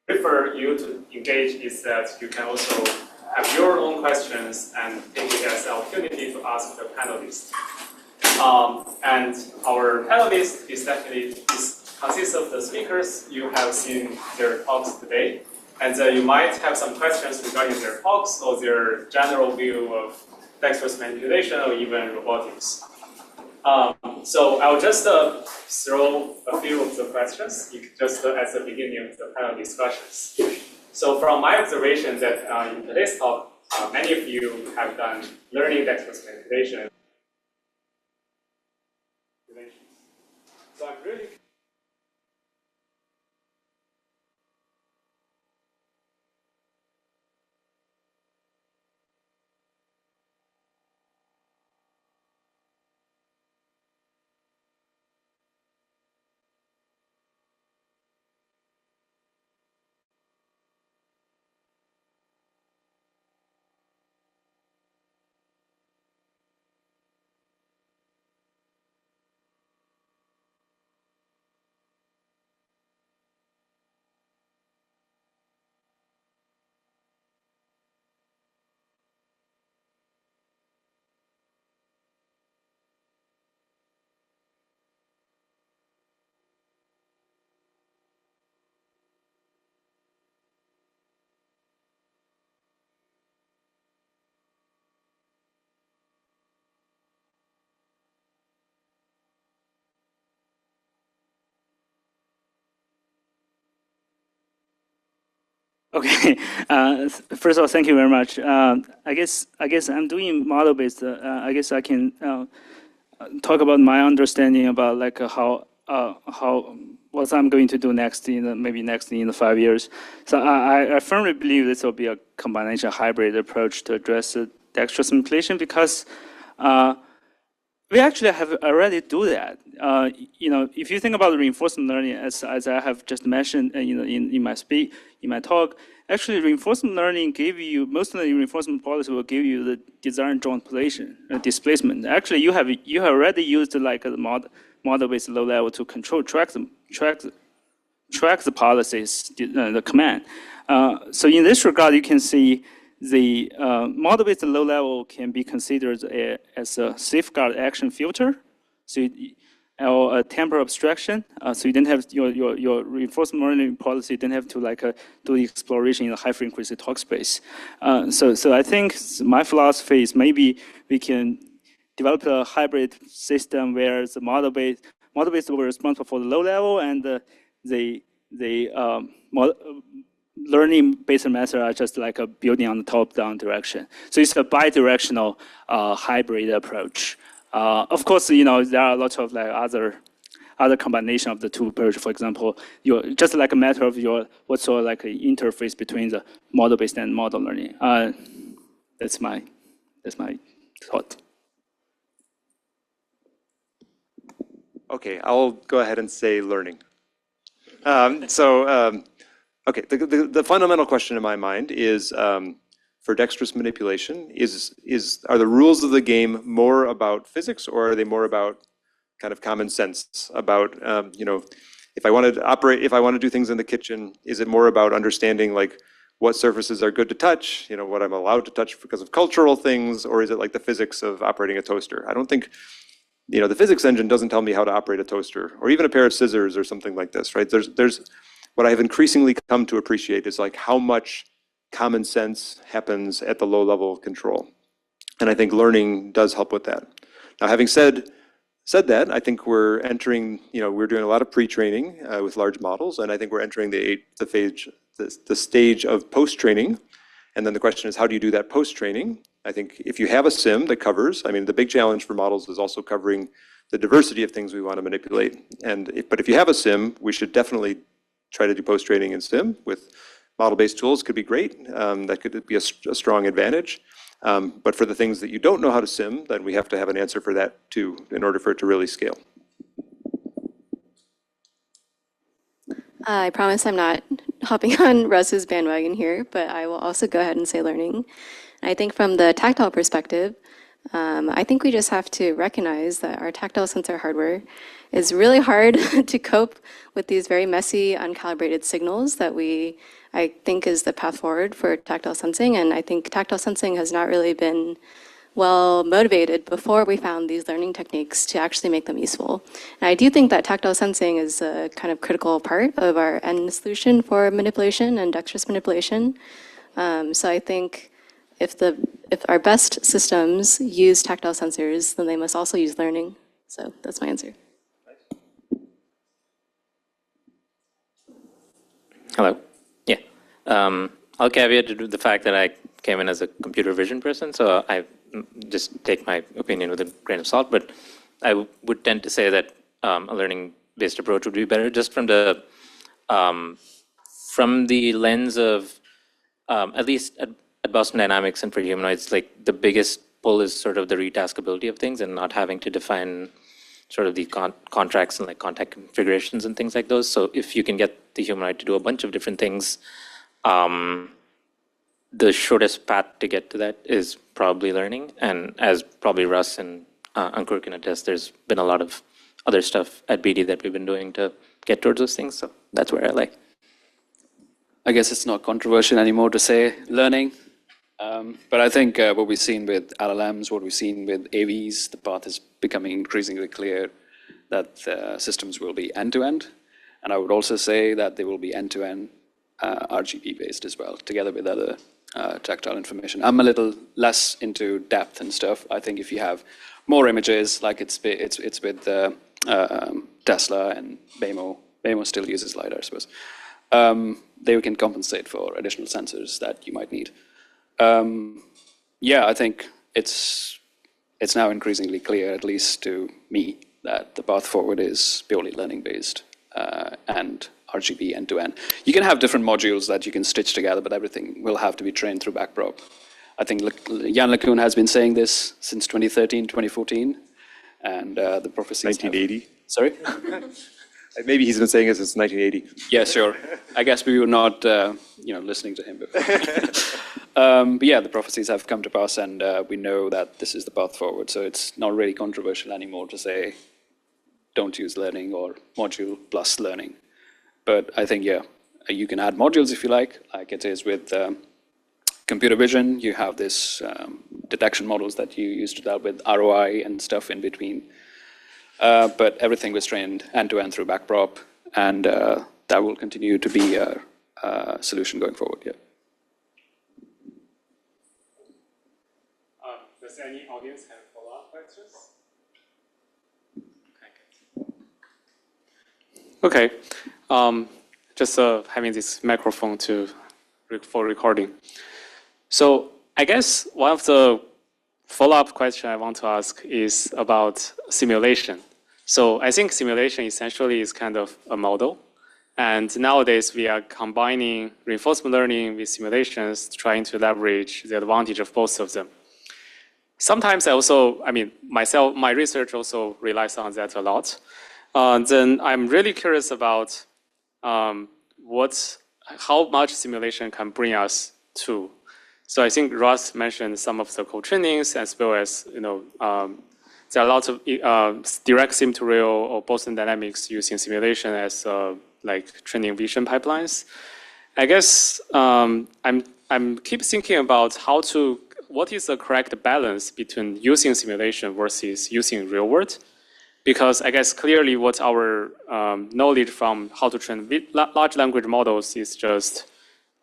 Prefer you to engage is that you can also have your own questions and take it as an opportunity to ask the panelists. And our panelists consists of the speakers. You have seen their talks today. And you might have some questions regarding their talks or their general view of dexterous manipulation or even robotics. So I'll just throw a few of the questions just at the beginning of the panel discussions. So from my observation that in today's talk, many of you have done learning dexterous manipulation. So I'm really
Okay. First of all, thank you very much. I guess I'm doing model-based. I guess I can talk about my understanding about like how what I'm going to do next in the 5 years. So I firmly believe this will be a combination hybrid approach to address the dexterous manipulation because we actually have already do that. If you think about reinforcement learning, as I have just mentioned, in my talk, actually reinforcement learning most of the reinforcement policy will give you the desired joint position displacement. Actually, you have already used like a model-based low level to track the policies, the command. So in this regard, you can see the model-based low level can be considered as a safeguard action filter, or a temporal abstraction. So you don't have your reinforcement learning policy. You don't have to do the exploration in a high frequency talk space. So I think my philosophy is maybe we can develop a hybrid system where the model-based will be responsible for the low level and the learning-based method are just like a building on the top-down direction. So it's a bi-directional hybrid approach. Of course, there are a lot of other combination of the two approach. For example, just like a matter of what sort of like an interface between the model-based and model learning. That's my thought.
Okay, I'll go ahead and say learning. Okay, the fundamental question in my mind is, for dexterous manipulation, are the rules of the game more about physics or are they more about kind of common sense? About, if I want to do things in the kitchen, is it more about understanding like what surfaces are good to touch, what I'm allowed to touch because of cultural things, or is it like the physics of operating a toaster? I don't think, the physics engine doesn't tell me how to operate a toaster or even a pair of scissors or something like this, right? There's what I have increasingly come to appreciate is like how much common sense happens at the low level of control. And I think learning does help with that. Now, having said that, I think we're entering, we're doing a lot of pre-training with large models, and I think we're entering the stage of post-training. And then the question is, how do you do that post-training? I think if you have a sim that covers, the big challenge for models is also covering the diversity of things we want to manipulate. But if you have a sim, we should definitely try to do post-training in sim with model-based tools. Could be great. That could be a strong advantage. But for the things that you don't know how to sim, then we have to have an answer for that too, in order for it to really scale.
I promise I'm not hopping on Russ's bandwagon here, but I will also go ahead and say learning. I think from the tactile perspective, I think we just have to recognize that our tactile sensor hardware is really hard to cope with these very messy, uncalibrated signals that I think is the path forward for tactile sensing. And I think tactile sensing has not really been well motivated before we found these learning techniques to actually make them useful. And I do think that tactile sensing is a kind of critical part of our end solution for manipulation and dexterous manipulation. So I think if our best systems use tactile sensors, then they must also use learning. So that's my answer.
Hello. Yeah. I'll caveat to the fact that I came in as a computer vision person, so I just take my opinion with a grain of salt. But I would tend to say that a learning-based approach would be better, just from the lens of at least at Boston Dynamics and for humanoids, like the biggest pull is sort of the retaskability of things and not having to define sort of the contracts and like contact configurations and things like those. So if you can get the humanoid to do a bunch of different things, the shortest path to get to that is probably learning. And as probably Russ and Ankur can attest, there's been a lot of other stuff at BD that we've been doing to get towards those things. So that's where I like.
I guess it's not controversial anymore to say learning. But I think what we've seen with LLMs, what we've seen with AVs, the path is becoming increasingly clear that systems will be end-to-end. And I would also say that they will be end-to-end RGB-based as well, together with other tactile information. I'm a little less into depth and stuff. I think if you have more images, like it's with Tesla and Waymo still uses LiDAR, I suppose. they can compensate for additional sensors that you might need. Yeah, I think it's now increasingly clear, at least to me, that the path forward is purely learning-based and RGB end-to-end. You can have different modules that you can stitch together, but everything will have to be trained through backprop. I think Jan LeCun has been saying this since 2013, 2014, and the prophecies
1980?
Sorry?
Maybe he's been saying it since 1980.
Yeah, sure. I guess we were not, listening to him before. But yeah, the prophecies have come to pass, and we know that this is the path forward. So it's not really controversial anymore to say, don't use learning or module plus learning. But I think, yeah, you can add modules if you like it is with computer vision. You have this detection models that you use to deal with ROI and stuff in between. But everything was trained end-to-end through backprop, and that will continue to be a solution going forward, yeah.
Does any audience have follow-up questions? Okay. Just having this microphone for recording. So I guess one of the follow-up questions I want to ask is about simulation. So I think simulation essentially is kind of a model. And nowadays we are combining reinforcement learning with simulations, trying to leverage the advantage of both of them. Sometimes my research also relies on that a lot. Then I'm really curious about how much simulation can bring us to. So I think Russ mentioned some of the co-trainings, as well as there are lots of direct sim to real or Boston Dynamics using simulation as like training vision pipelines. I guess I'm keep thinking about what is the correct balance between using simulation versus using real world. Because I guess clearly what our knowledge from how to train large language models is just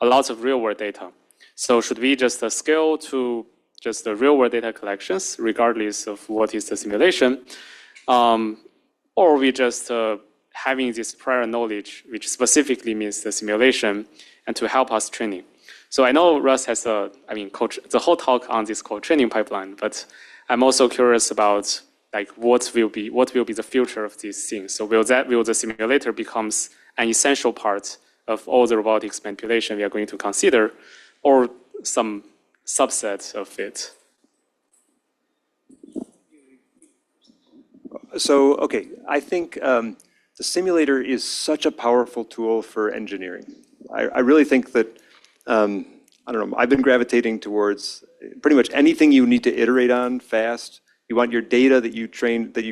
a lot of real world data. So should we just scale to just the real world data collections, regardless of what is the simulation? Or we just having this prior knowledge, which specifically means the simulation, and to help us training. So I know Russ has the whole talk on this co-training pipeline, but I'm also curious about like what will be the future of these things. So will the simulator becomes an essential part of all the robotics manipulation we are going to consider, or some subset of it?
So, okay, I think the simulator is such a powerful tool for engineering. I really think that, I don't know, I've been gravitating towards pretty much anything you need to iterate on fast. You want your data that you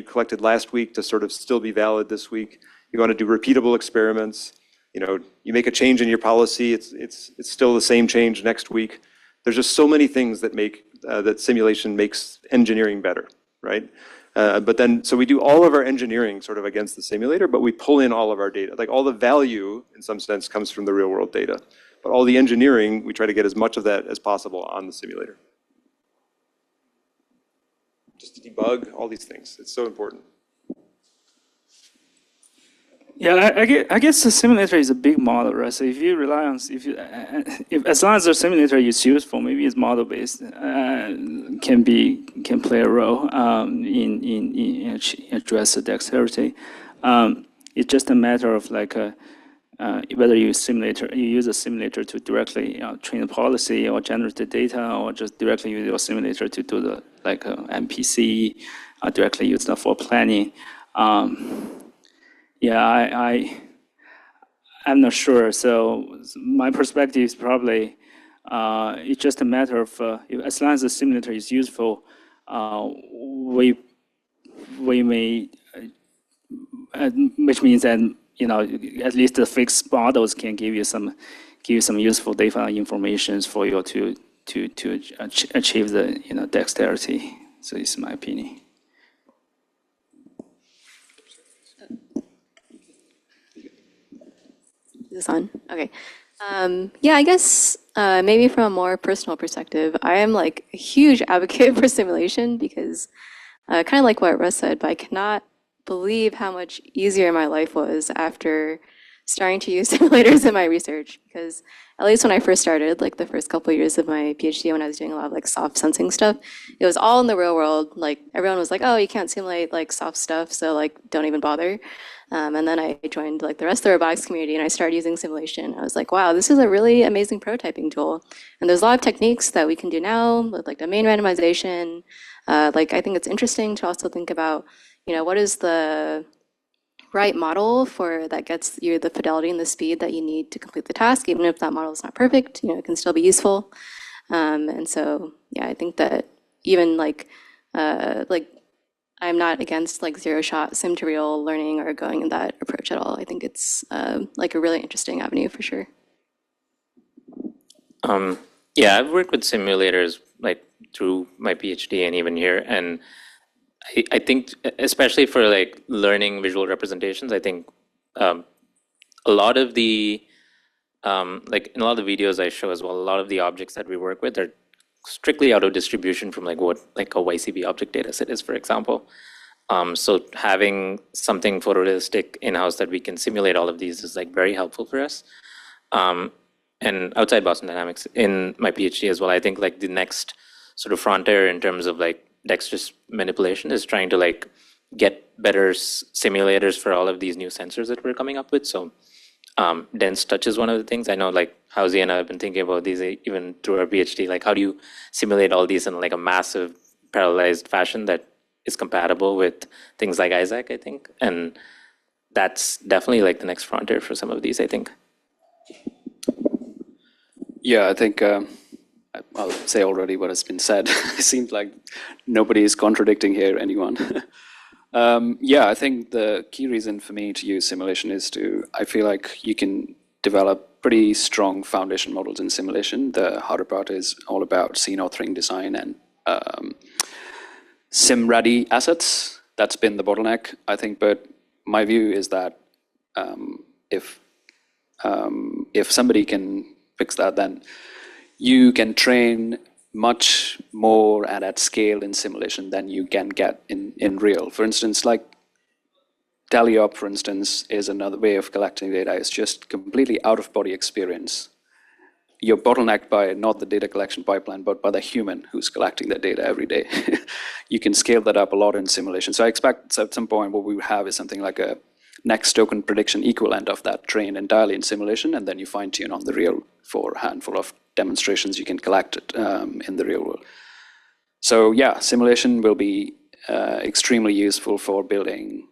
collected last week to sort of still be valid this week. You want to do repeatable experiments. You make a change in your policy, it's still the same change next week. There's just so many things that make that simulation makes engineering better, right? So we do all of our engineering sort of against the simulator, but we pull in all of our data. Like all the value, in some sense, comes from the real world data. But all the engineering, we try to get as much of that as possible on the simulator. Just to debug all these things. It's so important.
Yeah, I guess the simulator is a big model, right? So if you rely on, as long as the simulator is useful, maybe it's model-based, can play a role in address the dexterity. It's just a matter of like whether you use a simulator to directly train a policy or generate the data, or just directly use your simulator to do the MPC, directly use that for planning. Yeah, I'm not sure. So my perspective is probably it's just a matter of as long as the simulator is useful, we may, which means that at least the fixed models can give you some useful data information for you to achieve the dexterity. So it's my opinion.
Is this on? Okay. Yeah, I guess maybe from a more personal perspective, I am like a huge advocate for simulation because kind of like what Russ said, but I cannot believe how much easier my life was after starting to use simulators in my research, because at least when I first started, like the first couple of years of my PhD, when I was doing a lot of like soft sensing stuff, it was all in the real world. Like everyone was like, oh, you can't simulate like soft stuff, so like don't even bother. And then I joined like the rest of the robotics community and I started using simulation. I was like, wow, this is a really amazing prototyping tool. And there's a lot of techniques that we can do now with like domain randomization. Like I think it's interesting to also think about, what is the right model for that gets you the fidelity and the speed that you need to complete the task, even if that model is not perfect, it can still be useful. And so, yeah, I think that even like I'm not against like zero-shot sim-to-real learning or going in that approach at all. I think it's like a really interesting avenue for sure.
Yeah, I've worked with simulators like through my PhD and even here, and I think especially for like learning visual representations, I think a lot of the like in a lot of the videos I show as well, a lot of the objects that we work with are strictly out of distribution from like what like a YCB object data set is, for example. So having something photorealistic in-house that we can simulate all of these is like very helpful for us. And outside Boston Dynamics, in my PhD as well, I think like the next sort of frontier in terms of like dexterous manipulation is trying to like get better simulators for all of these new sensors that we're coming up with. So dense touch is one of the things. I know like Huazhe and I have been thinking about these even through our PhD, like how do you simulate all these in like a massive parallelized fashion that is compatible with things like Isaac, I think. And that's definitely like the next frontier for some of these, I think.
Yeah, I think I'll say already what has been said. It seems like nobody is contradicting here anyone. Yeah, I think the key reason for me to use simulation is I feel like you can develop pretty strong foundation models in simulation. The harder part is all about scene authoring design and sim-ready assets. That's been the bottleneck, I think. But my view is that if somebody can fix that, then you can train much more and at scale in simulation than you can get in real. For instance, like TallyOp, for instance, is another way of collecting data. It's just completely out-of-body experience. You're bottlenecked by not the data collection pipeline, but by the human who's collecting the data every day. You can scale that up a lot in simulation. So I expect at some point what we would have is something like a next token prediction equivalent of that trained entirely in simulation, and then you fine-tune on the real for a handful of demonstrations you can collect it in the real world. So yeah, simulation will be extremely useful for building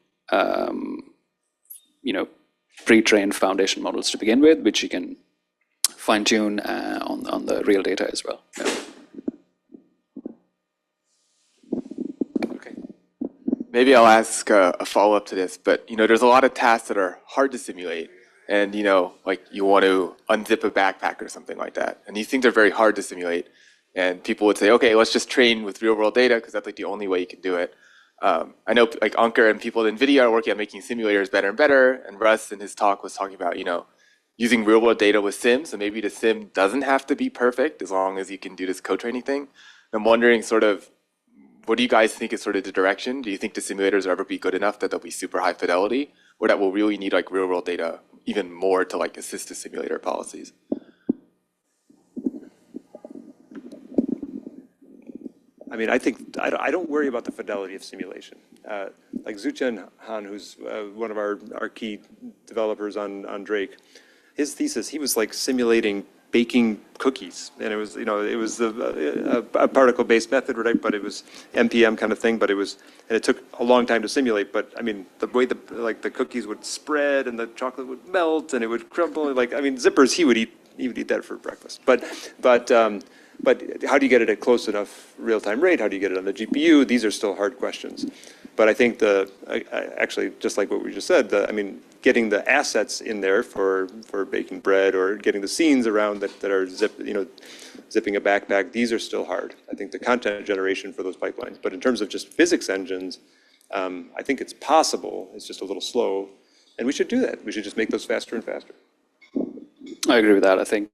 pre-trained foundation models to begin with, which you can fine-tune on the real data as well. Yeah.
Maybe I'll ask a follow-up to this, but there's a lot of tasks that are hard to simulate, and like you want to unzip a backpack or something like that, and these things are very hard to simulate. And people would say, okay, let's just train with real-world data because that's like the only way you can do it. I know like Ankur and people at NVIDIA are working on making simulators better and better, and Russ in his talk was talking about using real-world data with sims, so maybe the sim doesn't have to be perfect as long as you can do this co-training thing. I'm wondering sort of, what do you guys think is sort of the direction? Do you think the simulators will ever be good enough that they'll be super high fidelity, or that we'll really need like real-world data even more to like assist the simulator policies?
I mean, I think I don't worry about the fidelity of simulation. Like Xuchen Han, who's one of our key developers on Drake, his thesis, he was like simulating baking cookies, and it was a particle-based method, right? But it was NPM kind of thing. But it took a long time to simulate. But I mean, the way the cookies would spread and the chocolate would melt and it would crumble. Zippers, he would eat that for breakfast. But how do you get it at close enough real-time rate? How do you get it on the GPU? These are still hard questions. But I think actually, just like what we just said, getting the assets in there for baking bread or getting the scenes around that are zipping a backpack, these are still hard. I think the content generation for those pipelines. But in terms of just physics engines, I think it's possible. It's just a little slow. And we should do that. We should just make those faster and faster.
I agree with that. I think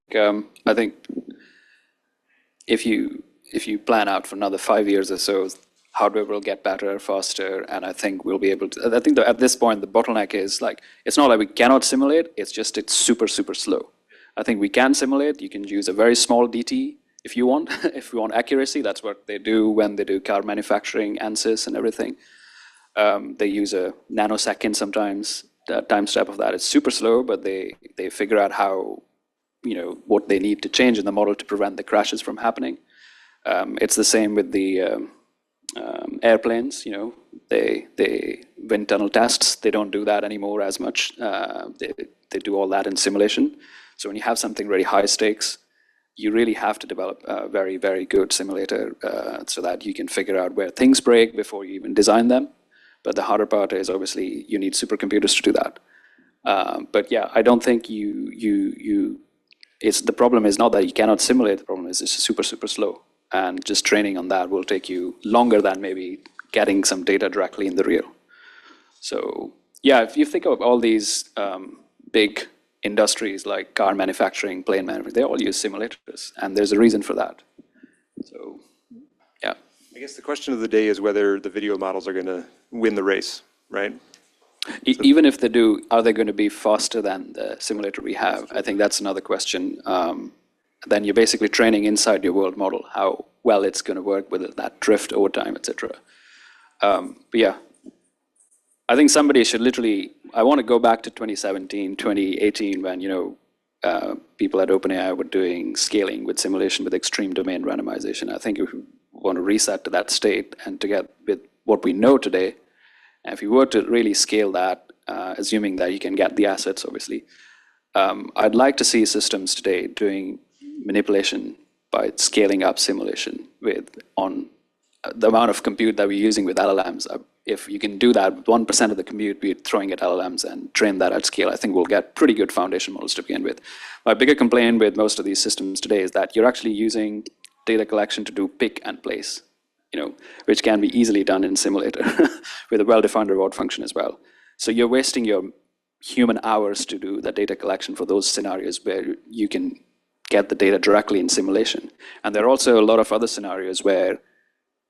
if you plan out for another 5 years or so, hardware will get better, faster, and I think we'll be able to. I think at this point, the bottleneck is like, it's not like we cannot simulate, it's just it's super, super slow. I think we can simulate. You can use a very small DT if you want. If you want accuracy, that's what they do when they do car manufacturing, ANSYS and everything. They use a nanosecond sometimes. The time step of that is super slow, but they figure out how, what they need to change in the model to prevent the crashes from happening. It's the same with the airplanes. They wind tunnel tests. They don't do that anymore as much. They do all that in simulation. So when you have something really high stakes, you really have to develop a very, very good simulator so that you can figure out where things break before you even design them. But the harder part is obviously you need supercomputers to do that. But yeah, I don't think the problem is not that you cannot simulate. The problem is it's super, super slow. And just training on that will take you longer than maybe getting some data directly in the real. So yeah, if you think of all these big industries like car manufacturing, plane manufacturing, they all use simulators, and there's a reason for that. So yeah.
I guess the question of the day is whether the video models are going to win the race, right?
Even if they do, are they going to be faster than the simulator we have? I think that's another question. Then you're basically training inside your world model, how well it's going to work with that drift over time, etc. But yeah, I think somebody should literally, I want to go back to 2017, 2018, when, people at OpenAI were doing scaling with simulation with extreme domain randomization. I think if we want to reset to that state and to get with what we know today, and if you were to really scale that, assuming that you can get the assets, obviously, I'd like to see systems today doing manipulation by scaling up simulation on the amount of compute that we're using with LLMs. If you can do that with 1% of the compute, we're throwing at LLMs and train that at scale, I think we'll get pretty good foundation models to begin with. My bigger complaint with most of these systems today is that you're actually using data collection to do pick and place, which can be easily done in simulator with a well-defined reward function as well. So you're wasting your human hours to do the data collection for those scenarios where you can get the data directly in simulation. And there are also a lot of other scenarios where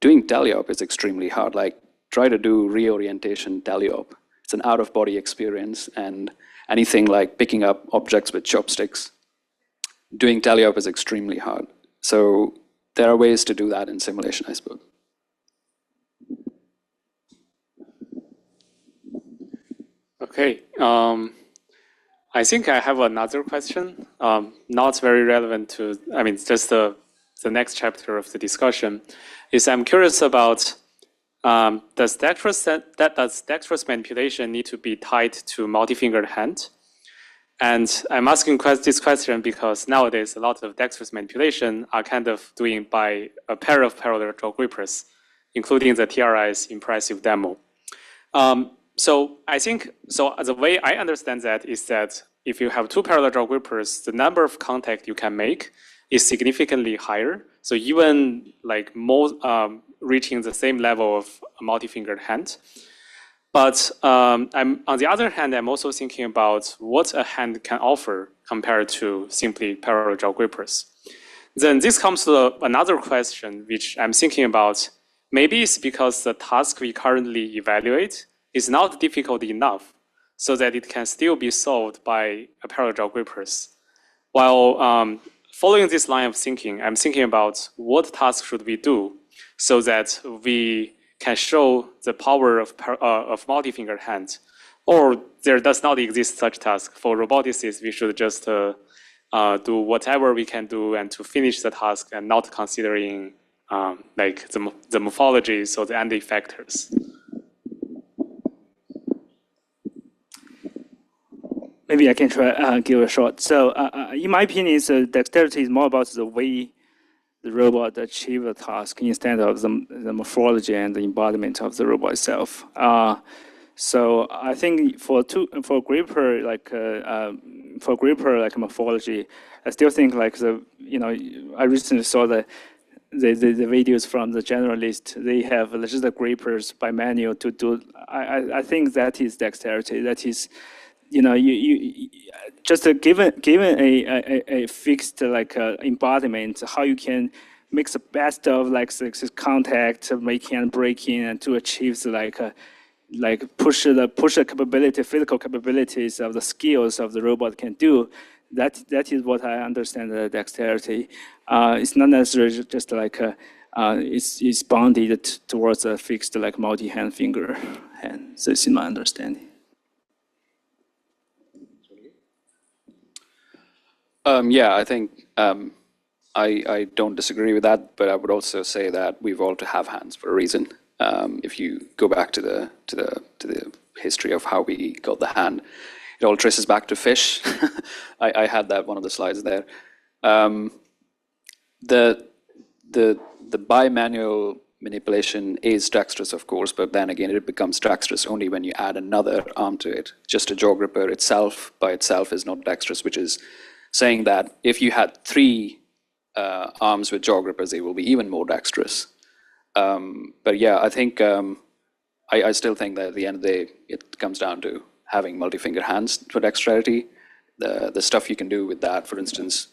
doing teleop is extremely hard. Like, try to do reorientation teleop. It's an out-of-body experience, and anything like picking up objects with chopsticks, doing teleop is extremely hard. So there are ways to do that in simulation, I suppose.
Okay. I think I have another question, not very relevant to, just the next chapter of the discussion, is I'm curious about, does dexterous manipulation need to be tied to multi-fingered hand? And I'm asking this question because nowadays a lot of dexterous manipulation are kind of doing by a pair of parallel jaw grippers, including the TRI's impressive demo. So I think, the way I understand that is that if you have two parallel jaw grippers, the number of contact you can make is significantly higher. So even like reaching the same level of a multi-fingered hand. But on the other hand, I'm also thinking about what a hand can offer compared to simply parallel jaw grippers. Then this comes to another question, which I'm thinking about. Maybe it's because the task we currently evaluate is not difficult enough so that it can still be solved by a parallel jaw grippers. While following this line of thinking, I'm thinking about what task should we do so that we can show the power of multi-fingered hand, or there does not exist such task. For roboticists, we should just do whatever we can do and to finish the task and not considering like the morphologies or the end effectors.
Maybe I can try give a shot. So in my opinion, dexterity is more about the way the robot achieve a task instead of the morphology and the embodiment of the robot itself. So I think for gripper like morphology, I still think like I recently saw the videos from the generalist. They have just the grippers by manual to do. I think that is dexterity. That is, you just given a fixed like embodiment, how you can makes the best of like this contact, making and breaking, and to achieve push the capability, physical capabilities of the skills of the robot can do. That is what I understand the dexterity. It's not necessarily just like it's bounded towards a fixed like multi-hand finger hand. So this is my understanding.
Yeah, I think I don't disagree with that, but I would also say that we evolved to have hands for a reason. If you go back to the history of how we got the hand, it all traces back to fish. I had that one of the slides there. The bimanual manipulation is dexterous, of course, but then again, it becomes dexterous only when you add another arm to it. Just a jaw gripper itself, by itself, is not dexterous, which is saying that if you had 3 arms with jaw grippers, they will be even more dexterous. But yeah, I think I still think that at the end of the day, it comes down to having multi-finger hands for dexterity. The stuff you can do with that, for instance,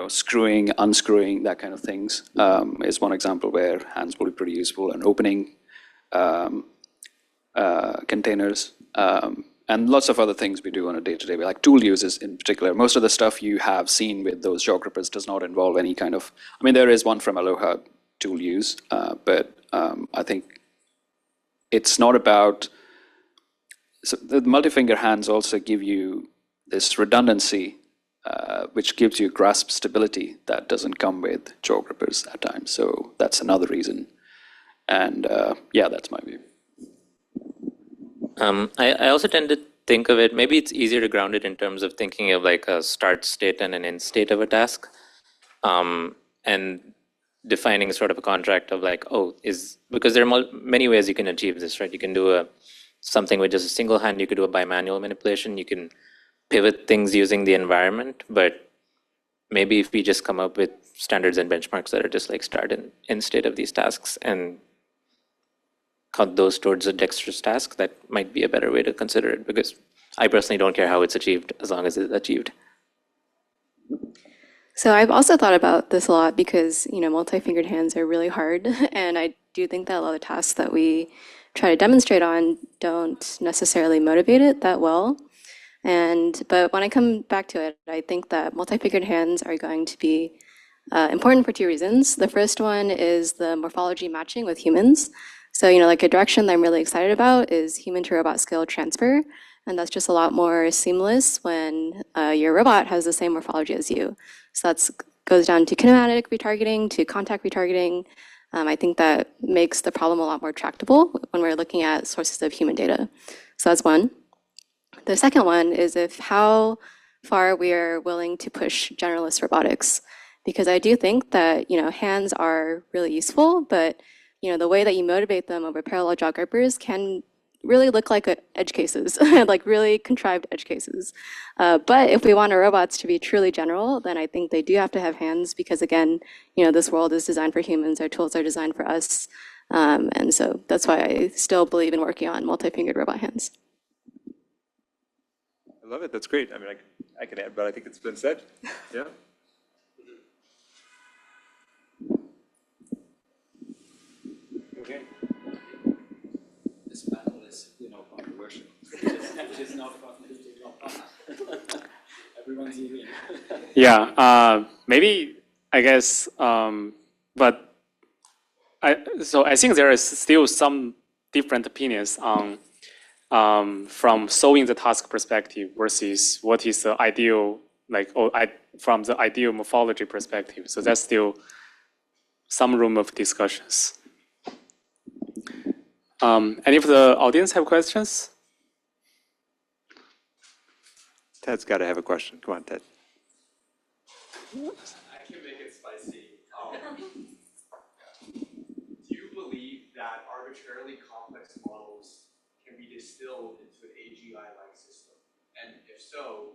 screwing, unscrewing, that kind of things, is one example where hands will be pretty useful, and opening containers, and lots of other things we do on a day-to-day, like tool uses in particular. Most of the stuff you have seen with those jaw grippers does not involve any kind of, I mean, there is one from Aloha tool use, but I think it's not about, so the multi-finger hands also give you this redundancy, which gives you grasp stability that doesn't come with jaw grippers at times. So that's another reason. And yeah, that's my view.
I also tend to think of it, maybe it's easier to ground it in terms of thinking of like a start state and an end state of a task. And defining sort of a contract of like, because there are many ways you can achieve this, right? You can do something with just a single hand, you could do a bimanual manipulation, you can pivot things using the environment, but maybe if we just come up with standards and benchmarks that are just like start and end state of these tasks and count those towards a dexterous task, that might be a better way to consider it, because I personally don't care how it's achieved as long as it's achieved.
So I've also thought about this a lot because, multi-fingered hands are really hard. And I do think that a lot of tasks that we try to demonstrate on don't necessarily motivate it that well. But when I come back to it, I think that multi-fingered hands are going to be important for 2 reasons. The first one is the morphology matching with humans. So, like a direction that I'm really excited about is human to robot skill transfer. And that's just a lot more seamless when your robot has the same morphology as you. So that goes down to kinematic retargeting, to contact retargeting. I think that makes the problem a lot more tractable when we're looking at sources of human data. So that's one. The second one is how far we are willing to push generalist robotics. Because I do think that, hands are really useful, but, the way that you motivate them over parallel jaw grippers can really look like edge cases, like really contrived edge cases. But if we want our robots to be truly general, then I think they do have to have hands because, again, this world is designed for humans. Our tools are designed for us. And so that's why I still believe in working on multi-fingered robot hands.
I love it. That's great. I mean, I can add, but I think it's been said. Yeah.
Okay. This panel is, controversial. It is not everyone's eating.
Yeah, maybe, I guess, but I think there is still some different opinions on from solving the task perspective versus what is the ideal, from the ideal morphology perspective. So that's still some room of discussions. Any of the audience have questions?
Ted's got to have a question. Come on, Ted.
I can make it spicy. Do you believe that arbitrarily complex models can be distilled into an AGI-like system? And if so,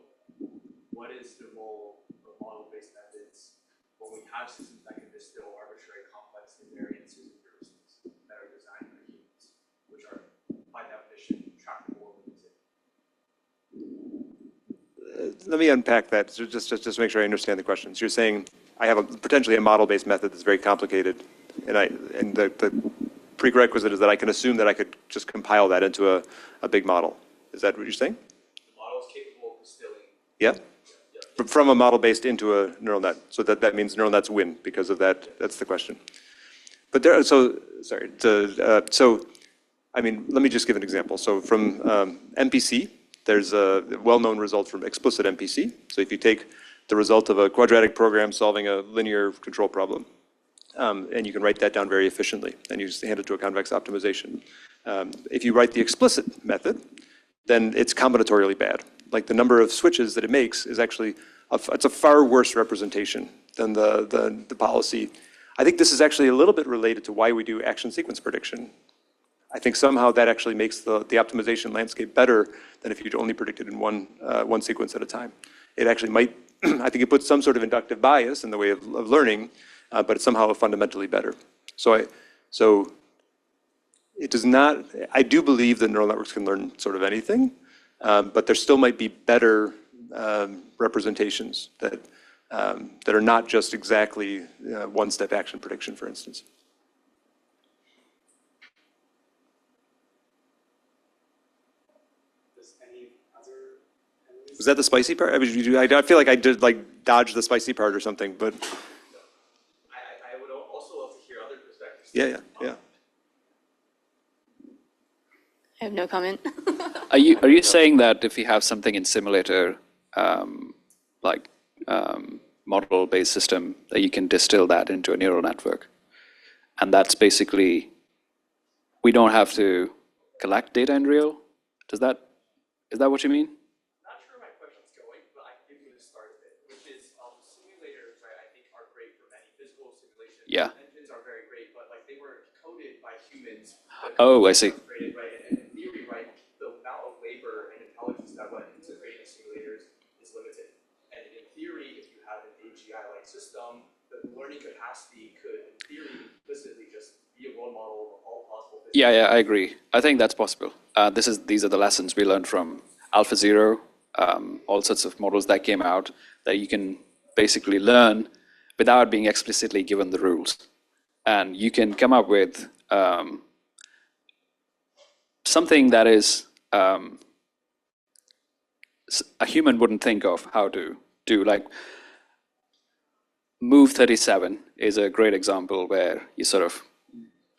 what is the role of model-based methods when we have systems that can distill arbitrary complex invariances and heuristics that are designed for humans, which are by definition tractable and limited?
Let me unpack that, just make sure I understand the question. So you're saying
I have potentially a model-based method that's very complicated, and the prerequisite is that I can assume that I could just compile that into a big model. Is that what you're saying?
The model is capable of distilling.
Yeah. From a model-based into a neural net. So that means neural nets win because of that. That's the question. But I mean, let me just give an example. So from MPC, there's a well-known result from explicit MPC. So if you take the result of a quadratic program solving a linear control problem, and you can write that down very efficiently, and you just hand it to a convex optimization. If you write the explicit method, then it's combinatorially bad. Like the number of switches that it makes is actually, it's a far worse representation than the policy. I think this is actually a little bit related to why we do action sequence prediction. I think somehow that actually makes the optimization landscape better than if you'd only predicted in one sequence at a time. It actually might, I think it puts some sort of inductive bias in the way of learning, but it's somehow fundamentally better. So it does not, I do believe that neural networks can learn sort of anything, but there still might be better representations that are not just exactly one-step action prediction, for instance. Was that the spicy part? I feel like I did dodge the spicy part or something, but.
I would also love to hear other perspectives.
Yeah.
I have no comment.
Are you saying that if you have something in simulator, model-based system, that you can distill that into a neural network? And that's basically, we don't have to collect data in real? Is that what you mean?
Not sure where my question's going, but I can give you the start of it, which is simulators, right, I think are great for many physical simulations.
Yeah.
Engines are very great, but they were coded by humans.
Oh, I see.
Right? And in theory, right, the amount of labor and intelligence that went into creating simulators is limited. And in theory, if you have an AGI-like system, the learning capacity could, in theory, implicitly just be a world model of all possible physics.
Yeah, I agree. I think that's possible. These are the lessons we learned from AlphaZero, all sorts of models that came out that you can basically learn without being explicitly given the rules. And you can come up with something that is a human wouldn't think of how to do. Like Move 37 is a great example where you sort of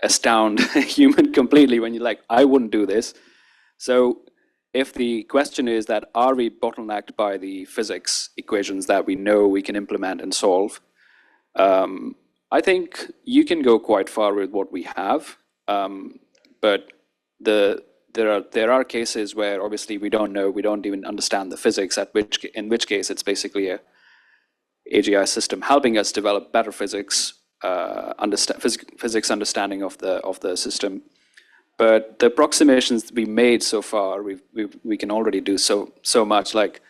astound a human completely when you're like, I wouldn't do this. So if the question is that, are we bottlenecked by the physics equations that we know we can implement and solve? I think you can go quite far with what we have, but there are cases where obviously we don't know, we don't even understand the physics, in which case it's basically a AGI system helping us develop better physics, physics understanding of the system. But the approximations we made so far, we can already do so much. Like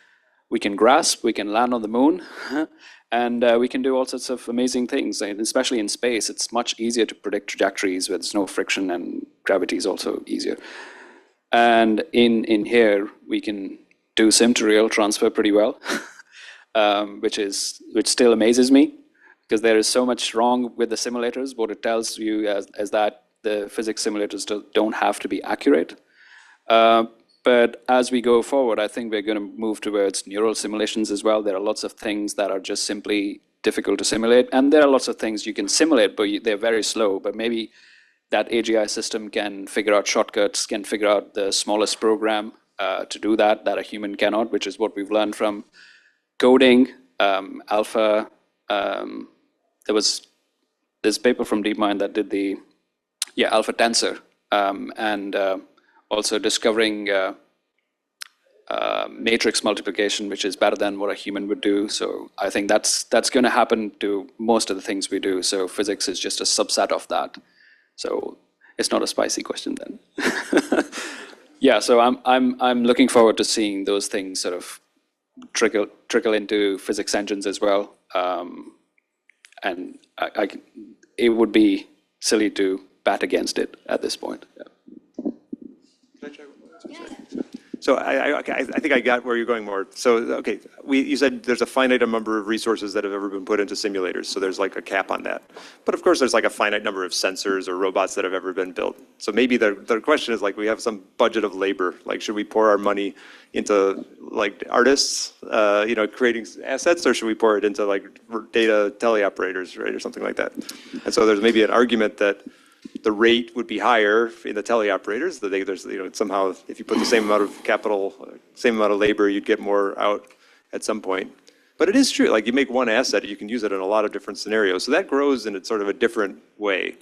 we can grasp, we can land on the moon, and we can do all sorts of amazing things. And especially in space, it's much easier to predict trajectories with no friction, and gravity is also easier. And in here, we can do sim to real transfer pretty well, which still amazes me, because there is so much wrong with the simulators. What it tells you is that the physics simulators don't have to be accurate. But as we go forward, I think we're going to move towards neural simulations as well. There are lots of things that are just simply difficult to simulate, and there are lots of things you can simulate, but they're very slow. But maybe that AGI system can figure out shortcuts, can figure out the smallest program to do that a human cannot, which is what we've learned from coding, alpha. There was this paper from DeepMind that did the alpha tensor, and also discovering matrix multiplication, which is better than what a human would do. So I think that's going to happen to most of the things we do. So physics is just a subset of that. So it's not a spicy question then. Yeah, so I'm looking forward to seeing those things sort of trickle into physics engines as well. And it would be silly to bat against it at this point. Yeah.
So I think I got where you're going more. So, okay, you said there's a finite number of resources that have ever been put into simulators, so there's like a cap on that. But of course, there's like a finite number of sensors or robots that have ever been built. So maybe the question is like, we have some budget of labor. Like, should we pour our money into like artists, creating assets, or should we pour it into like data teleoperators, right, or something like that? And so there's maybe an argument that the rate would be higher in the teleoperators. There's somehow if you put the same amount of capital, same amount of labor, you'd get more out at some point. But it is true, like you make one asset, you can use it in a lot of different scenarios. So that grows in sort of a different way.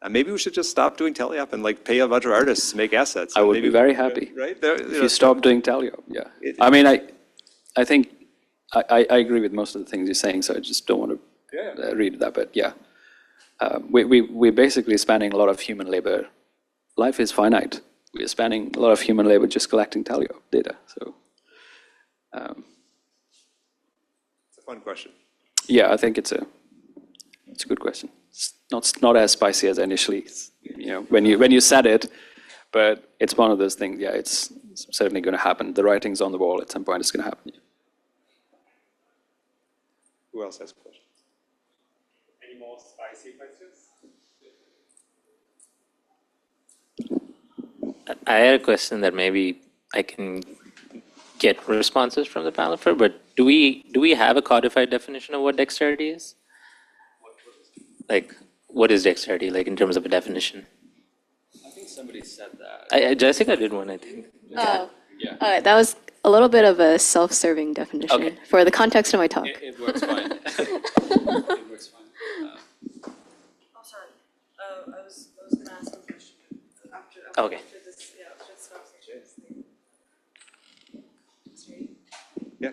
Maybe we should just stop doing teleop and like pay a bunch of artists to make assets.
I would be very happy.
Right?
If you stop doing teleop, yeah. I mean, I think I agree with most of the things you're saying, so I just don't want to read that, but yeah. We're basically spending a lot of human labor. Life is finite. We're spending a lot of human labor just collecting teleop data. So,
it's a fun question.
Yeah, I think it's a good question. It's not as spicy as initially, when you said it, but it's one of those things. Yeah, it's certainly going to happen. The writing's on the wall. At some point, it's going to happen. Yeah.
Who else has questions?
Any more spicy questions?
I had a question that maybe I can get responses from the panel for, but do we have a codified definition of what dexterity is? Like, what is dexterity, like in terms of a definition?
I think somebody said that.
Jessica did one, I think.
Oh, yeah. That was a little bit of a self-serving definition for the context of my talk.
It works fine. It works fine.
Oh, sorry. I was going to ask a question after
Okay.
this. Yeah, just
Yeah.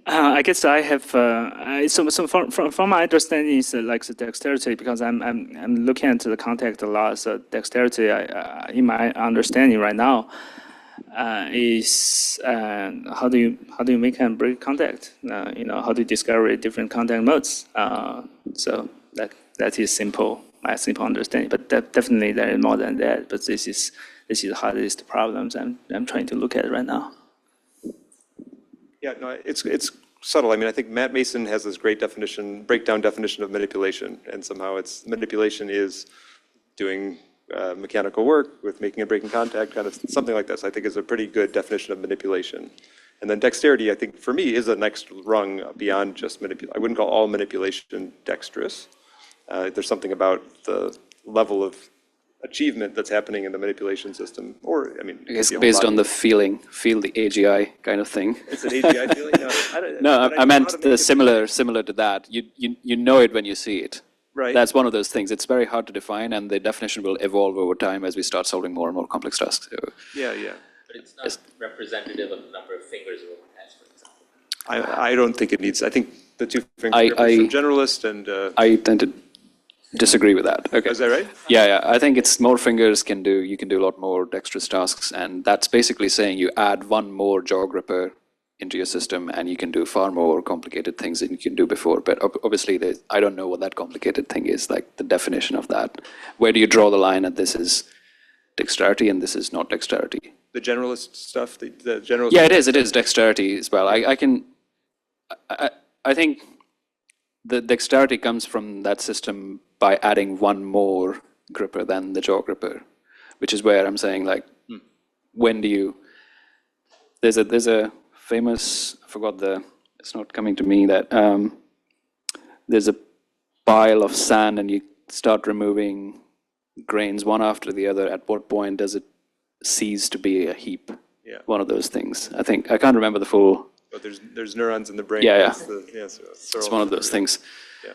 I guess I have so from my understanding is like the dexterity, because I'm looking into the context a lot. So dexterity, in my understanding right now, is how do you make and break contact? How do you discover different contact modes? So that is my simple understanding. But definitely there is more than that. But this is the hardest problems I'm trying to look at right now.
Yeah, no, it's subtle. I mean, I think Matt Mason has this great breakdown definition of manipulation, and somehow manipulation is doing mechanical work with making and breaking contact, kind of something like this. I think is a pretty good definition of manipulation. And then dexterity, I think, for me, is the next rung beyond just manipulation. I wouldn't call all manipulation dexterous. There's something about the level of achievement that's happening in the manipulation system, or I mean,
it's based on the feel the AGI kind of thing.
It's an AGI feeling.
No, I meant the similar to that. You know it when you see it.
Right.
That's one of those things. It's very hard to define, and the definition will evolve over time as we start solving more and more complex tasks. So,
yeah.
But it's not representative of the number of fingers or hands, for example.
I don't think it needs. I think the two fingers are generalist, and
I tend to disagree with that. Okay.
Is that right?
Yeah. I think it's more fingers you can do a lot more dexterous tasks, and that's basically saying you add one more jaw gripper into your system, and you can do far more complicated things than you can do before. But obviously, I don't know what that complicated thing is, like the definition of that. Where do you draw the line that this is dexterity and this is not dexterity?
The generalist stuff, the generalist.
Yeah, it is dexterity as well. I think the dexterity comes from that system by adding one more gripper than the jaw gripper, which is where I'm saying, like, when do you? There's a famous, I forgot it's not coming to me, that there's a pile of sand and you start removing grains one after the other. At what point does it cease to be a heap?
Yeah.
One of those things. I can't remember the full.
But there's neurons in the brain.
Yeah.
It's
one of those things.
Yeah.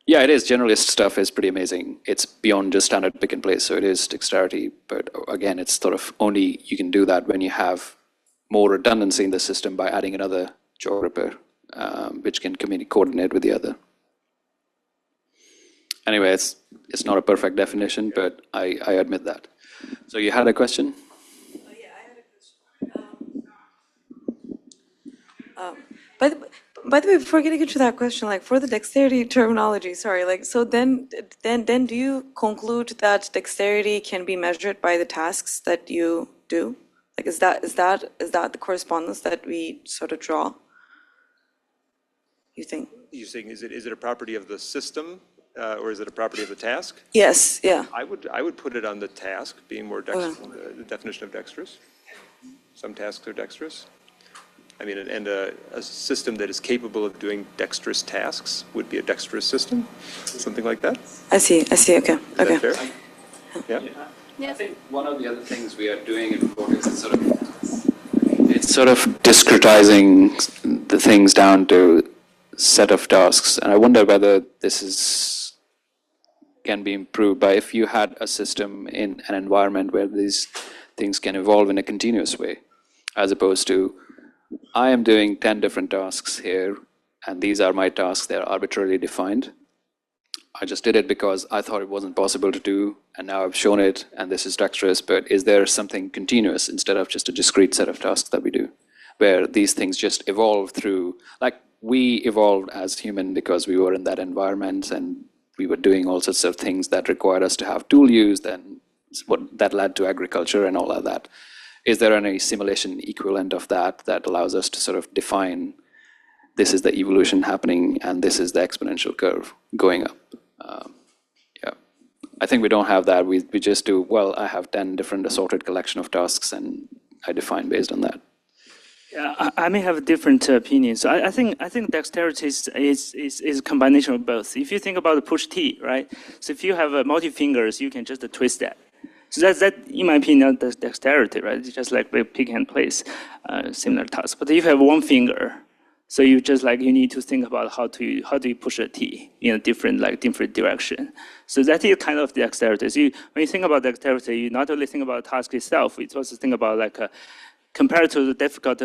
Yeah, it is. Generalist stuff is pretty amazing. It's beyond just standard pick and place, so it is dexterity. But again, it's sort of only you can do that when you have more redundancy in the system by adding another jaw gripper, which can coordinate with the other. Anyway, it's not a perfect definition, but I admit that. So you had a question?
Yeah, I had a question.
By the way, before getting into that question, like for the dexterity terminology, sorry, like so then do you conclude that dexterity can be measured by the tasks that you do? Like is that the correspondence that we sort of draw? You think?
You're saying is it a property of the system or is it a property of the task?
Yes. Yeah.
I would put it on the task being more the definition of dexterous. Some tasks are dexterous. I mean, and a system that is capable of doing dexterous tasks would be a dexterous system, something like that.
I see. Okay.
Is that fair? Yeah.
I think one of the other things we are doing in robotics is sort of discretizing the things down to set of tasks, and I wonder whether this can be improved by if you had a system in an environment where these things can evolve in a continuous way, as opposed to I am doing 10 different tasks here, and these are my tasks. They're arbitrarily defined. I just did it because I thought it wasn't possible to do, and now I've shown it, and this is dexterous. But is there something continuous instead of just a discrete set of tasks that we do, where these things just evolve through, like we evolved as human because we were in that environment, and we were doing all sorts of things that required us to have tool use, then what that led to agriculture and all of that. Is there any simulation equivalent of that that allows us to sort of define this is the evolution happening and this is the exponential curve going up? Yeah, I think we don't have that. We just do, well, I have 10 different assorted collection of tasks and I define based on that.
Yeah, I may have a different opinion. So I think dexterity is a combination of both. If you think about the push T, right? So if you have multi fingers, you can just twist that. So that, in my opinion, that's dexterity, right? It's just like pick and place, similar task. But if you have one finger, so you just like you need to think about how do you push a T in a different direction. So that is kind of dexterity. So when you think about dexterity, you not only think about the task itself, you also think about like compared to the difficult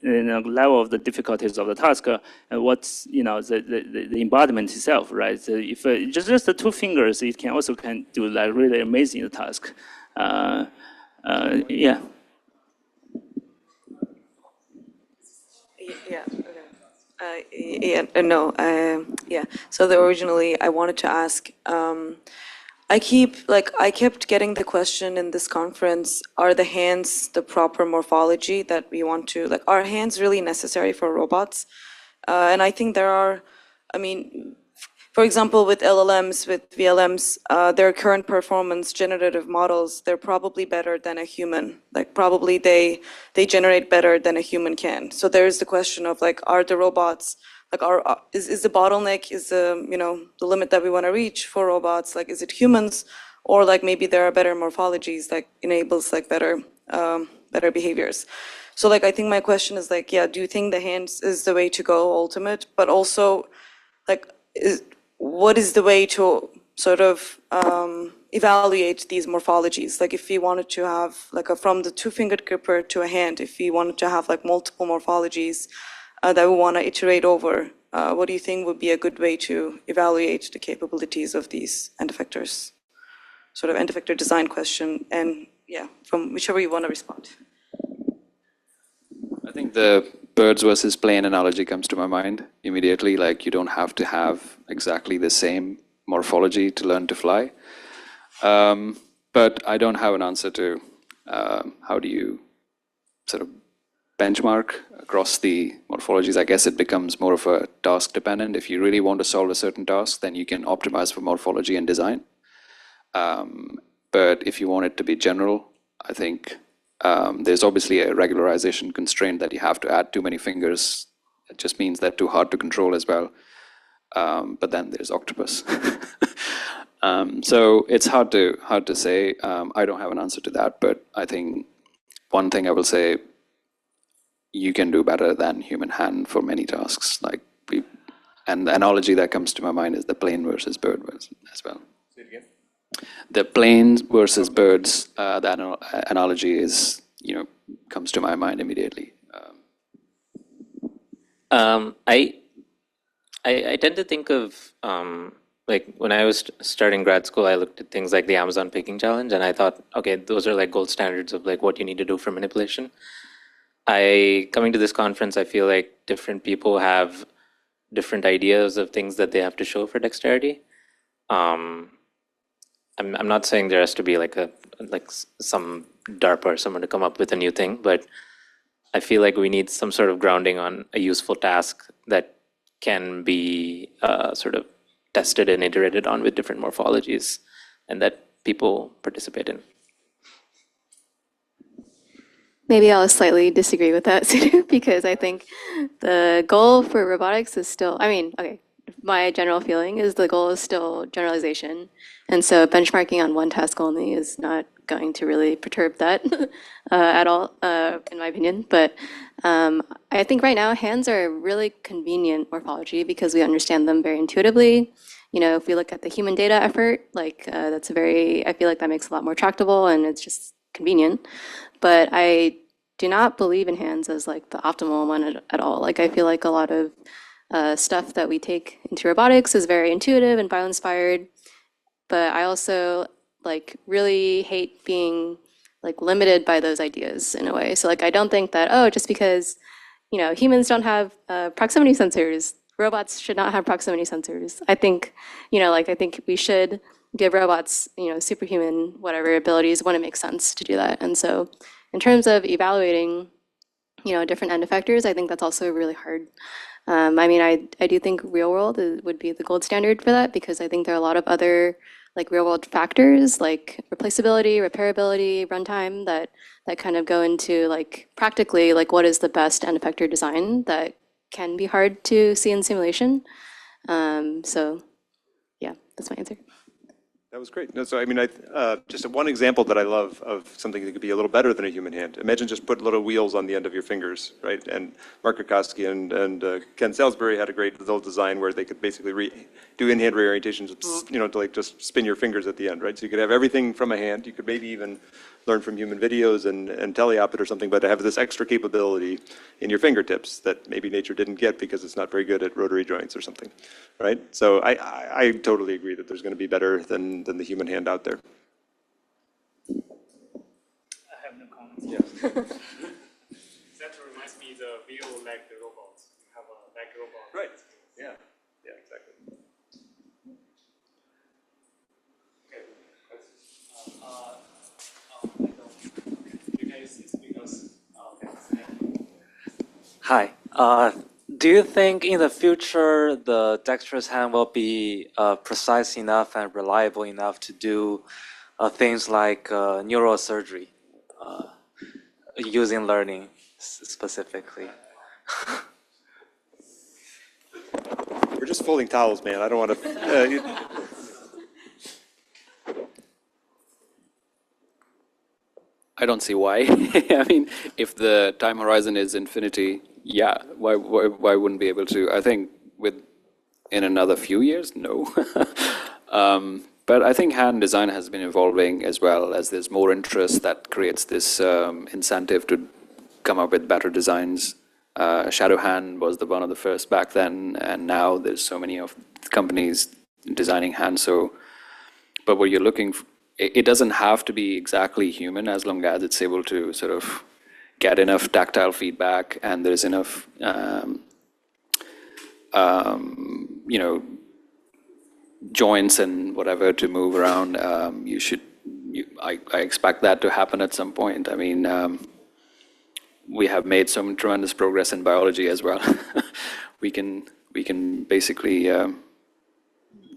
level of the difficulties of the task, and what's the embodiment itself, right? So if just the two fingers, it can also do like really amazing task. Yeah.
Yeah. Okay. Yeah. So originally, I wanted to ask. I kept getting the question in this conference, are the hands the proper morphology that we want to, like, are hands really necessary for robots? And I think there are, I mean, for example, with LLMs, with VLMs, their current performance generative models, they're probably better than a human. Like probably they generate better than a human can. So there's the question of like, are the robots, like is the bottleneck, is the limit that we want to reach for robots, like is it humans, or like maybe there are better morphologies that enables like better behaviors. So like I think my question is like, yeah, do you think the hands is the way to go ultimate, but also like what is the way to sort of evaluate these morphologies? Like if we wanted to have like from the two-fingered gripper to a hand, if we wanted to have like multiple morphologies that we want to iterate over, what do you think would be a good way to evaluate the capabilities of these end effectors? Sort of end effector design question, and yeah, from whichever you want to respond.
I think the birds versus plane analogy comes to my mind immediately. Like you don't have to have exactly the same morphology to learn to fly. But I don't have an answer to how do you sort of benchmark across the morphologies. I guess it becomes more of a task dependent. If you really want to solve a certain task, then you can optimize for morphology and design. But if you want it to be general, I think there's obviously a regularization constraint that you have to add too many fingers. It just means they're too hard to control as well. But then there's octopus. So it's hard to say. I don't have an answer to that, but I think one thing I will say, you can do better than human hand for many tasks. And the analogy that comes to my mind is the plane versus bird as well.
Say it again.
The planes versus birds, that analogy is, comes to my mind immediately.
I tend to think of, like when I was starting grad school, I looked at things like the Amazon picking challenge, and I thought, okay, those are like gold standards of like what you need to do for manipulation. coming to this conference, I feel like different people have different ideas of things that they have to show for dexterity. I'm not saying there has to be like some DARPA or someone to come up with a new thing, but I feel like we need some sort of grounding on a useful task that can be sort of tested and iterated on with different morphologies, and that people participate in.
Maybe I'll slightly disagree with that, Sidhu, because I think the goal for robotics is still, I mean, okay, my general feeling is the goal is still generalization. And so benchmarking on one task only is not going to really perturb that at all, in my opinion. But I think right now hands are a really convenient morphology because we understand them very intuitively. You know, if we look at the human data effort, like that's a very, I feel like that makes it a lot more tractable and it's just convenient. But I do not believe in hands as like the optimal one at all. Like I feel like a lot of stuff that we take into robotics is very intuitive and bio-inspired. But I also like really hate being like limited by those ideas in a way. So like I don't think that, oh, just because, you know, humans don't have proximity sensors, robots should not have proximity sensors. I think, you know, like I think we should give robots, you know, superhuman whatever abilities when it makes sense to do that. And so in terms of evaluating, you know, different end effectors, I think that's also really hard. I mean, I do think real world would be the gold standard for that because I think there are a lot of other like real world factors like replaceability, repairability, runtime that kind of go into like practically like what is the best end effector design that can be hard to see in simulation. So yeah, that's my answer.
That was great. No, so I mean, just one example that I love of something that could be a little better than a human hand. Imagine just put little wheels on the end of your fingers, right? And Mark Krakowski and Ken Salisbury had a great little design where they could basically do in-hand reorientations, you know, to like just spin your fingers at the end, right? So you could have everything from a hand. You could maybe even learn from human videos and teleop it or something, but to have this extra capability in your fingertips that maybe nature didn't get because it's not very good at rotary joints or something, right? So I totally agree that there's going to be better than the human hand out there.
I have no comments. Yes. That reminds me the view like the robot. You have a like robot.
Right. Yeah. Yeah. Exactly.
Hi. Do you think in the future the dexterous hand will be precise enough and reliable enough to do things like neurosurgery using learning specifically?
We're just folding towels, man. I don't want to.
I don't see why. I mean, if the time horizon is infinity, yeah, why wouldn't be able to? I think in another few years, no. But I think hand design has been evolving as well as there's more interest that creates this incentive to come up with better designs. Shadow hand was one of the first back then, and now there's so many of companies designing hands. So, but what you're looking for, it doesn't have to be exactly human as long as it's able to sort of get enough tactile feedback and there's enough, you know, joints and whatever to move around. I expect that to happen at some point. I mean, we have made some tremendous progress in biology as well. we can basically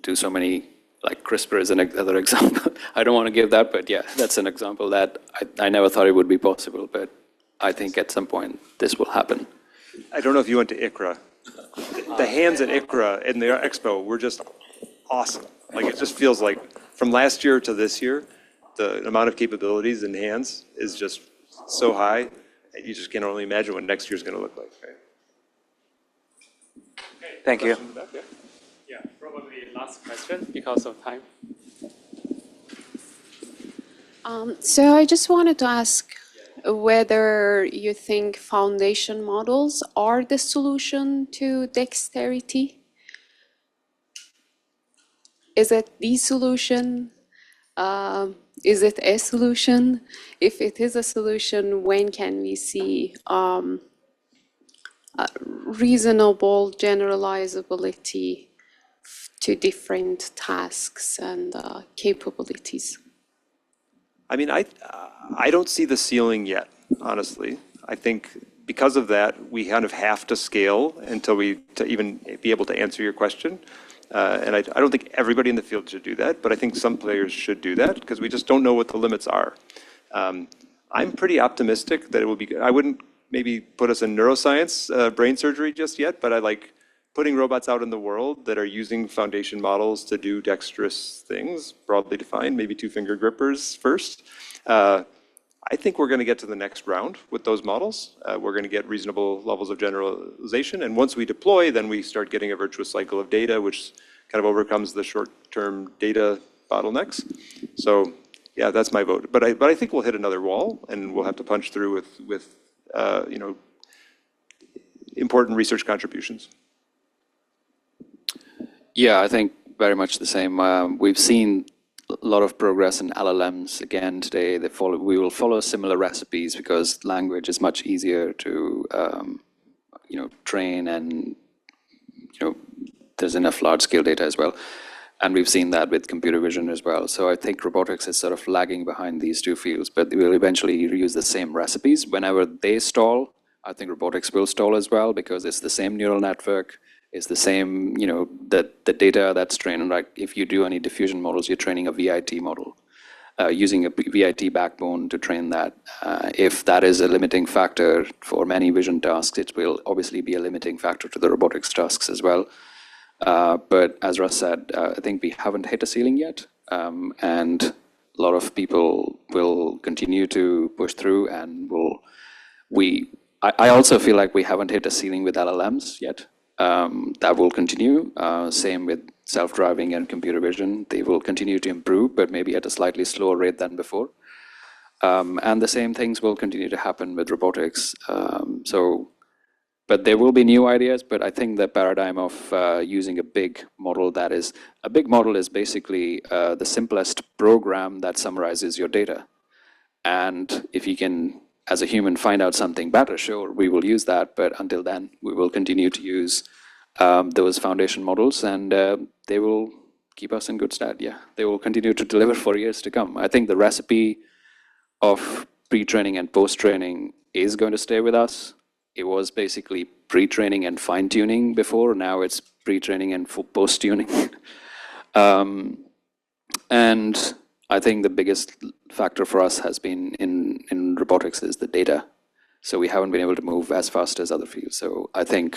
do so many. Like CRISPR is another example. I don't want to give that, but yeah, that's an example that I never thought it would be possible, but I think at some point this will happen.
I don't know if you went to ICRA. The hands at ICRA in the expo were just awesome. Like it just feels like from last year to this year, the amount of capabilities in hands is just so high. You just can't only imagine what next year's going to look like. Right?
Okay.
Thank you.
Yeah, probably last question because of time.
So I just wanted to ask whether you think foundation models are the solution to dexterity? Is it the solution? Is it a solution? If it is a solution, when can we see reasonable generalizability to different tasks and capabilities?
I mean, I don't see the ceiling yet, honestly. I think because of that, we kind of have to scale to even be able to answer your question. And I don't think everybody in the field should do that, but I think some players should do that because we just don't know what the limits are. I'm pretty optimistic that it will be good. I wouldn't maybe put us in neuroscience, brain surgery just yet, but I like putting robots out in the world that are using foundation models to do dexterous things, broadly defined, maybe two-finger grippers first. I think we're going to get to the next round with those models. We're going to get reasonable levels of generalization. And once we deploy, then we start getting a virtuous cycle of data, which kind of overcomes the short-term data bottlenecks. So yeah, that's my vote. But I think we'll hit another wall, and we'll have to punch through with important research contributions.
Yeah, I think very much the same. We've seen a lot of progress in LLMs again today. We will follow similar recipes because language is much easier to train, and there's enough large-scale data as well. And we've seen that with computer vision as well. So I think robotics is sort of lagging behind these two fields, but they will eventually use the same recipes. Whenever they stall, I think robotics will stall as well because it's the same neural network. It's the same, the data that's trained. Like if you do any diffusion models, you're training a VIT model, using a VIT backbone to train that. If that is a limiting factor for many vision tasks, it will obviously be a limiting factor to the robotics tasks as well. But as Russ said, I think we haven't hit a ceiling yet, and a lot of people will continue to push through, and I also feel like we haven't hit a ceiling with LLMs yet. That will continue. Same with self-driving and computer vision. They will continue to improve, but maybe at a slightly slower rate than before. And the same things will continue to happen with robotics. But there will be new ideas, but I think the paradigm of using a big model is basically the simplest program that summarizes your data. And if you can, as a human, find out something better, sure, we will use that. But until then, we will continue to use those foundation models, and they will keep us in good stead. Yeah, they will continue to deliver for years to come. I think the recipe of pre-training and post-training is going to stay with us. It was basically pre-training and fine-tuning before. Now it's pre-training and post-tuning. And I think the biggest factor for us has been in robotics is the data. So we haven't been able to move as fast as other fields. So I think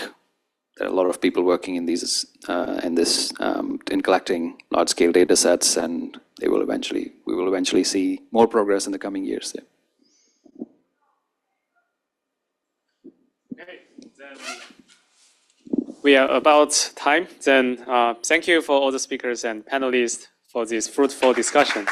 there are a lot of people working in collecting large-scale data sets, and we will eventually see more progress in the coming years. Yeah.
Okay, then we are about time. Then thank you for all the speakers and panelists for this fruitful discussion.